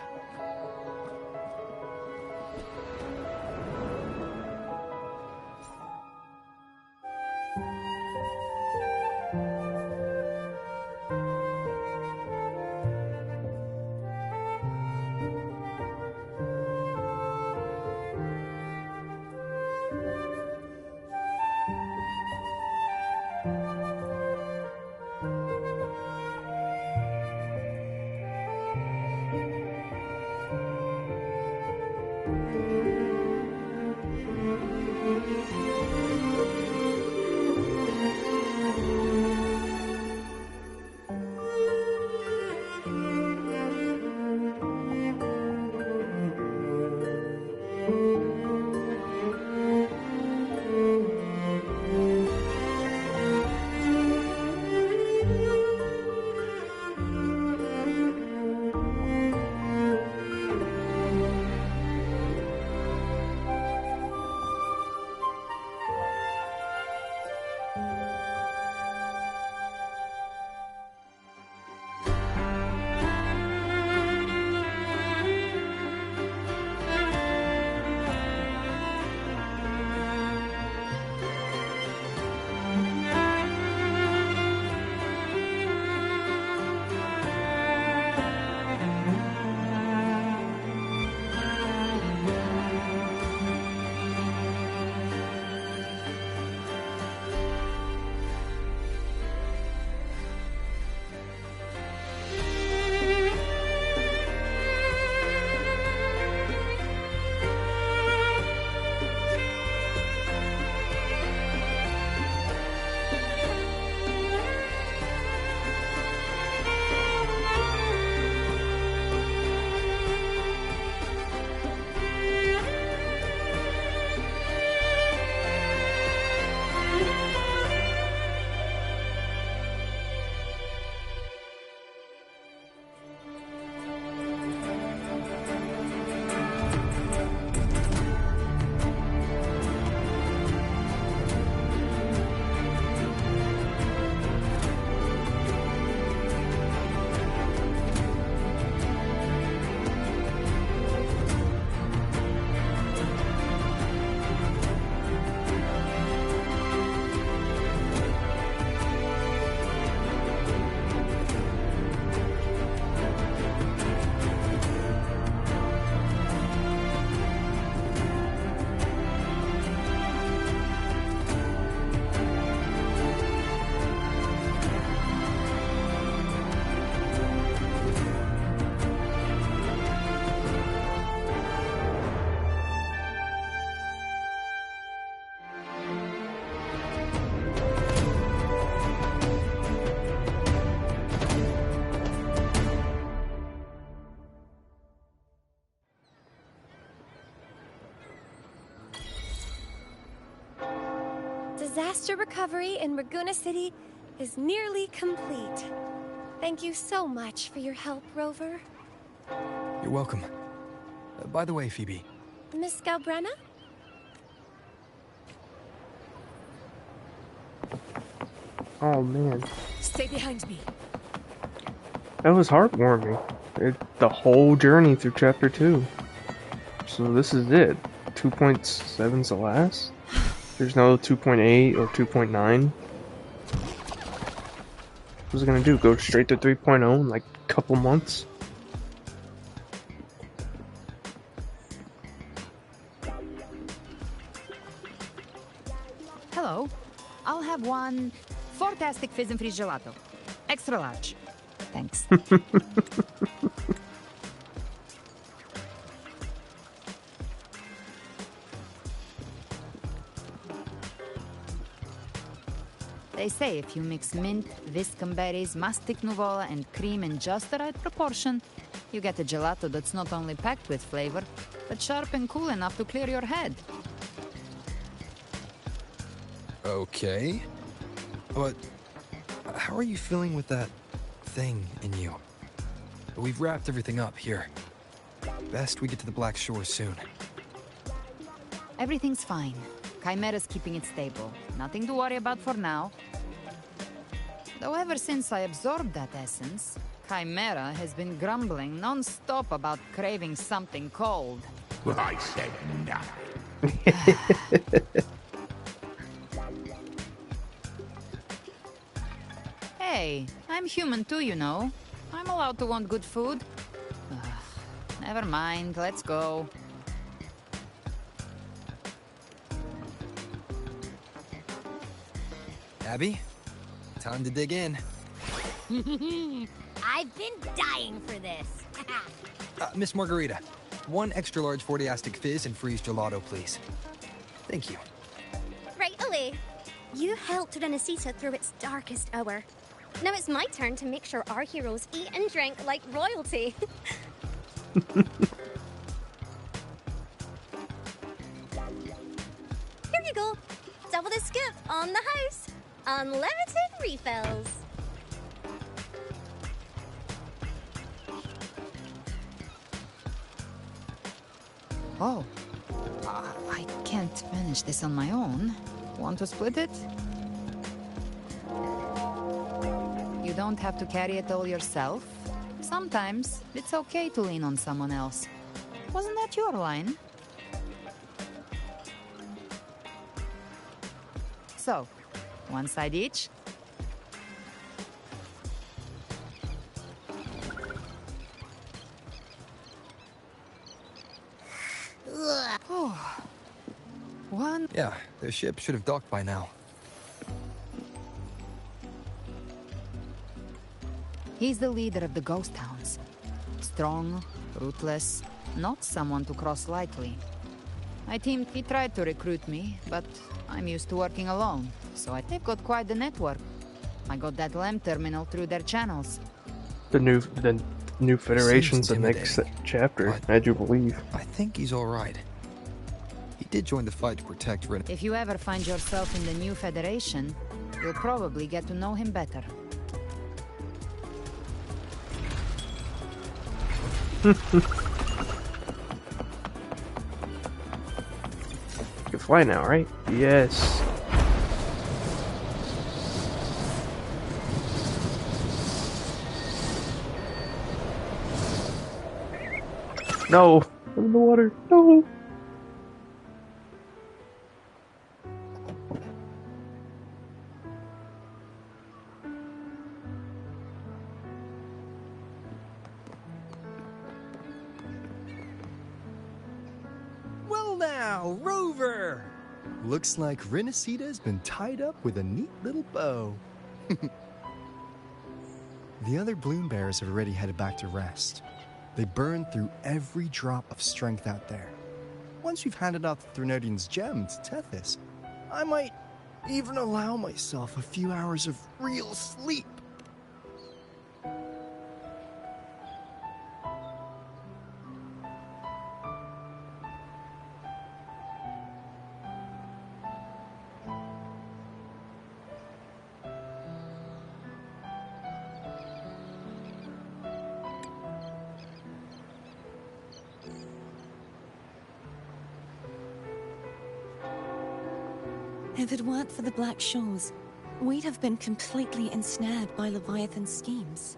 Disaster recovery in Raguna City is nearly complete. Thank you so much for your help, Rover. You're welcome. By the way, Phoebe. Miss Galbrenna? Oh man, Stay behind me. that was heartwarming. The whole journey through chapter 2. So this is it. 2.7's the last? There's no 2.8 or 2.9? What's it gonna do? Go straight to 3.0 in like a couple months? Hello. I'll have one fantastic fizz and freeze gelato. Extra large. Thanks. They say if you mix mint, viscum berries, mastic nuvola, and cream in just the right proportion, you get a gelato that's not only packed with flavor, but sharp and cool enough to clear your head. Okay. But how are you feeling with that thing in you? We've wrapped everything up here. Best we get to the Black Shore soon. Everything's fine. Chimera's keeping it stable. Nothing to worry about for now. Though ever since I absorbed that essence, Chimera has been grumbling non-stop about craving something cold. I said nothing. Hey, I'm human too, you know. I'm allowed to want good food. Never mind, let's go. Abby, time to dig in. I've been dying for this. Miss Margarita, one extra large 40-astic fizz and freeze gelato, please. Thank you. Right away. You helped Renesita through its darkest hour. Now it's my turn to make sure our heroes eat and drink like royalty. Here you go. Double the scoop on the house. Unlimited refills. Oh. I can't finish this on my own. Want to split it? You don't have to carry it all yourself. Sometimes it's okay to lean on someone else. Wasn't that your line? So, one side each. Oh. One. Yeah, the ship should have docked by now. He's the leader of the ghost towns. Strong, ruthless, not someone to cross lightly. My team, he tried to recruit me, but I'm used to working alone, so they've got quite the network. I got that LEM terminal through their channels. The new Federation's the next chapter, I do believe. I think he's alright. He did join the fight to protect Ren. If you ever find yourself in the new Federation, you'll probably get to know him better. You can fly now, right? Yes. No! I'm in the water. No! Well now, Rover! Looks like Renesita's been tied up with a neat little bow. The other bloom bearers have already headed back to rest. They burned through every drop of strength out there. Once we've handed out the Threnodian's gem to Tethys, I might even allow myself a few hours of real sleep. If it weren't for the Black Shores, we'd have been completely ensnared by Leviathan's schemes.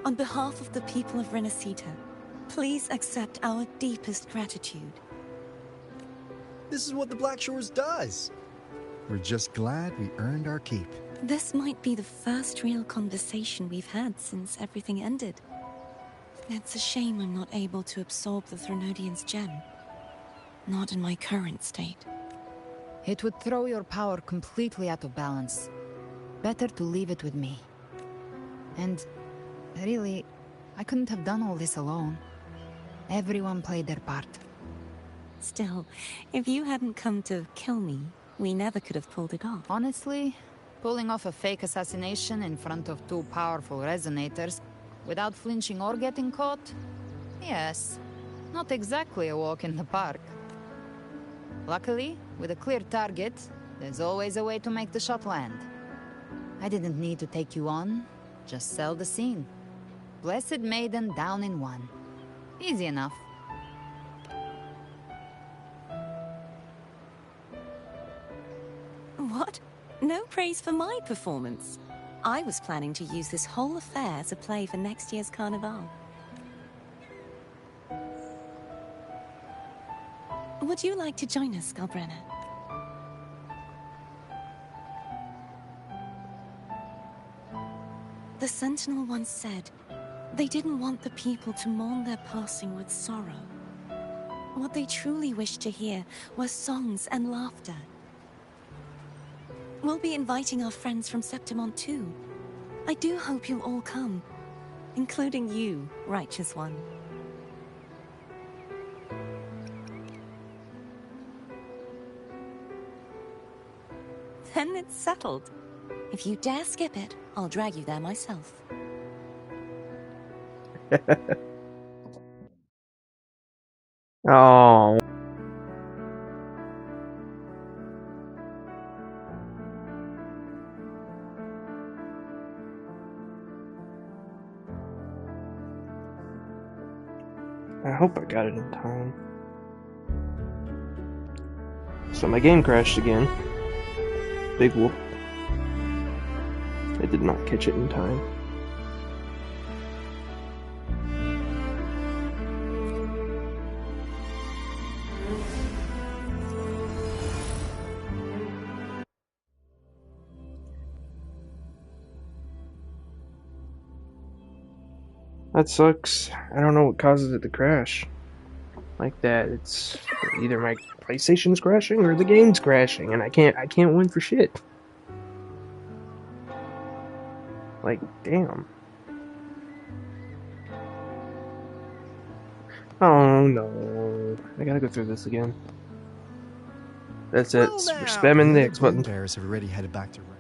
On behalf of the people of Renesita, please accept our deepest gratitude. This is what the Black Shores does. We're just glad we earned our keep. This might be the first real conversation we've had since everything ended. It's a shame I'm not able to absorb the Threnodian's gem. Not in my current state. It would throw your power completely out of balance. Better to leave it with me. And really, I couldn't have done all this alone. Everyone played their part. Still, if you hadn't come to kill me, we never could have pulled it off. Honestly, pulling off a fake assassination in front of two powerful resonators without flinching or getting caught? Yes, not exactly a walk in the park. Luckily, with a clear target, there's always a way to make the shot land. I didn't need to take you on, just sell the scene. Blessed Maiden down in one. Easy enough. What? No praise for my performance. I was planning to use this whole affair as a play for next year's Carnival. Would you like to join us, Galbrenna? The Sentinel once said, they didn't want the people to mourn their passing with sorrow. What they truly wished to hear were songs and laughter. We'll be inviting our friends from Septimont too. I do hope you'll all come, including you, Righteous One. Then it's settled. If you dare skip it, I'll drag you there myself. Oh. I hope I got it in time. So my game crashed again. Big whoop. I did not catch it in time. That sucks. I don't know what causes it to crash like that. It's either my PlayStation's crashing or the game's crashing, and I can't win for shit. Like, damn. Oh no. I gotta go through this again. That's it. We're spamming the X button. The bears have already headed back to rest.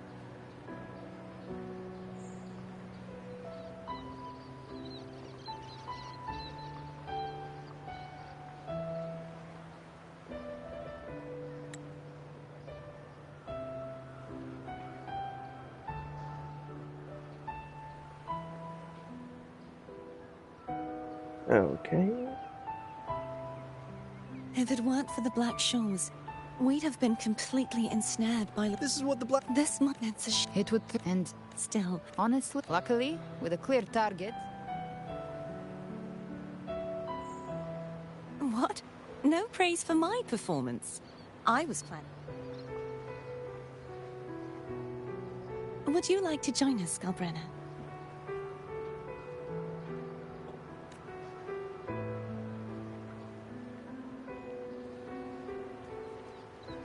Okay. If it weren't for the Black Shores, we'd have been completely ensnared by... This is what the Black... This month, it's a It would... and... Still... Honestly, luckily, with a clear target... What? No praise for my performance. I was planning... Would you like to join us, Galbrenna?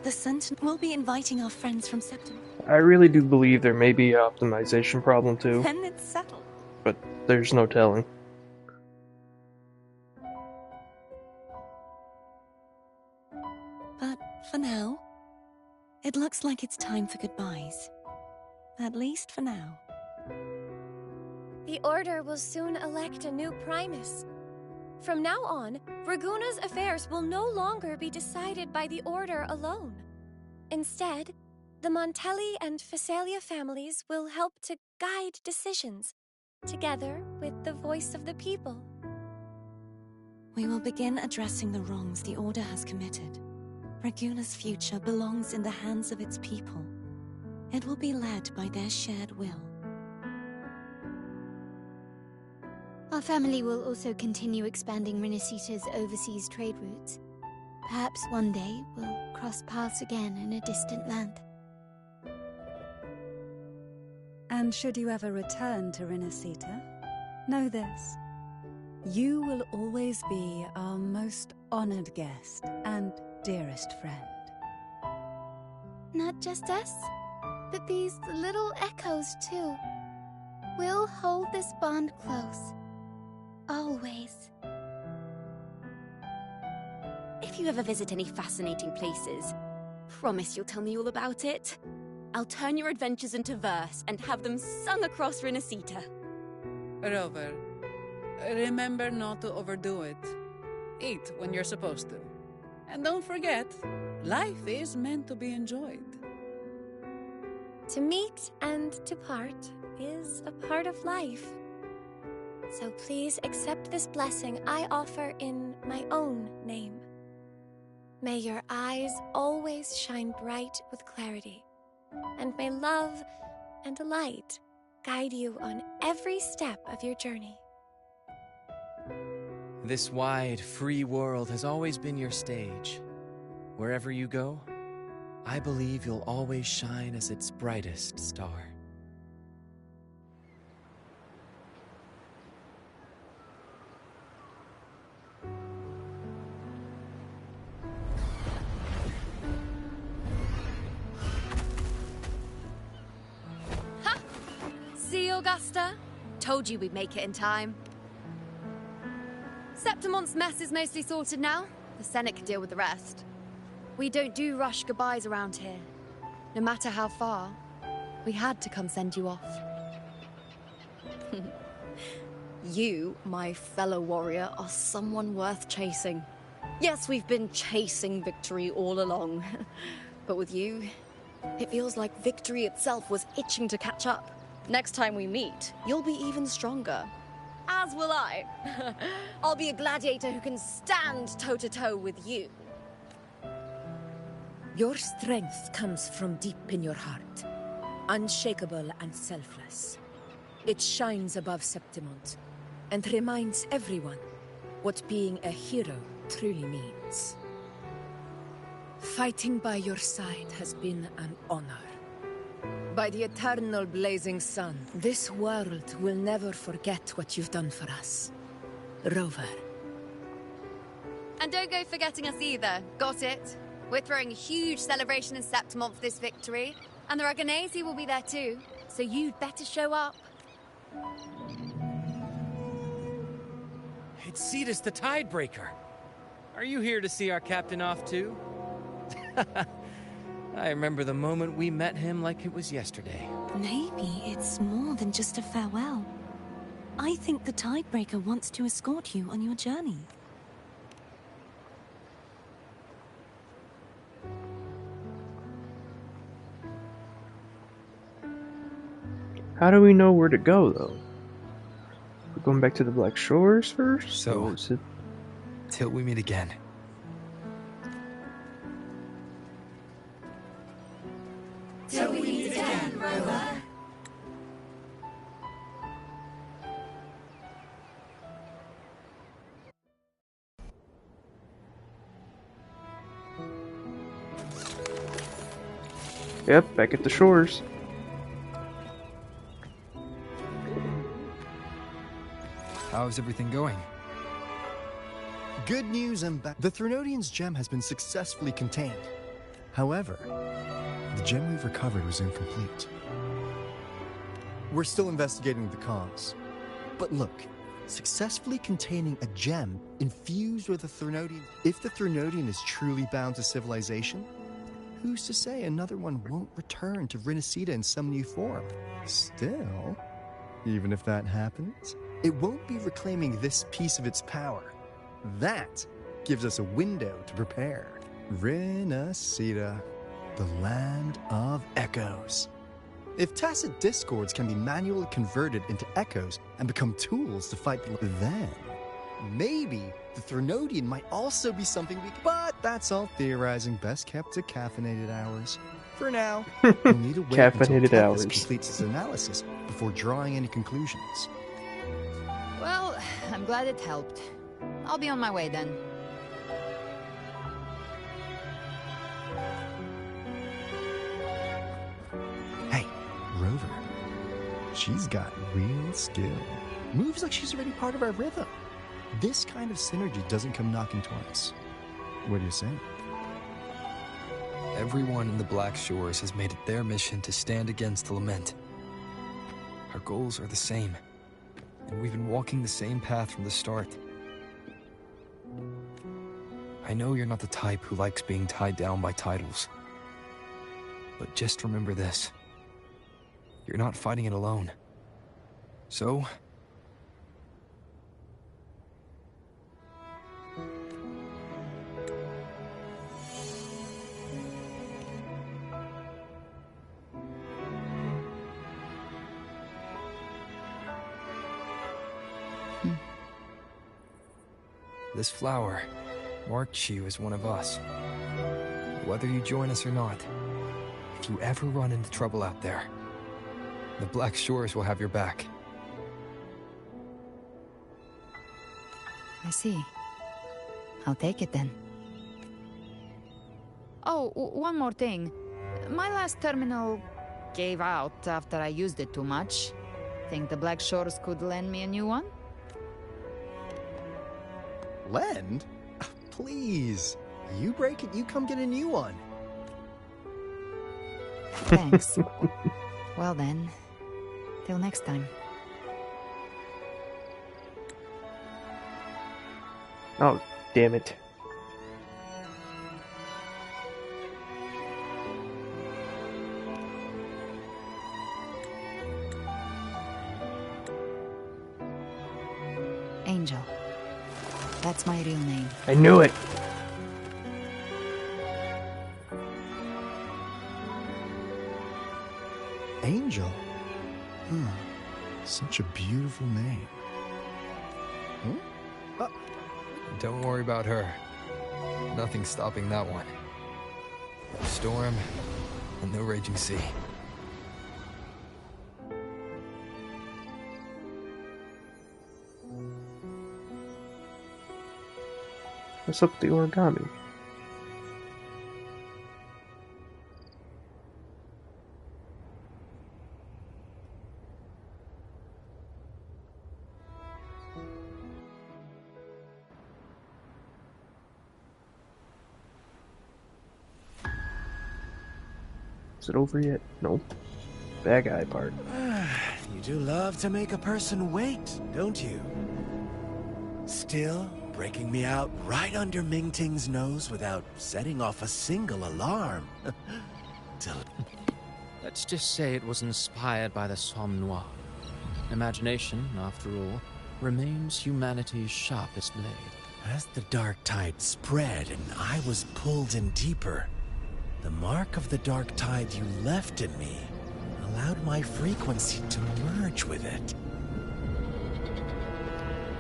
The Sentinel will be inviting our friends from September. I really do believe there may be an optimization problem too. Then it's settled. But there's no telling. But for now, it looks like it's time for goodbyes. At least for now. The Order will soon elect a new Primus. From now on, Raguna's affairs will no longer be decided by the Order alone. Instead, the Montelli and Phasalia families will help to guide decisions, together with the voice of the people. We will begin addressing the wrongs the Order has committed. Raguna's future belongs in the hands of its people. It will be led by their shared will. Our family will also continue expanding Renacita's overseas trade routes. Perhaps one day we'll cross paths again in a distant land. And should you ever return to Rinasita, know this. You will always be our most honored guest and dearest friend. Not just us, but these little echoes too. We'll hold this bond close. Always. If you ever visit any fascinating places, promise you'll tell me all about it. I'll turn your adventures into verse and have them sung across Rinasita. Rover, remember not to overdo it. Eat when you're supposed to. And don't forget, life is meant to be enjoyed. To meet and to part is a part of life. So please accept this blessing I offer in my own name. May your eyes always shine bright with clarity, and may love and light guide you on every step of your journey. This wide, free world has always been your stage. Wherever you go, I believe you'll always shine as its brightest star. See, Augusta? Told you we'd make it in time. Septimon's mess is mostly sorted now. The Senate can deal with the rest. We don't do rush goodbyes around here. No matter how far, we had to come send you off. You, my fellow warrior, are someone worth chasing. Yes, we've been chasing victory all along. But with you, it feels like victory itself was itching to catch up. Next time we meet, you'll be even stronger. As will I. I'll be a gladiator who can stand toe-to-toe with you. Your strength comes from deep in your heart, unshakable and selfless. It shines above Septimont, and reminds everyone what being a hero truly means. Fighting by your side has been an honor. By the eternal blazing sun, this world will never forget what you've done for us. Rover. And don't go forgetting us either. Got it? We're throwing a huge celebration in Septimont for this victory, and the Aragonese will be there too, so you'd better show up. It's Cetus the Tidebreaker. Are you here to see our captain off too? I remember the moment we met him like it was yesterday. Maybe it's more than just a farewell. I think the Tidebreaker wants to escort you on your journey. How do we know where to go, though? We're going back to the Black Shores first? So, till we meet again. Till we meet again, Rover. Yep, back at the shores. How's everything going? Good news and bad. The Threnodian's gem has been successfully contained. However, the gem we've recovered was incomplete. We're still investigating the cause. But look, successfully containing a gem infused with a Threnodian... If the Threnodian is truly bound to civilization, who's to say another one won't return to Rinasita in some new form? Still, even if that happens, it won't be reclaiming this piece of its power. That gives us a window to prepare. Rinasita, the land of echoes. If tacit discords can be manually converted into echoes and become tools to fight, then maybe the Threnodian might also be something we can... But that's all theorizing, best kept to caffeinated hours. For now, we'll need to wait until Caffeinated Tethys hours. completes its analysis before drawing any conclusions. Well, I'm glad it helped. I'll be on my way then. Hey, Rover, She's got real skill. Moves like she's already part of our rhythm. This kind of synergy doesn't come knocking twice. What do you say? Everyone in the Black Shores has made it their mission to stand against the Lament. Our goals are the same, and we've been walking the same path from the start. I know you're not the type who likes being tied down by titles. But just remember this. You're not fighting it alone. So... This flower marks you as one of us. Whether you join us or not, if you ever run into trouble out there, the Black Shores will have your back. I see. I'll take it then. Oh, one more thing. My last terminal gave out after I used it too much. Think the Black Shores could lend me a new one? Lend? Please. You break it, you come get a new one. Thanks. Well then, till next time. Oh, damn it. Angel. That's my real name. I knew it. Angel? Huh. Such a beautiful name. Don't worry about her. Nothing's stopping that one. No storm and no raging sea. What's up with the origami? Is it over yet? Nope. Bad guy part. You do love to make a person wait, don't you? Still breaking me out right under Mingting's nose without setting off a single alarm. Let's just say it was inspired by the Somme Noire. Imagination, after all, remains humanity's sharpest blade. As the dark tide spread and I was pulled in deeper, the mark of the dark tide you left in me allowed my frequency to merge with it.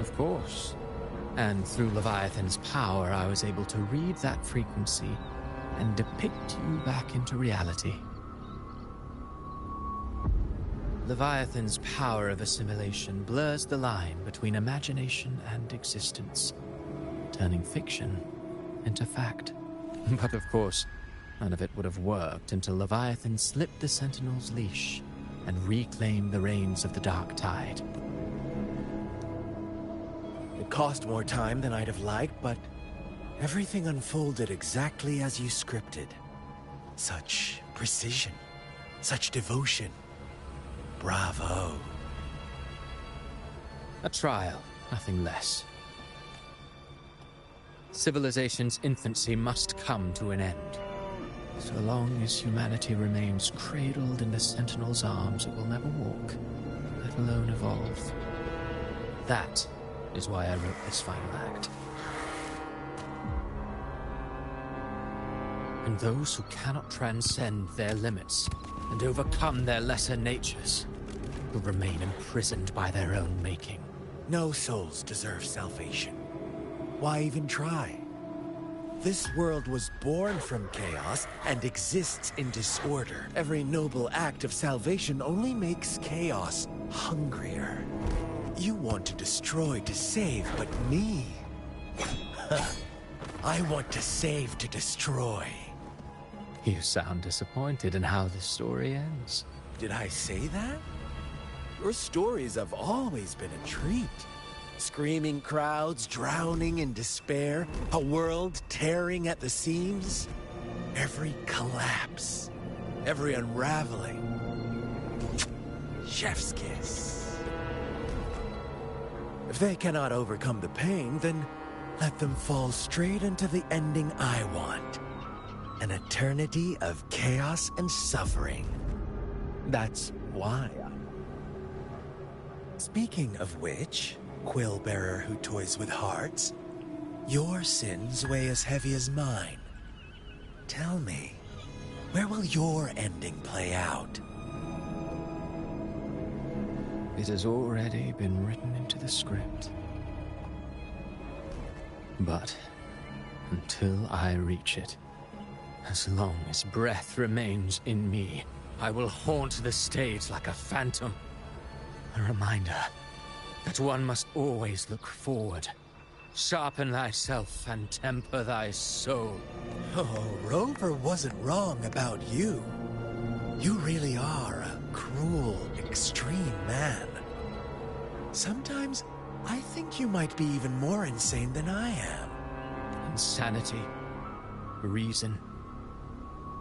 Of course. And through Leviathan's power, I was able to read that frequency and depict you back into reality. Leviathan's power of assimilation blurs the line between imagination and existence, turning fiction into fact. But of course, none of it would have worked until Leviathan slipped the Sentinel's leash and reclaimed the reins of the Dark Tide. It cost more time than I'd have liked, but everything unfolded exactly as you scripted. Such precision, such devotion. Bravo. A trial, nothing less. Civilization's infancy must come to an end. So long as humanity remains cradled in the Sentinel's arms, it will never walk, let alone evolve. That is why I wrote this final act. And those who cannot transcend their limits and overcome their lesser natures will remain imprisoned by their own making. No souls deserve salvation. Why even try? This world was born from chaos and exists in disorder. Every noble act of salvation only makes chaos hungrier. You want to destroy to save, but me? I want to save to destroy. You sound disappointed in how this story ends. Did I say that? Your stories have always been a treat. Screaming crowds drowning in despair, a world tearing at the seams. Every collapse, every unraveling. Chef's kiss. If they cannot overcome the pain, then let them fall straight into the ending I want. An eternity of chaos and suffering. That's why Speaking of which, quill bearer who toys with hearts, your sins weigh as heavy as mine. Tell me, where will your ending play out? It has already been written into the script. But until I reach it, as long as breath remains in me, I will haunt the stage like a phantom. A reminder that one must always look forward. Sharpen thyself and temper thy soul. Oh, Rover wasn't wrong about you. You really are a cruel, extreme man. Sometimes I think you might be even more insane than I am. Insanity, reason,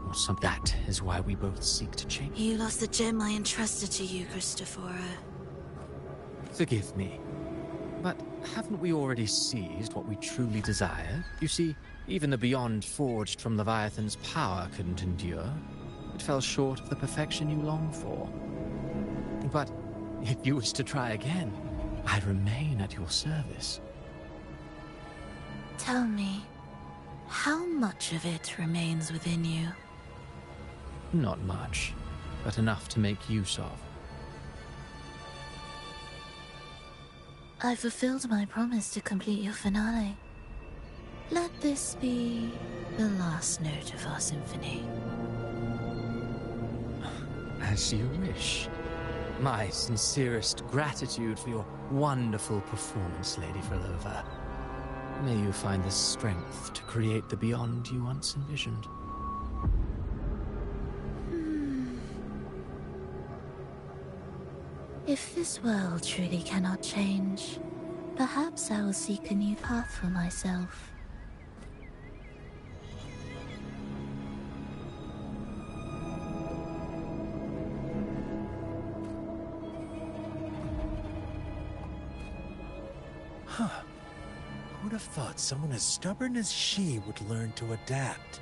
or something. That is why we both seek to change. You lost the gem I entrusted to you, Christophora. Forgive me, but haven't we already seized what we truly desired? You see, even the beyond forged from Leviathan's power couldn't endure. It fell short of the perfection you long for. But if you wish to try again, I remain at your service. Tell me, how much of it remains within you? Not much, but enough to make use of. I fulfilled my promise to complete your finale. Let this be the last note of our symphony. As you wish. My sincerest gratitude for your wonderful performance, Lady Frolova. May you find the strength to create the beyond you once envisioned. If this world truly cannot change, perhaps I will seek a new path for myself. Huh. Who'd have thought someone as stubborn as she would learn to adapt?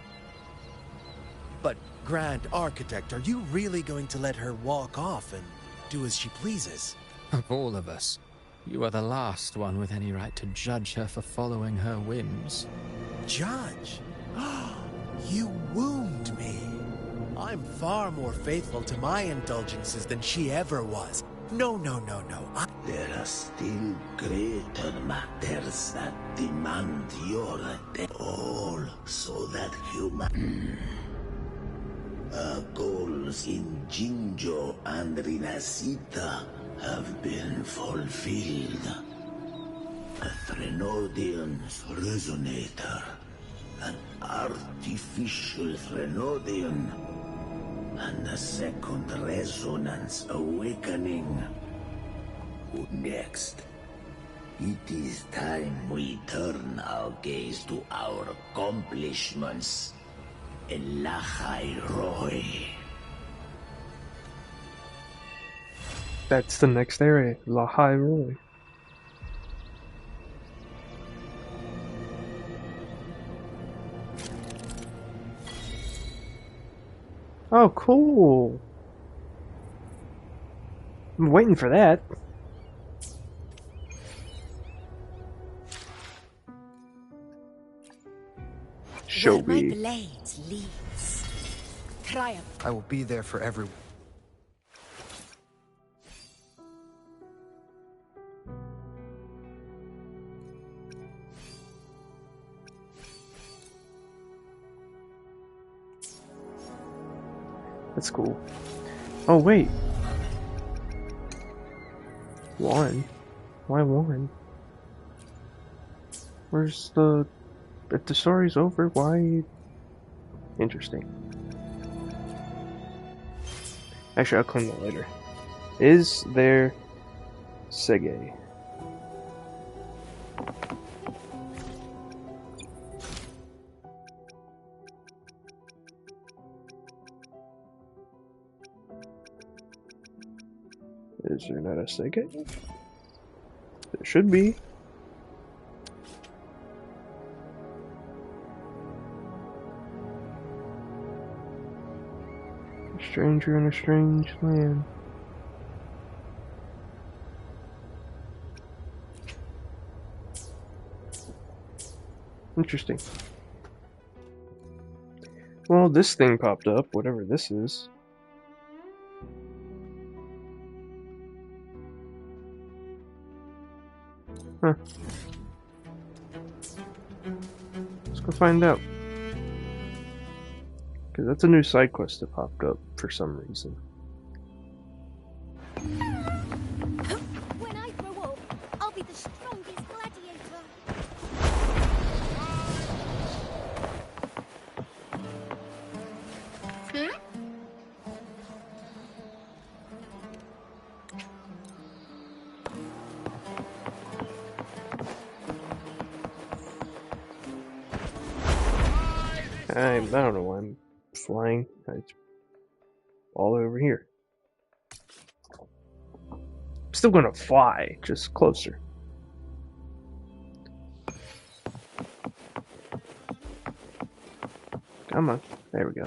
But, Grand Architect, are you really going to let her walk off and do as she pleases? Of all of us, you are the last one with any right to judge her for following her whims. Judge? You wound me. I'm far more faithful to my indulgences than she ever was. No. There are still greater matters that demand your attention. All so that human goals in Jinjo and Rinasita have been fulfilled. A Threnodian's resonator, an artificial Threnodian, and a second resonance awakening. Next, it is time we turn our gaze to our accomplishments in Lahai Roy. That's the next area, Lahai Roy. Oh, cool. I'm waiting for that. Show Where my me. blade leads. Triumph. I will be there for everyone. That's cool. Oh, wait. One? Why one? Where's the... If the story's over, why... Interesting. Actually, I'll clean that later. Is there Sege? Is there not a Sege? There should be. A stranger in a strange land. Interesting. Well, this thing popped up, whatever this is. Huh. Let's go find out. Because that's a new side quest that popped up for some reason. When I grow up, I'll be the strongest gladiator. I don't know why I'm flying. It's all over here. I'm still gonna fly, just closer. Come on. There we go.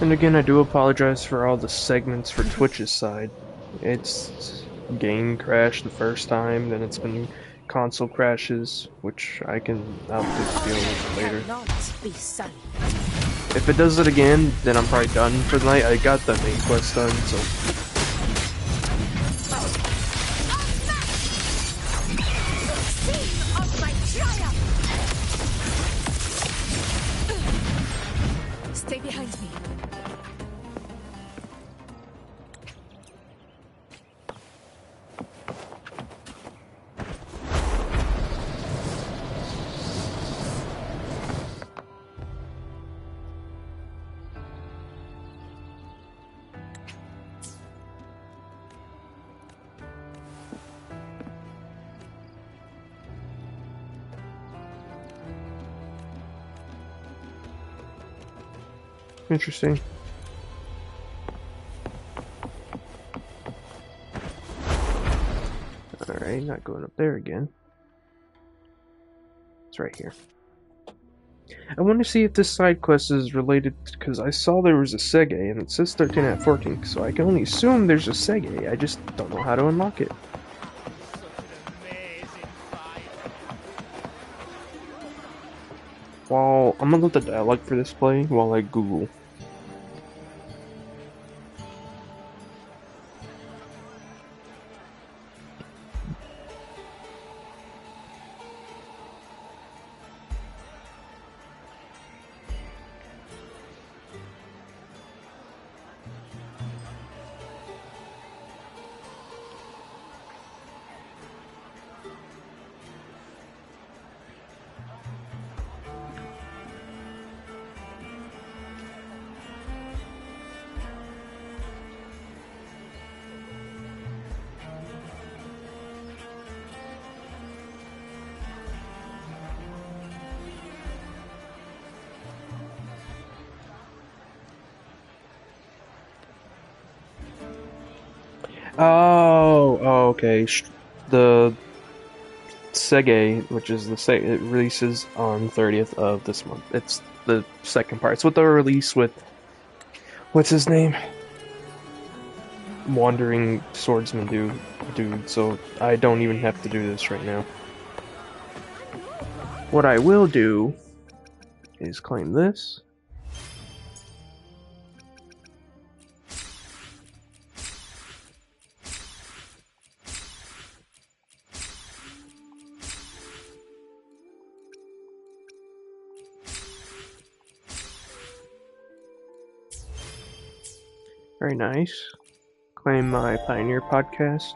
And again, I do apologize for all the segments for Twitch's side. It's game crashed the first time, then it's been console crashes, which I'll deal with later. If it does it again, then I'm probably done for the night. I got the main quest done, so... Stay behind me. Interesting. Alright, not going up there again. It's right here. I want to see if this side quest is related, because I saw there was a Sege, and it says 13 out of 14, so I can only assume there's a Sege. I just don't know how to unlock it. Well, I'm gonna let the dialogue for this play while I Google. Oh, okay. The Sege, which is it releases on 30th of this month. It's the second part. It's with the release with what's his name? Wandering Swordsman dude. So I don't even have to do this right now. What I will do is claim this. Very nice. Claim my Pioneer podcast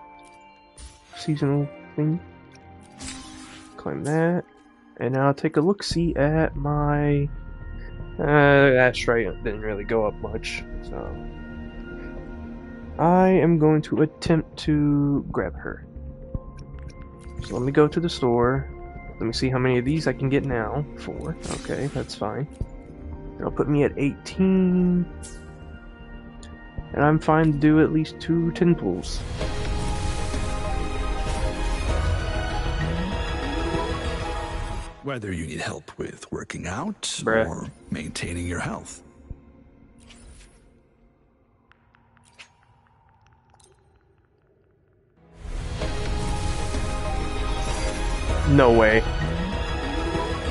seasonal thing. Claim that. And now I'll take a look-see at my... asteroid didn't really go up much, so... I am going to attempt to grab her. So let me go to the store. Let me see how many of these I can get now. 4. Okay, that's fine. That'll put me at 18. And I'm fine to do at least 2 tin pools. Whether you need help with working out Bruh. or maintaining your health. No way.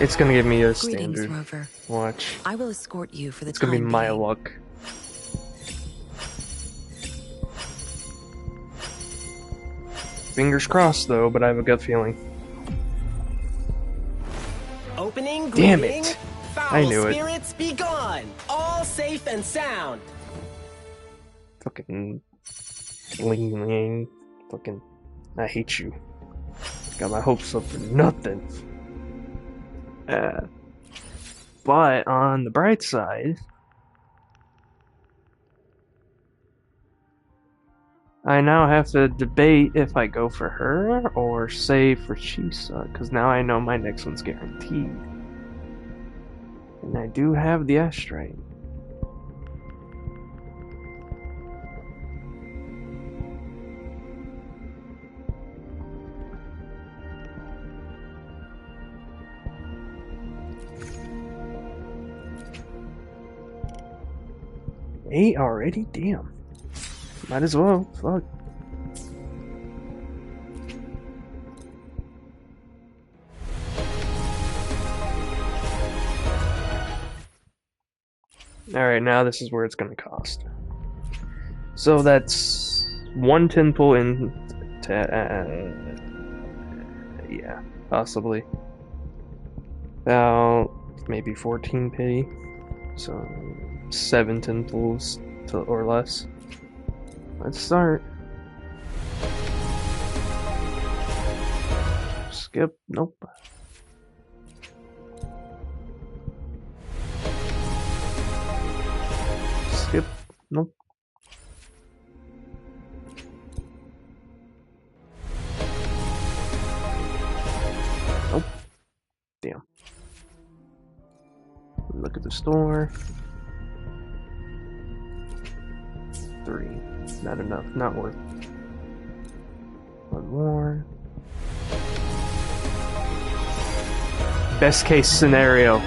It's gonna give me a Greetings, standard. Rover. Watch. I will escort you for the It's gonna be time my being. luck. Fingers crossed though, but I have a gut feeling. Opening Damn greeting. it. Foul I knew it. spirits be gone. All safe and sound. Fucking ling. Fucking I hate you. Got my hopes up for nothing. But on the bright side, I now have to debate if I go for her or save for Chisa, because now I know my next one's guaranteed. And I do have the asteroid. Eight already? Damn. Might as well. Fuck. Alright, now this is where it's gonna cost. So that's 1 tin pull in. Yeah, possibly. About maybe 14 pity. So 7 tin pulls or less. Let's start. Skip. Nope. Skip. Nope. Nope. Damn. Look at the store. 3. Not enough. Not worth. 1 more. Best case scenario.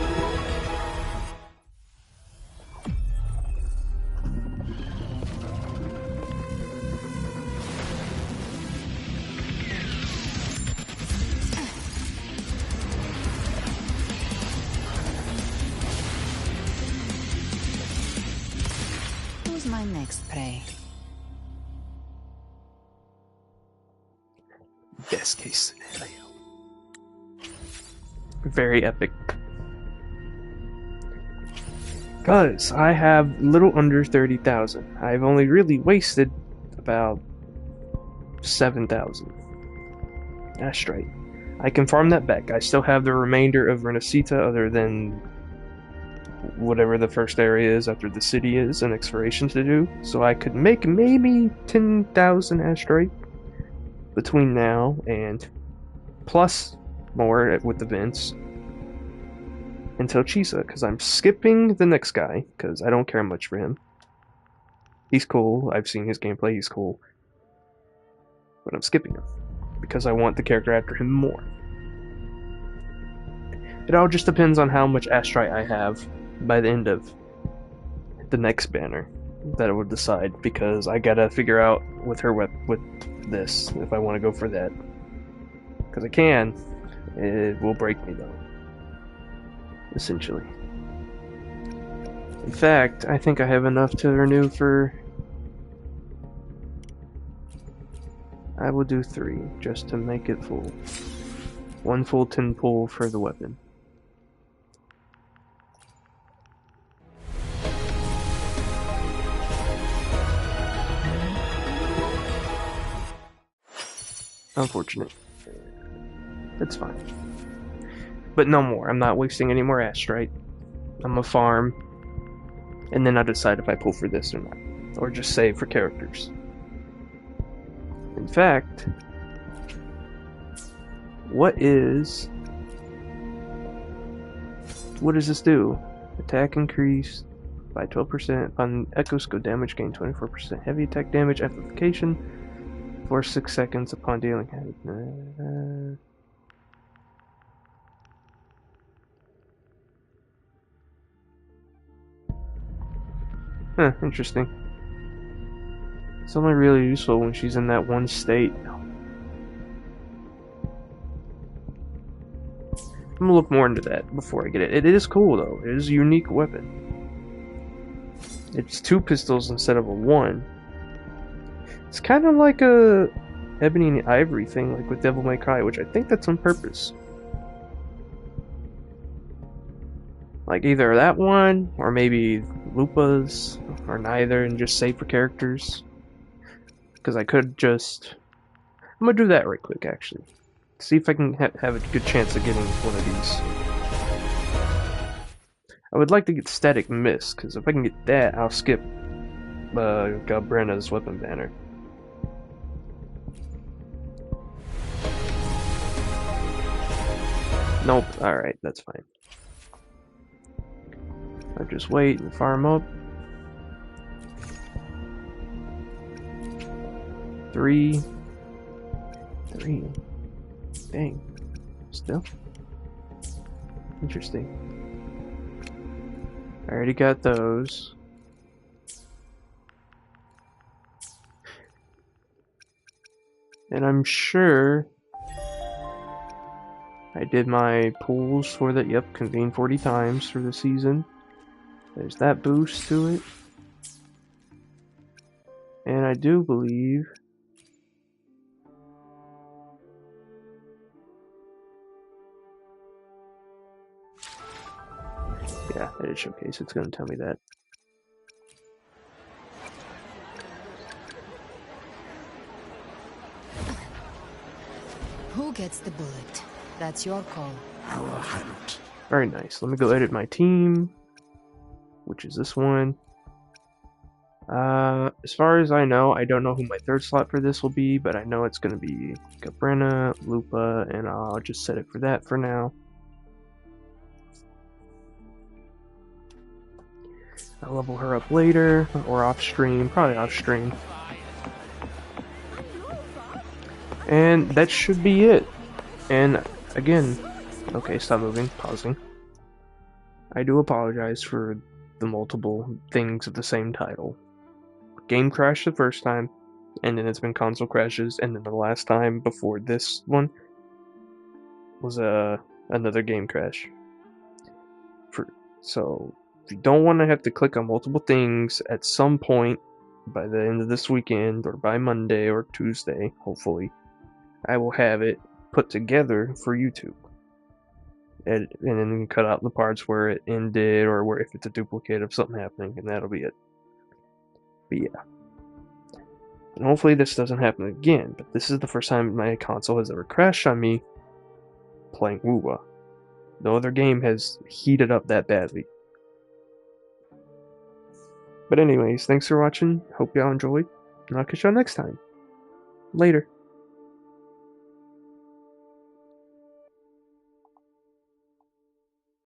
Who's my next prey? Best case scenario. Very epic. Cause I have little under 30,000. I've only really wasted about 7,000. That's right. I can farm that back. I still have the remainder of Renacita other than whatever the first area is after the city is and exploration to do. So I could make maybe 10,000 asteroid between now and plus more with the vents until Chisa, because I'm skipping the next guy because I don't care much for him. He's cool. I've seen his gameplay. He's cool. But I'm skipping him because I want the character after him more. It all just depends on how much astrite I have by the end of the next banner that it would decide, because I gotta figure out with her with this if I want to go for that. Because I can. It will break me though. Essentially. In fact, I think I have enough to renew for... I will do 3, just to make it full. 1 full 10 pull for the weapon. Unfortunate. It's fine. But no more. I'm not wasting any more astrite. I'm a farm. And then I decide if I pull for this or not. Or just save for characters. In fact, what does this do? Attack increased by 12%. On Echo Skill damage gain 24%. Heavy attack damage amplification for 6 seconds upon dealing. Huh, interesting. It's only really useful when she's in that one state. I'm gonna look more into that before I get it. It is cool though. It is a unique weapon. It's 2 pistols instead of a 1. It's kind of like a ebony and ivory thing, like with Devil May Cry, which I think that's on purpose. Like either that one, or maybe Lupa's, or neither, and just save for characters. Because I could just... I'm gonna do that right quick, actually. See if I can have a good chance of getting one of these. I would like to get Static Mist, because if I can get that, I'll skip Galbrenna's weapon banner. Nope, alright, that's fine. I'll just wait and farm up. 3. Dang. Still? Interesting. I already got those. And I'm sure I did my pools for that. Yep, convene 40 times for the season. There's that boost to it. And I do believe... Yeah, edit showcase, it's going to tell me that. Who gets the bullet? That's your call. Our hunt. Very nice. Let me go edit my team, which is this one. As far as I know, I don't know who my 3rd slot for this will be, but I know it's going to be Galbrenna, Lupa, and I'll just set it for that for now. I'll level her up later, or off stream, probably off stream. And that should be it. And again, okay, stop moving, pausing. I do apologize for the multiple things of the same title. Game crashed the first time, and then it's been console crashes, and then the last time before this one was another game crash. So if you don't want to have to click on multiple things at some point by the end of this weekend, or by Monday or Tuesday, hopefully, I will have it put together for YouTube. And then cut out the parts where it ended, or where if it's a duplicate of something happening, and that'll be it. But yeah. And hopefully this doesn't happen again, but this is the first time my console has ever crashed on me playing WoWa. No other game has heated up that badly. But anyways, thanks for watching, hope y'all enjoyed, and I'll catch y'all next time. Later.